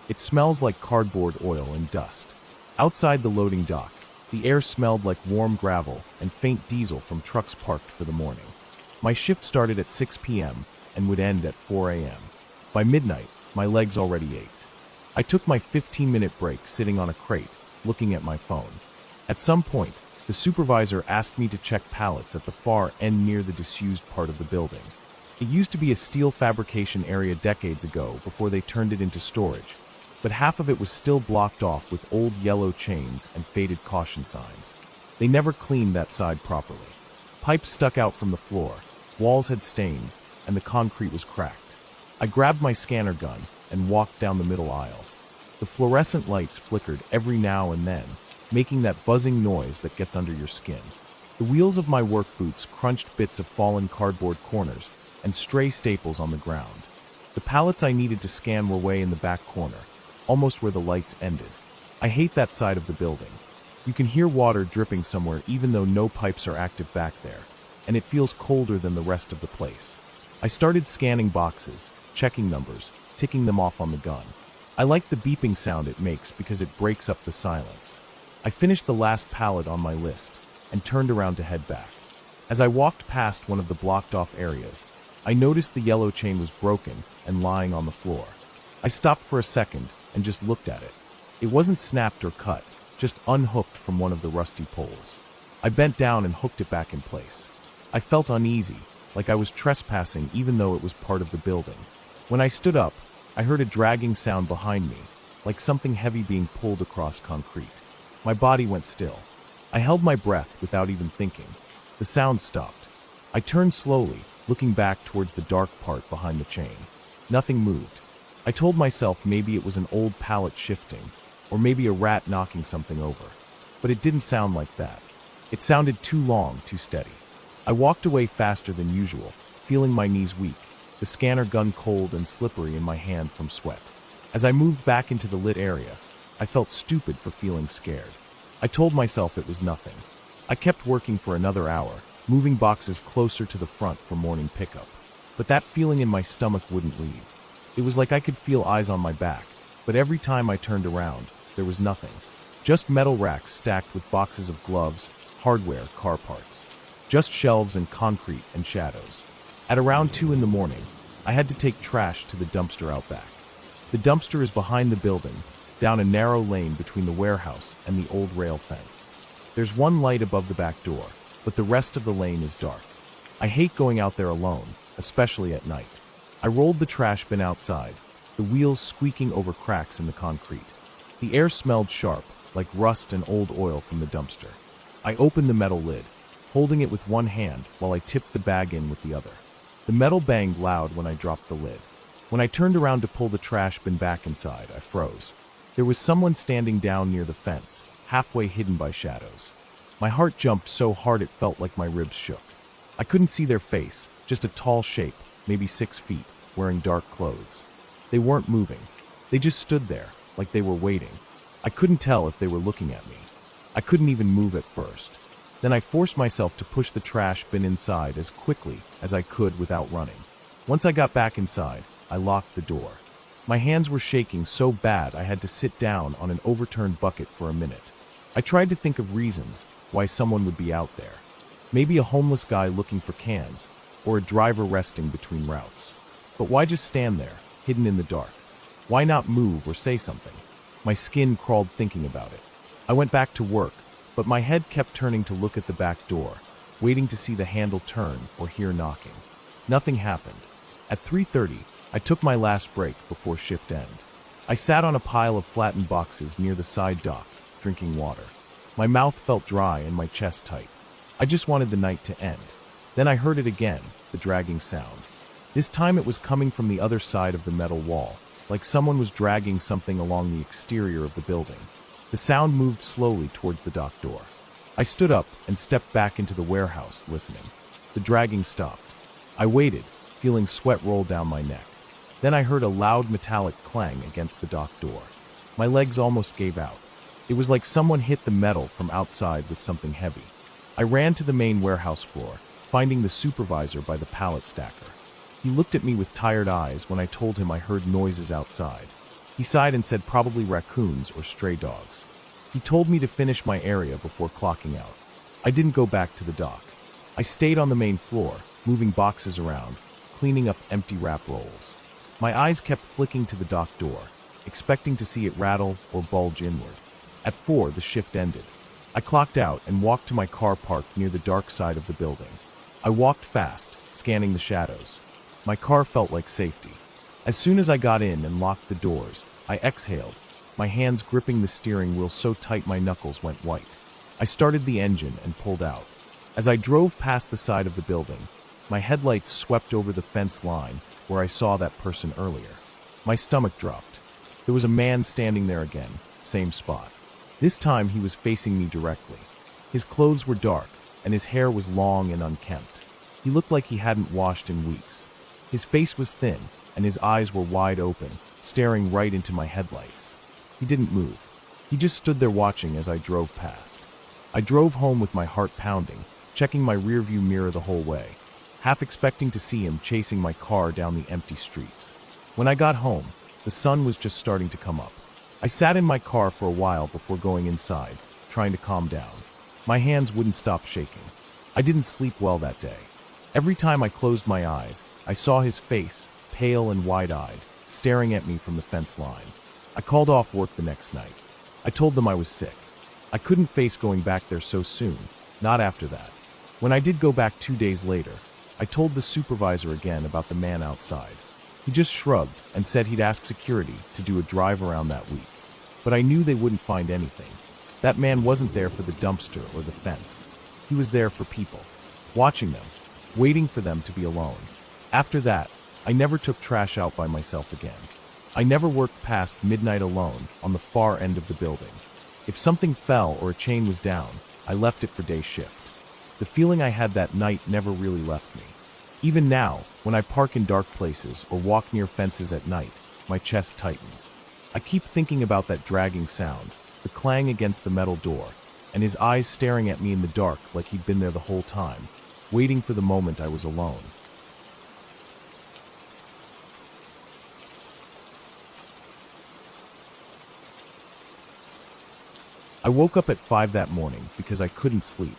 It smells like cardboard oil and dust. Outside the loading dock, the air smelled like warm gravel and faint diesel from trucks parked for the morning. My shift started at 6 p.m. and would end at 4 a.m. By midnight, my legs already ached. I took my 15-minute break sitting on a crate, looking at my phone. At some point, the supervisor asked me to check pallets at the far end near the disused part of the building. It used to be a steel fabrication area decades ago before they turned it into storage, but half of it was still blocked off with old yellow chains and faded caution signs. They never cleaned that side properly. Pipes stuck out from the floor, walls had stains, and the concrete was cracked. I grabbed my scanner gun and walked down the middle aisle. The fluorescent lights flickered every now and then, making that buzzing noise that gets under your skin. The wheels of my work boots crunched bits of fallen cardboard corners and stray staples on the ground. The pallets I needed to scan were way in the back corner, almost where the lights ended. I hate that side of the building. You can hear water dripping somewhere even though no pipes are active back there, and it feels colder than the rest of the place. I started scanning boxes, checking numbers, ticking them off on the gun. I like the beeping sound it makes because it breaks up the silence. I finished the last pallet on my list and turned around to head back. As I walked past one of the blocked-off areas, I noticed the yellow chain was broken and lying on the floor. I stopped for a second and just looked at it. It wasn't snapped or cut, just unhooked from one of the rusty poles. I bent down and hooked it back in place. I felt uneasy, like I was trespassing even though it was part of the building. When I stood up, I heard a dragging sound behind me, like something heavy being pulled across concrete. My body went still. I held my breath without even thinking. The sound stopped. I turned slowly, looking back towards the dark part behind the chain. Nothing moved. I told myself maybe it was an old pallet shifting, or maybe a rat knocking something over. But it didn't sound like that. It sounded too long, too steady. I walked away faster than usual, feeling my knees weak, the scanner gun cold and slippery in my hand from sweat. As I moved back into the lit area, I felt stupid for feeling scared. I told myself it was nothing. I kept working for another hour, moving boxes closer to the front for morning pickup. But that feeling in my stomach wouldn't leave. It was like I could feel eyes on my back, but every time I turned around, there was nothing. Just metal racks stacked with boxes of gloves, hardware, car parts. Just shelves and concrete and shadows. At around 2 in the morning, I had to take trash to the dumpster out back. The dumpster is behind the building, down a narrow lane between the warehouse and the old rail fence. There's one light above the back door, but the rest of the lane is dark. I hate going out there alone, especially at night. I rolled the trash bin outside, the wheels squeaking over cracks in the concrete. The air smelled sharp, like rust and old oil from the dumpster. I opened the metal lid, holding it with one hand while I tipped the bag in with the other. The metal banged loud when I dropped the lid. When I turned around to pull the trash bin back inside, I froze. There was someone standing down near the fence, halfway hidden by shadows. My heart jumped so hard it felt like my ribs shook. I couldn't see their face, just a tall shape, maybe 6 feet, wearing dark clothes. They weren't moving. They just stood there, like they were waiting. I couldn't tell if they were looking at me. I couldn't even move at first. Then I forced myself to push the trash bin inside as quickly as I could without running. Once I got back inside, I locked the door. My hands were shaking so bad I had to sit down on an overturned bucket for a minute. I tried to think of reasons why someone would be out there. Maybe a homeless guy looking for cans, or a driver resting between routes. But why just stand there, hidden in the dark? Why not move or say something? My skin crawled thinking about it. I went back to work, but my head kept turning to look at the back door, waiting to see the handle turn or hear knocking. Nothing happened. At 3:30, I took my last break before shift end. I sat on a pile of flattened boxes near the side dock, drinking water. My mouth felt dry and my chest tight. I just wanted the night to end. Then I heard it again, the dragging sound. This time it was coming from the other side of the metal wall, like someone was dragging something along the exterior of the building. The sound moved slowly towards the dock door. I stood up and stepped back into the warehouse, listening. The dragging stopped. I waited, feeling sweat roll down my neck. Then I heard a loud metallic clang against the dock door. My legs almost gave out. It was like someone hit the metal from outside with something heavy. I ran to the main warehouse floor, finding the supervisor by the pallet stacker. He looked at me with tired eyes when I told him I heard noises outside. He sighed and said probably raccoons or stray dogs. He told me to finish my area before clocking out. I didn't go back to the dock. I stayed on the main floor, moving boxes around, cleaning up empty wrap rolls. My eyes kept flicking to the dock door, expecting to see it rattle or bulge inward. At 4, the shift ended. I clocked out and walked to my car parked near the dark side of the building. I walked fast, scanning the shadows. My car felt like safety. As soon as I got in and locked the doors, I exhaled, my hands gripping the steering wheel so tight my knuckles went white. I started the engine and pulled out. As I drove past the side of the building, my headlights swept over the fence line where I saw that person earlier. My stomach dropped. There was a man standing there again, same spot. This time he was facing me directly. His clothes were dark, and his hair was long and unkempt. He looked like he hadn't washed in weeks. His face was thin, and his eyes were wide open, staring right into my headlights. He didn't move. He just stood there watching as I drove past. I drove home with my heart pounding, checking my rearview mirror the whole way, half expecting to see him chasing my car down the empty streets. When I got home, the sun was just starting to come up. I sat in my car for a while before going inside, trying to calm down. My hands wouldn't stop shaking. I didn't sleep well that day. Every time I closed my eyes, I saw his face, pale and wide-eyed, staring at me from the fence line. I called off work the next night. I told them I was sick. I couldn't face going back there so soon, not after that. When I did go back 2 days later, I told the supervisor again about the man outside. He just shrugged and said he'd ask security to do a drive around that week. But I knew they wouldn't find anything. That man wasn't there for the dumpster or the fence. He was there for people, watching them, waiting for them to be alone. After that, I never took trash out by myself again. I never worked past midnight alone on the far end of the building. If something fell or a chain was down, I left it for day shift. The feeling I had that night never really left me. Even now, when I park in dark places or walk near fences at night, my chest tightens. I keep thinking about that dragging sound, the clang against the metal door, and his eyes staring at me in the dark like he'd been there the whole time, waiting for the moment I was alone. I woke up at 5 that morning because I couldn't sleep.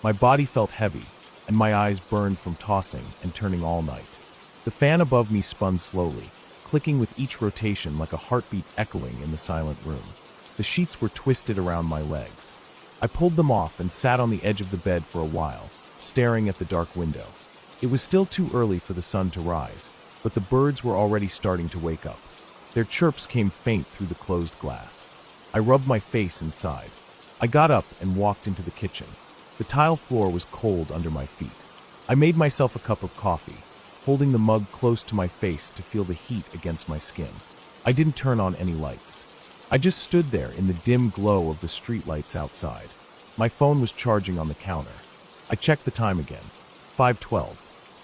My body felt heavy, and my eyes burned from tossing and turning all night. The fan above me spun slowly, clicking with each rotation like a heartbeat echoing in the silent room. The sheets were twisted around my legs. I pulled them off and sat on the edge of the bed for a while, staring at the dark window. It was still too early for the sun to rise, but the birds were already starting to wake up. Their chirps came faint through the closed glass. I rubbed my face and sighed. I got up and walked into the kitchen. The tile floor was cold under my feet. I made myself a cup of coffee, holding the mug close to my face to feel the heat against my skin. I didn't turn on any lights. I just stood there in the dim glow of the streetlights outside. My phone was charging on the counter. I checked the time again. 5:12.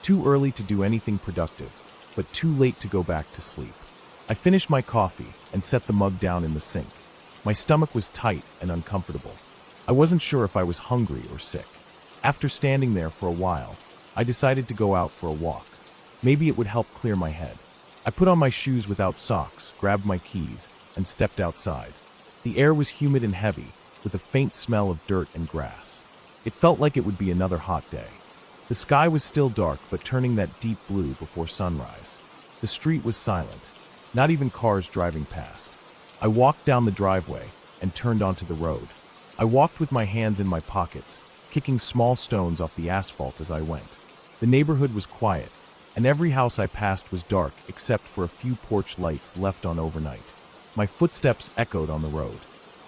Too early to do anything productive, but too late to go back to sleep. I finished my coffee and set the mug down in the sink. My stomach was tight and uncomfortable. I wasn't sure if I was hungry or sick. After standing there for a while, I decided to go out for a walk. Maybe it would help clear my head. I put on my shoes without socks, grabbed my keys, and stepped outside. The air was humid and heavy, with a faint smell of dirt and grass. It felt like it would be another hot day. The sky was still dark, but turning that deep blue before sunrise. The street was silent, not even cars driving past. I walked down the driveway and turned onto the road. I walked with my hands in my pockets, kicking small stones off the asphalt as I went. The neighborhood was quiet, and every house I passed was dark except for a few porch lights left on overnight. My footsteps echoed on the road.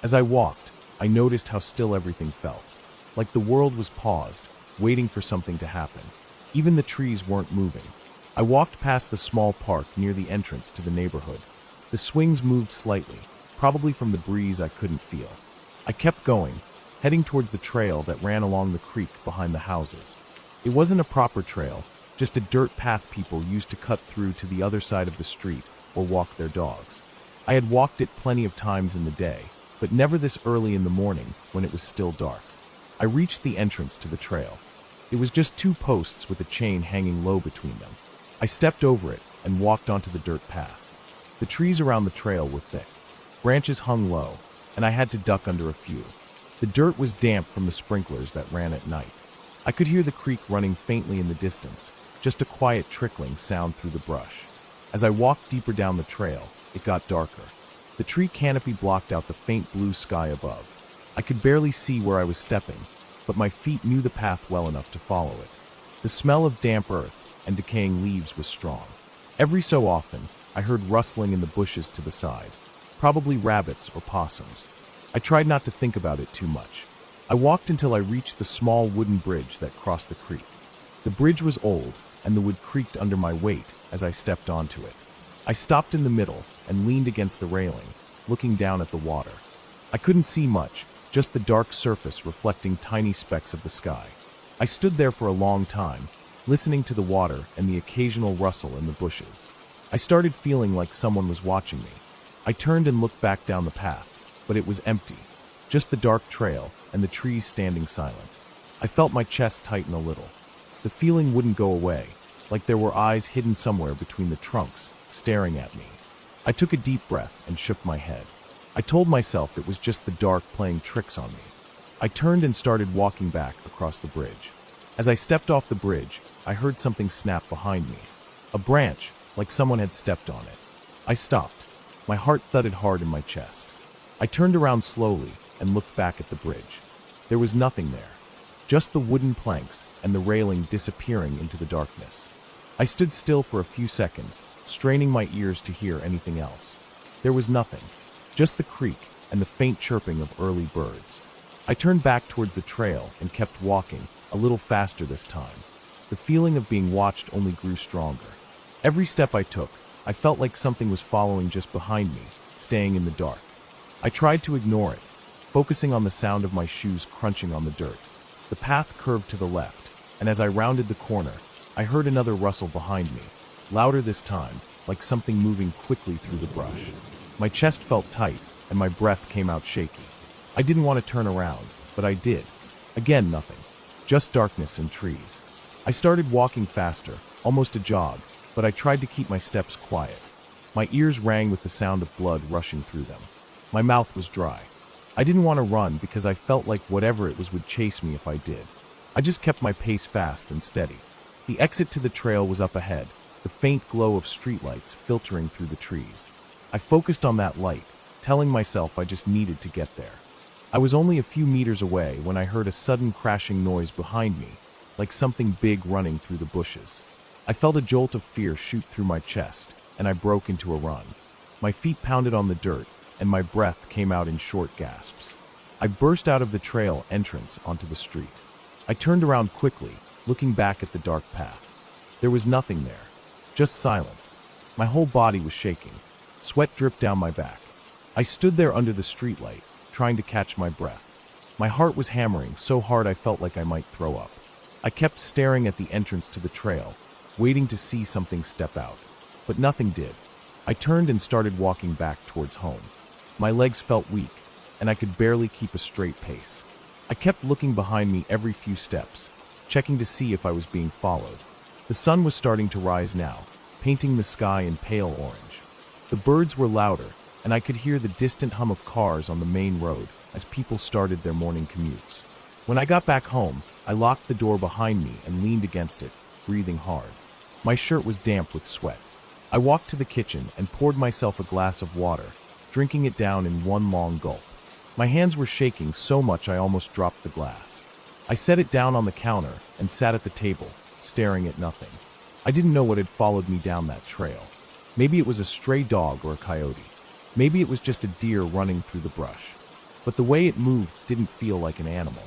As I walked, I noticed how still everything felt, like the world was paused, waiting for something to happen. Even the trees weren't moving. I walked past the small park near the entrance to the neighborhood. The swings moved slightly, probably from the breeze I couldn't feel. I kept going, heading towards the trail that ran along the creek behind the houses. It wasn't a proper trail, just a dirt path people used to cut through to the other side of the street or walk their dogs. I had walked it plenty of times in the day, but never this early in the morning when it was still dark. I reached the entrance to the trail. It was just 2 posts with a chain hanging low between them. I stepped over it and walked onto the dirt path. The trees around the trail were thick. Branches hung low, and I had to duck under a few. The dirt was damp from the sprinklers that ran at night. I could hear the creek running faintly in the distance, just a quiet trickling sound through the brush. As I walked deeper down the trail, it got darker. The tree canopy blocked out the faint blue sky above. I could barely see where I was stepping, but my feet knew the path well enough to follow it. The smell of damp earth and decaying leaves was strong. Every so often, I heard rustling in the bushes to the side, probably rabbits or possums. I tried not to think about it too much. I walked until I reached the small wooden bridge that crossed the creek. The bridge was old, and the wood creaked under my weight as I stepped onto it. I stopped in the middle and leaned against the railing, looking down at the water. I couldn't see much, just the dark surface reflecting tiny specks of the sky. I stood there for a long time, listening to the water and the occasional rustle in the bushes. I started feeling like someone was watching me. I turned and looked back down the path, but it was empty. Just the dark trail and the trees standing silent. I felt my chest tighten a little. The feeling wouldn't go away, like there were eyes hidden somewhere between the trunks, staring at me. I took a deep breath and shook my head. I told myself it was just the dark playing tricks on me. I turned and started walking back across the bridge. As I stepped off the bridge, I heard something snap behind me. A branch, like someone had stepped on it. I stopped. My heart thudded hard in my chest. I turned around slowly and looked back at the bridge. There was nothing there. Just the wooden planks and the railing disappearing into the darkness. I stood still for a few seconds, straining my ears to hear anything else. There was nothing. Just the creek and the faint chirping of early birds. I turned back towards the trail and kept walking, a little faster this time. The feeling of being watched only grew stronger. Every step I took, I felt like something was following just behind me, staying in the dark. I tried to ignore it, focusing on the sound of my shoes crunching on the dirt. The path curved to the left, and as I rounded the corner, I heard another rustle behind me, louder this time, like something moving quickly through the brush. My chest felt tight, and my breath came out shaky. I didn't want to turn around, but I did. Again, nothing. Just darkness and trees. I started walking faster, almost a jog, but I tried to keep my steps quiet. My ears rang with the sound of blood rushing through them. My mouth was dry. I didn't want to run because I felt like whatever it was would chase me if I did. I just kept my pace fast and steady. The exit to the trail was up ahead, the faint glow of streetlights filtering through the trees. I focused on that light, telling myself I just needed to get there. I was only a few meters away when I heard a sudden crashing noise behind me, like something big running through the bushes. I felt a jolt of fear shoot through my chest, and I broke into a run. My feet pounded on the dirt, and my breath came out in short gasps. I burst out of the trail entrance onto the street. I turned around quickly, looking back at the dark path. There was nothing there, just silence. My whole body was shaking. Sweat dripped down my back. I stood there under the streetlight, trying to catch my breath. My heart was hammering so hard I felt like I might throw up. I kept staring at the entrance to the trail, waiting to see something step out. But nothing did. I turned and started walking back towards home. My legs felt weak, and I could barely keep a straight pace. I kept looking behind me every few steps, checking to see if I was being followed. The sun was starting to rise now, painting the sky in pale orange. The birds were louder, and I could hear the distant hum of cars on the main road as people started their morning commutes. When I got back home, I locked the door behind me and leaned against it, breathing hard. My shirt was damp with sweat. I walked to the kitchen and poured myself a glass of water, drinking it down in one long gulp. My hands were shaking so much I almost dropped the glass. I set it down on the counter and sat at the table, staring at nothing. I didn't know what had followed me down that trail. Maybe it was a stray dog or a coyote. Maybe it was just a deer running through the brush. But the way it moved didn't feel like an animal.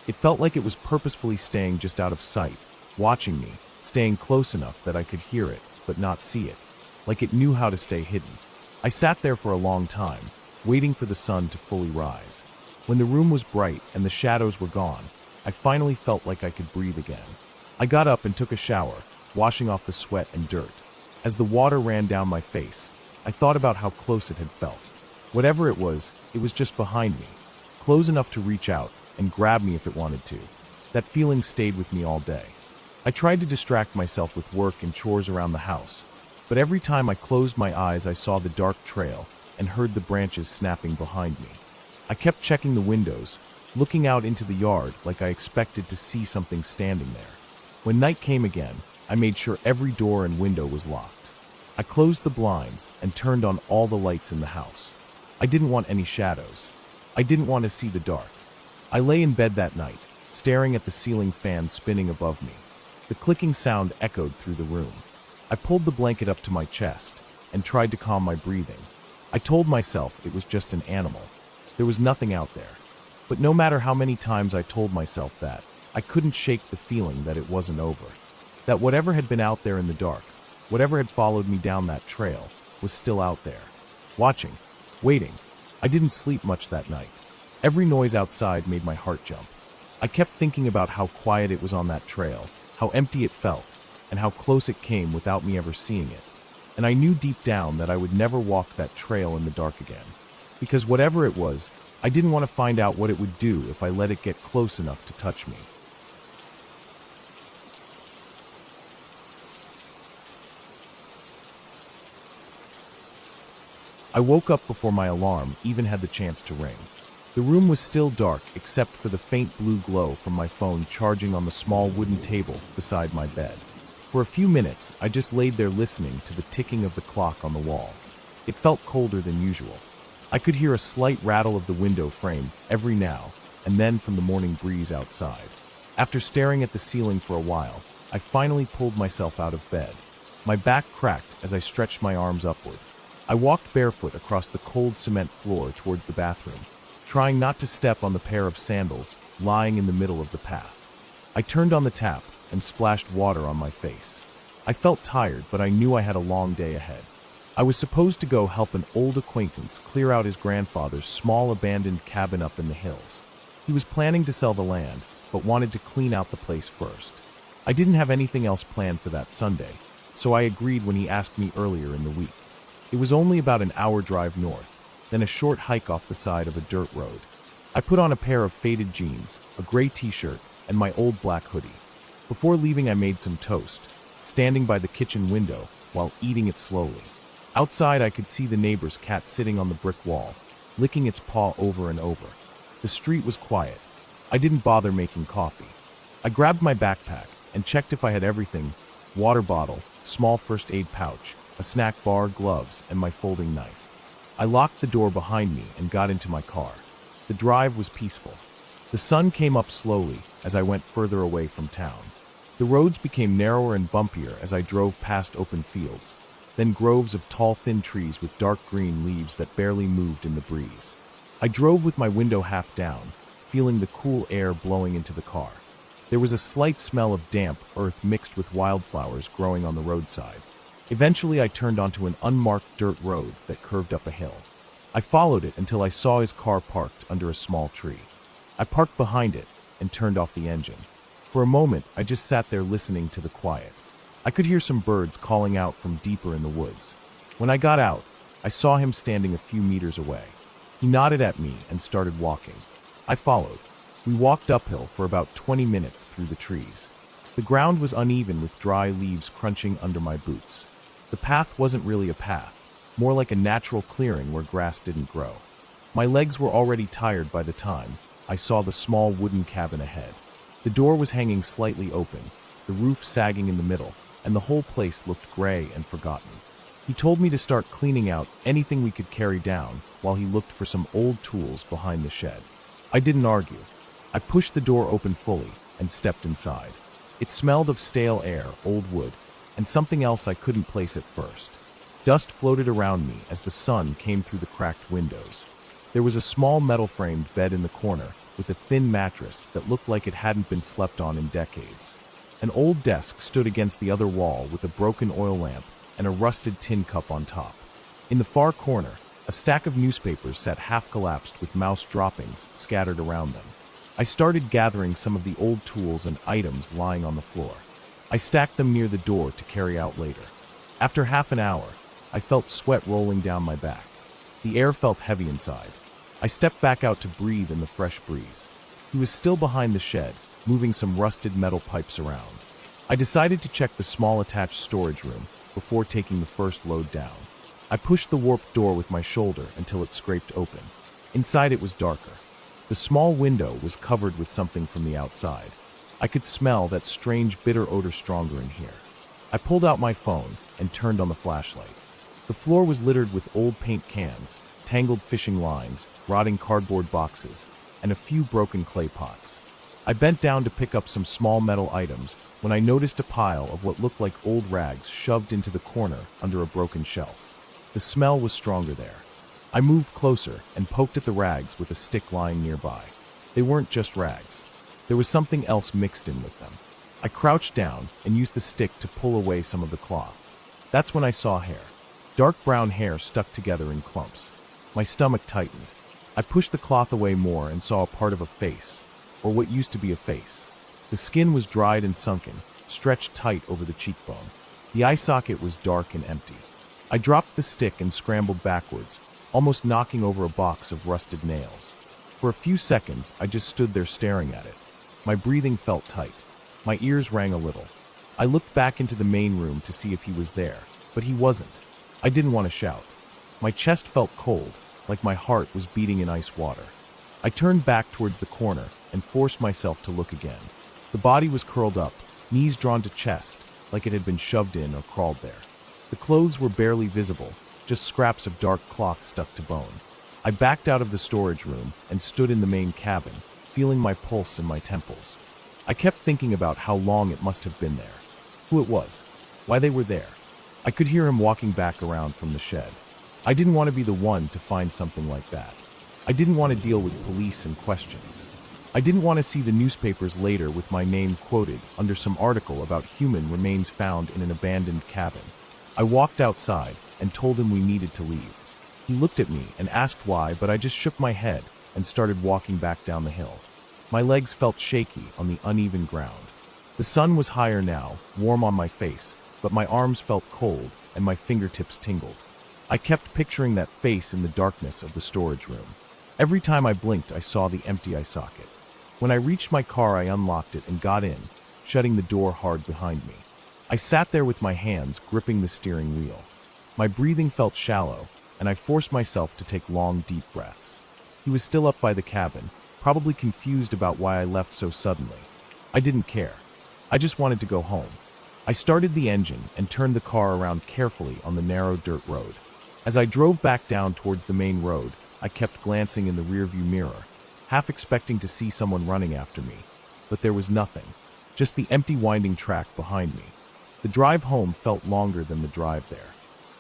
It felt like it was purposefully staying just out of sight, watching me, staying close enough that I could hear it, but not see it. Like it knew how to stay hidden. I sat there for a long time, waiting for the sun to fully rise. When the room was bright and the shadows were gone, I finally felt like I could breathe again. I got up and took a shower, washing off the sweat and dirt. As the water ran down my face, I thought about how close it had felt. Whatever it was just behind me, close enough to reach out and grab me if it wanted to. That feeling stayed with me all day. I tried to distract myself with work and chores around the house, but every time I closed my eyes I saw the dark trail and heard the branches snapping behind me. I kept checking the windows, looking out into the yard like I expected to see something standing there. When night came again, I made sure every door and window was locked. I closed the blinds and turned on all the lights in the house. I didn't want any shadows. I didn't want to see the dark. I lay in bed that night, staring at the ceiling fan spinning above me. The clicking sound echoed through the room. I pulled the blanket up to my chest and tried to calm my breathing. I told myself it was just an animal. There was nothing out there. But no matter how many times I told myself that, I couldn't shake the feeling that it wasn't over. That whatever had been out there in the dark, whatever had followed me down that trail, was still out there. Watching. Waiting. I didn't sleep much that night. Every noise outside made my heart jump. I kept thinking about how quiet it was on that trail, how empty it felt, and how close it came without me ever seeing it. And I knew deep down that I would never walk that trail in the dark again. Because whatever it was, I didn't want to find out what it would do if I let it get close enough to touch me. I woke up before my alarm even had the chance to ring. The room was still dark except for the faint blue glow from my phone charging on the small wooden table beside my bed. For a few minutes, I just laid there listening to the ticking of the clock on the wall. It felt colder than usual. I could hear a slight rattle of the window frame every now and then from the morning breeze outside. After staring at the ceiling for a while, I finally pulled myself out of bed. My back cracked as I stretched my arms upward. I walked barefoot across the cold cement floor towards the bathroom, trying not to step on the pair of sandals lying in the middle of the path. I turned on the tap and splashed water on my face. I felt tired, but I knew I had a long day ahead. I was supposed to go help an old acquaintance clear out his grandfather's small abandoned cabin up in the hills. He was planning to sell the land, but wanted to clean out the place first. I didn't have anything else planned for that Sunday, so I agreed when he asked me earlier in the week. It was only about an hour drive north, then a short hike off the side of a dirt road. I put on a pair of faded jeans, a gray t-shirt, and my old black hoodie. Before leaving, I made some toast, standing by the kitchen window while eating it slowly. Outside, I could see the neighbor's cat sitting on the brick wall, licking its paw over and over. The street was quiet. I didn't bother making coffee. I grabbed my backpack and checked if I had everything: water bottle, small first aid pouch, a snack bar, gloves, and my folding knife. I locked the door behind me and got into my car. The drive was peaceful. The sun came up slowly as I went further away from town. The roads became narrower and bumpier as I drove past open fields, then groves of tall, thin trees with dark green leaves that barely moved in the breeze. I drove with my window half down, feeling the cool air blowing into the car. There was a slight smell of damp earth mixed with wildflowers growing on the roadside. Eventually, I turned onto an unmarked dirt road that curved up a hill. I followed it until I saw his car parked under a small tree. I parked behind it and turned off the engine. For a moment, I just sat there listening to the quiet. I could hear some birds calling out from deeper in the woods. When I got out, I saw him standing a few meters away. He nodded at me and started walking. I followed. We walked uphill for about 20 minutes through the trees. The ground was uneven with dry leaves crunching under my boots. The path wasn't really a path, more like a natural clearing where grass didn't grow. My legs were already tired by the time I saw the small wooden cabin ahead. The door was hanging slightly open, the roof sagging in the middle, and the whole place looked gray and forgotten. He told me to start cleaning out anything we could carry down while he looked for some old tools behind the shed. I didn't argue. I pushed the door open fully and stepped inside. It smelled of stale air, old wood, and something else I couldn't place at first. Dust floated around me as the sun came through the cracked windows. There was a small metal-framed bed in the corner with a thin mattress that looked like it hadn't been slept on in decades. An old desk stood against the other wall with a broken oil lamp and a rusted tin cup on top. In the far corner, a stack of newspapers sat half-collapsed with mouse droppings scattered around them. I started gathering some of the old tools and items lying on the floor. I stacked them near the door to carry out later. After half an hour, I felt sweat rolling down my back. The air felt heavy inside. I stepped back out to breathe in the fresh breeze. He was still behind the shed, moving some rusted metal pipes around. I decided to check the small attached storage room before taking the first load down. I pushed the warped door with my shoulder until it scraped open. Inside it was darker. The small window was covered with something from the outside. I could smell that strange bitter odor stronger in here. I pulled out my phone and turned on the flashlight. The floor was littered with old paint cans, tangled fishing lines, rotting cardboard boxes, and a few broken clay pots. I bent down to pick up some small metal items when I noticed a pile of what looked like old rags shoved into the corner under a broken shelf. The smell was stronger there. I moved closer and poked at the rags with a stick lying nearby. They weren't just rags. There was something else mixed in with them. I crouched down and used the stick to pull away some of the cloth. That's when I saw hair. Dark brown hair stuck together in clumps. My stomach tightened. I pushed the cloth away more and saw a part of a face, or what used to be a face. The skin was dried and sunken, stretched tight over the cheekbone. The eye socket was dark and empty. I dropped the stick and scrambled backwards, almost knocking over a box of rusted nails. For a few seconds, I just stood there staring at it. My breathing felt tight. My ears rang a little. I looked back into the main room to see if he was there, but he wasn't. I didn't want to shout. My chest felt cold, like my heart was beating in ice water. I turned back towards the corner and forced myself to look again. The body was curled up, knees drawn to chest, like it had been shoved in or crawled there. The clothes were barely visible, just scraps of dark cloth stuck to bone. I backed out of the storage room and stood in the main cabin, feeling my pulse in my temples. I kept thinking about how long it must have been there, who it was, why they were there. I could hear him walking back around from the shed. I didn't want to be the one to find something like that. I didn't want to deal with police and questions. I didn't want to see the newspapers later with my name quoted under some article about human remains found in an abandoned cabin. I walked outside and told him we needed to leave. He looked at me and asked why, but I just shook my head and started walking back down the hill. My legs felt shaky on the uneven ground. The sun was higher now, warm on my face, but my arms felt cold and my fingertips tingled. I kept picturing that face in the darkness of the storage room. Every time I blinked, I saw the empty eye socket. When I reached my car, I unlocked it and got in, shutting the door hard behind me. I sat there with my hands gripping the steering wheel. My breathing felt shallow, and I forced myself to take long, deep breaths. He was still up by the cabin, probably confused about why I left so suddenly. I didn't care. I just wanted to go home. I started the engine and turned the car around carefully on the narrow dirt road. As I drove back down towards the main road, I kept glancing in the rearview mirror, half expecting to see someone running after me. But there was nothing, just the empty winding track behind me. The drive home felt longer than the drive there.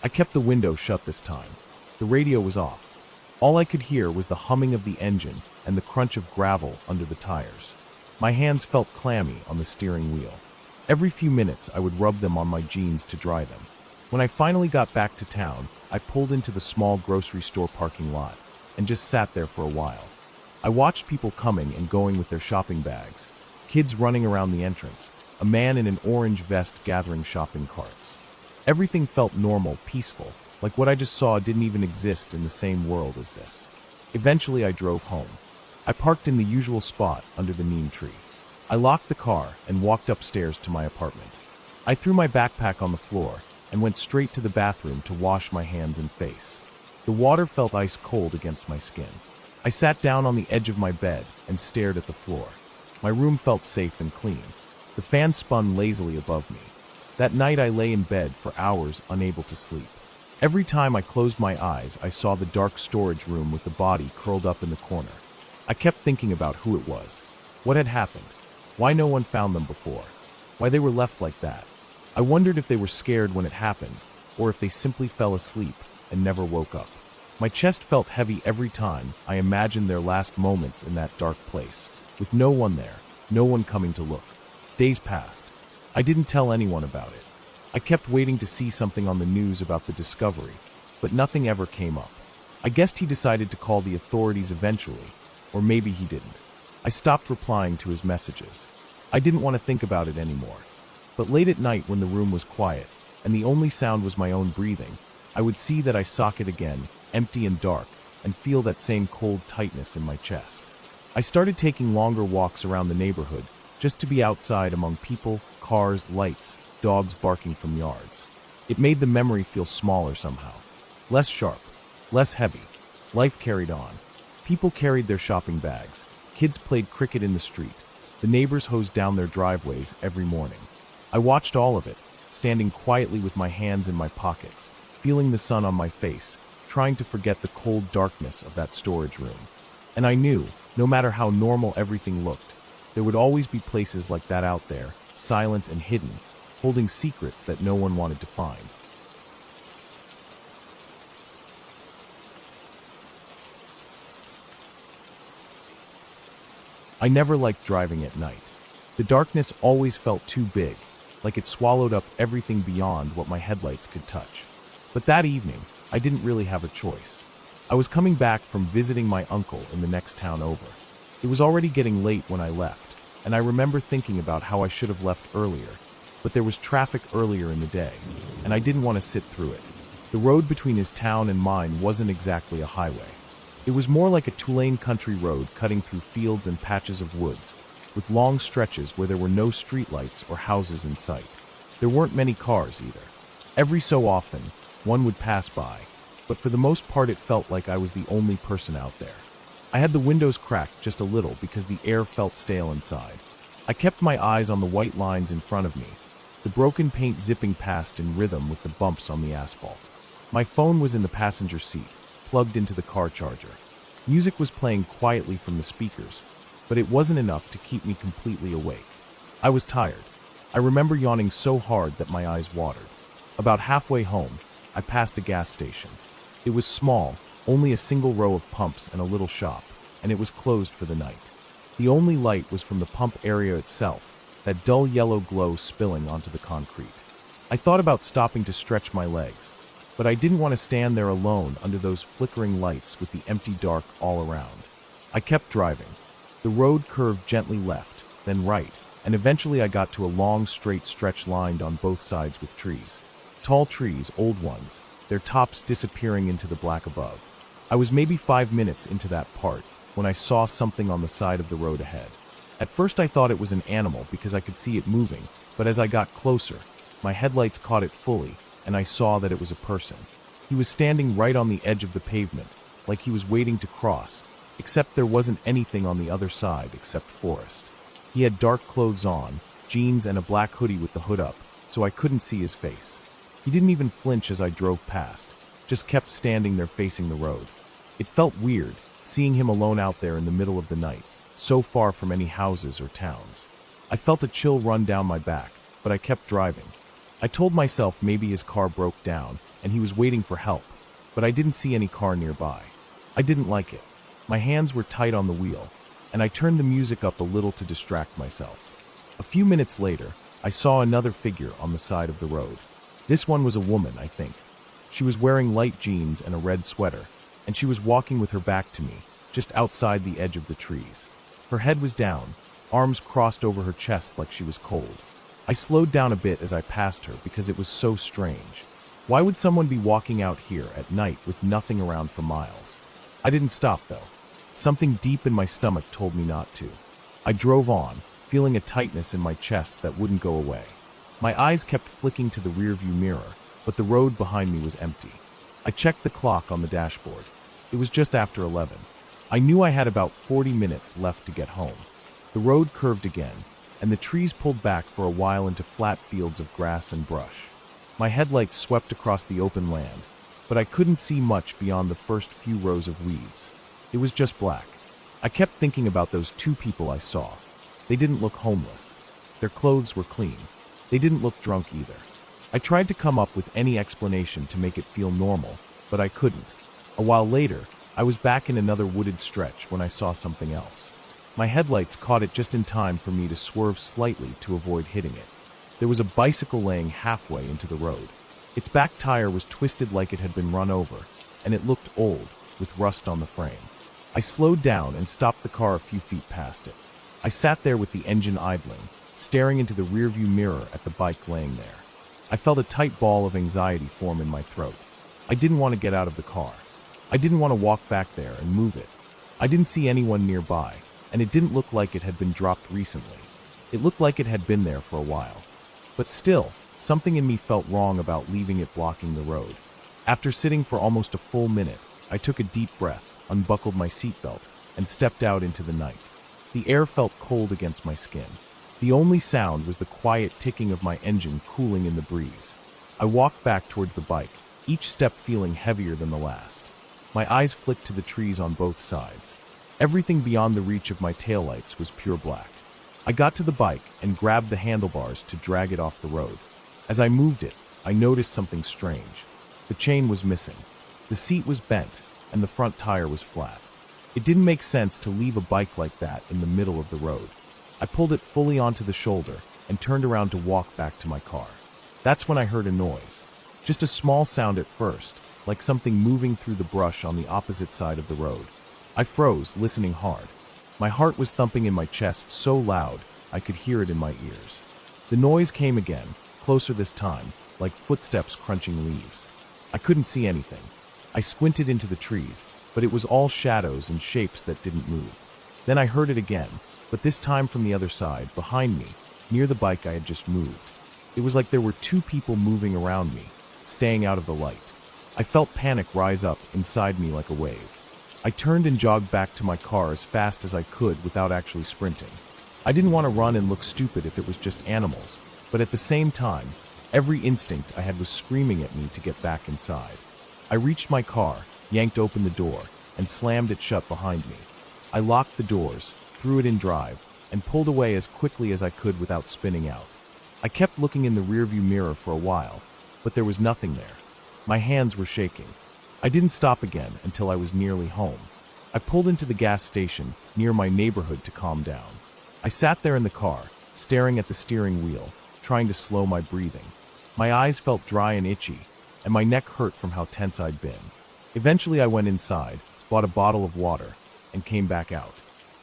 I kept the window shut this time. The radio was off. All I could hear was the humming of the engine and the crunch of gravel under the tires. My hands felt clammy on the steering wheel. Every few minutes, I would rub them on my jeans to dry them. When I finally got back to town, I pulled into the small grocery store parking lot and just sat there for a while. I watched people coming and going with their shopping bags, kids running around the entrance, a man in an orange vest gathering shopping carts. Everything felt normal, peaceful, like what I just saw didn't even exist in the same world as this. Eventually, I drove home. I parked in the usual spot under the neem tree. I locked the car and walked upstairs to my apartment. I threw my backpack on the floor and went straight to the bathroom to wash my hands and face. The water felt ice cold against my skin. I sat down on the edge of my bed and stared at the floor. My room felt safe and clean. The fan spun lazily above me. That night I lay in bed for hours, unable to sleep. Every time I closed my eyes, I saw the dark storage room with the body curled up in the corner. I kept thinking about who it was, what had happened, why no one found them before, why they were left like that. I wondered if they were scared when it happened, or if they simply fell asleep and never woke up. My chest felt heavy every time I imagined their last moments in that dark place, with no one there, no one coming to look. Days passed. I didn't tell anyone about it. I kept waiting to see something on the news about the discovery, but nothing ever came up. I guessed he decided to call the authorities eventually, or maybe he didn't. I stopped replying to his messages. I didn't want to think about it anymore. But late at night when the room was quiet, and the only sound was my own breathing, I would see that eye socket again, empty and dark, and feel that same cold tightness in my chest. I started taking longer walks around the neighborhood, just to be outside among people, cars, lights, dogs barking from yards. It made the memory feel smaller somehow. Less sharp, less heavy. Life carried on. People carried their shopping bags. Kids played cricket in the street. The neighbors hosed down their driveways every morning. I watched all of it, standing quietly with my hands in my pockets, feeling the sun on my face, trying to forget the cold darkness of that storage room. And I knew, no matter how normal everything looked, there would always be places like that out there, silent and hidden, holding secrets that no one wanted to find. I never liked driving at night. The darkness always felt too big, like it swallowed up everything beyond what my headlights could touch. But that evening, I didn't really have a choice. I was coming back from visiting my uncle in the next town over. It was already getting late when I left, and I remember thinking about how I should have left earlier, but there was traffic earlier in the day, and I didn't want to sit through it. The road between his town and mine wasn't exactly a highway. It was more like a two-lane country road cutting through fields and patches of woods, with long stretches where there were no streetlights or houses in sight. There weren't many cars either. Every so often, one would pass by, but for the most part it felt like I was the only person out there. I had the windows cracked just a little because the air felt stale inside. I kept my eyes on the white lines in front of me, the broken paint zipping past in rhythm with the bumps on the asphalt. My phone was in the passenger seat, plugged into the car charger. Music was playing quietly from the speakers, but it wasn't enough to keep me completely awake. I was tired. I remember yawning so hard that my eyes watered. About halfway home, I passed a gas station. It was small, only a single row of pumps and a little shop, and it was closed for the night. The only light was from the pump area itself, that dull yellow glow spilling onto the concrete. I thought about stopping to stretch my legs, but I didn't want to stand there alone under those flickering lights with the empty dark all around. I kept driving. The road curved gently left, then right, and eventually I got to a long, straight stretch lined on both sides with trees. Tall trees, old ones, their tops disappearing into the black above. I was maybe 5 minutes into that part when I saw something on the side of the road ahead. At first I thought it was an animal because I could see it moving, but as I got closer, my headlights caught it fully, and I saw that it was a person. He was standing right on the edge of the pavement, like he was waiting to cross, except there wasn't anything on the other side except forest. He had dark clothes on, jeans and a black hoodie with the hood up, so I couldn't see his face. He didn't even flinch as I drove past, just kept standing there facing the road. It felt weird, seeing him alone out there in the middle of the night, so far from any houses or towns. I felt a chill run down my back, but I kept driving. I told myself maybe his car broke down and he was waiting for help, but I didn't see any car nearby. I didn't like it. My hands were tight on the wheel, and I turned the music up a little to distract myself. A few minutes later, I saw another figure on the side of the road. This one was a woman, I think. She was wearing light jeans and a red sweater, and she was walking with her back to me, just outside the edge of the trees. Her head was down, arms crossed over her chest like she was cold. I slowed down a bit as I passed her because it was so strange. Why would someone be walking out here at night with nothing around for miles? I didn't stop, though. Something deep in my stomach told me not to. I drove on, feeling a tightness in my chest that wouldn't go away. My eyes kept flicking to the rearview mirror, but the road behind me was empty. I checked the clock on the dashboard. It was just after 11. I knew I had about 40 minutes left to get home. The road curved again, and the trees pulled back for a while into flat fields of grass and brush. My headlights swept across the open land, but I couldn't see much beyond the first few rows of weeds. It was just black. I kept thinking about those two people I saw. They didn't look homeless. Their clothes were clean. They didn't look drunk either. I tried to come up with any explanation to make it feel normal, but I couldn't. A while later, I was back in another wooded stretch when I saw something else. My headlights caught it just in time for me to swerve slightly to avoid hitting it. There was a bicycle laying halfway into the road. Its back tire was twisted like it had been run over, and it looked old, with rust on the frame. I slowed down and stopped the car a few feet past it. I sat there with the engine idling, staring into the rearview mirror at the bike laying there. I felt a tight ball of anxiety form in my throat. I didn't want to get out of the car. I didn't want to walk back there and move it. I didn't see anyone nearby, and it didn't look like it had been dropped recently. It looked like it had been there for a while. But still, something in me felt wrong about leaving it blocking the road. After sitting for almost a full minute, I took a deep breath, unbuckled my seatbelt, and stepped out into the night. The air felt cold against my skin. The only sound was the quiet ticking of my engine cooling in the breeze. I walked back towards the bike, each step feeling heavier than the last. My eyes flicked to the trees on both sides. Everything beyond the reach of my taillights was pure black. I got to the bike and grabbed the handlebars to drag it off the road. As I moved it, I noticed something strange. The chain was missing. The seat was bent, and the front tire was flat. It didn't make sense to leave a bike like that in the middle of the road. I pulled it fully onto the shoulder and turned around to walk back to my car. That's when I heard a noise. Just a small sound at first, like something moving through the brush on the opposite side of the road. I froze, listening hard. My heart was thumping in my chest so loud I could hear it in my ears. The noise came again, closer this time, like footsteps crunching leaves. I couldn't see anything. I squinted into the trees, but it was all shadows and shapes that didn't move. Then I heard it again, but this time from the other side, behind me, near the bike I had just moved. It was like there were two people moving around me, staying out of the light. I felt panic rise up inside me like a wave. I turned and jogged back to my car as fast as I could without actually sprinting. I didn't want to run and look stupid if it was just animals, but at the same time, every instinct I had was screaming at me to get back inside. I reached my car, yanked open the door, and slammed it shut behind me. I locked the doors, threw it in drive, and pulled away as quickly as I could without spinning out. I kept looking in the rearview mirror for a while, but there was nothing there. My hands were shaking. I didn't stop again until I was nearly home. I pulled into the gas station near my neighborhood to calm down. I sat there in the car, staring at the steering wheel, trying to slow my breathing. My eyes felt dry and itchy, and my neck hurt from how tense I'd been. Eventually I went inside, bought a bottle of water, and came back out.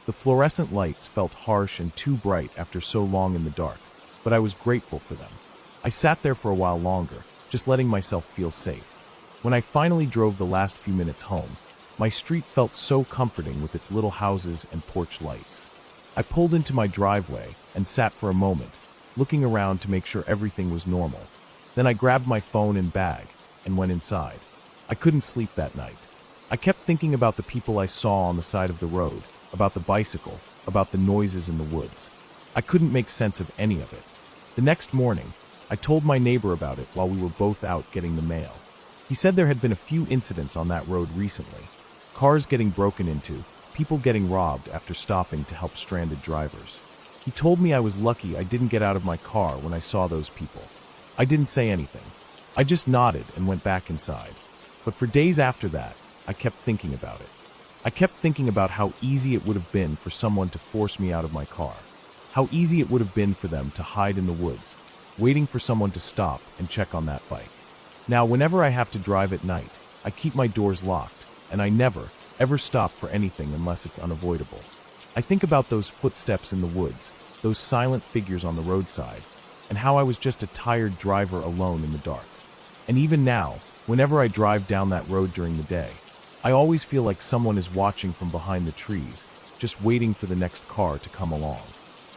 The fluorescent lights felt harsh and too bright after so long in the dark, but I was grateful for them. I sat there for a while longer, just letting myself feel safe. When I finally drove the last few minutes home, my street felt so comforting with its little houses and porch lights. I pulled into my driveway and sat for a moment, looking around to make sure everything was normal. Then I grabbed my phone and bag and went inside. I couldn't sleep that night. I kept thinking about the people I saw on the side of the road, about the bicycle, about the noises in the woods. I couldn't make sense of any of it. The next morning, I told my neighbor about it while we were both out getting the mail. He said there had been a few incidents on that road recently. Cars getting broken into, people getting robbed after stopping to help stranded drivers. He told me I was lucky I didn't get out of my car when I saw those people. I didn't say anything. I just nodded and went back inside. But for days after that, I kept thinking about it. I kept thinking about how easy it would have been for someone to force me out of my car. How easy it would have been for them to hide in the woods, waiting for someone to stop and check on that bike. Now, whenever I have to drive at night, I keep my doors locked, and I never, ever stop for anything unless it's unavoidable. I think about those footsteps in the woods, those silent figures on the roadside, and how I was just a tired driver alone in the dark. And even now, whenever I drive down that road during the day, I always feel like someone is watching from behind the trees, just waiting for the next car to come along.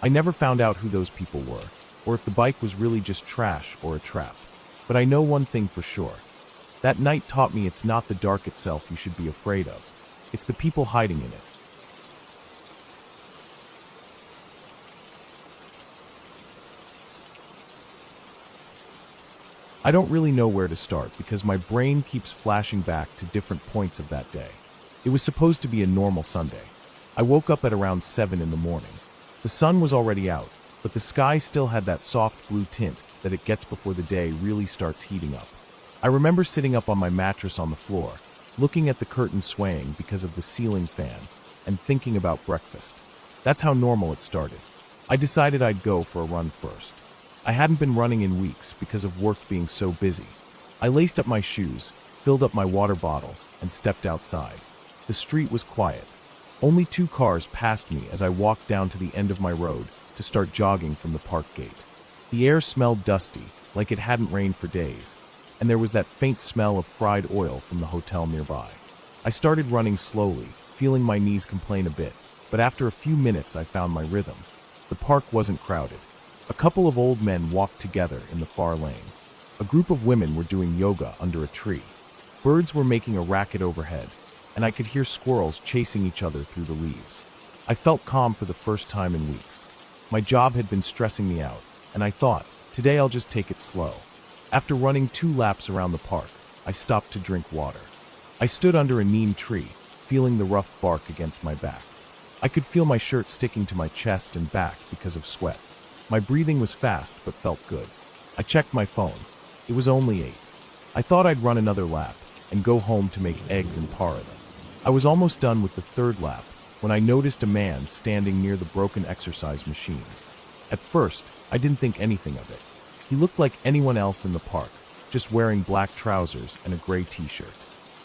I never found out who those people were, or if the bike was really just trash or a trap. But I know one thing for sure. That night taught me it's not the dark itself you should be afraid of. It's the people hiding in it. I don't really know where to start because my brain keeps flashing back to different points of that day. It was supposed to be a normal Sunday. I woke up at around 7 in the morning. The sun was already out, but the sky still had that soft blue tint that it gets before the day really starts heating up. I remember sitting up on my mattress on the floor, looking at the curtains swaying because of the ceiling fan, and thinking about breakfast. That's how normal it started. I decided I'd go for a run first. I hadn't been running in weeks because of work being so busy. I laced up my shoes, filled up my water bottle, and stepped outside. The street was quiet. Only 2 cars passed me as I walked down to the end of my road to start jogging from the park gate. The air smelled dusty, like it hadn't rained for days, and there was that faint smell of fried oil from the hotel nearby. I started running slowly, feeling my knees complain a bit, but after a few minutes I found my rhythm. The park wasn't crowded. A couple of old men walked together in the far lane. A group of women were doing yoga under a tree. Birds were making a racket overhead, and I could hear squirrels chasing each other through the leaves. I felt calm for the first time in weeks. My job had been stressing me out, and I thought, today I'll just take it slow. After running 2 laps around the park, I stopped to drink water. I stood under a neem tree, feeling the rough bark against my back. I could feel my shirt sticking to my chest and back because of sweat. My breathing was fast but felt good. I checked my phone. It was only 8. I thought I'd run another lap and go home to make eggs and para them. I was almost done with the 3rd lap when I noticed a man standing near the broken exercise machines. At first, I didn't think anything of it. He looked like anyone else in the park, just wearing black trousers and a gray t-shirt.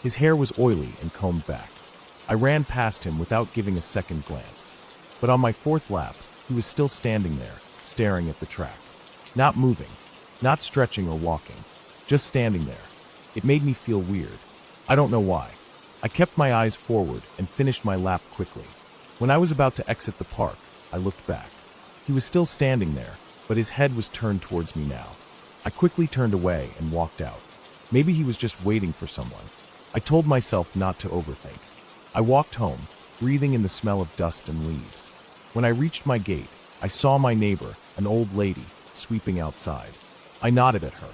His hair was oily and combed back. I ran past him without giving a second glance. But on my fourth lap, he was still standing there, staring at the track. Not moving, not stretching or walking, just standing there. It made me feel weird. I don't know why. I kept my eyes forward and finished my lap quickly. When I was about to exit the park, I looked back. He was still standing there, but his head was turned towards me now. I quickly turned away and walked out. Maybe he was just waiting for someone. I told myself not to overthink. I walked home, breathing in the smell of dust and leaves. When I reached my gate, I saw my neighbor, an old lady, sweeping outside. I nodded at her.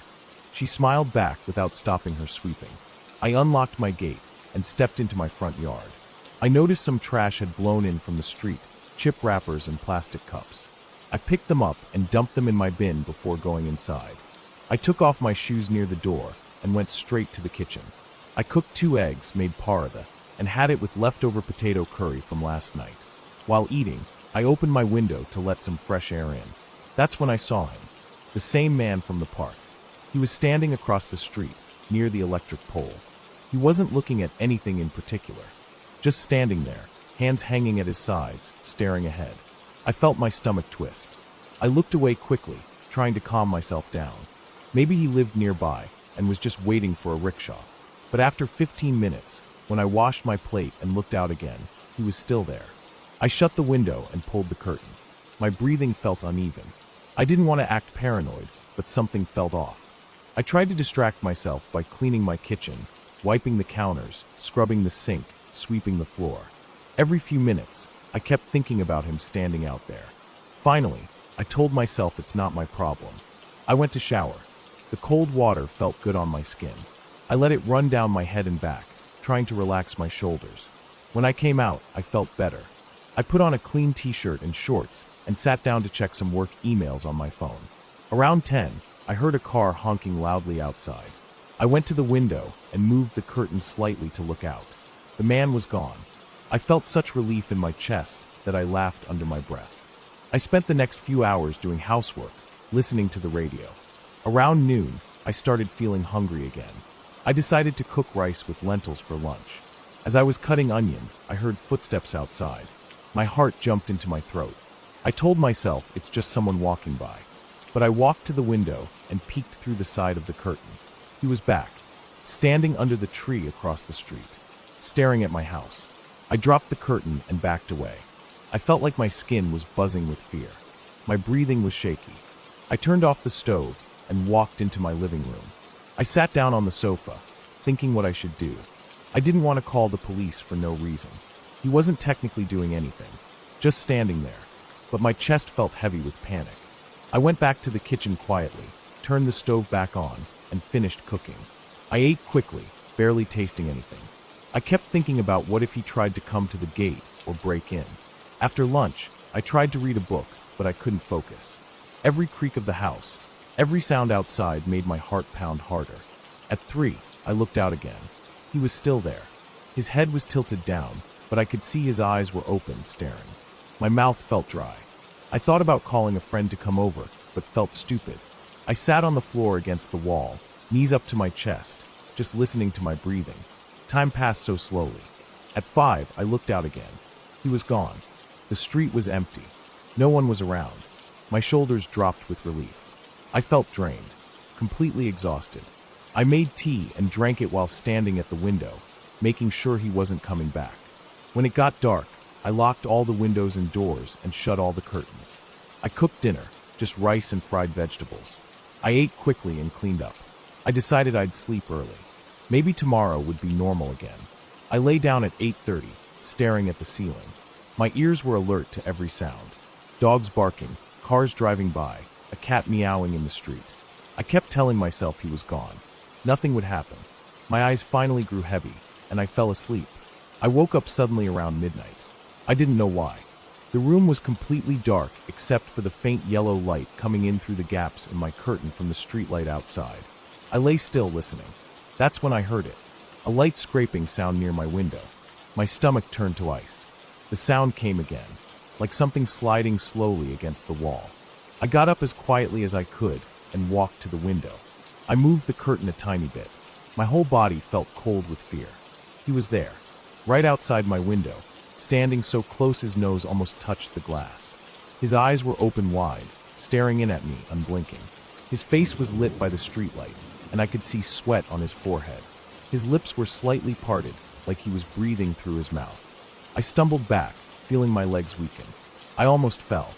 She smiled back without stopping her sweeping. I unlocked my gate and stepped into my front yard. I noticed some trash had blown in from the street, chip wrappers and plastic cups. I picked them up and dumped them in my bin before going inside. I took off my shoes near the door and went straight to the kitchen. I cooked 2 eggs, made paratha, and had it with leftover potato curry from last night. While eating, I opened my window to let some fresh air in. That's when I saw him, the same man from the park. He was standing across the street, near the electric pole. He wasn't looking at anything in particular, just standing there, hands hanging at his sides, staring ahead. I felt my stomach twist. I looked away quickly, trying to calm myself down. Maybe he lived nearby and was just waiting for a rickshaw. But after 15 minutes, when I washed my plate and looked out again, he was still there. I shut the window and pulled the curtain. My breathing felt uneven. I didn't want to act paranoid, but something felt off. I tried to distract myself by cleaning my kitchen, wiping the counters, scrubbing the sink, sweeping the floor. Every few minutes, I kept thinking about him standing out there. Finally, I told myself it's not my problem. I went to shower. The cold water felt good on my skin. I let it run down my head and back, trying to relax my shoulders. When I came out, I felt better. I put on a clean t-shirt and shorts and sat down to check some work emails on my phone. Around 10, I heard a car honking loudly outside. I went to the window and moved the curtain slightly to look out. The man was gone. I felt such relief in my chest that I laughed under my breath. I spent the next few hours doing housework, listening to the radio. Around noon, I started feeling hungry again. I decided to cook rice with lentils for lunch. As I was cutting onions, I heard footsteps outside. My heart jumped into my throat. I told myself it's just someone walking by. But I walked to the window and peeked through the side of the curtain. He was back, standing under the tree across the street, staring at my house. I dropped the curtain and backed away. I felt like my skin was buzzing with fear. My breathing was shaky. I turned off the stove and walked into my living room. I sat down on the sofa, thinking what I should do. I didn't want to call the police for no reason. He wasn't technically doing anything, just standing there. But my chest felt heavy with panic. I went back to the kitchen quietly, turned the stove back on, and finished cooking. I ate quickly, barely tasting anything. I kept thinking about what if he tried to come to the gate or break in. After lunch, I tried to read a book, but I couldn't focus. Every creak of the house, every sound outside made my heart pound harder. At 3, I looked out again. He was still there. His head was tilted down, but I could see his eyes were open, staring. My mouth felt dry. I thought about calling a friend to come over, but felt stupid. I sat on the floor against the wall, knees up to my chest, just listening to my breathing. Time passed so slowly. At 5, I looked out again. He was gone. The street was empty. No one was around. My shoulders dropped with relief. I felt drained, completely exhausted. I made tea and drank it while standing at the window, making sure he wasn't coming back. When it got dark, I locked all the windows and doors and shut all the curtains. I cooked dinner, just rice and fried vegetables. I ate quickly and cleaned up. I decided I'd sleep early. Maybe tomorrow would be normal again. I lay down at 8:30, staring at the ceiling. My ears were alert to every sound. Dogs barking, cars driving by, a cat meowing in the street. I kept telling myself he was gone. Nothing would happen. My eyes finally grew heavy, and I fell asleep. I woke up suddenly around midnight. I didn't know why. The room was completely dark except for the faint yellow light coming in through the gaps in my curtain from the streetlight outside. I lay still listening. That's when I heard it. A light scraping sound near my window. My stomach turned to ice. The sound came again, like something sliding slowly against the wall. I got up as quietly as I could and walked to the window. I moved the curtain a tiny bit. My whole body felt cold with fear. He was there, right outside my window, standing so close his nose almost touched the glass. His eyes were open wide, staring in at me, unblinking. His face was lit by the streetlight, and I could see sweat on his forehead. His lips were slightly parted, like he was breathing through his mouth. I stumbled back, feeling my legs weaken. I almost fell.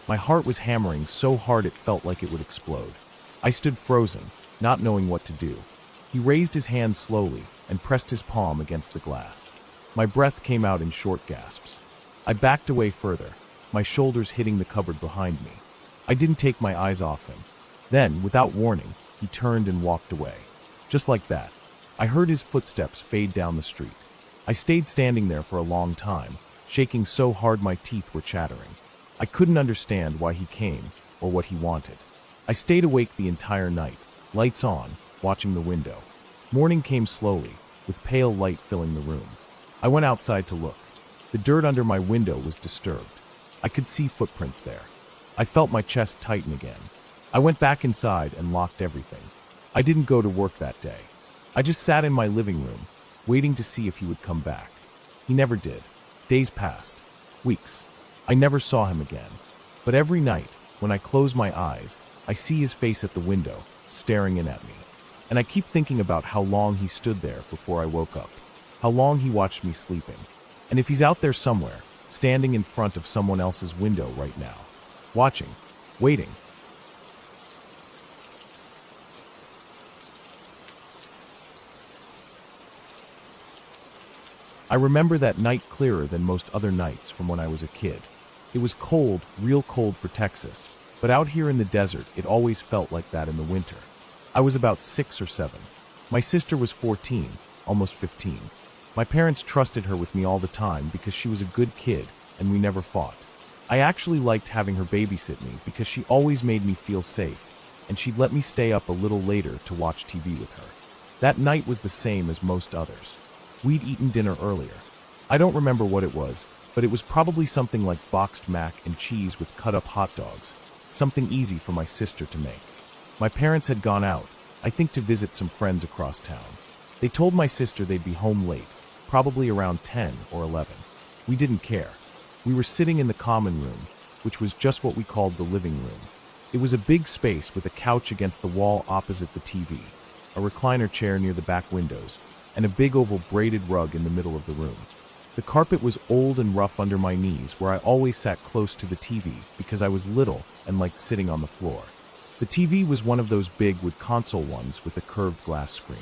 My heart was hammering so hard it felt like it would explode. I stood frozen, not knowing what to do. He raised his hand slowly and pressed his palm against the glass. My breath came out in short gasps. I backed away further, my shoulders hitting the cupboard behind me. I didn't take my eyes off him. Then, without warning, he turned and walked away. Just like that, I heard his footsteps fade down the street. I stayed standing there for a long time, shaking so hard my teeth were chattering. I couldn't understand why he came or what he wanted. I stayed awake the entire night, lights on, watching the window. Morning came slowly, with pale light filling the room. I went outside to look. The dirt under my window was disturbed. I could see footprints there. I felt my chest tighten again. I went back inside and locked everything. I didn't go to work that day. I just sat in my living room, waiting to see if he would come back. He never did. Days passed. Weeks. I never saw him again. But every night, when I close my eyes, I see his face at the window, staring in at me. And I keep thinking about how long he stood there before I woke up. How long he watched me sleeping. And if he's out there somewhere, standing in front of someone else's window right now. Watching. Waiting. I remember that night clearer than most other nights from when I was a kid. It was cold, real cold for Texas, but out here in the desert, it always felt like that in the winter. I was about 6 or 7. My sister was 14, almost 15. My parents trusted her with me all the time because she was a good kid and we never fought. I actually liked having her babysit me because she always made me feel safe, and she'd let me stay up a little later to watch TV with her. That night was the same as most others. We'd eaten dinner earlier. I don't remember what it was, but it was probably something like boxed mac and cheese with cut-up hot dogs, something easy for my sister to make. My parents had gone out, I think to visit some friends across town. They told my sister they'd be home late, probably around 10 or 11. We didn't care. We were sitting in the common room, which was just what we called the living room. It was a big space with a couch against the wall opposite the TV, a recliner chair near the back windows, and a big oval braided rug in the middle of the room. The carpet was old and rough under my knees where I always sat close to the TV because I was little and liked sitting on the floor. The TV was one of those big wood console ones with a curved glass screen.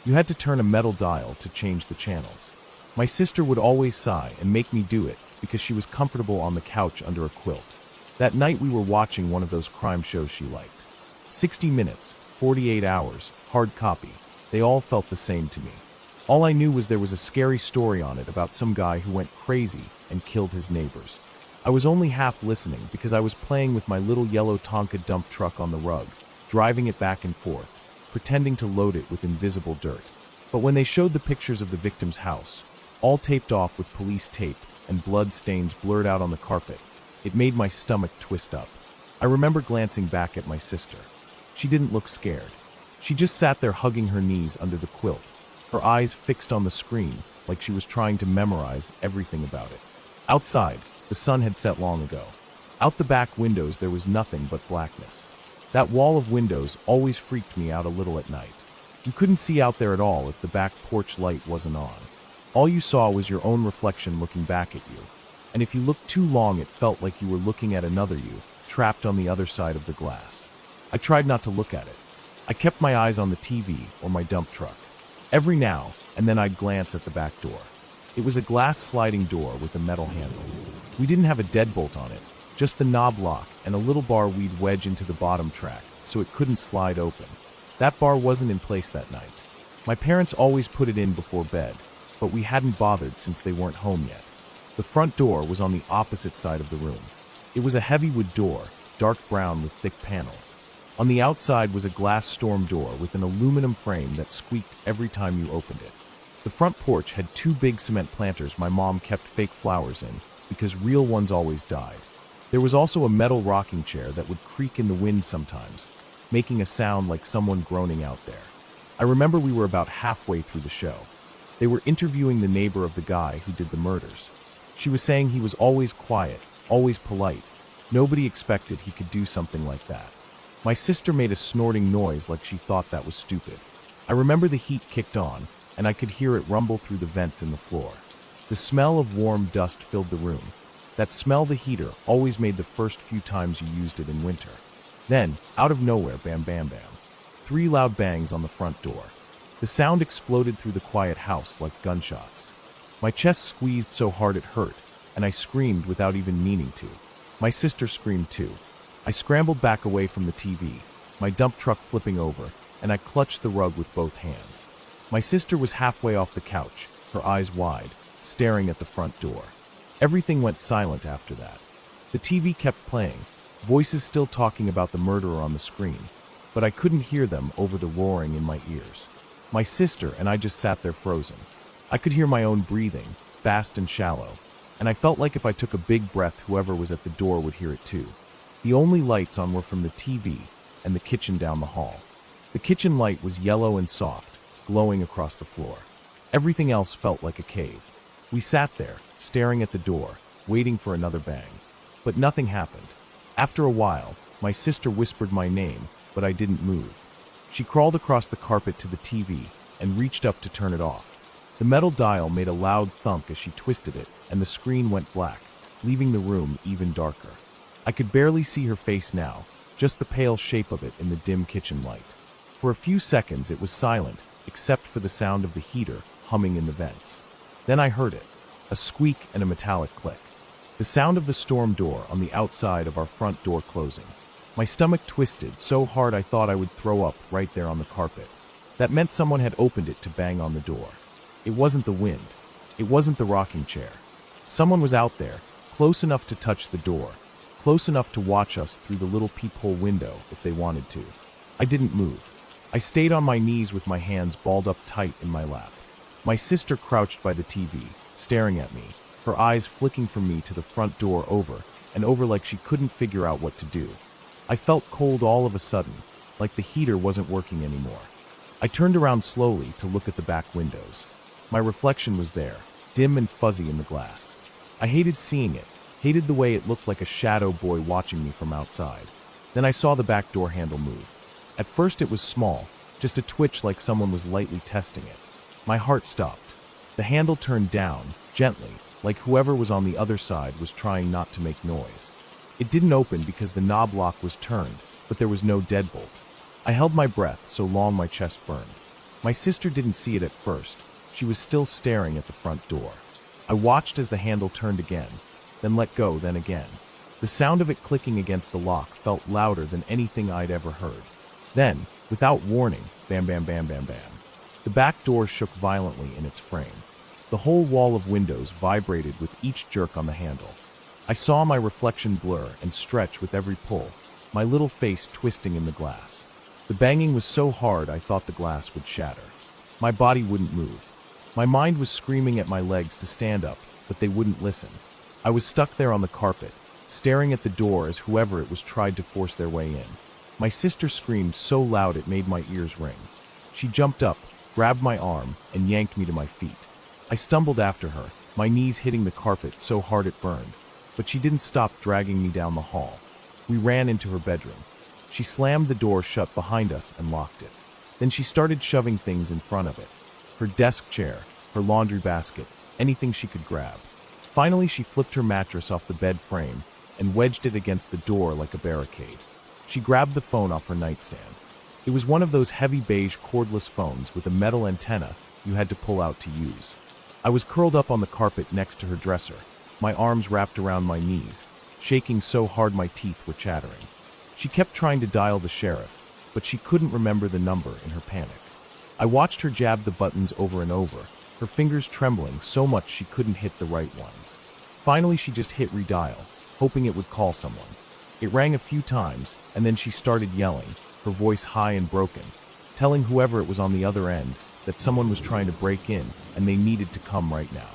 You had to turn a metal dial to change the channels. My sister would always sigh and make me do it because she was comfortable on the couch under a quilt. That night we were watching one of those crime shows she liked. 60 Minutes, 48 Hours, hard copy. They all felt the same to me. All I knew was there was a scary story on it about some guy who went crazy and killed his neighbors. I was only half listening because I was playing with my little yellow Tonka dump truck on the rug, driving it back and forth, pretending to load it with invisible dirt. But when they showed the pictures of the victim's house, all taped off with police tape and blood stains blurred out on the carpet, it made my stomach twist up. I remember glancing back at my sister. She didn't look scared. She just sat there hugging her knees under the quilt, her eyes fixed on the screen like she was trying to memorize everything about it. Outside, the sun had set long ago. Out the back windows there was nothing but blackness. That wall of windows always freaked me out a little at night. You couldn't see out there at all if the back porch light wasn't on. All you saw was your own reflection looking back at you. And if you looked too long it felt like you were looking at another you, trapped on the other side of the glass. I tried not to look at it. I kept my eyes on the TV or my dump truck. Every now and then I'd glance at the back door. It was a glass sliding door with a metal handle. We didn't have a deadbolt on it, just the knob lock and a little bar we'd wedge into the bottom track so it couldn't slide open. That bar wasn't in place that night. My parents always put it in before bed, but we hadn't bothered since they weren't home yet. The front door was on the opposite side of the room. It was a heavy wood door, dark brown with thick panels. On the outside was a glass storm door with an aluminum frame that squeaked every time you opened it. The front porch had 2 big cement planters my mom kept fake flowers in because real ones always died. There was also a metal rocking chair that would creak in the wind sometimes. making a sound like someone groaning out there. I remember we were about halfway through the show. They were interviewing the neighbor of the guy who did the murders. She was saying he was always quiet, always polite. Nobody expected he could do something like that. My sister made a snorting noise like she thought that was stupid. I remember the heat kicked on, and I could hear it rumble through the vents in the floor. The smell of warm dust filled the room. That smell the heater always made the first few times you used it in winter. Then, out of nowhere, bam bam bam. 3 loud bangs on the front door. The sound exploded through the quiet house like gunshots. My chest squeezed so hard it hurt, and I screamed without even meaning to. My sister screamed too. I scrambled back away from the TV, my dump truck flipping over, and I clutched the rug with both hands. My sister was halfway off the couch, her eyes wide, staring at the front door. Everything went silent after that. The TV kept playing, voices still talking about the murderer on the screen, but I couldn't hear them over the roaring in my ears. My sister and I just sat there frozen. I could hear my own breathing, fast and shallow, and I felt like if I took a big breath, whoever was at the door would hear it too. The only lights on were from the TV and the kitchen down the hall. The kitchen light was yellow and soft, glowing across the floor. Everything else felt like a cave. We sat there, staring at the door, waiting for another bang. But nothing happened. After a while, my sister whispered my name, but I didn't move. She crawled across the carpet to the TV and reached up to turn it off. The metal dial made a loud thunk as she twisted it, and the screen went black, leaving the room even darker. I could barely see her face now, just the pale shape of it in the dim kitchen light. For a few seconds it was silent, except for the sound of the heater humming in the vents. Then I heard it, a squeak and a metallic click. The sound of the storm door on the outside of our front door closing. My stomach twisted so hard I thought I would throw up right there on the carpet. That meant someone had opened it to bang on the door. It wasn't the wind. It wasn't the rocking chair. Someone was out there, close enough to touch the door, close enough to watch us through the little peephole window if they wanted to. I didn't move. I stayed on my knees with my hands balled up tight in my lap. My sister crouched by the TV, staring at me, her eyes flicking from me to the front door over and over like she couldn't figure out what to do. I felt cold all of a sudden, like the heater wasn't working anymore. I turned around slowly to look at the back windows. My reflection was there, dim and fuzzy in the glass. I hated seeing it, hated the way it looked like a shadow boy watching me from outside. Then I saw the back door handle move. At first it was small, just a twitch like someone was lightly testing it. My heart stopped. The handle turned down, gently, like whoever was on the other side was trying not to make noise. It didn't open because the knob lock was turned, but there was no deadbolt. I held my breath so long my chest burned. My sister didn't see it at first. She was still staring at the front door. I watched as the handle turned again, then let go, then again. The sound of it clicking against the lock felt louder than anything I'd ever heard. Then, without warning, bam bam bam bam bam. The back door shook violently in its frame. The whole wall of windows vibrated with each jerk on the handle. I saw my reflection blur and stretch with every pull, my little face twisting in the glass. The banging was so hard I thought the glass would shatter. My body wouldn't move. My mind was screaming at my legs to stand up, but they wouldn't listen. I was stuck there on the carpet, staring at the door as whoever it was tried to force their way in. My sister screamed so loud it made my ears ring. She jumped up, grabbed my arm, and yanked me to my feet. I stumbled after her, my knees hitting the carpet so hard it burned, but she didn't stop dragging me down the hall. We ran into her bedroom. She slammed the door shut behind us and locked it. Then she started shoving things in front of it. Her desk chair, her laundry basket, anything she could grab. Finally, she flipped her mattress off the bed frame and wedged it against the door like a barricade. She grabbed the phone off her nightstand. It was one of those heavy beige cordless phones with a metal antenna you had to pull out to use. I was curled up on the carpet next to her dresser, my arms wrapped around my knees, shaking so hard my teeth were chattering. She kept trying to dial the sheriff, but she couldn't remember the number in her panic. I watched her jab the buttons over and over, her fingers trembling so much she couldn't hit the right ones. Finally, she just hit redial, hoping it would call someone. It rang a few times, and then she started yelling, her voice high and broken, telling whoever it was on the other end that someone was trying to break in and they needed to come right now.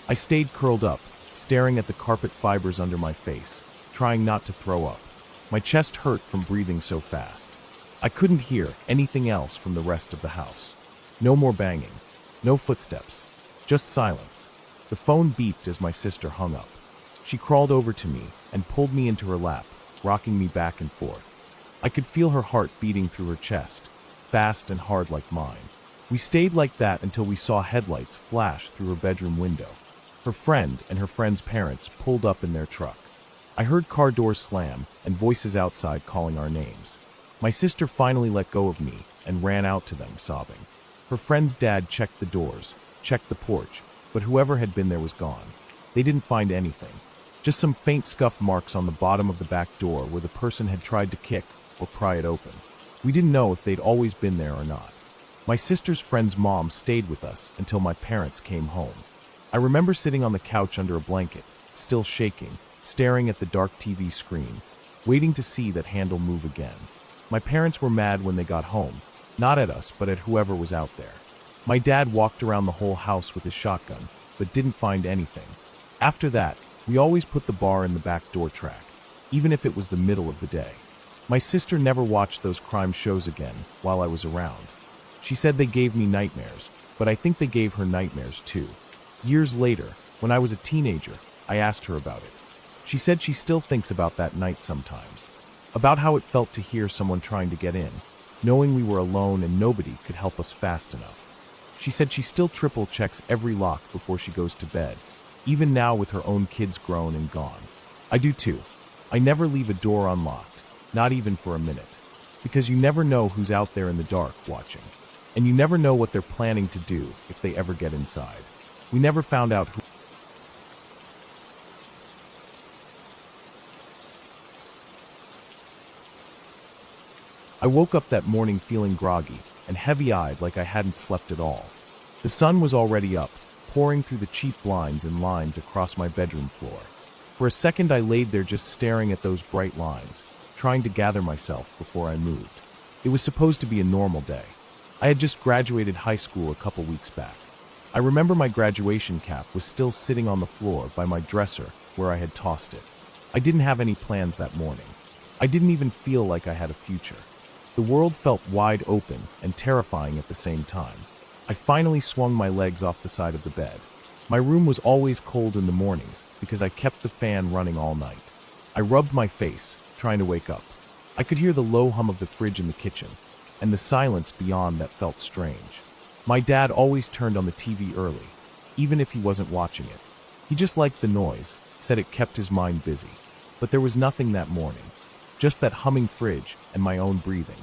I stayed curled up, staring at the carpet fibers under my face, trying not to throw up. My chest hurt from breathing so fast. I couldn't hear anything else from the rest of the house. No more banging, no footsteps, just silence. The phone beeped as my sister hung up. She crawled over to me and pulled me into her lap, rocking me back and forth. I could feel her heart beating through her chest, fast and hard like mine. We stayed like that until we saw headlights flash through her bedroom window. Her friend and her friend's parents pulled up in their truck. I heard car doors slam and voices outside calling our names. My sister finally let go of me and ran out to them, sobbing. Her friend's dad checked the doors, checked the porch, but whoever had been there was gone. They didn't find anything. Just some faint scuff marks on the bottom of the back door where the person had tried to kick or pry it open. We didn't know if they'd always been there or not. My sister's friend's mom stayed with us until my parents came home. I remember sitting on the couch under a blanket, still shaking, staring at the dark TV screen, waiting to see that handle move again. My parents were mad when they got home, not at us, but at whoever was out there. My dad walked around the whole house with his shotgun, but didn't find anything. After that, we always put the bar in the back door track, even if it was the middle of the day. My sister never watched those crime shows again while I was around. She said they gave me nightmares, but I think they gave her nightmares too. Years later, when I was a teenager, I asked her about it. She said she still thinks about that night sometimes, about how it felt to hear someone trying to get in, knowing we were alone and nobody could help us fast enough. She said she still triple checks every lock before she goes to bed, even now with her own kids grown and gone. I do too. I never leave a door unlocked, not even for a minute, because you never know who's out there in the dark watching, and you never know what they're planning to do if they ever get inside. We never found out who. I woke up that morning feeling groggy and heavy-eyed like I hadn't slept at all. The sun was already up, pouring through the cheap blinds and lines across my bedroom floor. For a second I laid there just staring at those bright lines, trying to gather myself before I moved. It was supposed to be a normal day. I had just graduated high school a couple weeks back. I remember my graduation cap was still sitting on the floor by my dresser where I had tossed it. I didn't have any plans that morning. I didn't even feel like I had a future. The world felt wide open and terrifying at the same time. I finally swung my legs off the side of the bed. My room was always cold in the mornings because I kept the fan running all night. I rubbed my face, trying to wake up. I could hear the low hum of the fridge in the kitchen, and the silence beyond that felt strange. My dad always turned on the TV early, even if he wasn't watching it. He just liked the noise, said it kept his mind busy. But there was nothing that morning, just that humming fridge and my own breathing.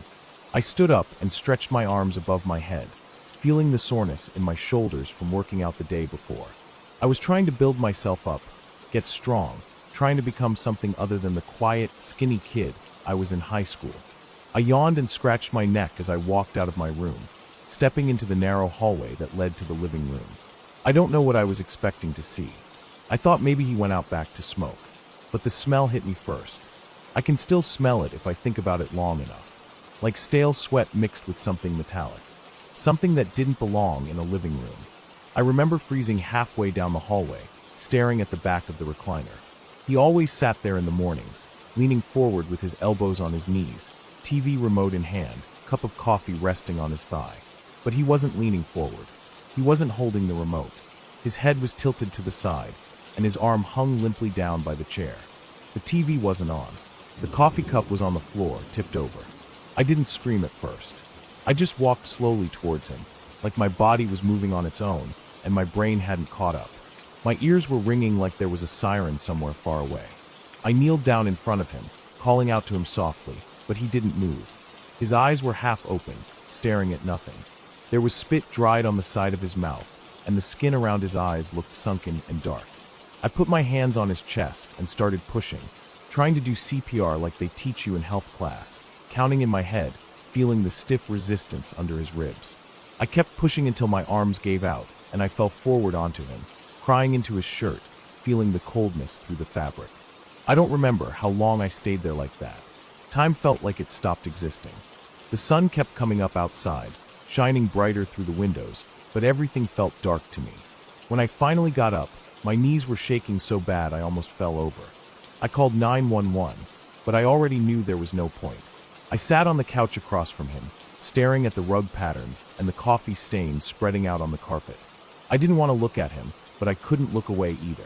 I stood up and stretched my arms above my head, feeling the soreness in my shoulders from working out the day before. I was trying to build myself up, get strong, trying to become something other than the quiet, skinny kid I was in high school. I yawned and scratched my neck as I walked out of my room, stepping into the narrow hallway that led to the living room. I don't know what I was expecting to see. I thought maybe he went out back to smoke, but the smell hit me first. I can still smell it if I think about it long enough, like stale sweat mixed with something metallic, something that didn't belong in a living room. I remember freezing halfway down the hallway, staring at the back of the recliner. He always sat there in the mornings, leaning forward with his elbows on his knees, TV remote in hand, cup of coffee resting on his thigh. But he wasn't leaning forward. He wasn't holding the remote. His head was tilted to the side, and his arm hung limply down by the chair. The TV wasn't on. The coffee cup was on the floor, tipped over. I didn't scream at first. I just walked slowly towards him, like my body was moving on its own, and my brain hadn't caught up. My ears were ringing like there was a siren somewhere far away. I kneeled down in front of him, calling out to him softly, but he didn't move. His eyes were half open, staring at nothing. There was spit dried on the side of his mouth, and the skin around his eyes looked sunken and dark. I put my hands on his chest and started pushing, trying to do CPR like they teach you in health class, counting in my head, feeling the stiff resistance under his ribs. I kept pushing until my arms gave out, and I fell forward onto him, crying into his shirt, feeling the coldness through the fabric. I don't remember how long I stayed there like that. Time felt like it stopped existing. The sun kept coming up outside, shining brighter through the windows, but everything felt dark to me. When I finally got up, my knees were shaking so bad I almost fell over. I called 911, but I already knew there was no point. I sat on the couch across from him, staring at the rug patterns and the coffee stains spreading out on the carpet. I didn't want to look at him, but I couldn't look away either.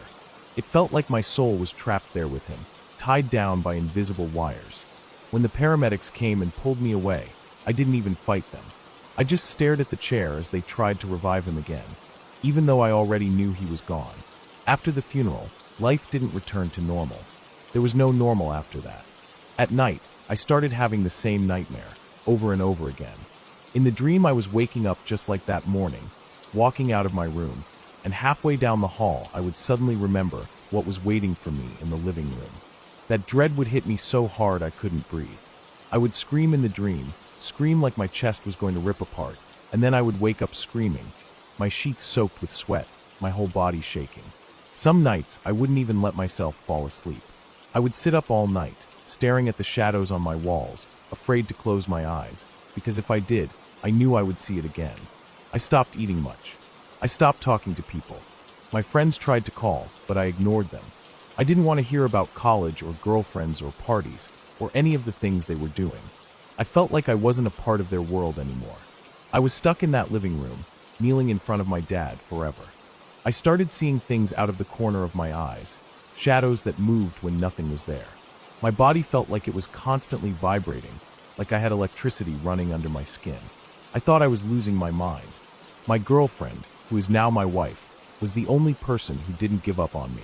It felt like my soul was trapped there with him, tied down by invisible wires. When the paramedics came and pulled me away, I didn't even fight them. I just stared at the chair as they tried to revive him again, even though I already knew he was gone. After the funeral, life didn't return to normal. There was no normal after that. At night, I started having the same nightmare, over and over again. In the dream, I was waking up just like that morning, walking out of my room, and halfway down the hall, I would suddenly remember what was waiting for me in the living room. That dread would hit me so hard I couldn't breathe. I would scream in the dream, scream like my chest was going to rip apart, and then I would wake up screaming, my sheets soaked with sweat, my whole body shaking. Some nights, I wouldn't even let myself fall asleep. I would sit up all night, staring at the shadows on my walls, afraid to close my eyes, because if I did, I knew I would see it again. I stopped eating much. I stopped talking to people. My friends tried to call, but I ignored them. I didn't want to hear about college or girlfriends or parties, or any of the things they were doing. I felt like I wasn't a part of their world anymore. I was stuck in that living room, kneeling in front of my dad forever. I started seeing things out of the corner of my eyes, shadows that moved when nothing was there. My body felt like it was constantly vibrating, like I had electricity running under my skin. I thought I was losing my mind. My girlfriend, who is now my wife, was the only person who didn't give up on me.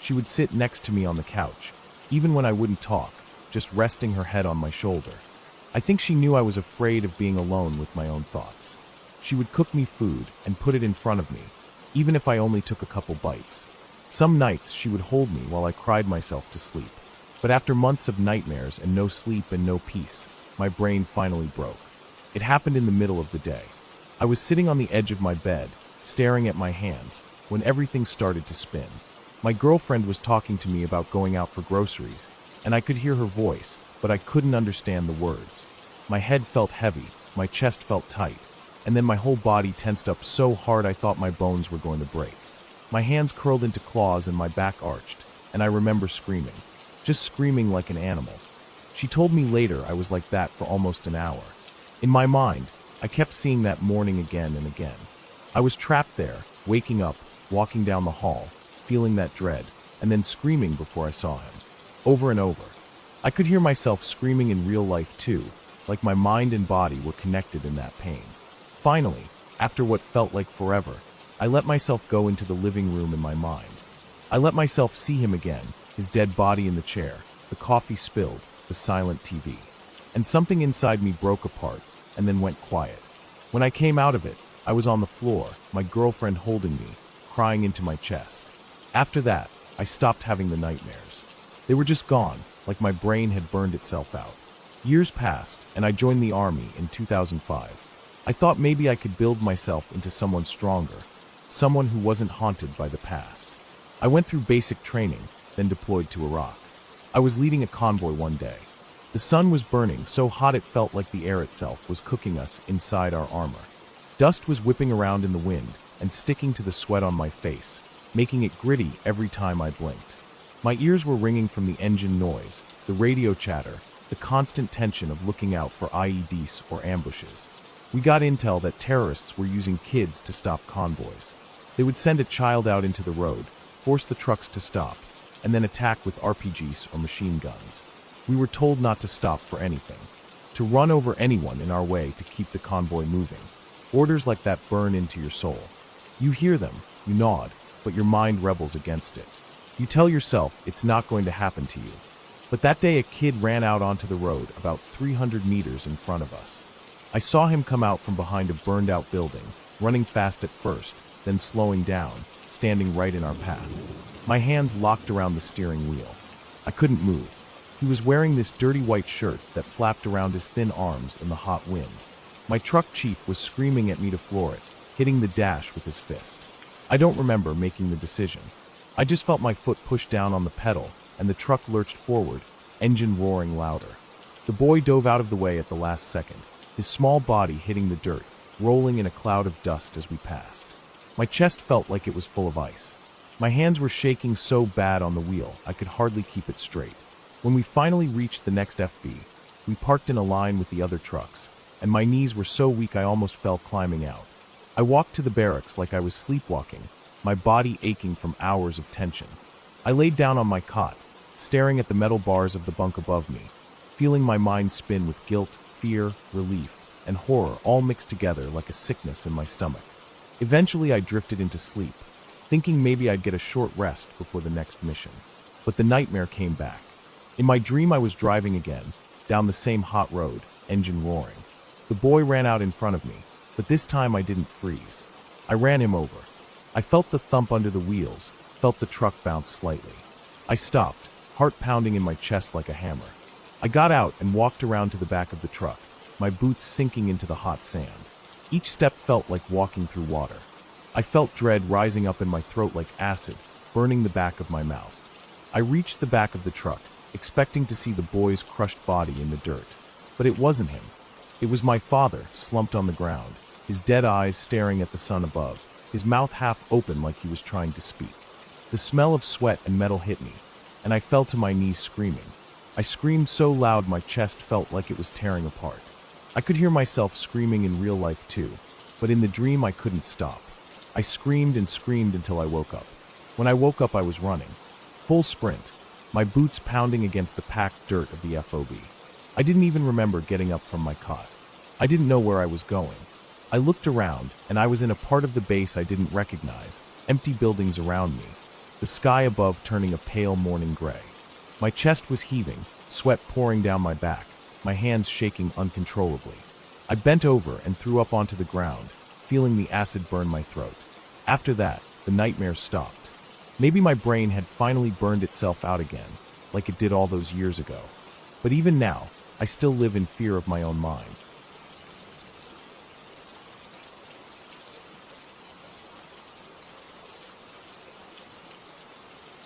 She would sit next to me on the couch, even when I wouldn't talk, just resting her head on my shoulder. I think she knew I was afraid of being alone with my own thoughts. She would cook me food and put it in front of me, even if I only took a couple bites. Some nights she would hold me while I cried myself to sleep. But after months of nightmares and no sleep and no peace, my brain finally broke. It happened in the middle of the day. I was sitting on the edge of my bed, staring at my hands, when everything started to spin. My girlfriend was talking to me about going out for groceries, and I could hear her voice, but I couldn't understand the words. My head felt heavy, my chest felt tight, and then my whole body tensed up so hard I thought my bones were going to break. My hands curled into claws and my back arched, and I remember screaming, just screaming like an animal. She told me later I was like that for almost an hour. In my mind, I kept seeing that morning again and again. I was trapped there, waking up, walking down the hall, feeling that dread, and then screaming before I saw him. Over and over. I could hear myself screaming in real life too, like my mind and body were connected in that pain. Finally, after what felt like forever, I let myself go into the living room in my mind. I let myself see him again, his dead body in the chair, the coffee spilled, the silent TV. And something inside me broke apart, and then went quiet. When I came out of it, I was on the floor, my girlfriend holding me, crying into my chest. After that, I stopped having the nightmares. They were just gone, like my brain had burned itself out. Years passed, and I joined the army in 2005. I thought maybe I could build myself into someone stronger, someone who wasn't haunted by the past. I went through basic training, then deployed to Iraq. I was leading a convoy one day. The sun was burning so hot it felt like the air itself was cooking us inside our armor. Dust was whipping around in the wind and sticking to the sweat on my face, making it gritty every time I blinked. My ears were ringing from the engine noise, the radio chatter, the constant tension of looking out for IEDs or ambushes. We got intel that terrorists were using kids to stop convoys. They would send a child out into the road, force the trucks to stop, and then attack with RPGs or machine guns. We were told not to stop for anything, to run over anyone in our way to keep the convoy moving. Orders like that burn into your soul. You hear them, you nod, but your mind rebels against it. You tell yourself it's not going to happen to you. But that day a kid ran out onto the road about 300 meters in front of us. I saw him come out from behind a burned-out building, running fast at first, then slowing down, standing right in our path. My hands locked around the steering wheel. I couldn't move. He was wearing this dirty white shirt that flapped around his thin arms in the hot wind. My truck chief was screaming at me to floor it, hitting the dash with his fist. I don't remember making the decision. I just felt my foot push down on the pedal, and the truck lurched forward, engine roaring louder. The boy dove out of the way at the last second, his small body hitting the dirt, rolling in a cloud of dust as we passed. My chest felt like it was full of ice. My hands were shaking so bad on the wheel, I could hardly keep it straight. When we finally reached the next FB, We parked in a line with the other trucks, and my knees were so weak I almost fell climbing out. I walked to the barracks like I was sleepwalking, my body aching from hours of tension. I laid down on my cot, staring at the metal bars of the bunk above me, feeling my mind spin with guilt, fear, relief, and horror all mixed together like a sickness in my stomach. Eventually I drifted into sleep, thinking maybe I'd get a short rest before the next mission. But the nightmare came back. In my dream I was driving again, down the same hot road, engine roaring. The boy ran out in front of me, but this time I didn't freeze. I ran him over. I felt the thump under the wheels, felt the truck bounce slightly. I stopped, heart pounding in my chest like a hammer. I got out and walked around to the back of the truck, my boots sinking into the hot sand. Each step felt like walking through water. I felt dread rising up in my throat like acid, burning the back of my mouth. I reached the back of the truck, expecting to see the boy's crushed body in the dirt. But it wasn't him. It was my father, slumped on the ground, his dead eyes staring at the sun above, his mouth half open like he was trying to speak. The smell of sweat and metal hit me, and I fell to my knees screaming. I screamed so loud my chest felt like it was tearing apart. I could hear myself screaming in real life too, but in the dream I couldn't stop. I screamed and screamed until I woke up. When I woke up I was running, full sprint, my boots pounding against the packed dirt of the FOB. I didn't even remember getting up from my cot. I didn't know where I was going. I looked around, and I was in a part of the base I didn't recognize, empty buildings around me, the sky above turning a pale morning gray. My chest was heaving, sweat pouring down my back, my hands shaking uncontrollably. I bent over and threw up onto the ground, feeling the acid burn my throat. After that, the nightmare stopped. Maybe my brain had finally burned itself out again, like it did all those years ago. But even now, I still live in fear of my own mind.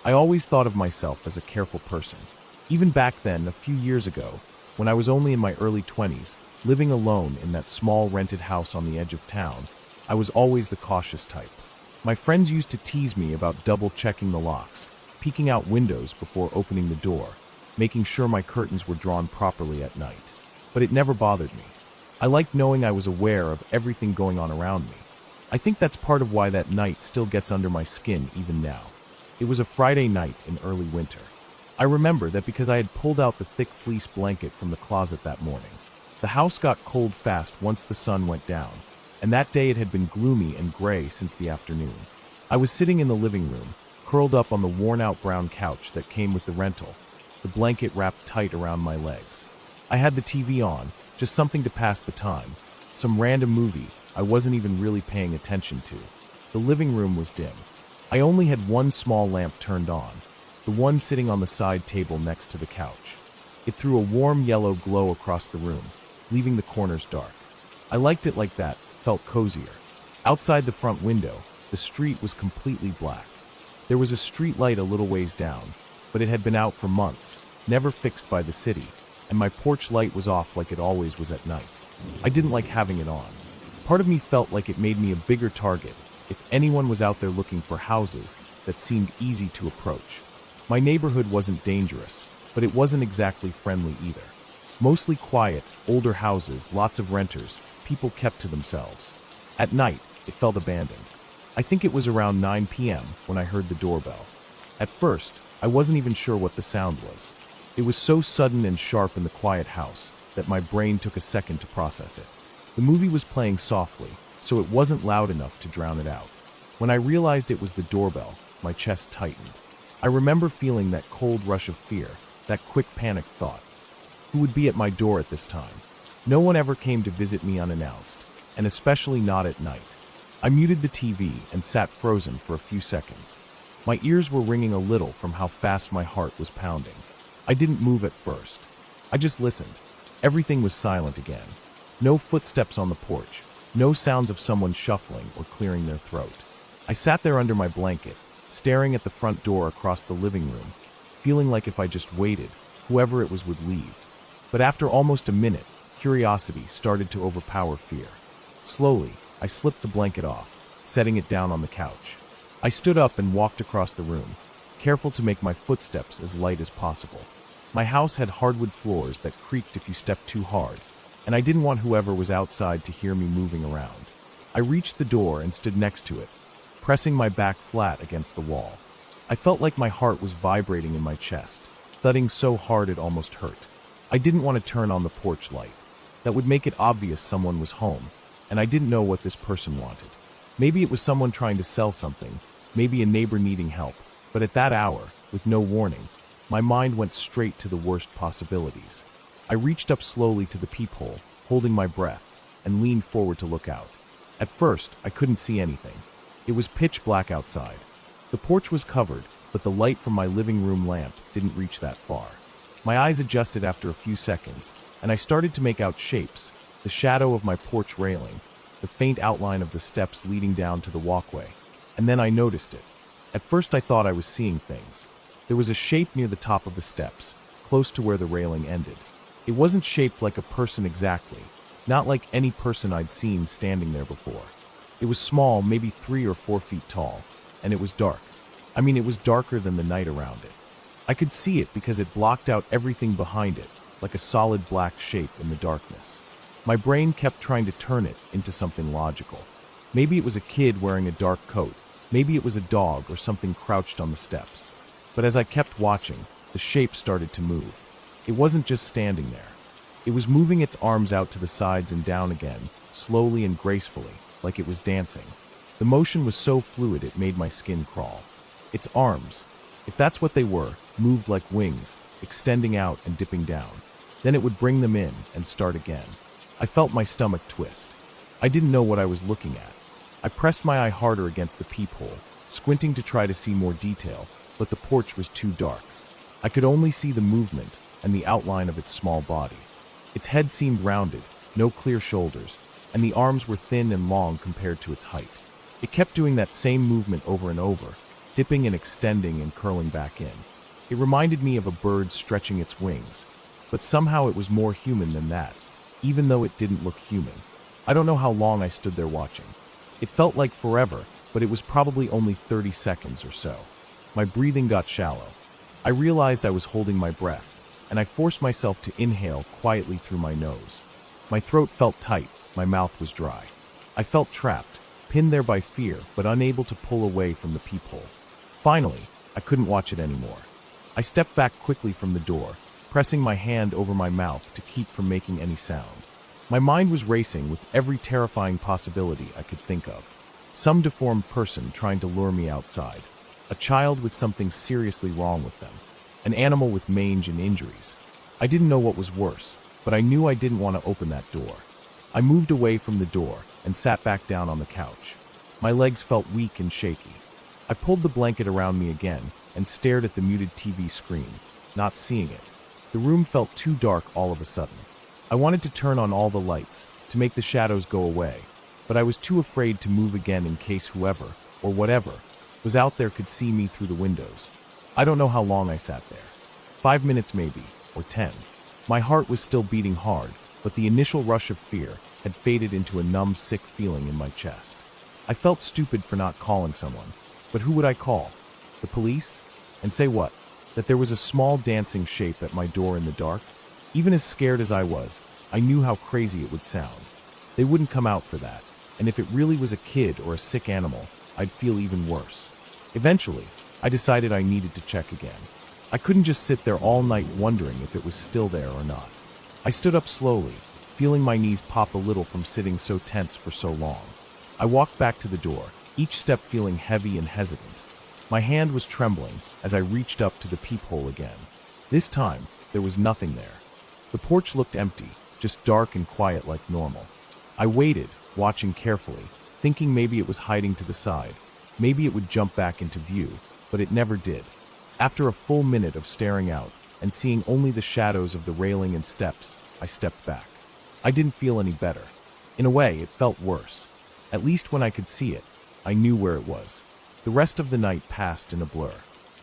I always thought of myself as a careful person. Even back then, a few years ago, when I was only in my early 20s, living alone in that small rented house on the edge of town, I was always the cautious type. My friends used to tease me about double-checking the locks, peeking out windows before opening the door, making sure my curtains were drawn properly at night. But it never bothered me. I liked knowing I was aware of everything going on around me. I think that's part of why that night still gets under my skin even now. It was a Friday night in early winter. I remember that because I had pulled out the thick fleece blanket from the closet that morning. The house got cold fast once the sun went down, and that day it had been gloomy and gray since the afternoon. I was sitting in the living room, curled up on the worn-out brown couch that came with the rental, the blanket wrapped tight around my legs. I had the TV on, just something to pass the time, some random movie I wasn't even really paying attention to. The living room was dim. I only had one small lamp turned on, the one sitting on the side table next to the couch. It threw a warm yellow glow across the room, leaving the corners dark. I liked it like that, felt cozier. Outside the front window, the street was completely black. There was a street light a little ways down, but it had been out for months, never fixed by the city, and my porch light was off like it always was at night. I didn't like having it on. Part of me felt like it made me a bigger target if anyone was out there looking for houses that seemed easy to approach. My neighborhood wasn't dangerous, but it wasn't exactly friendly either. Mostly quiet, older houses, lots of renters, people kept to themselves. At night, it felt abandoned. I think it was around 9 p.m. when I heard the doorbell. At first, I wasn't even sure what the sound was. It was so sudden and sharp in the quiet house that my brain took a second to process it. The movie was playing softly, so it wasn't loud enough to drown it out. When I realized it was the doorbell, my chest tightened. I remember feeling that cold rush of fear, that quick panic thought. Who would be at my door at this time? No one ever came to visit me unannounced, and especially not at night. I muted the TV and sat frozen for a few seconds. My ears were ringing a little from how fast my heart was pounding. I didn't move at first. I just listened. Everything was silent again. No footsteps on the porch, no sounds of someone shuffling or clearing their throat. I sat there under my blanket, staring at the front door across the living room, feeling like if I just waited, whoever it was would leave. But after almost a minute, curiosity started to overpower fear. Slowly, I slipped the blanket off, setting it down on the couch. I stood up and walked across the room, careful to make my footsteps as light as possible. My house had hardwood floors that creaked if you stepped too hard, and I didn't want whoever was outside to hear me moving around. I reached the door and stood next to it, pressing my back flat against the wall. I felt like my heart was vibrating in my chest, thudding so hard it almost hurt. I didn't want to turn on the porch light. That would make it obvious someone was home, and I didn't know what this person wanted. Maybe it was someone trying to sell something, maybe a neighbor needing help, but at that hour, with no warning, my mind went straight to the worst possibilities. I reached up slowly to the peephole, holding my breath, and leaned forward to look out. At first, I couldn't see anything. It was pitch black outside. The porch was covered, but the light from my living room lamp didn't reach that far. My eyes adjusted after a few seconds, and I started to make out shapes, the shadow of my porch railing, the faint outline of the steps leading down to the walkway. And then I noticed it. At first I thought I was seeing things. There was a shape near the top of the steps, close to where the railing ended. It wasn't shaped like a person exactly, not like any person I'd seen standing there before. It was small, maybe 3 or 4 feet tall, and it was dark. I mean, it was darker than the night around it. I could see it because it blocked out everything behind it, like a solid black shape in the darkness. My brain kept trying to turn it into something logical. Maybe it was a kid wearing a dark coat, maybe it was a dog or something crouched on the steps. But as I kept watching, the shape started to move. It wasn't just standing there. It was moving its arms out to the sides and down again, slowly and gracefully, like it was dancing. The motion was so fluid it made my skin crawl. Its arms, if that's what they were, moved like wings, extending out and dipping down. Then it would bring them in and start again. I felt my stomach twist. I didn't know what I was looking at. I pressed my eye harder against the peephole, squinting to try to see more detail, but the porch was too dark. I could only see the movement and the outline of its small body. Its head seemed rounded, no clear shoulders, and the arms were thin and long compared to its height. It kept doing that same movement over and over, dipping and extending and curling back in. It reminded me of a bird stretching its wings, but somehow it was more human than that, even though it didn't look human. I don't know how long I stood there watching. It felt like forever, but it was probably only 30 seconds or so. My breathing got shallow. I realized I was holding my breath, and I forced myself to inhale quietly through my nose. My throat felt tight, my mouth was dry. I felt trapped, pinned there by fear, but unable to pull away from the peephole. Finally, I couldn't watch it anymore. I stepped back quickly from the door, pressing my hand over my mouth to keep from making any sound. My mind was racing with every terrifying possibility I could think of. Some deformed person trying to lure me outside. A child with something seriously wrong with them. An animal with mange and injuries. I didn't know what was worse, but I knew I didn't want to open that door. I moved away from the door and sat back down on the couch. My legs felt weak and shaky. I pulled the blanket around me again and stared at the muted TV screen, not seeing it. The room felt too dark all of a sudden. I wanted to turn on all the lights, to make the shadows go away, but I was too afraid to move again in case whoever, or whatever, was out there could see me through the windows. I don't know how long I sat there. 5 minutes maybe, or 10. My heart was still beating hard, but the initial rush of fear had faded into a numb, sick feeling in my chest. I felt stupid for not calling someone, but who would I call? The police? And say what? That there was a small dancing shape at my door in the dark? Even as scared as I was, I knew how crazy it would sound. They wouldn't come out for that, and if it really was a kid or a sick animal, I'd feel even worse. Eventually, I decided I needed to check again. I couldn't just sit there all night wondering if it was still there or not. I stood up slowly, feeling my knees pop a little from sitting so tense for so long. I walked back to the door, each step feeling heavy and hesitant. My hand was trembling as I reached up to the peephole again. This time, there was nothing there. The porch looked empty, just dark and quiet like normal. I waited, watching carefully, thinking maybe it was hiding to the side. Maybe it would jump back into view, but it never did. After a full minute of staring out and seeing only the shadows of the railing and steps, I stepped back. I didn't feel any better. In a way, it felt worse. At least when I could see it, I knew where it was. The rest of the night passed in a blur.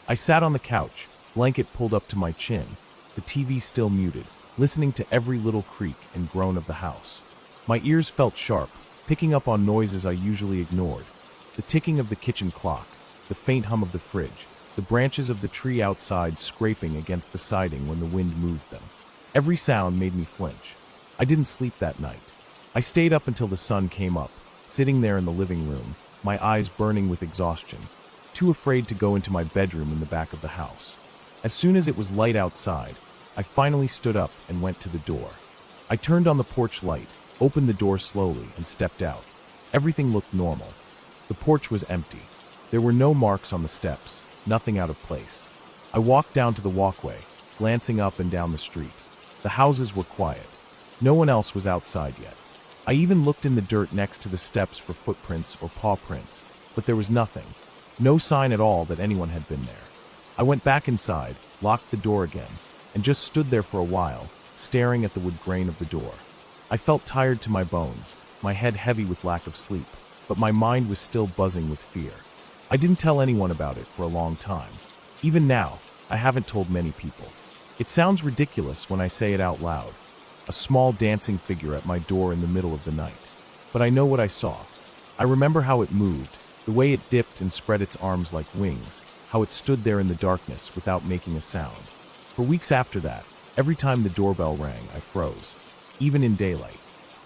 I sat on the couch, blanket pulled up to my chin, the TV still muted, listening to every little creak and groan of the house. My ears felt sharp, picking up on noises I usually ignored. The ticking of the kitchen clock, the faint hum of the fridge, the branches of the tree outside scraping against the siding when the wind moved them. Every sound made me flinch. I didn't sleep that night. I stayed up until the sun came up, sitting there in the living room, my eyes burning with exhaustion, too afraid to go into my bedroom in the back of the house. As soon as it was light outside, I finally stood up and went to the door. I turned on the porch light, opened the door slowly, and stepped out. Everything looked normal. The porch was empty. There were no marks on the steps, nothing out of place. I walked down to the walkway, glancing up and down the street. The houses were quiet. No one else was outside yet. I even looked in the dirt next to the steps for footprints or paw prints, but there was nothing. No sign at all that anyone had been there. I went back inside, locked the door again, and just stood there for a while, staring at the wood grain of the door. I felt tired to my bones, my head heavy with lack of sleep, but my mind was still buzzing with fear. I didn't tell anyone about it for a long time. Even now, I haven't told many people. It sounds ridiculous when I say it out loud. A small dancing figure at my door in the middle of the night. But I know what I saw. I remember how it moved, the way it dipped and spread its arms like wings, how it stood there in the darkness without making a sound. For weeks after that, every time the doorbell rang, I froze. Even in daylight.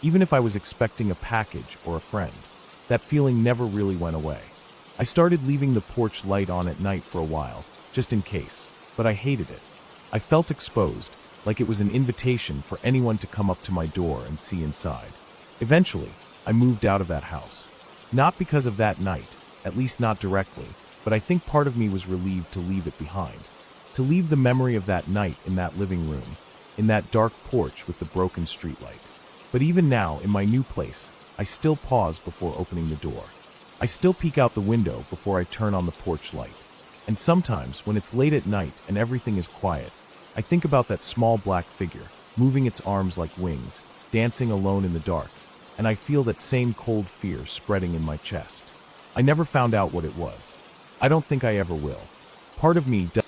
Even if I was expecting a package or a friend. That feeling never really went away. I started leaving the porch light on at night for a while, just in case, but I hated it. I felt exposed, like it was an invitation for anyone to come up to my door and see inside. Eventually, I moved out of that house. Not because of that night, at least not directly, but I think part of me was relieved to leave it behind. To leave the memory of that night in that living room, in that dark porch with the broken streetlight. But even now, in my new place, I still pause before opening the door. I still peek out the window before I turn on the porch light. And sometimes, when it's late at night and everything is quiet, I think about that small black figure, moving its arms like wings, dancing alone in the dark, and I feel that same cold fear spreading in my chest. I never found out what it was. I don't think I ever will. Part of me does.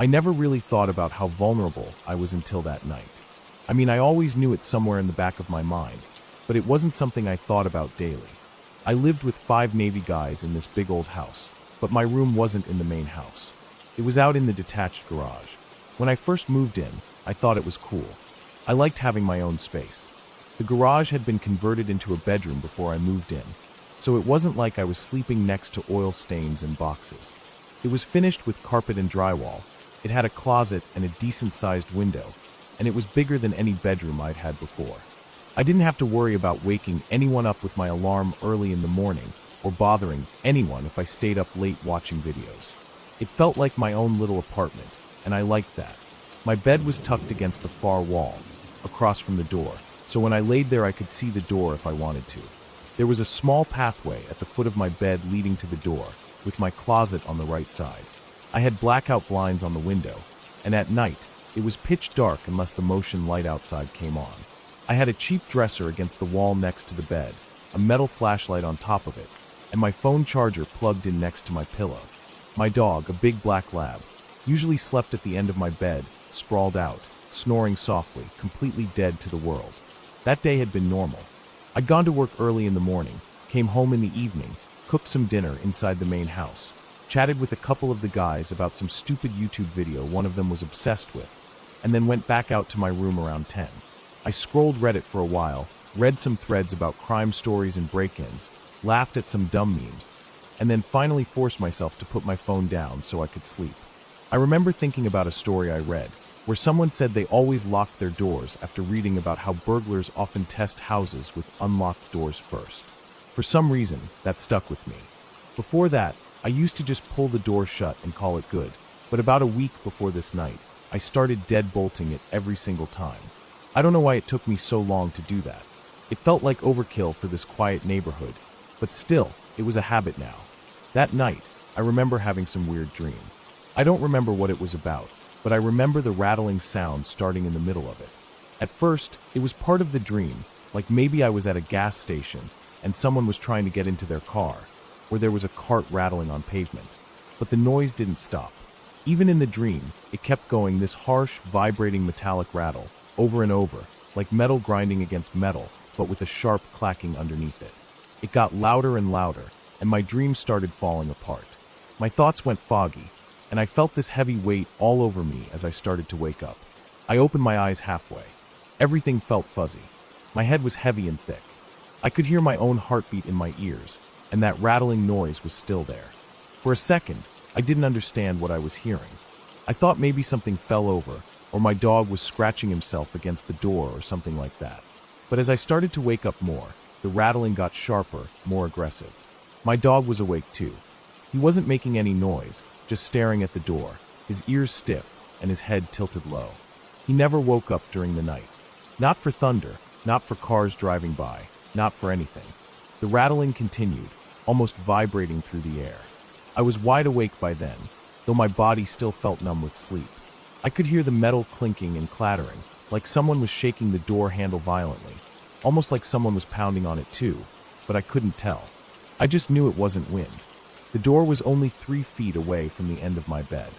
I never really thought about how vulnerable I was until that night. I mean, I always knew it somewhere in the back of my mind, but it wasn't something I thought about daily. I lived with 5 Navy guys in this big old house, but my room wasn't in the main house. It was out in the detached garage. When I first moved in, I thought it was cool. I liked having my own space. The garage had been converted into a bedroom before I moved in, so it wasn't like I was sleeping next to oil stains and boxes. It was finished with carpet and drywall. It had a closet and a decent-sized window, and it was bigger than any bedroom I'd had before. I didn't have to worry about waking anyone up with my alarm early in the morning or bothering anyone if I stayed up late watching videos. It felt like my own little apartment, and I liked that. My bed was tucked against the far wall, across from the door, so when I laid there I could see the door if I wanted to. There was a small pathway at the foot of my bed leading to the door, with my closet on the right side. I had blackout blinds on the window, and at night, it was pitch dark unless the motion light outside came on. I had a cheap dresser against the wall next to the bed, a metal flashlight on top of it, and my phone charger plugged in next to my pillow. My dog, a big black lab, usually slept at the end of my bed, sprawled out, snoring softly, completely dead to the world. That day had been normal. I'd gone to work early in the morning, came home in the evening, cooked some dinner inside the main house, chatted with a couple of the guys about some stupid YouTube video one of them was obsessed with, and then went back out to my room around 10. I scrolled Reddit for a while, read some threads about crime stories and break-ins, laughed at some dumb memes, and then finally forced myself to put my phone down so I could sleep. I remember thinking about a story I read, where someone said they always locked their doors after reading about how burglars often test houses with unlocked doors first. For some reason, that stuck with me. Before that, I used to just pull the door shut and call it good, but about a week before this night, I started deadbolting it every single time. I don't know why it took me so long to do that. It felt like overkill for this quiet neighborhood, but still, it was a habit now. That night, I remember having some weird dream. I don't remember what it was about, but I remember the rattling sound starting in the middle of it. At first, it was part of the dream, like maybe I was at a gas station and someone was trying to get into their car, where there was a cart rattling on pavement. But the noise didn't stop. Even in the dream, it kept going, this harsh, vibrating metallic rattle, over and over, like metal grinding against metal, but with a sharp clacking underneath it. It got louder and louder, and my dreams started falling apart. My thoughts went foggy, and I felt this heavy weight all over me as I started to wake up. I opened my eyes halfway. Everything felt fuzzy. My head was heavy and thick. I could hear my own heartbeat in my ears, and that rattling noise was still there. For a second, I didn't understand what I was hearing. I thought maybe something fell over, or my dog was scratching himself against the door or something like that. But as I started to wake up more, the rattling got sharper, more aggressive. My dog was awake too. He wasn't making any noise, just staring at the door, his ears stiff and his head tilted low. He never woke up during the night. Not for thunder, not for cars driving by, not for anything. The rattling continued, almost vibrating through the air. I was wide awake by then, though my body still felt numb with sleep. I could hear the metal clinking and clattering, like someone was shaking the door handle violently, almost like someone was pounding on it too, but I couldn't tell. I just knew it wasn't wind. The door was only 3 feet away from the end of my bed.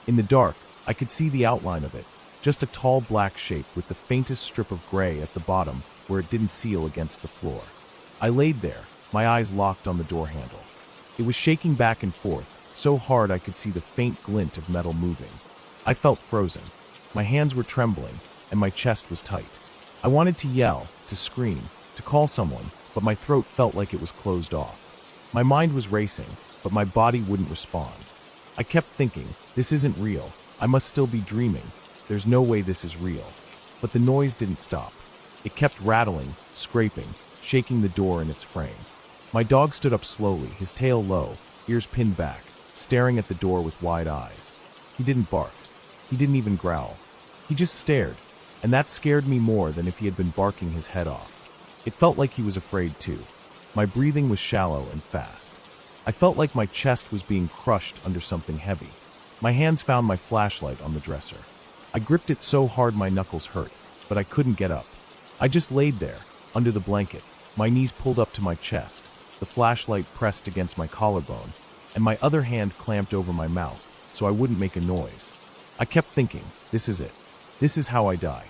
In the dark, I could see the outline of it, just a tall black shape with the faintest strip of gray at the bottom where it didn't seal against the floor. I laid there, my eyes locked on the door handle. It was shaking back and forth, so hard I could see the faint glint of metal moving. I felt frozen. My hands were trembling, and my chest was tight. I wanted to yell, to scream, to call someone, but my throat felt like it was closed off. My mind was racing, but my body wouldn't respond. I kept thinking, this isn't real. I must still be dreaming. There's no way this is real. But the noise didn't stop. It kept rattling, scraping, shaking the door in its frame. My dog stood up slowly, his tail low, ears pinned back, staring at the door with wide eyes. He didn't bark. He didn't even growl. He just stared, and that scared me more than if he had been barking his head off. It felt like he was afraid too. My breathing was shallow and fast. I felt like my chest was being crushed under something heavy. My hands found my flashlight on the dresser. I gripped it so hard my knuckles hurt, but I couldn't get up. I just laid there, under the blanket, my knees pulled up to my chest, the flashlight pressed against my collarbone, and my other hand clamped over my mouth so I wouldn't make a noise. I kept thinking, this is it. This is how I die.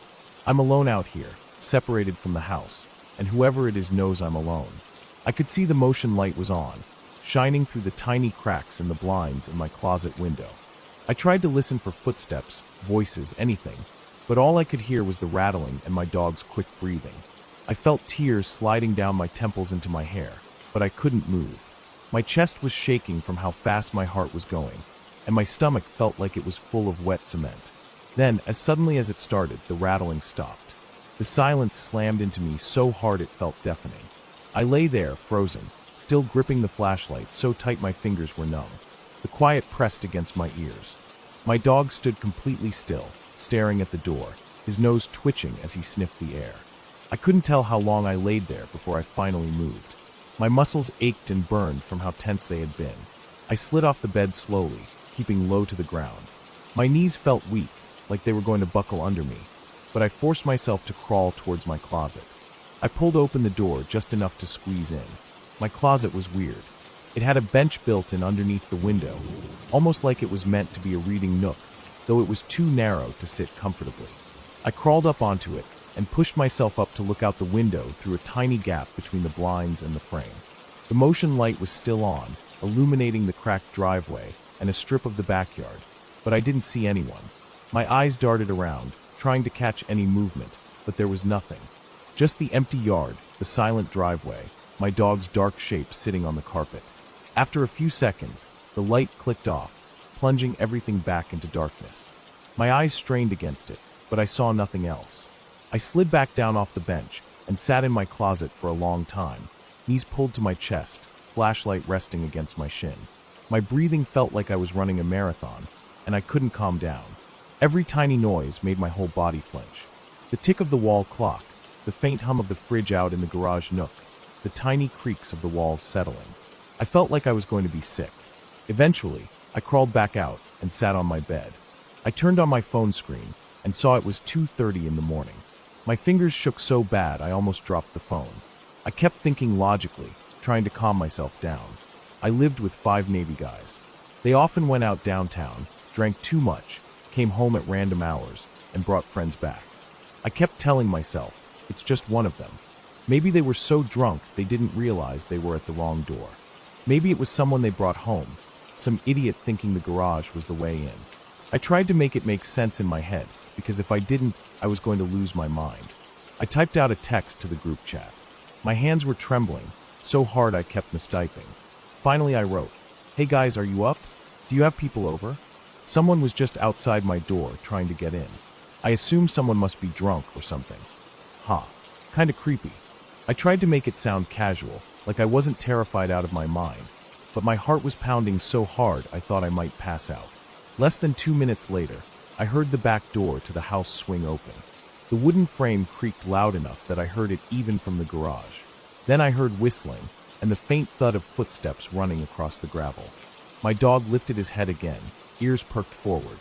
I'm alone out here, separated from the house, and whoever it is knows I'm alone. I could see the motion light was on, shining through the tiny cracks in the blinds in my closet window. I tried to listen for footsteps, voices, anything, but all I could hear was the rattling and my dog's quick breathing. I felt tears sliding down my temples into my hair, but I couldn't move. My chest was shaking from how fast my heart was going, and my stomach felt like it was full of wet cement. Then, as suddenly as it started, the rattling stopped. The silence slammed into me so hard it felt deafening. I lay there, frozen, still gripping the flashlight so tight my fingers were numb. The quiet pressed against my ears. My dog stood completely still, staring at the door, his nose twitching as he sniffed the air. I couldn't tell how long I laid there before I finally moved. My muscles ached and burned from how tense they had been. I slid off the bed slowly, keeping low to the ground. My knees felt weak, like they were going to buckle under me, but I forced myself to crawl towards my closet. I pulled open the door just enough to squeeze in. My closet was weird. It had a bench built in underneath the window, almost like it was meant to be a reading nook, though it was too narrow to sit comfortably. I crawled up onto it and pushed myself up to look out the window through a tiny gap between the blinds and the frame. The motion light was still on, illuminating the cracked driveway and a strip of the backyard, but I didn't see anyone. My eyes darted around, trying to catch any movement, but there was nothing. Just the empty yard, the silent driveway, my dog's dark shape sitting on the carpet. After a few seconds, the light clicked off, plunging everything back into darkness. My eyes strained against it, but I saw nothing else. I slid back down off the bench and sat in my closet for a long time, knees pulled to my chest, flashlight resting against my shin. My breathing felt like I was running a marathon, and I couldn't calm down. Every tiny noise made my whole body flinch. The tick of the wall clock, the faint hum of the fridge out in the garage nook, the tiny creaks of the walls settling. I felt like I was going to be sick. Eventually, I crawled back out and sat on my bed. I turned on my phone screen and saw it was 2:30 in the morning. My fingers shook so bad I almost dropped the phone. I kept thinking logically, trying to calm myself down. I lived with 5 Navy guys. They often went out downtown, drank too much, came home at random hours, and brought friends back. I kept telling myself, it's just one of them. Maybe they were so drunk they didn't realize they were at the wrong door. Maybe it was someone they brought home, some idiot thinking the garage was the way in. I tried to make it make sense in my head, because if I didn't, I was going to lose my mind. I typed out a text to the group chat. My hands were trembling, so hard I kept mistyping. Finally I wrote, "Hey guys, are you up? Do you have people over?" Someone was just outside my door trying to get in. I assumed someone must be drunk or something. Kinda creepy. I tried to make it sound casual, like I wasn't terrified out of my mind, but my heart was pounding so hard I thought I might pass out. Less than 2 minutes later, I heard the back door to the house swing open. The wooden frame creaked loud enough that I heard it even from the garage. Then I heard whistling and the faint thud of footsteps running across the gravel. My dog lifted his head again, ears perked forward.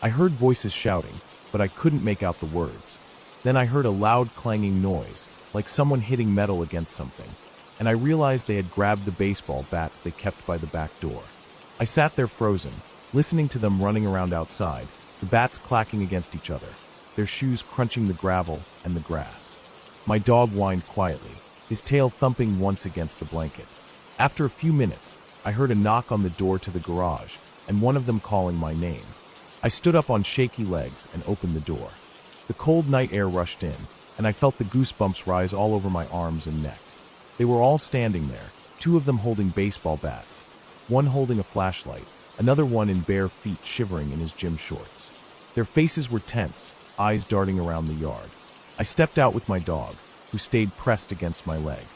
I heard voices shouting, but I couldn't make out the words. Then I heard a loud clanging noise, like someone hitting metal against something, and I realized they had grabbed the baseball bats they kept by the back door. I sat there frozen, listening to them running around outside, the bats clacking against each other, their shoes crunching the gravel and the grass. My dog whined quietly, his tail thumping once against the blanket. After a few minutes, I heard a knock on the door to the garage, and one of them calling my name. I stood up on shaky legs and opened the door. The cold night air rushed in, and I felt the goosebumps rise all over my arms and neck. They were all standing there, 2 of them holding baseball bats, one holding a flashlight, another one in bare feet shivering in his gym shorts. Their faces were tense, eyes darting around the yard. I stepped out with my dog, who stayed pressed against my leg.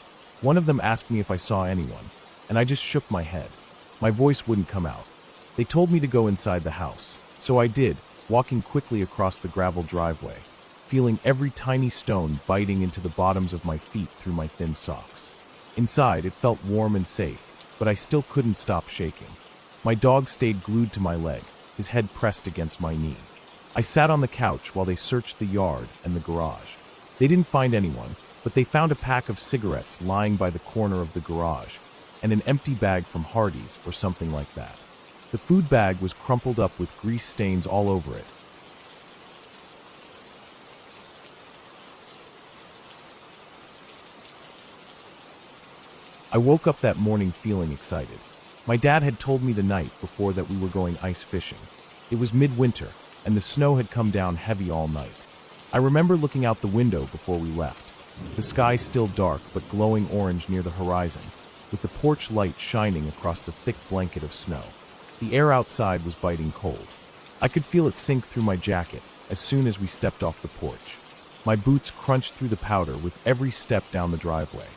One of them asked me if I saw anyone, and I just shook my head. My voice wouldn't come out. They told me to go inside the house, so I did, walking quickly across the gravel driveway, feeling every tiny stone biting into the bottoms of my feet through my thin socks. Inside, it felt warm and safe, but I still couldn't stop shaking. My dog stayed glued to my leg, his head pressed against my knee. I sat on the couch while they searched the yard and the garage. They didn't find anyone, but they found a pack of cigarettes lying by the corner of the garage, and an empty bag from Hardee's or something like that. The food bag was crumpled up with grease stains all over it. I woke up that morning feeling excited. My dad had told me the night before that we were going ice fishing. It was midwinter, and the snow had come down heavy all night. I remember looking out the window before we left. The sky still dark but glowing orange near the horizon, with the porch light shining across the thick blanket of snow. The air outside was biting cold. I could feel it sink through my jacket as soon as we stepped off the porch. My boots crunched through the powder with every step down the driveway.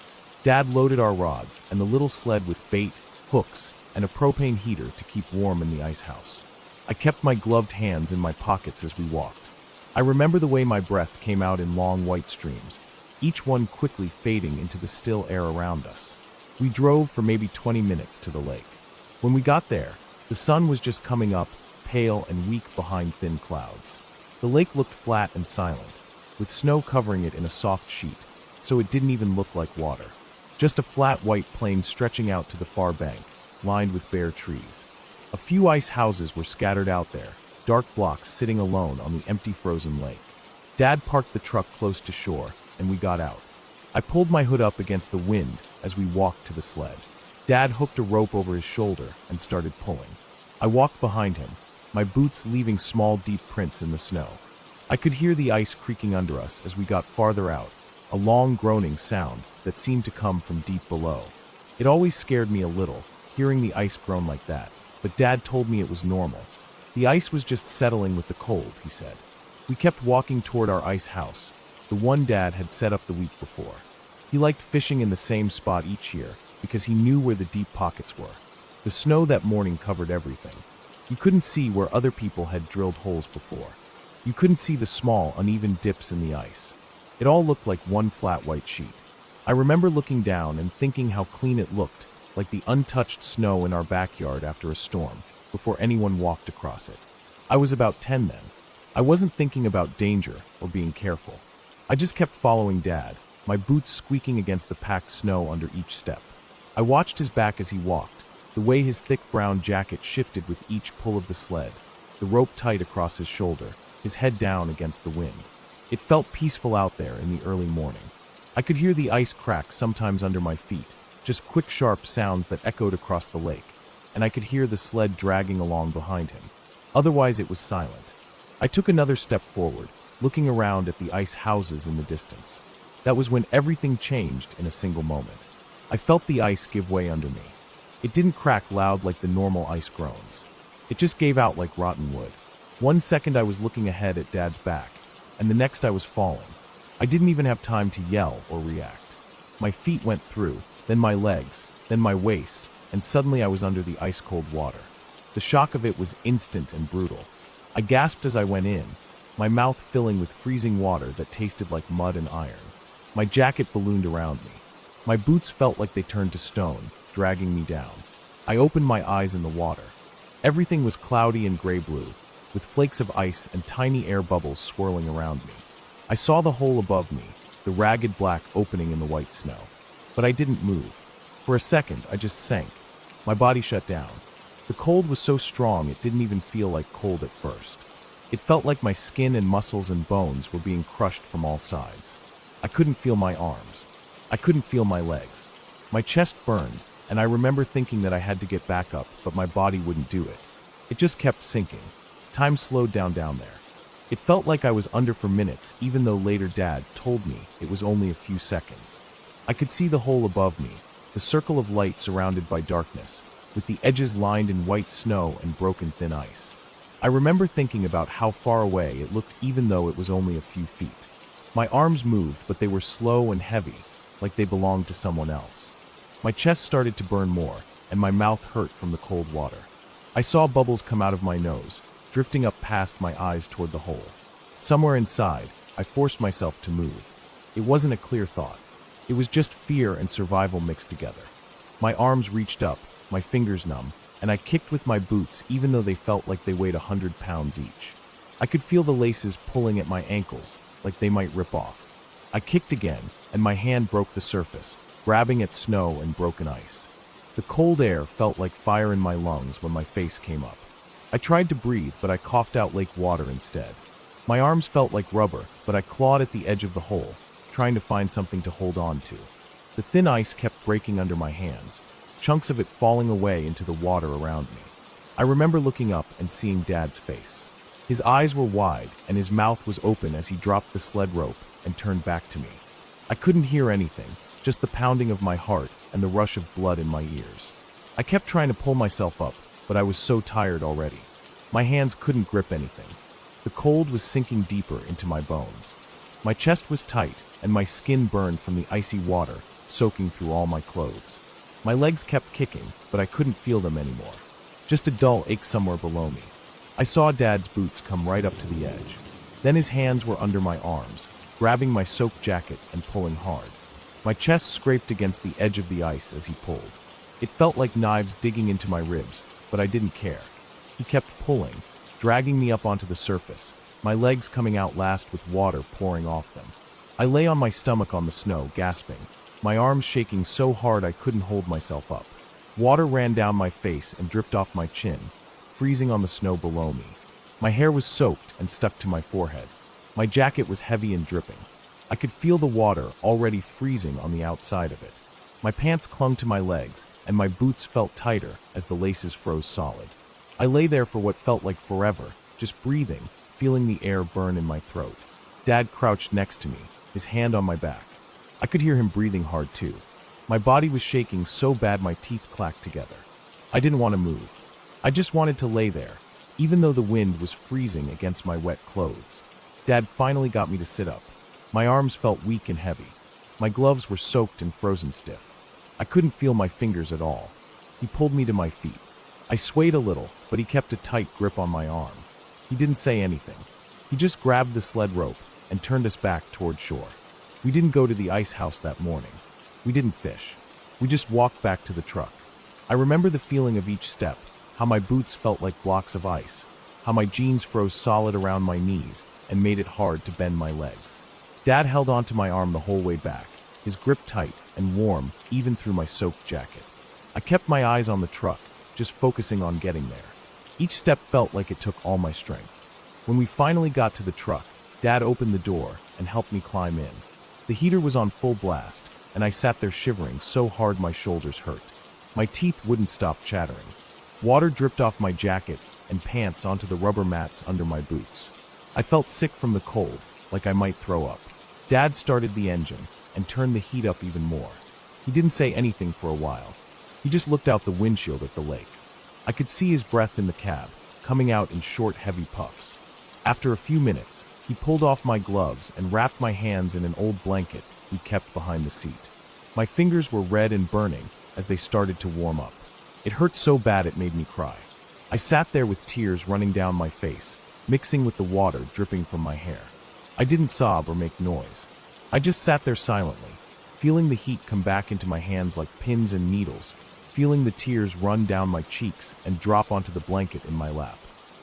Dad loaded our rods and the little sled with bait, hooks, and a propane heater to keep warm in the ice house. I kept my gloved hands in my pockets as we walked. I remember the way my breath came out in long white streams, each one quickly fading into the still air around us. We drove for maybe 20 minutes to the lake. When we got there, the sun was just coming up, pale and weak behind thin clouds. The lake looked flat and silent, with snow covering it in a soft sheet, so it didn't even look like water. Just a flat white plain stretching out to the far bank, lined with bare trees. A few ice houses were scattered out there, dark blocks sitting alone on the empty frozen lake. Dad parked the truck close to shore, and we got out. I pulled my hood up against the wind as we walked to the sled. Dad hooked a rope over his shoulder and started pulling. I walked behind him, my boots leaving small deep prints in the snow. I could hear the ice creaking under us as we got farther out, a long groaning sound that seemed to come from deep below. It always scared me a little, hearing the ice groan like that, but Dad told me it was normal. The ice was just settling with the cold, he said. We kept walking toward our ice house, the one Dad had set up the week before. He liked fishing in the same spot each year because he knew where the deep pockets were. The snow that morning covered everything. You couldn't see where other people had drilled holes before. You couldn't see the small, uneven dips in the ice. It all looked like one flat white sheet. I remember looking down and thinking how clean it looked, like the untouched snow in our backyard after a storm, before anyone walked across it. I was about 10 then. I wasn't thinking about danger or being careful. I just kept following Dad, my boots squeaking against the packed snow under each step. I watched his back as he walked, the way his thick brown jacket shifted with each pull of the sled, the rope tight across his shoulder, his head down against the wind. It felt peaceful out there in the early morning. I could hear the ice crack sometimes under my feet, just quick sharp sounds that echoed across the lake, and I could hear the sled dragging along behind him. Otherwise it was silent. I took another step forward, looking around at the ice houses in the distance. That was when everything changed in a single moment. I felt the ice give way under me. It didn't crack loud like the normal ice groans. It just gave out like rotten wood. 1 second I was looking ahead at Dad's back, and the next I was falling. I didn't even have time to yell or react. My feet went through, then my legs, then my waist, and suddenly I was under the ice-cold water. The shock of it was instant and brutal. I gasped as I went in, my mouth filling with freezing water that tasted like mud and iron. My jacket ballooned around me. My boots felt like they turned to stone, dragging me down. I opened my eyes in the water. Everything was cloudy and gray-blue, with flakes of ice and tiny air bubbles swirling around me. I saw the hole above me, the ragged black opening in the white snow. But I didn't move. For a second, I just sank. My body shut down. The cold was so strong it didn't even feel like cold at first. It felt like my skin and muscles and bones were being crushed from all sides. I couldn't feel my arms. I couldn't feel my legs. My chest burned, and I remember thinking that I had to get back up, but my body wouldn't do it. It just kept sinking. Time slowed down there. It felt like I was under for minutes, even though later Dad told me it was only a few seconds. I could see the hole above me, the circle of light surrounded by darkness, with the edges lined in white snow and broken thin ice. I remember thinking about how far away it looked even though it was only a few feet. My arms moved, but they were slow and heavy, like they belonged to someone else. My chest started to burn more, and my mouth hurt from the cold water. I saw bubbles come out of my nose, drifting up past my eyes toward the hole. Somewhere inside, I forced myself to move. It wasn't a clear thought. It was just fear and survival mixed together. My arms reached up, my fingers numb, and I kicked with my boots even though they felt like they weighed 100 pounds each. I could feel the laces pulling at my ankles, like they might rip off. I kicked again, and my hand broke the surface, grabbing at snow and broken ice. The cold air felt like fire in my lungs when my face came up. I tried to breathe, but I coughed out lake water instead. My arms felt like rubber, but I clawed at the edge of the hole, trying to find something to hold on to. The thin ice kept breaking under my hands, chunks of it falling away into the water around me. I remember looking up and seeing Dad's face. His eyes were wide, and his mouth was open as he dropped the sled rope and turned back to me. I couldn't hear anything, just the pounding of my heart and the rush of blood in my ears. I kept trying to pull myself up, but I was so tired already. My hands couldn't grip anything. The cold was sinking deeper into my bones. My chest was tight, and my skin burned from the icy water, soaking through all my clothes. My legs kept kicking, but I couldn't feel them anymore. Just a dull ache somewhere below me. I saw Dad's boots come right up to the edge. Then his hands were under my arms, grabbing my soaked jacket and pulling hard. My chest scraped against the edge of the ice as he pulled. It felt like knives digging into my ribs, but I didn't care. He kept pulling, dragging me up onto the surface, my legs coming out last with water pouring off them. I lay on my stomach on the snow, gasping, my arms shaking so hard I couldn't hold myself up. Water ran down my face and dripped off my chin, freezing on the snow below me. My hair was soaked and stuck to my forehead. My jacket was heavy and dripping. I could feel the water already freezing on the outside of it. My pants clung to my legs, and my boots felt tighter as the laces froze solid. I lay there for what felt like forever, just breathing, feeling the air burn in my throat. Dad crouched next to me, his hand on my back. I could hear him breathing hard too. My body was shaking so bad my teeth clacked together. I didn't want to move. I just wanted to lay there, even though the wind was freezing against my wet clothes. Dad finally got me to sit up. My arms felt weak and heavy. My gloves were soaked and frozen stiff. I couldn't feel my fingers at all. He pulled me to my feet. I swayed a little, but he kept a tight grip on my arm. He didn't say anything. He just grabbed the sled rope and turned us back toward shore. We didn't go to the ice house that morning. We didn't fish. We just walked back to the truck. I remember the feeling of each step, how my boots felt like blocks of ice, how my jeans froze solid around my knees and made it hard to bend my legs. Dad held onto my arm the whole way back, his grip tight and warm even through my soaked jacket. I kept my eyes on the truck, just focusing on getting there. Each step felt like it took all my strength. When we finally got to the truck, Dad opened the door and helped me climb in. The heater was on full blast, and I sat there shivering so hard my shoulders hurt. My teeth wouldn't stop chattering. Water dripped off my jacket and pants onto the rubber mats under my boots. I felt sick from the cold, like I might throw up. Dad started the engine and turned the heat up even more. He didn't say anything for a while. He just looked out the windshield at the lake. I could see his breath in the cab, coming out in short, heavy puffs. After a few minutes, he pulled off my gloves and wrapped my hands in an old blanket we kept behind the seat. My fingers were red and burning as they started to warm up. It hurt so bad it made me cry. I sat there with tears running down my face, mixing with the water dripping from my hair. I didn't sob or make noise. I just sat there silently, feeling the heat come back into my hands like pins and needles, feeling the tears run down my cheeks and drop onto the blanket in my lap.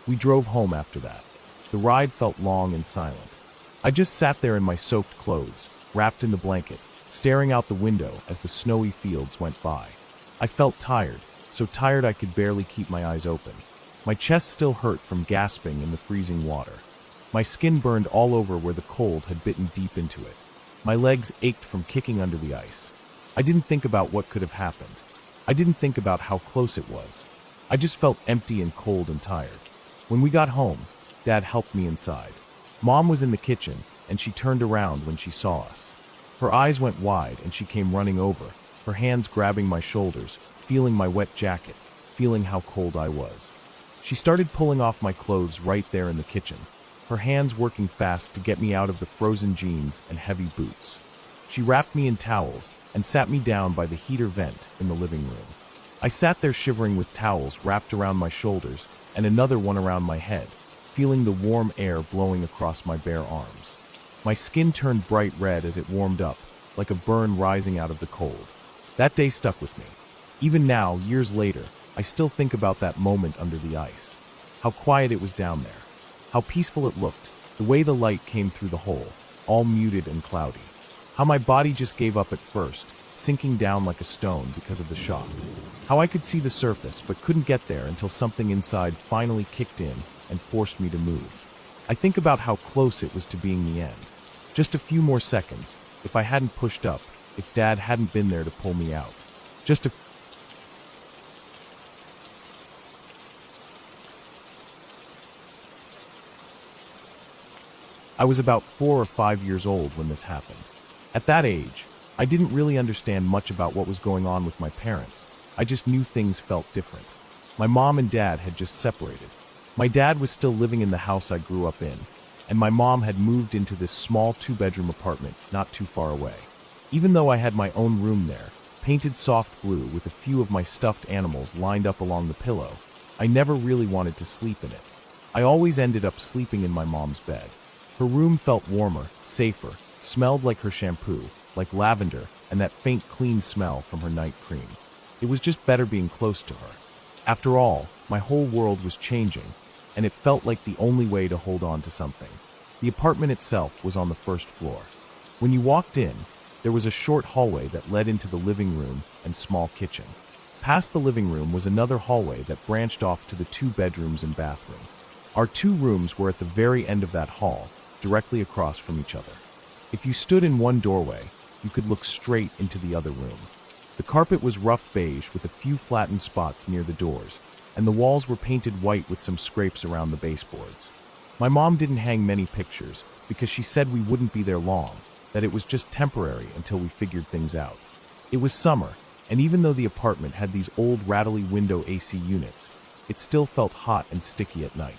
We drove home after that. The ride felt long and silent. I just sat there in my soaked clothes, wrapped in the blanket, staring out the window as the snowy fields went by. I felt tired, so tired I could barely keep my eyes open. My chest still hurt from gasping in the freezing water. My skin burned all over where the cold had bitten deep into it. My legs ached from kicking under the ice. I didn't think about what could have happened. I didn't think about how close it was. I just felt empty and cold and tired. When we got home, Dad helped me inside. Mom was in the kitchen, and she turned around when she saw us. Her eyes went wide, and she came running over, her hands grabbing my shoulders, feeling my wet jacket, feeling how cold I was. She started pulling off my clothes right there in the kitchen, her hands working fast to get me out of the frozen jeans and heavy boots. She wrapped me in towels and sat me down by the heater vent in the living room. I sat there shivering with towels wrapped around my shoulders and another one around my head, feeling the warm air blowing across my bare arms. My skin turned bright red as it warmed up, like a burn rising out of the cold. That day stuck with me. Even now, years later, I still think about that moment under the ice. How quiet it was down there. How peaceful it looked, the way the light came through the hole, all muted and cloudy. How my body just gave up at first, sinking down like a stone because of the shock. How I could see the surface but couldn't get there until something inside finally kicked in and forced me to move. I think about how close it was to being the end. Just a few more seconds, if I hadn't pushed up, if Dad hadn't been there to pull me out. I was about 4 or 5 years old when this happened. At that age, I didn't really understand much about what was going on with my parents. I just knew things felt different. My mom and dad had just separated. My dad was still living in the house I grew up in, and my mom had moved into this small 2-bedroom apartment not too far away. Even though I had my own room there, painted soft blue with a few of my stuffed animals lined up along the pillow, I never really wanted to sleep in it. I always ended up sleeping in my mom's bed. Her room felt warmer, safer, smelled like her shampoo, like lavender, and that faint clean smell from her night cream. It was just better being close to her. After all, my whole world was changing, and it felt like the only way to hold on to something. The apartment itself was on the first floor. When you walked in, there was a short hallway that led into the living room and small kitchen. Past the living room was another hallway that branched off to the 2 bedrooms and bathroom. Our 2 rooms were at the very end of that hall, directly across from each other. If you stood in one doorway, you could look straight into the other room. The carpet was rough beige with a few flattened spots near the doors, and the walls were painted white with some scrapes around the baseboards. My mom didn't hang many pictures because she said we wouldn't be there long, that it was just temporary until we figured things out. It was summer, and even though the apartment had these old rattly window AC units, it still felt hot and sticky at night.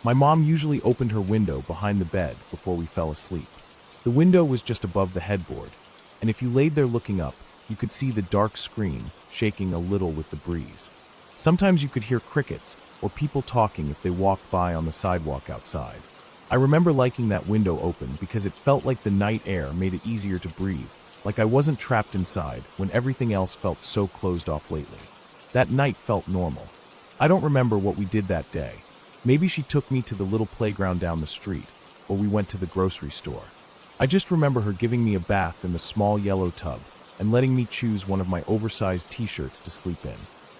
My mom usually opened her window behind the bed before we fell asleep. The window was just above the headboard, and if you laid there looking up, you could see the dark screen shaking a little with the breeze. Sometimes you could hear crickets or people talking if they walked by on the sidewalk outside. I remember liking that window open because it felt like the night air made it easier to breathe, like I wasn't trapped inside when everything else felt so closed off lately. That night felt normal. I don't remember what we did that day. Maybe she took me to the little playground down the street, or we went to the grocery store. I just remember her giving me a bath in the small yellow tub and letting me choose one of my oversized t-shirts to sleep in.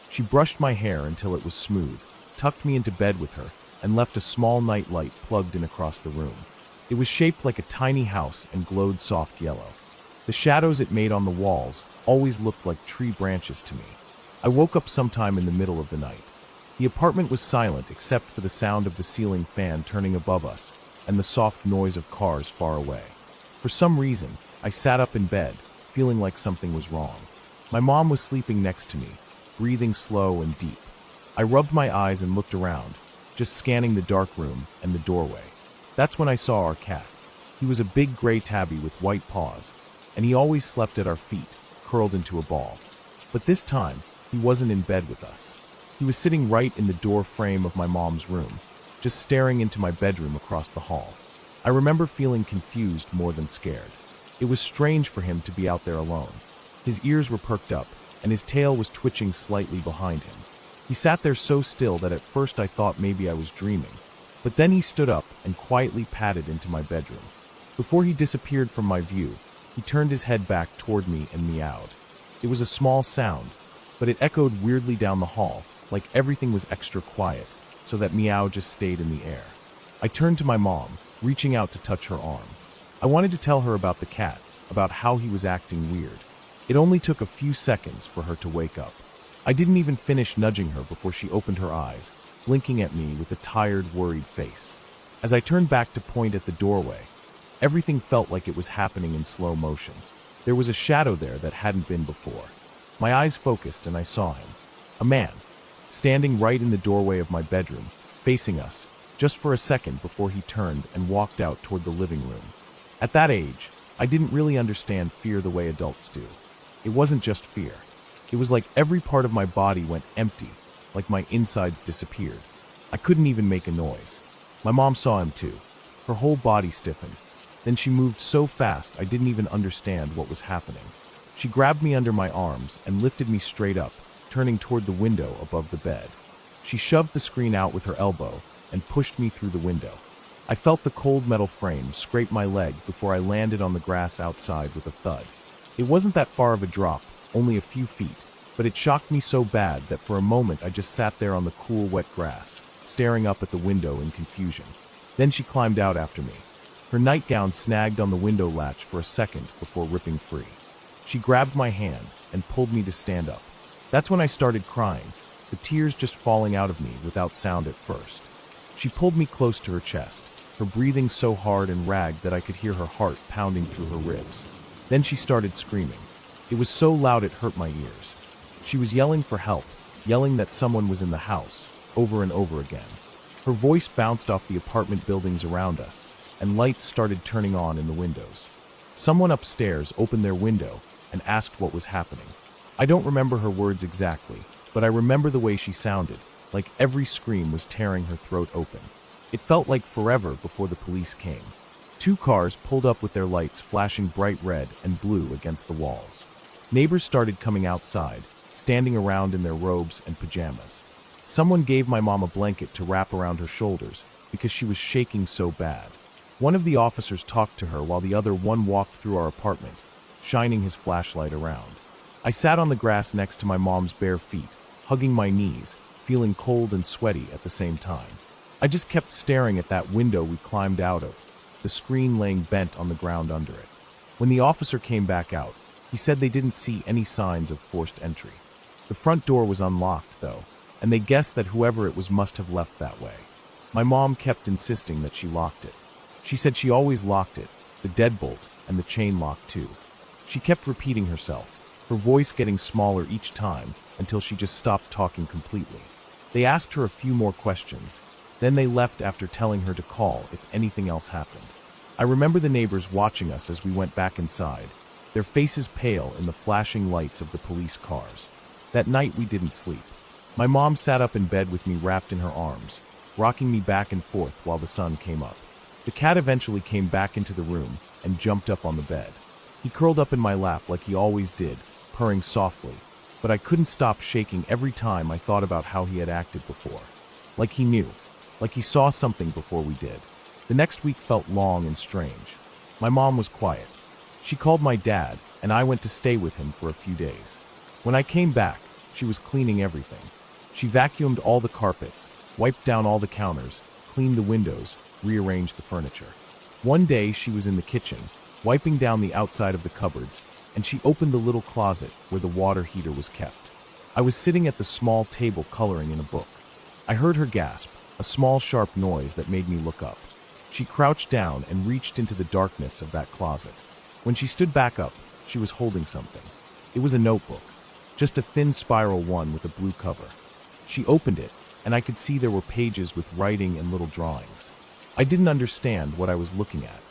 She brushed my hair until it was smooth, tucked me into bed with her, and left a small night light plugged in across the room. It was shaped like a tiny house and glowed soft yellow. The shadows it made on the walls always looked like tree branches to me. I woke up sometime in the middle of the night. The apartment was silent except for the sound of the ceiling fan turning above us and the soft noise of cars far away. For some reason, I sat up in bed, feeling like something was wrong. My mom was sleeping next to me, breathing slow and deep. I rubbed my eyes and looked around, just scanning the dark room and the doorway. That's when I saw our cat. He was a big gray tabby with white paws, and he always slept at our feet, curled into a ball. But this time, he wasn't in bed with us. He was sitting right in the door frame of my mom's room, just staring into my bedroom across the hall. I remember feeling confused more than scared. It was strange for him to be out there alone. His ears were perked up, and his tail was twitching slightly behind him. He sat there so still that at first I thought maybe I was dreaming. But then he stood up and quietly padded into my bedroom. Before he disappeared from my view, he turned his head back toward me and meowed. It was a small sound, but it echoed weirdly down the hall, like everything was extra quiet, so that meow just stayed in the air. I turned to my mom, reaching out to touch her arm. I wanted to tell her about the cat, about how he was acting weird. It only took a few seconds for her to wake up. I didn't even finish nudging her before she opened her eyes, blinking at me with a tired, worried face. As I turned back to point at the doorway, everything felt like it was happening in slow motion. There was a shadow there that hadn't been before. My eyes focused and I saw him. A man, standing right in the doorway of my bedroom, facing us, just for a second before he turned and walked out toward the living room. At that age, I didn't really understand fear the way adults do. It wasn't just fear. It was like every part of my body went empty, like my insides disappeared. I couldn't even make a noise. My mom saw him too. Her whole body stiffened. Then she moved so fast I didn't even understand what was happening. She grabbed me under my arms and lifted me straight up, turning toward the window above the bed. She shoved the screen out with her elbow and pushed me through the window. I felt the cold metal frame scrape my leg before I landed on the grass outside with a thud. It wasn't that far of a drop, only a few feet, but it shocked me so bad that for a moment I just sat there on the cool, wet grass, staring up at the window in confusion. Then she climbed out after me. Her nightgown snagged on the window latch for a second before ripping free. She grabbed my hand and pulled me to stand up. That's when I started crying, the tears just falling out of me without sound at first. She pulled me close to her chest, her breathing so hard and ragged that I could hear her heart pounding through her ribs. Then she started screaming. It was so loud it hurt my ears. She was yelling for help, yelling that someone was in the house, over and over again. Her voice bounced off the apartment buildings around us, and lights started turning on in the windows. Someone upstairs opened their window and asked what was happening. I don't remember her words exactly, but I remember the way she sounded, like every scream was tearing her throat open. It felt like forever before the police came. 2 cars pulled up with their lights flashing bright red and blue against the walls. Neighbors started coming outside, standing around in their robes and pajamas. Someone gave my mom a blanket to wrap around her shoulders because she was shaking so bad. One of the officers talked to her while the other one walked through our apartment, shining his flashlight around. I sat on the grass next to my mom's bare feet, hugging my knees, feeling cold and sweaty at the same time. I just kept staring at that window we climbed out of, the screen laying bent on the ground under it. When the officer came back out, he said they didn't see any signs of forced entry. The front door was unlocked, though, and they guessed that whoever it was must have left that way. My mom kept insisting that she locked it. She said she always locked it, the deadbolt and the chain lock too. She kept repeating herself, her voice getting smaller each time until she just stopped talking completely. They asked her a few more questions, then they left after telling her to call if anything else happened. I remember the neighbors watching us as we went back inside, their faces pale in the flashing lights of the police cars. That night we didn't sleep. My mom sat up in bed with me wrapped in her arms, rocking me back and forth while the sun came up. The cat eventually came back into the room and jumped up on the bed. He curled up in my lap like he always did, purring softly, but I couldn't stop shaking every time I thought about how he had acted before. Like he knew, like he saw something before we did. The next week felt long and strange. My mom was quiet. She called my dad, and I went to stay with him for a few days. When I came back, she was cleaning everything. She vacuumed all the carpets, wiped down all the counters, cleaned the windows, rearranged the furniture. One day she was in the kitchen, wiping down the outside of the cupboards, and she opened the little closet where the water heater was kept. I was sitting at the small table coloring in a book. I heard her gasp, a small sharp noise that made me look up. She crouched down and reached into the darkness of that closet. When she stood back up, she was holding something. It was a notebook, just a thin spiral one with a blue cover. She opened it, and I could see there were pages with writing and little drawings. I didn't understand what I was looking at,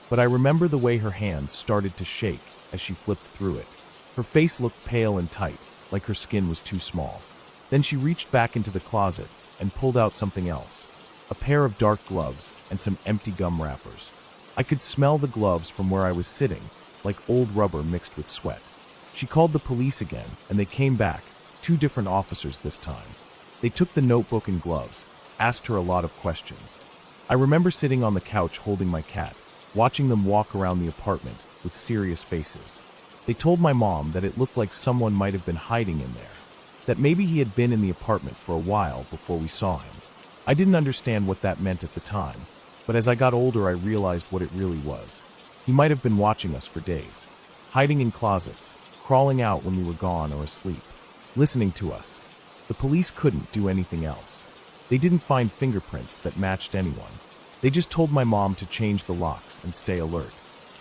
but I remember the way her hands started to shake as she flipped through it. Her face looked pale and tight, like her skin was too small. Then she reached back into the closet and pulled out something else, a pair of dark gloves and some empty gum wrappers. I could smell the gloves from where I was sitting, like old rubber mixed with sweat. She called the police again, and they came back, 2 different officers this time. They took the notebook and gloves, asked her a lot of questions. I remember sitting on the couch holding my cat, watching them walk around the apartment with serious faces. They told my mom that it looked like someone might have been hiding in there, that maybe he had been in the apartment for a while before we saw him. I didn't understand what that meant at the time, but as I got older I realized what it really was. He might have been watching us for days, hiding in closets, crawling out when we were gone or asleep, listening to us. The police couldn't do anything else. They didn't find fingerprints that matched anyone. They just told my mom to change the locks and stay alert.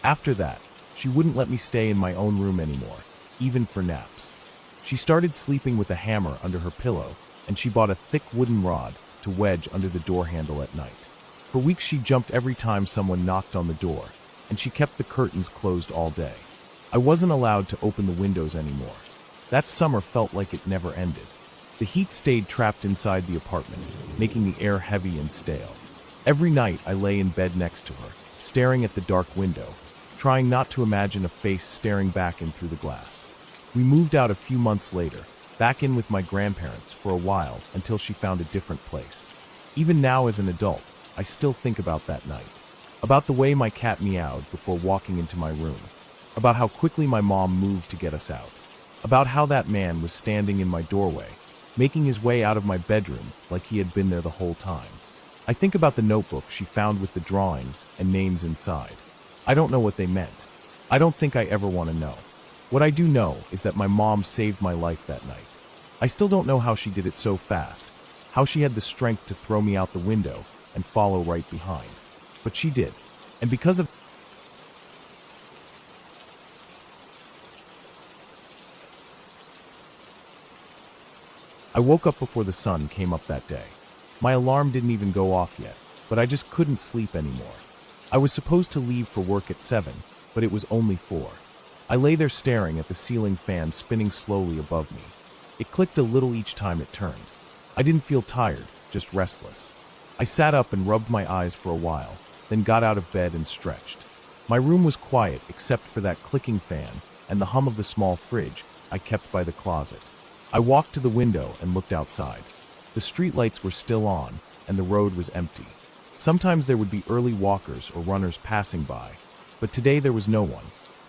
After that, she wouldn't let me stay in my own room anymore, even for naps. She started sleeping with a hammer under her pillow, and she bought a thick wooden rod to wedge under the door handle at night. For weeks she jumped every time someone knocked on the door, and she kept the curtains closed all day. I wasn't allowed to open the windows anymore. That summer felt like it never ended. The heat stayed trapped inside the apartment, making the air heavy and stale. Every night I lay in bed next to her, staring at the dark window, trying not to imagine a face staring back in through the glass. We moved out a few months later, back in with my grandparents for a while until she found a different place. Even now as an adult, I still think about that night. About the way my cat meowed before walking into my room. About how quickly my mom moved to get us out. About how that man was standing in my doorway, making his way out of my bedroom like he had been there the whole time. I think about the notebook she found with the drawings and names inside. I don't know what they meant. I don't think I ever want to know. What I do know is that my mom saved my life that night. I still don't know how she did it so fast, how she had the strength to throw me out the window and follow right behind. But she did. And because of I woke up before the sun came up that day. My alarm didn't even go off yet, but I just couldn't sleep anymore. I was supposed to leave for work at 7, but it was only 4. I lay there staring at the ceiling fan spinning slowly above me. It clicked a little each time it turned. I didn't feel tired, just restless. I sat up and rubbed my eyes for a while, then got out of bed and stretched. My room was quiet except for that clicking fan and the hum of the small fridge I kept by the closet. I walked to the window and looked outside. The streetlights were still on, and the road was empty. Sometimes there would be early walkers or runners passing by, but today there was no one.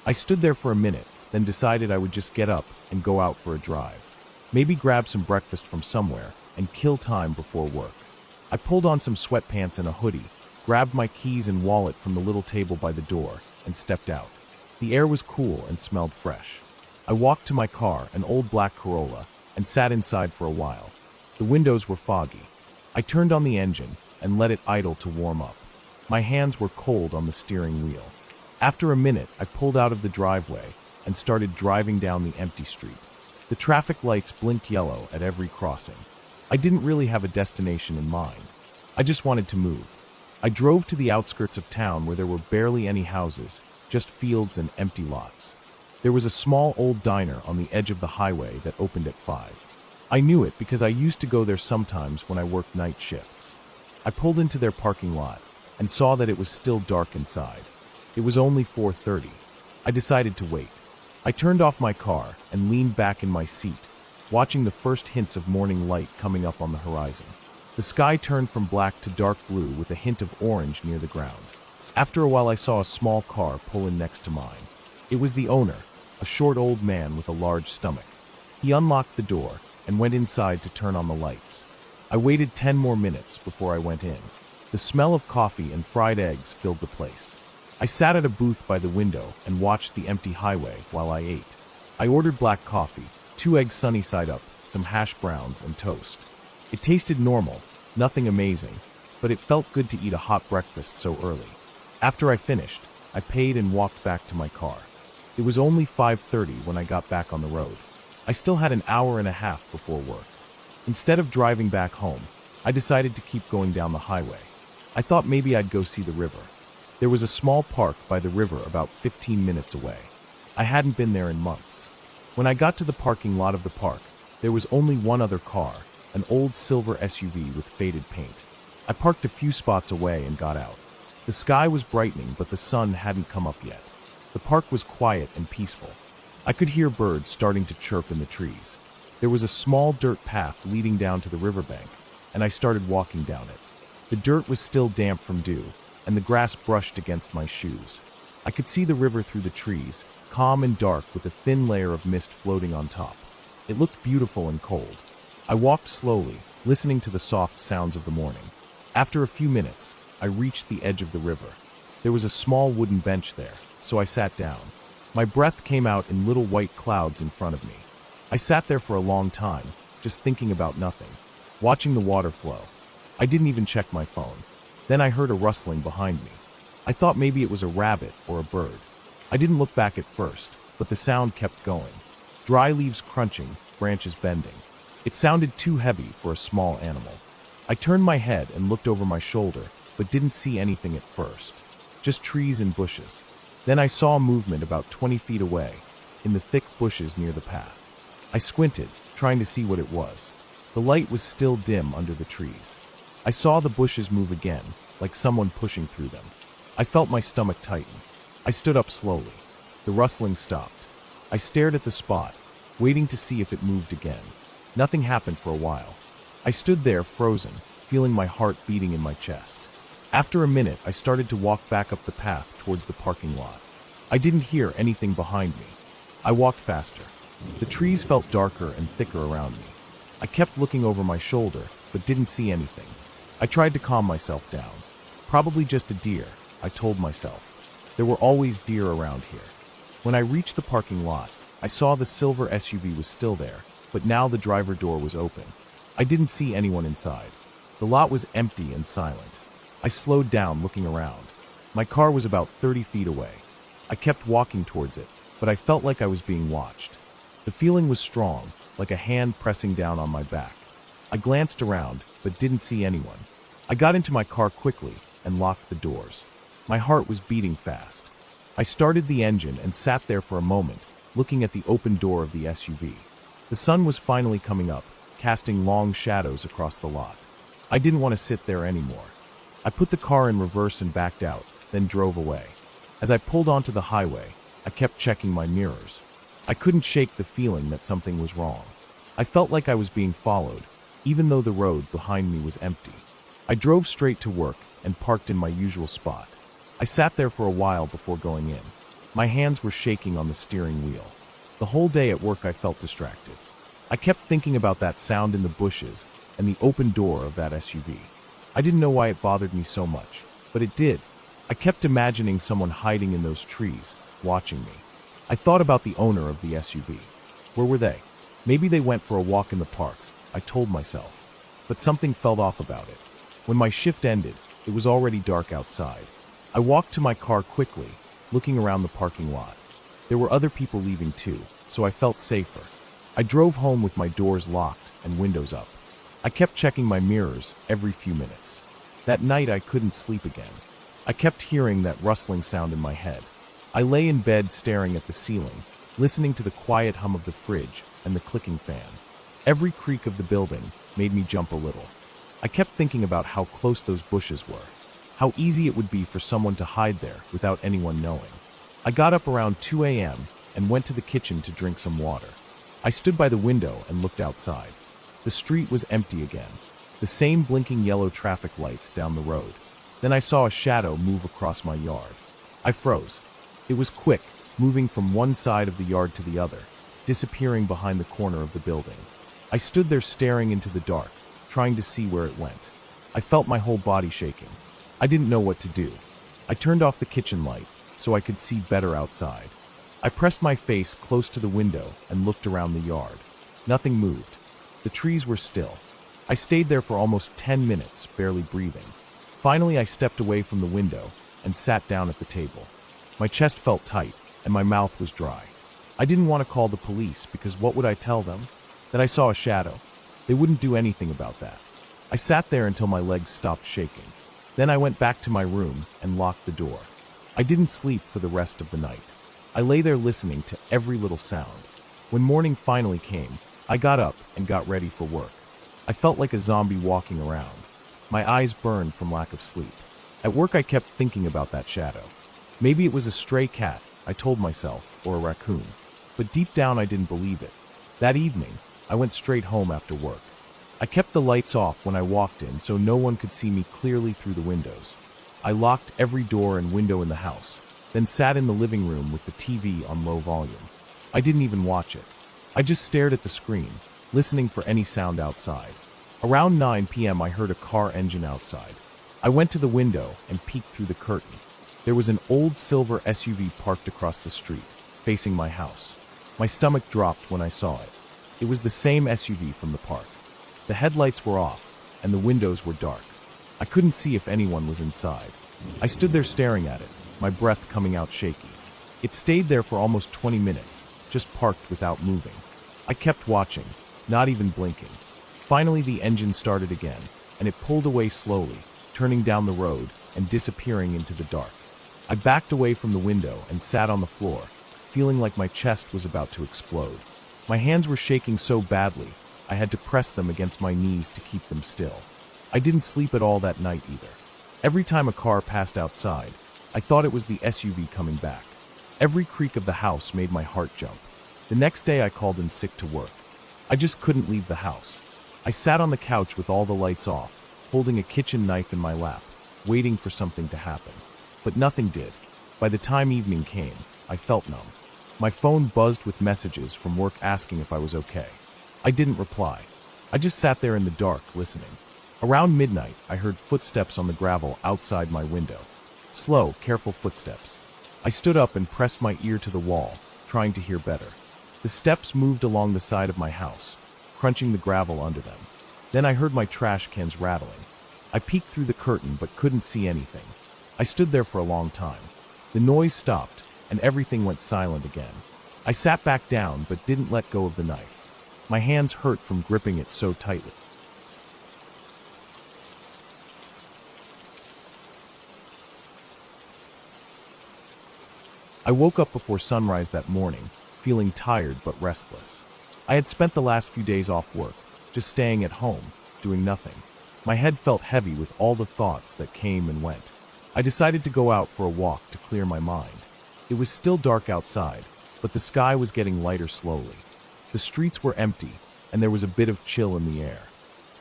I stood there for a minute, then decided I would just get up and go out for a drive. Maybe grab some breakfast from somewhere and kill time before work. I pulled on some sweatpants and a hoodie, grabbed my keys and wallet from the little table by the door, and stepped out. The air was cool and smelled fresh. I walked to my car, an old black Corolla, and sat inside for a while. The windows were foggy. I turned on the engine and let it idle to warm up. My hands were cold on the steering wheel. After a minute, I pulled out of the driveway and started driving down the empty street. The traffic lights blinked yellow at every crossing. I didn't really have a destination in mind. I just wanted to move. I drove to the outskirts of town where there were barely any houses, just fields and empty lots. There was a small old diner on the edge of the highway that opened at 5. I knew it because I used to go there sometimes when I worked night shifts. I pulled into their parking lot and saw that it was still dark inside. It was only 4:30. I decided to wait. I turned off my car and leaned back in my seat, watching the first hints of morning light coming up on the horizon. The sky turned from black to dark blue with a hint of orange near the ground. After a while I saw a small car pull in next to mine. It was the owner, a short old man with a large stomach. He unlocked the door and went inside to turn on the lights. I waited 10 more minutes before I went in. The smell of coffee and fried eggs filled the place. I sat at a booth by the window and watched the empty highway while I ate. I ordered black coffee, 2 eggs sunny side up, some hash browns, and toast. It tasted normal, nothing amazing, but it felt good to eat a hot breakfast so early. After I finished, I paid and walked back to my car. It was only 5:30 when I got back on the road. I still had an hour and a half before work. Instead of driving back home, I decided to keep going down the highway. I thought maybe I'd go see the river. There was a small park by the river about 15 minutes away. I hadn't been there in months. When I got to the parking lot of the park, there was only one other car, an old silver SUV with faded paint. I parked a few spots away and got out. The sky was brightening, but the sun hadn't come up yet. The park was quiet and peaceful. I could hear birds starting to chirp in the trees. There was a small dirt path leading down to the riverbank, and I started walking down it. The dirt was still damp from dew, and the grass brushed against my shoes. I could see the river through the trees, calm and dark with a thin layer of mist floating on top. It looked beautiful and cold. I walked slowly, listening to the soft sounds of the morning. After a few minutes, I reached the edge of the river. There was a small wooden bench there, so I sat down. My breath came out in little white clouds in front of me. I sat there for a long time, just thinking about nothing, watching the water flow. I didn't even check my phone. Then I heard a rustling behind me. I thought maybe it was a rabbit or a bird. I didn't look back at first, but the sound kept going. Dry leaves crunching, branches bending. It sounded too heavy for a small animal. I turned my head and looked over my shoulder, but didn't see anything at first. Just trees and bushes. Then I saw movement about 20 feet away, in the thick bushes near the path. I squinted, trying to see what it was. The light was still dim under the trees. I saw the bushes move again, like someone pushing through them. I felt my stomach tighten. I stood up slowly. The rustling stopped. I stared at the spot, waiting to see if it moved again. Nothing happened for a while. I stood there frozen, feeling my heart beating in my chest. After a minute, I started to walk back up the path towards the parking lot. I didn't hear anything behind me. I walked faster. The trees felt darker and thicker around me. I kept looking over my shoulder, but didn't see anything. I tried to calm myself down. Probably just a deer, I told myself. There were always deer around here. When I reached the parking lot, I saw the silver SUV was still there, but now the driver door was open. I didn't see anyone inside. The lot was empty and silent. I slowed down, looking around. My car was about 30 feet away. I kept walking towards it, but I felt like I was being watched. The feeling was strong, like a hand pressing down on my back. I glanced around, but didn't see anyone. I got into my car quickly and locked the doors. My heart was beating fast. I started the engine and sat there for a moment, looking at the open door of the SUV. The sun was finally coming up, casting long shadows across the lot. I didn't want to sit there anymore. I put the car in reverse and backed out, then drove away. As I pulled onto the highway, I kept checking my mirrors. I couldn't shake the feeling that something was wrong. I felt like I was being followed, even though the road behind me was empty. I drove straight to work and parked in my usual spot. I sat there for a while before going in. My hands were shaking on the steering wheel. The whole day at work I felt distracted. I kept thinking about that sound in the bushes and the open door of that SUV. I didn't know why it bothered me so much, but it did. I kept imagining someone hiding in those trees, watching me. I thought about the owner of the SUV. Where were they? Maybe they went for a walk in the park, I told myself. But something felt off about it. When my shift ended, it was already dark outside. I walked to my car quickly, looking around the parking lot. There were other people leaving too, so I felt safer. I drove home with my doors locked and windows up. I kept checking my mirrors every few minutes. That night I couldn't sleep again. I kept hearing that rustling sound in my head. I lay in bed staring at the ceiling, listening to the quiet hum of the fridge and the clicking fan. Every creak of the building made me jump a little. I kept thinking about how close those bushes were, how easy it would be for someone to hide there without anyone knowing. I got up around 2 a.m. and went to the kitchen to drink some water. I stood by the window and looked outside. The street was empty again, the same blinking yellow traffic lights down the road. Then I saw a shadow move across my yard. I froze. It was quick, moving from one side of the yard to the other, disappearing behind the corner of the building. I stood there staring into the dark, trying to see where it went. I felt my whole body shaking. I didn't know what to do. I turned off the kitchen light so I could see better outside. I pressed my face close to the window and looked around the yard. Nothing moved. The trees were still. I stayed there for almost 10 minutes, barely breathing. Finally, I stepped away from the window and sat down at the table. My chest felt tight and my mouth was dry. I didn't want to call the police because what would I tell them? That I saw a shadow. They wouldn't do anything about that. I sat there until my legs stopped shaking. Then I went back to my room and locked the door. I didn't sleep for the rest of the night. I lay there listening to every little sound. When morning finally came, I got up and got ready for work. I felt like a zombie walking around. My eyes burned from lack of sleep. At work I kept thinking about that shadow. Maybe it was a stray cat, I told myself, or a raccoon. But deep down I didn't believe it. That evening, I went straight home after work. I kept the lights off when I walked in so no one could see me clearly through the windows. I locked every door and window in the house, then sat in the living room with the TV on low volume. I didn't even watch it. I just stared at the screen, listening for any sound outside. Around 9 p.m. I heard a car engine outside. I went to the window and peeked through the curtain. There was an old silver SUV parked across the street, facing my house. My stomach dropped when I saw it. It was the same SUV from the park. The headlights were off, and the windows were dark. I couldn't see if anyone was inside. I stood there staring at it, my breath coming out shaky. It stayed there for almost 20 minutes, just parked without moving. I kept watching, not even blinking. Finally, the engine started again, and it pulled away slowly, turning down the road and disappearing into the dark. I backed away from the window and sat on the floor, feeling like my chest was about to explode. My hands were shaking so badly, I had to press them against my knees to keep them still. I didn't sleep at all that night either. Every time a car passed outside, I thought it was the SUV coming back. Every creak of the house made my heart jump. The next day I called in sick to work. I just couldn't leave the house. I sat on the couch with all the lights off, holding a kitchen knife in my lap, waiting for something to happen. But nothing did. By the time evening came, I felt numb. My phone buzzed with messages from work asking if I was okay. I didn't reply. I just sat there in the dark, listening. Around midnight, I heard footsteps on the gravel outside my window. Slow, careful footsteps. I stood up and pressed my ear to the wall, trying to hear better. The steps moved along the side of my house, crunching the gravel under them. Then I heard my trash cans rattling. I peeked through the curtain but couldn't see anything. I stood there for a long time. The noise stopped, and everything went silent again. I sat back down but didn't let go of the knife. My hands hurt from gripping it so tightly. I woke up before sunrise that morning, feeling tired but restless. I had spent the last few days off work, just staying at home, doing nothing. My head felt heavy with all the thoughts that came and went. I decided to go out for a walk to clear my mind. It was still dark outside, but the sky was getting lighter slowly. The streets were empty, and there was a bit of chill in the air.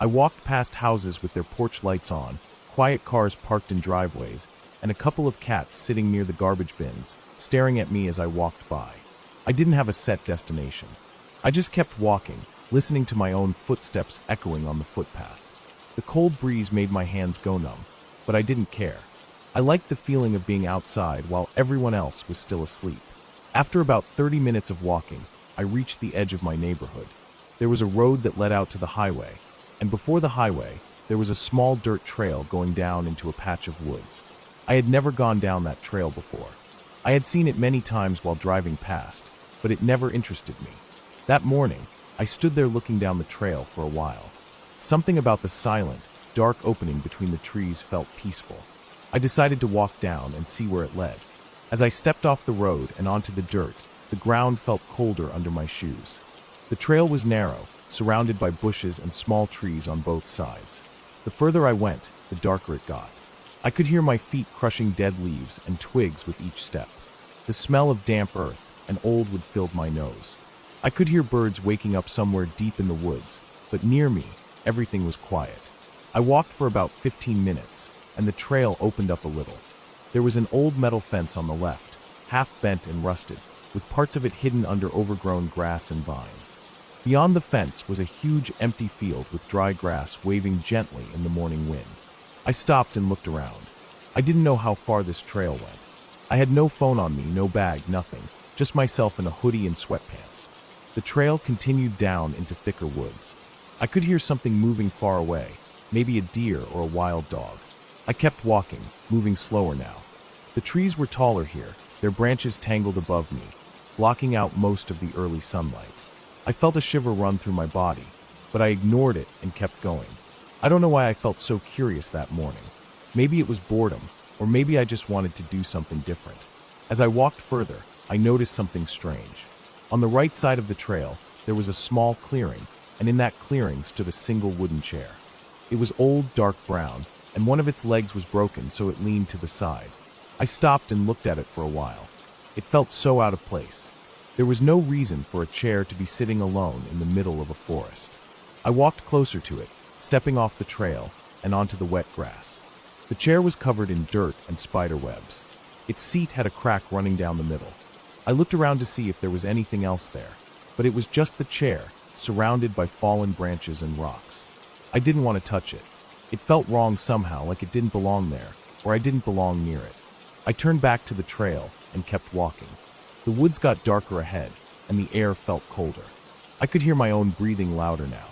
I walked past houses with their porch lights on, quiet cars parked in driveways, and a couple of cats sitting near the garbage bins, staring at me as I walked by. I didn't have a set destination. I just kept walking, listening to my own footsteps echoing on the footpath. The cold breeze made my hands go numb, but I didn't care. I liked the feeling of being outside while everyone else was still asleep. After about 30 minutes of walking, I reached the edge of my neighborhood. There was a road that led out to the highway, and before the highway, there was a small dirt trail going down into a patch of woods. I had never gone down that trail before. I had seen it many times while driving past, but it never interested me. That morning, I stood there looking down the trail for a while. Something about the silent, dark opening between the trees felt peaceful. I decided to walk down and see where it led. As I stepped off the road and onto the dirt, the ground felt colder under my shoes. The trail was narrow, surrounded by bushes and small trees on both sides. The further I went, the darker it got. I could hear my feet crushing dead leaves and twigs with each step. The smell of damp earth and old wood filled my nose. I could hear birds waking up somewhere deep in the woods, but near me, everything was quiet. I walked for about 15 minutes, and the trail opened up a little. There was an old metal fence on the left, half bent and rusted, with parts of it hidden under overgrown grass and vines. Beyond the fence was a huge empty field with dry grass waving gently in the morning wind. I stopped and looked around. I didn't know how far this trail went. I had no phone on me, no bag, nothing, just myself in a hoodie and sweatpants. The trail continued down into thicker woods. I could hear something moving far away, maybe a deer or a wild dog. I kept walking, moving slower now. The trees were taller here, their branches tangled above me, blocking out most of the early sunlight. I felt a shiver run through my body, but I ignored it and kept going. I don't know why I felt so curious that morning. Maybe it was boredom, or maybe I just wanted to do something different. As I walked further, I noticed something strange. On the right side of the trail, there was a small clearing, and in that clearing stood a single wooden chair. It was old, dark brown, and one of its legs was broken, so it leaned to the side. I stopped and looked at it for a while. It felt so out of place. There was no reason for a chair to be sitting alone in the middle of a forest. I walked closer to it, stepping off the trail and onto the wet grass. The chair was covered in dirt and spider webs. Its seat had a crack running down the middle. I looked around to see if there was anything else there, but it was just the chair, surrounded by fallen branches and rocks. I didn't want to touch it. It felt wrong somehow, like it didn't belong there, or I didn't belong near it. I turned back to the trail and kept walking. The woods got darker ahead, and the air felt colder. I could hear my own breathing louder now.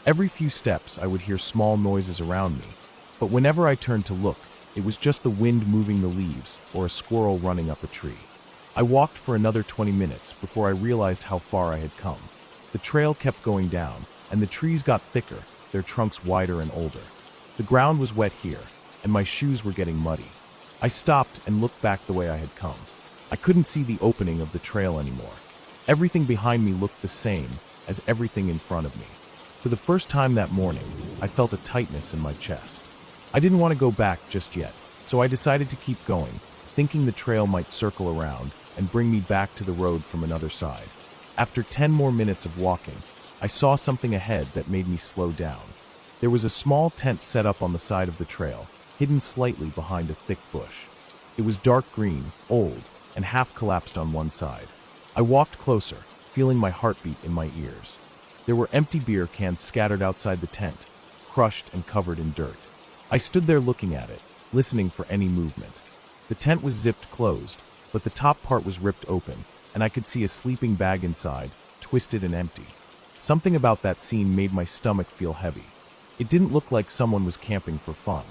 Every few steps I would hear small noises around me, but whenever I turned to look, it was just the wind moving the leaves or a squirrel running up a tree. I walked for another 20 minutes before I realized how far I had come. The trail kept going down, and the trees got thicker, their trunks wider and older. The ground was wet here, and my shoes were getting muddy. I stopped and looked back the way I had come. I couldn't see the opening of the trail anymore. Everything behind me looked the same as everything in front of me. For the first time that morning, I felt a tightness in my chest. I didn't want to go back just yet, so I decided to keep going, thinking the trail might circle around and bring me back to the road from another side. After 10 more minutes of walking, I saw something ahead that made me slow down. There was a small tent set up on the side of the trail, hidden slightly behind a thick bush. It was dark green, old, and half collapsed on one side. I walked closer, feeling my heartbeat in my ears. There were empty beer cans scattered outside the tent, crushed and covered in dirt. I stood there looking at it, listening for any movement. The tent was zipped closed, but the top part was ripped open, and I could see a sleeping bag inside, twisted and empty. Something about that scene made my stomach feel heavy. It didn't look like someone was camping for fun.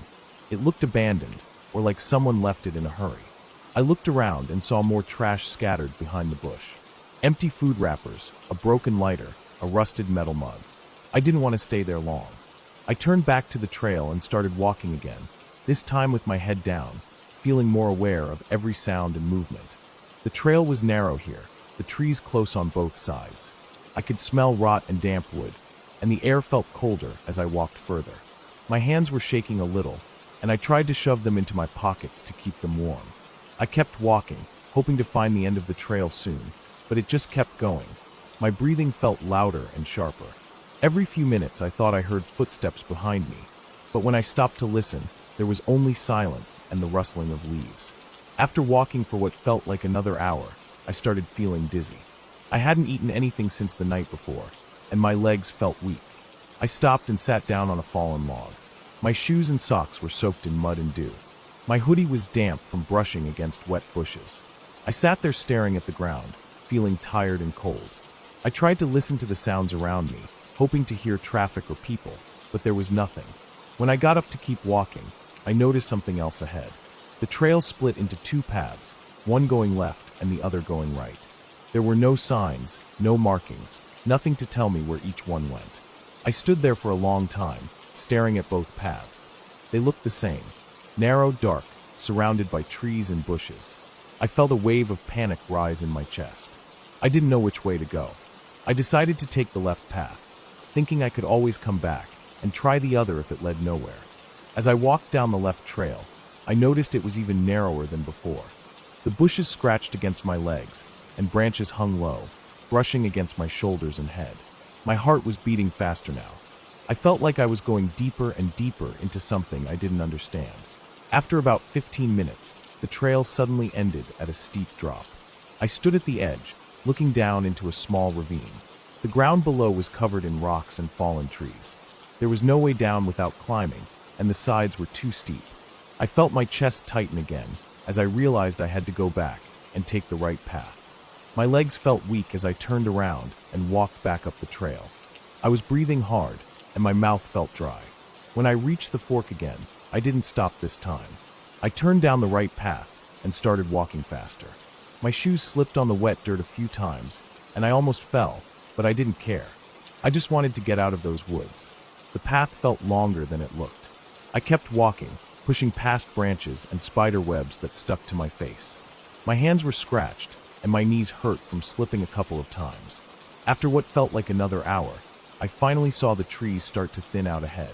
It looked abandoned, or like someone left it in a hurry. I looked around and saw more trash scattered behind the bush. Empty food wrappers, a broken lighter, a rusted metal mug. I didn't want to stay there long. I turned back to the trail and started walking again, this time with my head down, feeling more aware of every sound and movement. The trail was narrow here, the trees close on both sides. I could smell rot and damp wood, and the air felt colder as I walked further. My hands were shaking a little, and I tried to shove them into my pockets to keep them warm. I kept walking, hoping to find the end of the trail soon, but it just kept going. My breathing felt louder and sharper. Every few minutes I thought I heard footsteps behind me, but when I stopped to listen, there was only silence and the rustling of leaves. After walking for what felt like another hour, I started feeling dizzy. I hadn't eaten anything since the night before, and my legs felt weak. I stopped and sat down on a fallen log. My shoes and socks were soaked in mud and dew. My hoodie was damp from brushing against wet bushes. I sat there staring at the ground, feeling tired and cold. I tried to listen to the sounds around me, hoping to hear traffic or people, but there was nothing. When I got up to keep walking, I noticed something else ahead. The trail split into two paths, one going left and the other going right. There were no signs, no markings, nothing to tell me where each one went. I stood there for a long time, staring at both paths. They looked the same, narrow, dark, surrounded by trees and bushes. I felt a wave of panic rise in my chest. I didn't know which way to go. I decided to take the left path, thinking I could always come back and try the other if it led nowhere. As I walked down the left trail, I noticed it was even narrower than before. The bushes scratched against my legs, and branches hung low, brushing against my shoulders and head. My heart was beating faster now. I felt like I was going deeper and deeper into something I didn't understand. After about 15 minutes, the trail suddenly ended at a steep drop. I stood at the edge, looking down into a small ravine. The ground below was covered in rocks and fallen trees. There was no way down without climbing, and the sides were too steep. I felt my chest tighten again as I realized I had to go back and take the right path. My legs felt weak as I turned around and walked back up the trail. I was breathing hard, and my mouth felt dry. When I reached the fork again, I didn't stop this time. I turned down the right path and started walking faster. My shoes slipped on the wet dirt a few times, and I almost fell, but I didn't care. I just wanted to get out of those woods. The path felt longer than it looked. I kept walking, pushing past branches and spider webs that stuck to my face. My hands were scratched, and my knees hurt from slipping a couple of times. After what felt like another hour, I finally saw the trees start to thin out ahead.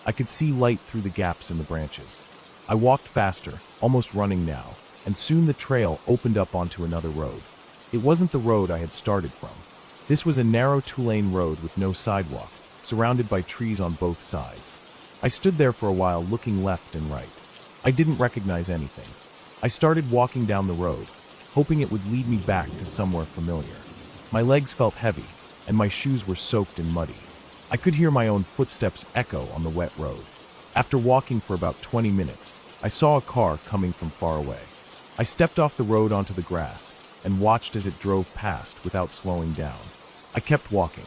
I could see light through the gaps in the branches. I walked faster, almost running now, and soon the trail opened up onto another road. It wasn't the road I had started from. This was a narrow two-lane road with no sidewalk, surrounded by trees on both sides. I stood there for a while looking left and right. I didn't recognize anything. I started walking down the road, hoping it would lead me back to somewhere familiar. My legs felt heavy, and my shoes were soaked and muddy. I could hear my own footsteps echo on the wet road. After walking for about 20 minutes, I saw a car coming from far away. I stepped off the road onto the grass and watched as it drove past without slowing down. I kept walking.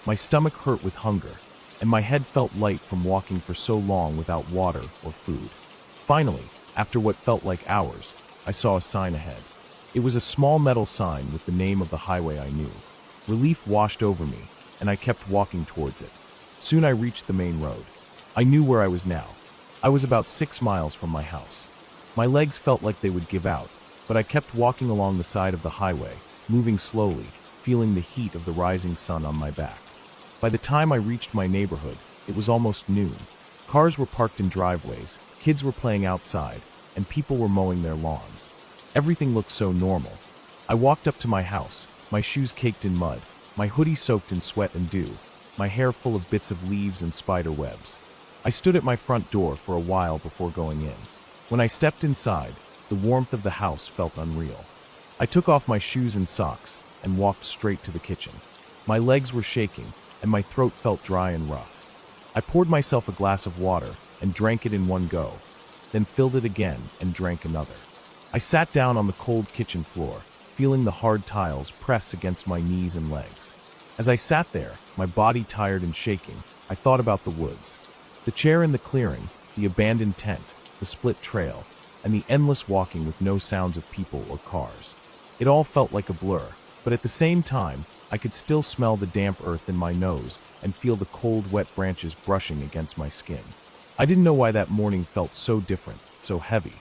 My stomach hurt with hunger, and my head felt light from walking for so long without water or food. Finally, after what felt like hours, I saw a sign ahead. It was a small metal sign with the name of the highway I knew. Relief washed over me, and I kept walking towards it. Soon I reached the main road. I knew where I was now. I was about 6 miles from my house. My legs felt like they would give out, but I kept walking along the side of the highway, moving slowly, feeling the heat of the rising sun on my back. By the time I reached my neighborhood, it was almost noon. Cars were parked in driveways, kids were playing outside, and people were mowing their lawns. Everything looked so normal. I walked up to my house, my shoes caked in mud, my hoodie soaked in sweat and dew, my hair full of bits of leaves and spider webs. I stood at my front door for a while before going in. When I stepped inside, the warmth of the house felt unreal. I took off my shoes and socks and walked straight to the kitchen. My legs were shaking, and my throat felt dry and rough. I poured myself a glass of water and drank it in one go, then filled it again and drank another. I sat down on the cold kitchen floor, feeling the hard tiles press against my knees and legs. As I sat there, my body tired and shaking, I thought about the woods. The chair in the clearing, the abandoned tent, the split trail, and the endless walking with no sounds of people or cars. It all felt like a blur, but at the same time, I could still smell the damp earth in my nose and feel the cold, wet branches brushing against my skin. I didn't know why that morning felt so different, so heavy.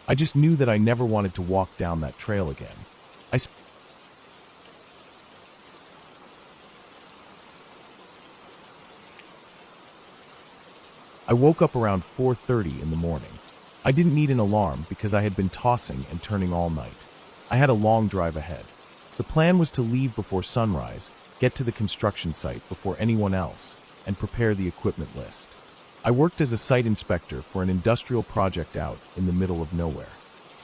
I just knew that I never wanted to walk down that trail again. I woke up around 4:30 in the morning. I didn't need an alarm because I had been tossing and turning all night. I had a long drive ahead. The plan was to leave before sunrise, get to the construction site before anyone else, and prepare the equipment list. I worked as a site inspector for an industrial project out in the middle of nowhere.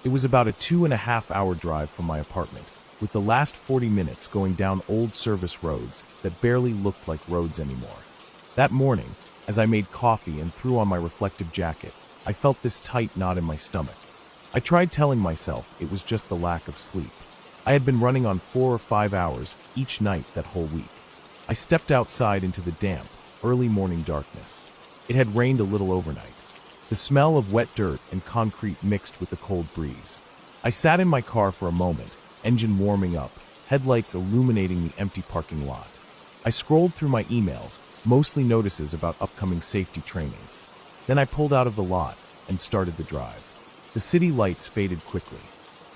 It was about a 2.5-hour drive from my apartment, with the last 40 minutes going down old service roads that barely looked like roads anymore. That morning, as I made coffee and threw on my reflective jacket, I felt this tight knot in my stomach. I tried telling myself it was just the lack of sleep. I had been running on 4 or 5 hours each night that whole week. I stepped outside into the damp, early morning darkness. It had rained a little overnight. The smell of wet dirt and concrete mixed with the cold breeze. I sat in my car for a moment, engine warming up, headlights illuminating the empty parking lot. I scrolled through my emails, mostly notices about upcoming safety trainings. Then I pulled out of the lot and started the drive. The city lights faded quickly.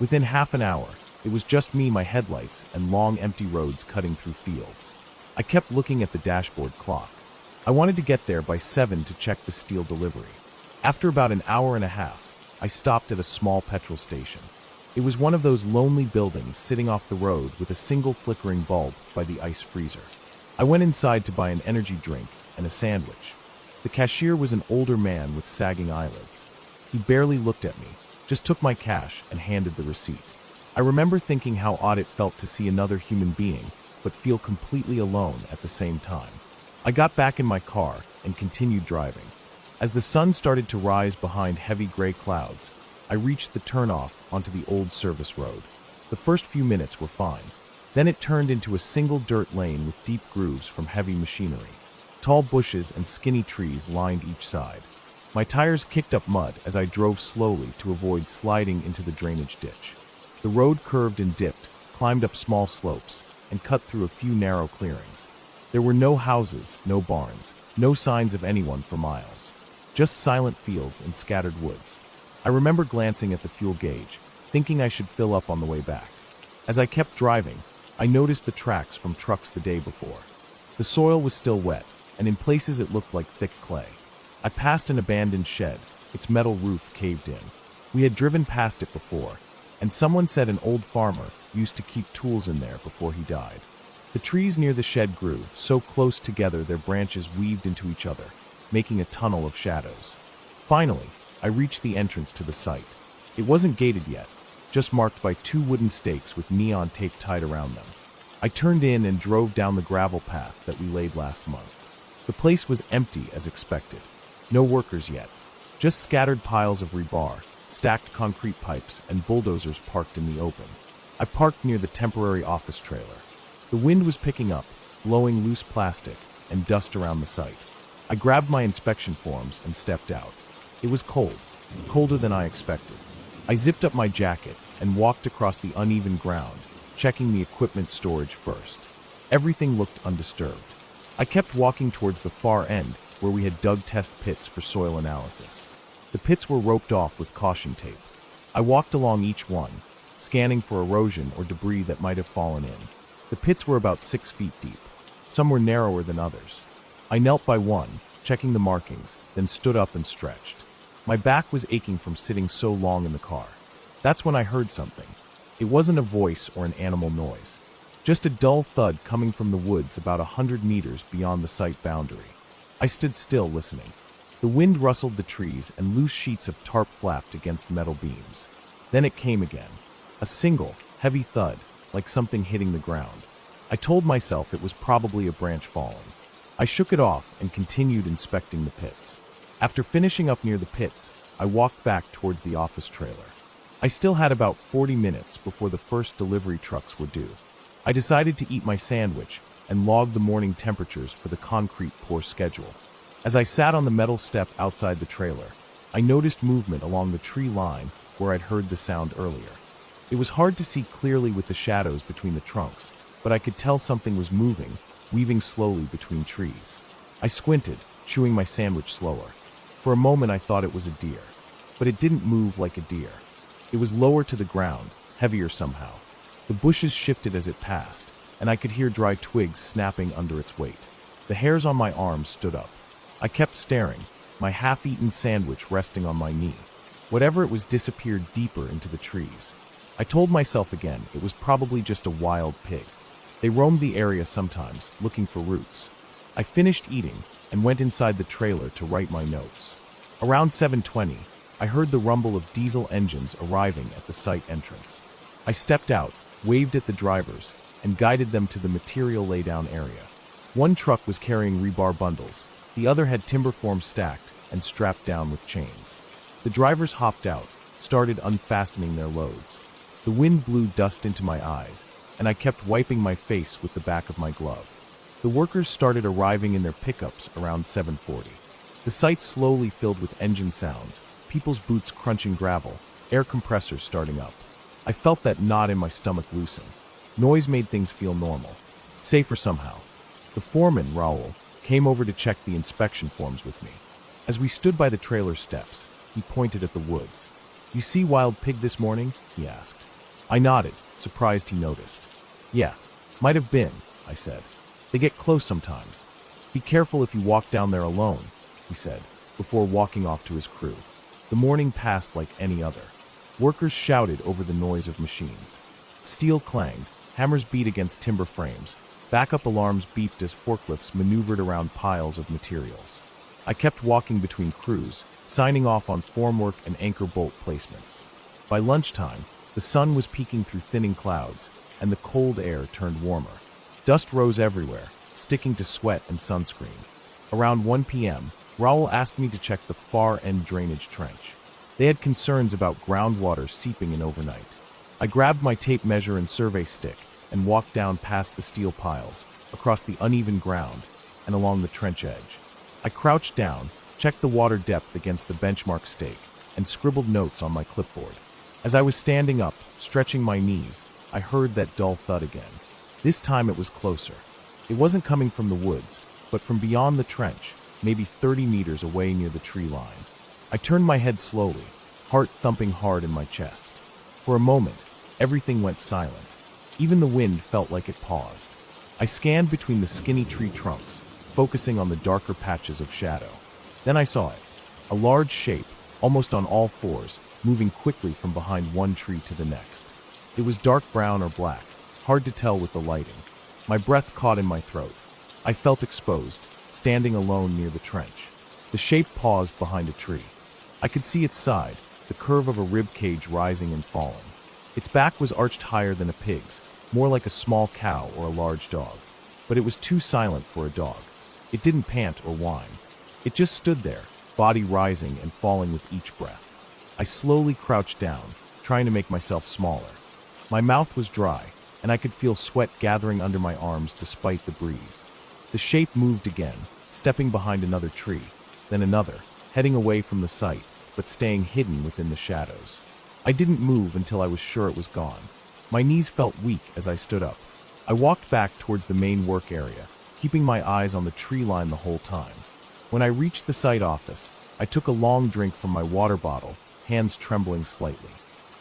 Within half an hour, it was just me, my headlights, and long empty roads cutting through fields. I kept looking at the dashboard clock. I wanted to get there by 7 to check the steel delivery. After about an hour and a half, I stopped at a small petrol station. It was one of those lonely buildings sitting off the road with a single flickering bulb by the ice freezer. I went inside to buy an energy drink and a sandwich. The cashier was an older man with sagging eyelids. He barely looked at me, just took my cash and handed the receipt. I remember thinking how odd it felt to see another human being, but feel completely alone at the same time. I got back in my car and continued driving. As the sun started to rise behind heavy gray clouds, I reached the turnoff onto the old service road. The first few minutes were fine. Then it turned into a single dirt lane with deep grooves from heavy machinery. Tall bushes and skinny trees lined each side. My tires kicked up mud as I drove slowly to avoid sliding into the drainage ditch. The road curved and dipped, climbed up small slopes, and cut through a few narrow clearings. There were no houses, no barns, no signs of anyone for miles. Just silent fields and scattered woods. I remember glancing at the fuel gauge, thinking I should fill up on the way back. As I kept driving, I noticed the tracks from trucks the day before. The soil was still wet, and in places it looked like thick clay. I passed an abandoned shed, its metal roof caved in. We had driven past it before, and someone said an old farmer used to keep tools in there before he died. The trees near the shed grew so close together their branches weaved into each other, making a tunnel of shadows. Finally, I reached the entrance to the site. It wasn't gated yet, just marked by 2 wooden stakes with neon tape tied around them. I turned in and drove down the gravel path that we laid last month. The place was empty as expected. No workers yet, just scattered piles of rebar, stacked concrete pipes, and bulldozers parked in the open. I parked near the temporary office trailer. The wind was picking up, blowing loose plastic and dust around the site. I grabbed my inspection forms and stepped out. It was cold, colder than I expected. I zipped up my jacket and walked across the uneven ground, checking the equipment storage first. Everything looked undisturbed. I kept walking towards the far end where we had dug test pits for soil analysis. The pits were roped off with caution tape. I walked along each one, scanning for erosion or debris that might have fallen in. The pits were about 6 feet deep. Some were narrower than others. I knelt by one, checking the markings, then stood up and stretched. My back was aching from sitting so long in the car. That's when I heard something. It wasn't a voice or an animal noise. Just a dull thud coming from the woods about 100 meters beyond the site boundary. I stood still, listening. The wind rustled the trees and loose sheets of tarp flapped against metal beams. Then it came again. A single, heavy thud, like something hitting the ground. I told myself it was probably a branch falling. I shook it off and continued inspecting the pits. After finishing up near the pits, I walked back towards the office trailer. I still had about 40 minutes before the first delivery trucks were due. I decided to eat my sandwich and log the morning temperatures for the concrete pour schedule. As I sat on the metal step outside the trailer, I noticed movement along the tree line where I'd heard the sound earlier. It was hard to see clearly with the shadows between the trunks, but I could tell something was moving, weaving slowly between trees. I squinted, chewing my sandwich slower. For a moment I thought it was a deer, but it didn't move like a deer. It was lower to the ground, heavier somehow. The bushes shifted as it passed, and I could hear dry twigs snapping under its weight. The hairs on my arms stood up. I kept staring, my half-eaten sandwich resting on my knee. Whatever it was disappeared deeper into the trees. I told myself again it was probably just a wild pig. They roamed the area sometimes, looking for roots. I finished eating and went inside the trailer to write my notes. Around 7:20, I heard the rumble of diesel engines arriving at the site entrance. I stepped out, waved at the drivers, and guided them to the material laydown area. One truck was carrying rebar bundles, the other had timber forms stacked and strapped down with chains. The drivers hopped out, started unfastening their loads. The wind blew dust into my eyes, and I kept wiping my face with the back of my glove. The workers started arriving in their pickups around 7:40. The site slowly filled with engine sounds, people's boots crunching gravel, air compressors starting up. I felt that knot in my stomach loosen. Noise made things feel normal, safer somehow. The foreman, Raul, came over to check the inspection forms with me. As we stood by the trailer steps, he pointed at the woods. "You see wild pig this morning?" he asked. I nodded, surprised he noticed. "Yeah, might have been," I said. "They get close sometimes. Be careful if you walk down there alone," he said, before walking off to his crew. The morning passed like any other. Workers shouted over the noise of machines. Steel clanged, hammers beat against timber frames, backup alarms beeped as forklifts maneuvered around piles of materials. I kept walking between crews, signing off on formwork and anchor bolt placements. By lunchtime, the sun was peeking through thinning clouds, and the cold air turned warmer. Dust rose everywhere, sticking to sweat and sunscreen. Around 1 p.m., Raoul asked me to check the far end drainage trench. They had concerns about groundwater seeping in overnight. I grabbed my tape measure and survey stick and walked down past the steel piles, across the uneven ground, and along the trench edge. I crouched down, checked the water depth against the benchmark stake, and scribbled notes on my clipboard. As I was standing up, stretching my knees, I heard that dull thud again. This time it was closer. It wasn't coming from the woods, but from beyond the trench, maybe 30 meters away near the tree line. I turned my head slowly, heart thumping hard in my chest. For a moment, everything went silent. Even the wind felt like it paused. I scanned between the skinny tree trunks, focusing on the darker patches of shadow. Then I saw it. A large shape, almost on all fours, moving quickly from behind one tree to the next. It was dark brown or black, hard to tell with the lighting. My breath caught in my throat. I felt exposed, standing alone near the trench. The shape paused behind a tree. I could see its side, the curve of a rib cage rising and falling. Its back was arched higher than a pig's, more like a small cow or a large dog. But it was too silent for a dog. It didn't pant or whine. It just stood there, body rising and falling with each breath. I slowly crouched down, trying to make myself smaller. My mouth was dry, and I could feel sweat gathering under my arms despite the breeze. The shape moved again, stepping behind another tree, then another, heading away from the sight, but staying hidden within the shadows. I didn't move until I was sure it was gone. My knees felt weak as I stood up. I walked back towards the main work area, keeping my eyes on the tree line the whole time. When I reached the site office, I took a long drink from my water bottle, hands trembling slightly.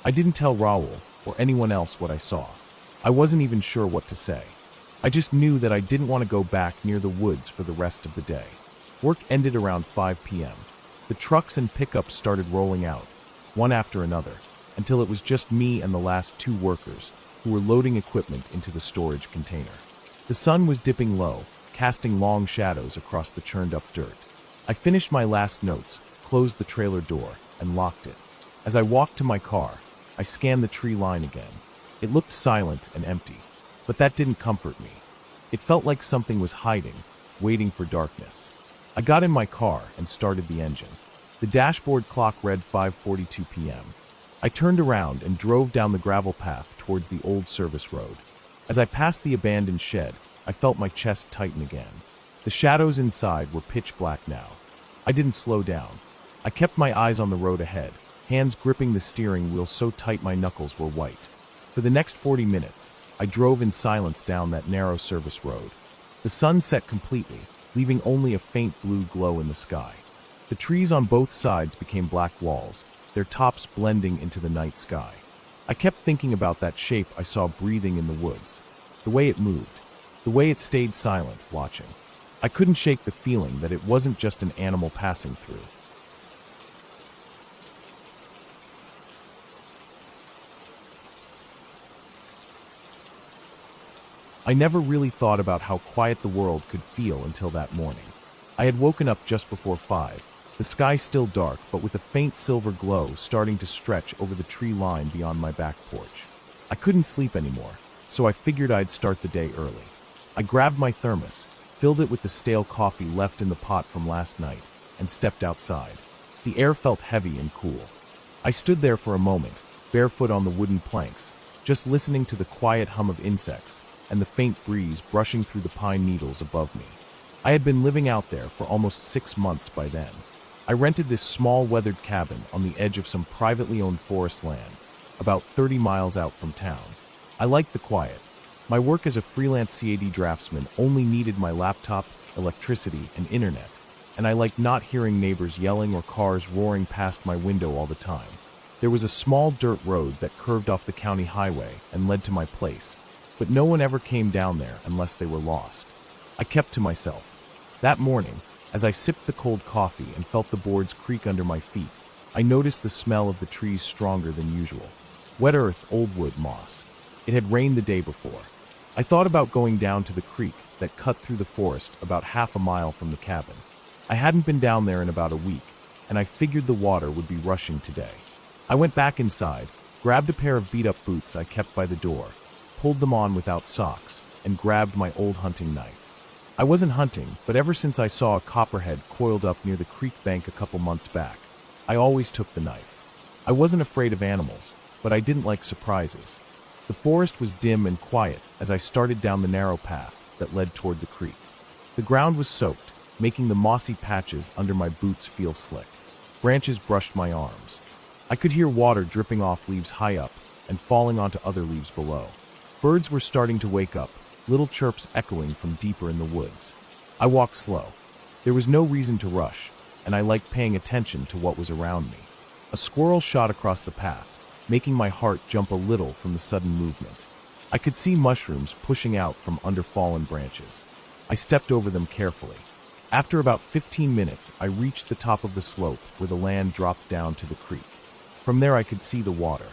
I didn't tell Raoul or anyone else what I saw. I wasn't even sure what to say. I just knew that I didn't want to go back near the woods for the rest of the day. Work ended around 5 p.m. The trucks and pickups started rolling out, one after another, until it was just me and the last 2 workers who were loading equipment into the storage container. The sun was dipping low, casting long shadows across the churned-up dirt. I finished my last notes, closed the trailer door, and locked it. As I walked to my car, I scanned the tree line again. It looked silent and empty, but that didn't comfort me. It felt like something was hiding, waiting for darkness. I got in my car and started the engine. The dashboard clock read 5:42 p.m. I turned around and drove down the gravel path towards the old service road. As I passed the abandoned shed, I felt my chest tighten again. The shadows inside were pitch black now. I didn't slow down. I kept my eyes on the road ahead, hands gripping the steering wheel so tight my knuckles were white. For the next 40 minutes, I drove in silence down that narrow service road. The sun set completely, leaving only a faint blue glow in the sky. The trees on both sides became black walls, their tops blending into the night sky. I kept thinking about that shape I saw breathing in the woods, the way it moved, the way it stayed silent, watching. I couldn't shake the feeling that it wasn't just an animal passing through. I never really thought about how quiet the world could feel until that morning. I had woken up just before 5, the sky still dark but with a faint silver glow starting to stretch over the tree line beyond my back porch. I couldn't sleep anymore, so I figured I'd start the day early. I grabbed my thermos, filled it with the stale coffee left in the pot from last night, and stepped outside. The air felt heavy and cool. I stood there for a moment, barefoot on the wooden planks, just listening to the quiet hum of insects and the faint breeze brushing through the pine needles above me. I had been living out there for almost 6 months by then. I rented this small weathered cabin on the edge of some privately owned forest land, about 30 miles out from town. I liked the quiet. My work as a freelance CAD draftsman only needed my laptop, electricity, and internet, and I liked not hearing neighbors yelling or cars roaring past my window all the time. There was a small dirt road that curved off the county highway and led to my place, but no one ever came down there unless they were lost. I kept to myself. That morning, as I sipped the cold coffee and felt the boards creak under my feet, I noticed the smell of the trees stronger than usual. Wet earth, old wood, moss. It had rained the day before. I thought about going down to the creek that cut through the forest about half a mile from the cabin. I hadn't been down there in about a week, and I figured the water would be rushing today. I went back inside, grabbed a pair of beat-up boots I kept by the door, pulled them on without socks, and grabbed my old hunting knife. I wasn't hunting, but ever since I saw a copperhead coiled up near the creek bank a couple months back, I always took the knife. I wasn't afraid of animals, but I didn't like surprises. The forest was dim and quiet as I started down the narrow path that led toward the creek. The ground was soaked, making the mossy patches under my boots feel slick. Branches brushed my arms. I could hear water dripping off leaves high up and falling onto other leaves below. Birds were starting to wake up, little chirps echoing from deeper in the woods. I walked slow. There was no reason to rush, and I liked paying attention to what was around me. A squirrel shot across the path, making my heart jump a little from the sudden movement. I could see mushrooms pushing out from under fallen branches. I stepped over them carefully. After about 15 minutes, I reached the top of the slope where the land dropped down to the creek. From there I could see the water.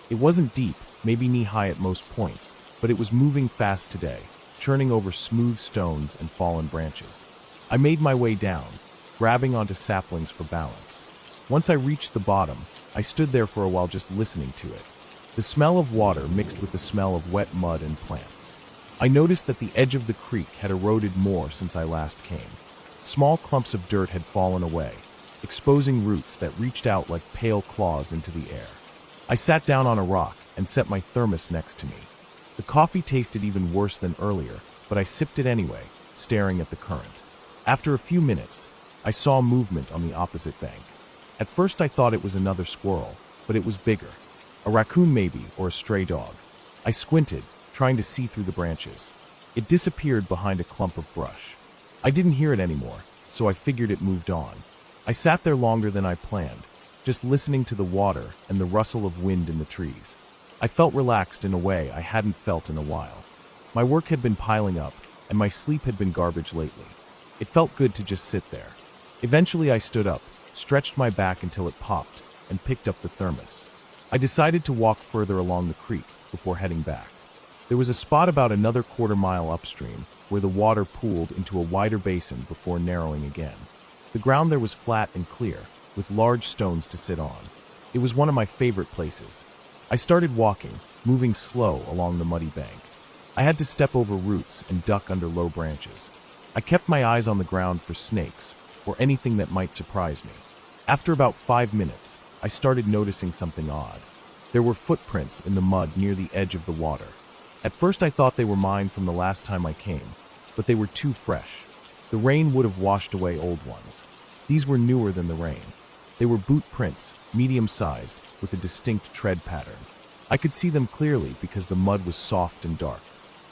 It wasn't deep, maybe knee-high at most points, but it was moving fast today, churning over smooth stones and fallen branches. I made my way down, grabbing onto saplings for balance. Once I reached the bottom, I stood there for a while just listening to it. The smell of water mixed with the smell of wet mud and plants. I noticed that the edge of the creek had eroded more since I last came. Small clumps of dirt had fallen away, exposing roots that reached out like pale claws into the air. I sat down on a rock and set my thermos next to me. The coffee tasted even worse than earlier, but I sipped it anyway, staring at the current. After a few minutes, I saw movement on the opposite bank. At first I thought it was another squirrel, but it was bigger. A raccoon maybe, or a stray dog. I squinted, trying to see through the branches. It disappeared behind a clump of brush. I didn't hear it anymore, so I figured it moved on. I sat there longer than I planned, just listening to the water and the rustle of wind in the trees. I felt relaxed in a way I hadn't felt in a while. My work had been piling up, and my sleep had been garbage lately. It felt good to just sit there. Eventually I stood up, stretched my back until it popped, and picked up the thermos. I decided to walk further along the creek before heading back. There was a spot about another quarter-mile upstream where the water pooled into a wider basin before narrowing again. The ground there was flat and clear, with large stones to sit on. It was one of my favorite places. I started walking, moving slow along the muddy bank. I had to step over roots and duck under low branches. I kept my eyes on the ground for snakes, or anything that might surprise me. After about 5 minutes, I started noticing something odd. There were footprints in the mud near the edge of the water. At first I thought they were mine from the last time I came, but they were too fresh. The rain would have washed away old ones. These were newer than the rain. They were boot prints, medium-sized, with a distinct tread pattern. I could see them clearly because the mud was soft and dark.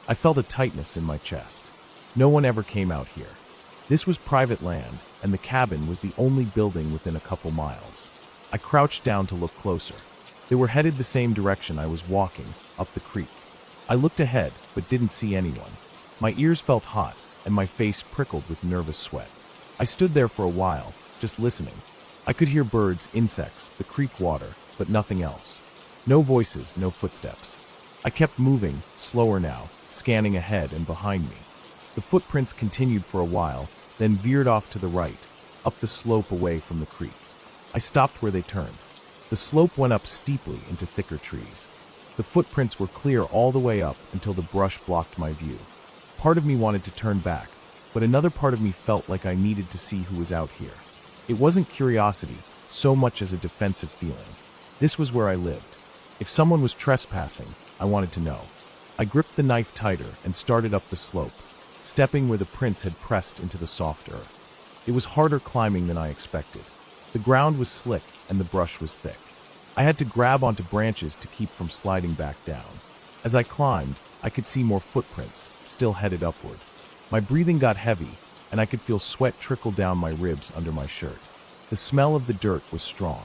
I felt a tightness in my chest. No one ever came out here. This was private land, and the cabin was the only building within a couple miles. I crouched down to look closer. They were headed the same direction I was walking, up the creek. I looked ahead, but didn't see anyone. My ears felt hot, and my face prickled with nervous sweat. I stood there for a while, just listening. I could hear birds, insects, the creek water, but nothing else. No voices, no footsteps. I kept moving, slower now, scanning ahead and behind me. The footprints continued for a while, then veered off to the right, up the slope away from the creek. I stopped where they turned. The slope went up steeply into thicker trees. The footprints were clear all the way up until the brush blocked my view. Part of me wanted to turn back, but another part of me felt like I needed to see who was out here. It wasn't curiosity, so much as a defensive feeling. This was where I lived. If someone was trespassing, I wanted to know. I gripped the knife tighter and started up the slope, stepping where the prints had pressed into the soft earth. It was harder climbing than I expected. The ground was slick and the brush was thick. I had to grab onto branches to keep from sliding back down. As I climbed, I could see more footprints, still headed upward. My breathing got heavy, and I could feel sweat trickle down my ribs under my shirt. The smell of the dirt was strong.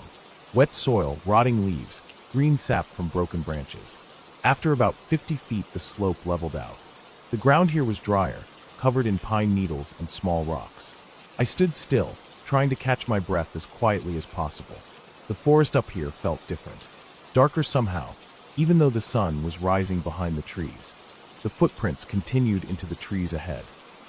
Wet soil, rotting leaves, green sap from broken branches. After about 50 feet, the slope leveled out. The ground here was drier, covered in pine needles and small rocks. I stood still, trying to catch my breath as quietly as possible. The forest up here felt different. Darker somehow, even though the sun was rising behind the trees. The footprints continued into the trees ahead.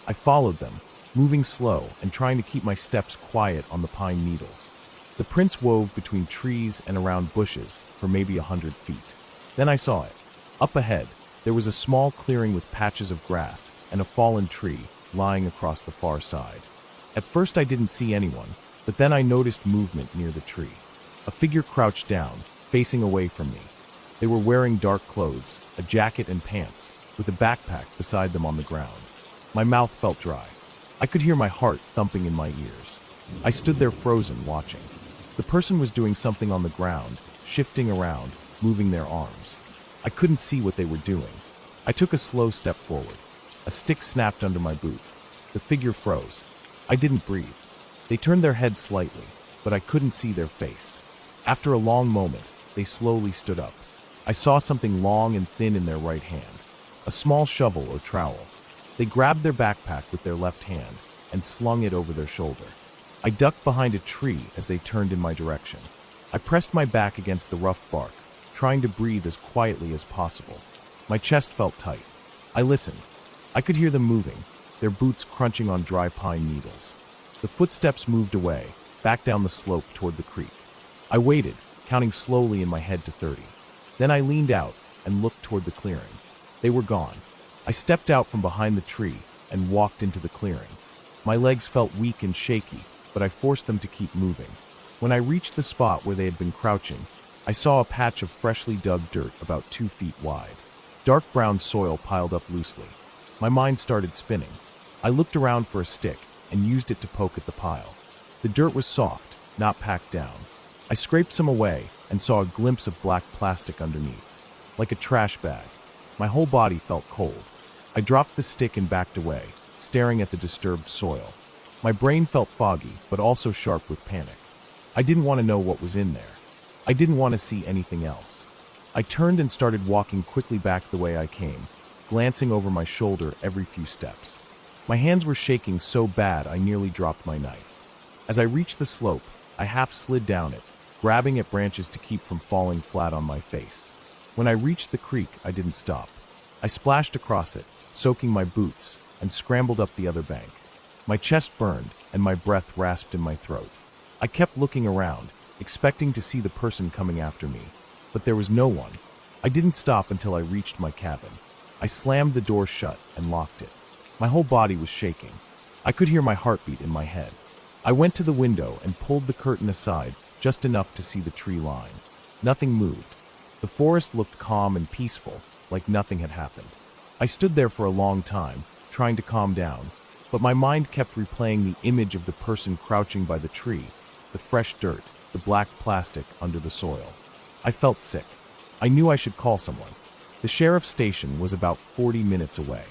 I followed them, moving slow and trying to keep my steps quiet on the pine needles. The prints wove between trees and around bushes for maybe 100 feet. Then I saw it. Up ahead, there was a small clearing with patches of grass and a fallen tree lying across the far side. At first I didn't see anyone, but then I noticed movement near the tree. A figure crouched down, facing away from me. They were wearing dark clothes, a jacket and pants, with a backpack beside them on the ground. My mouth felt dry. I could hear my heart thumping in my ears. I stood there frozen, watching. The person was doing something on the ground, shifting around, moving their arms. I couldn't see what they were doing. I took a slow step forward. A stick snapped under my boot. The figure froze. I didn't breathe. They turned their heads slightly, but I couldn't see their face. After a long moment, they slowly stood up. I saw something long and thin in their right hand, a small shovel or trowel. They grabbed their backpack with their left hand and slung it over their shoulder. I ducked behind a tree as they turned in my direction. I pressed my back against the rough bark, trying to breathe as quietly as possible. My chest felt tight. I listened. I could hear them moving, their boots crunching on dry pine needles. The footsteps moved away, back down the slope toward the creek. I waited, counting slowly in my head to 30. Then I leaned out and looked toward the clearing. They were gone. I stepped out from behind the tree and walked into the clearing. My legs felt weak and shaky, but I forced them to keep moving. When I reached the spot where they had been crouching, I saw a patch of freshly dug dirt about 2 feet wide. Dark brown soil piled up loosely. My mind started spinning. I looked around for a stick and used it to poke at the pile. The dirt was soft, not packed down. I scraped some away and saw a glimpse of black plastic underneath, like a trash bag. My whole body felt cold. I dropped the stick and backed away, staring at the disturbed soil. My brain felt foggy, but also sharp with panic. I didn't want to know what was in there. I didn't want to see anything else. I turned and started walking quickly back the way I came, glancing over my shoulder every few steps. My hands were shaking so bad I nearly dropped my knife. As I reached the slope, I half slid down it, grabbing at branches to keep from falling flat on my face. When I reached the creek, I didn't stop. I splashed across it, soaking my boots, and scrambled up the other bank. My chest burned, and my breath rasped in my throat. I kept looking around, expecting to see the person coming after me, but there was no one. I didn't stop until I reached my cabin. I slammed the door shut and locked it. My whole body was shaking. I could hear my heartbeat in my head. I went to the window and pulled the curtain aside just enough to see the tree line. Nothing moved. The forest looked calm and peaceful, like nothing had happened. I stood there for a long time, trying to calm down, but my mind kept replaying the image of the person crouching by the tree, the fresh dirt, the black plastic under the soil. I felt sick. I knew I should call someone. The sheriff's station was about 40 minutes away.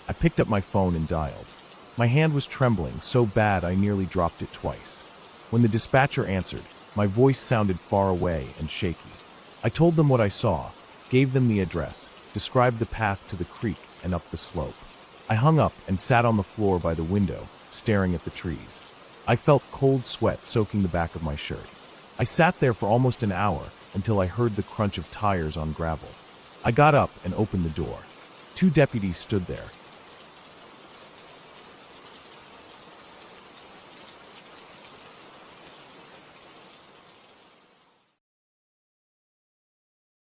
I picked up my phone and dialed. My hand was trembling so bad I nearly dropped it twice. When the dispatcher answered, my voice sounded far away and shaky. I told them what I saw, gave them the address, described the path to the creek and up the slope. I hung up and sat on the floor by the window, staring at the trees. I felt cold sweat soaking the back of my shirt. I sat there for almost an hour until I heard the crunch of tires on gravel. I got up and opened the door. 2 deputies stood there,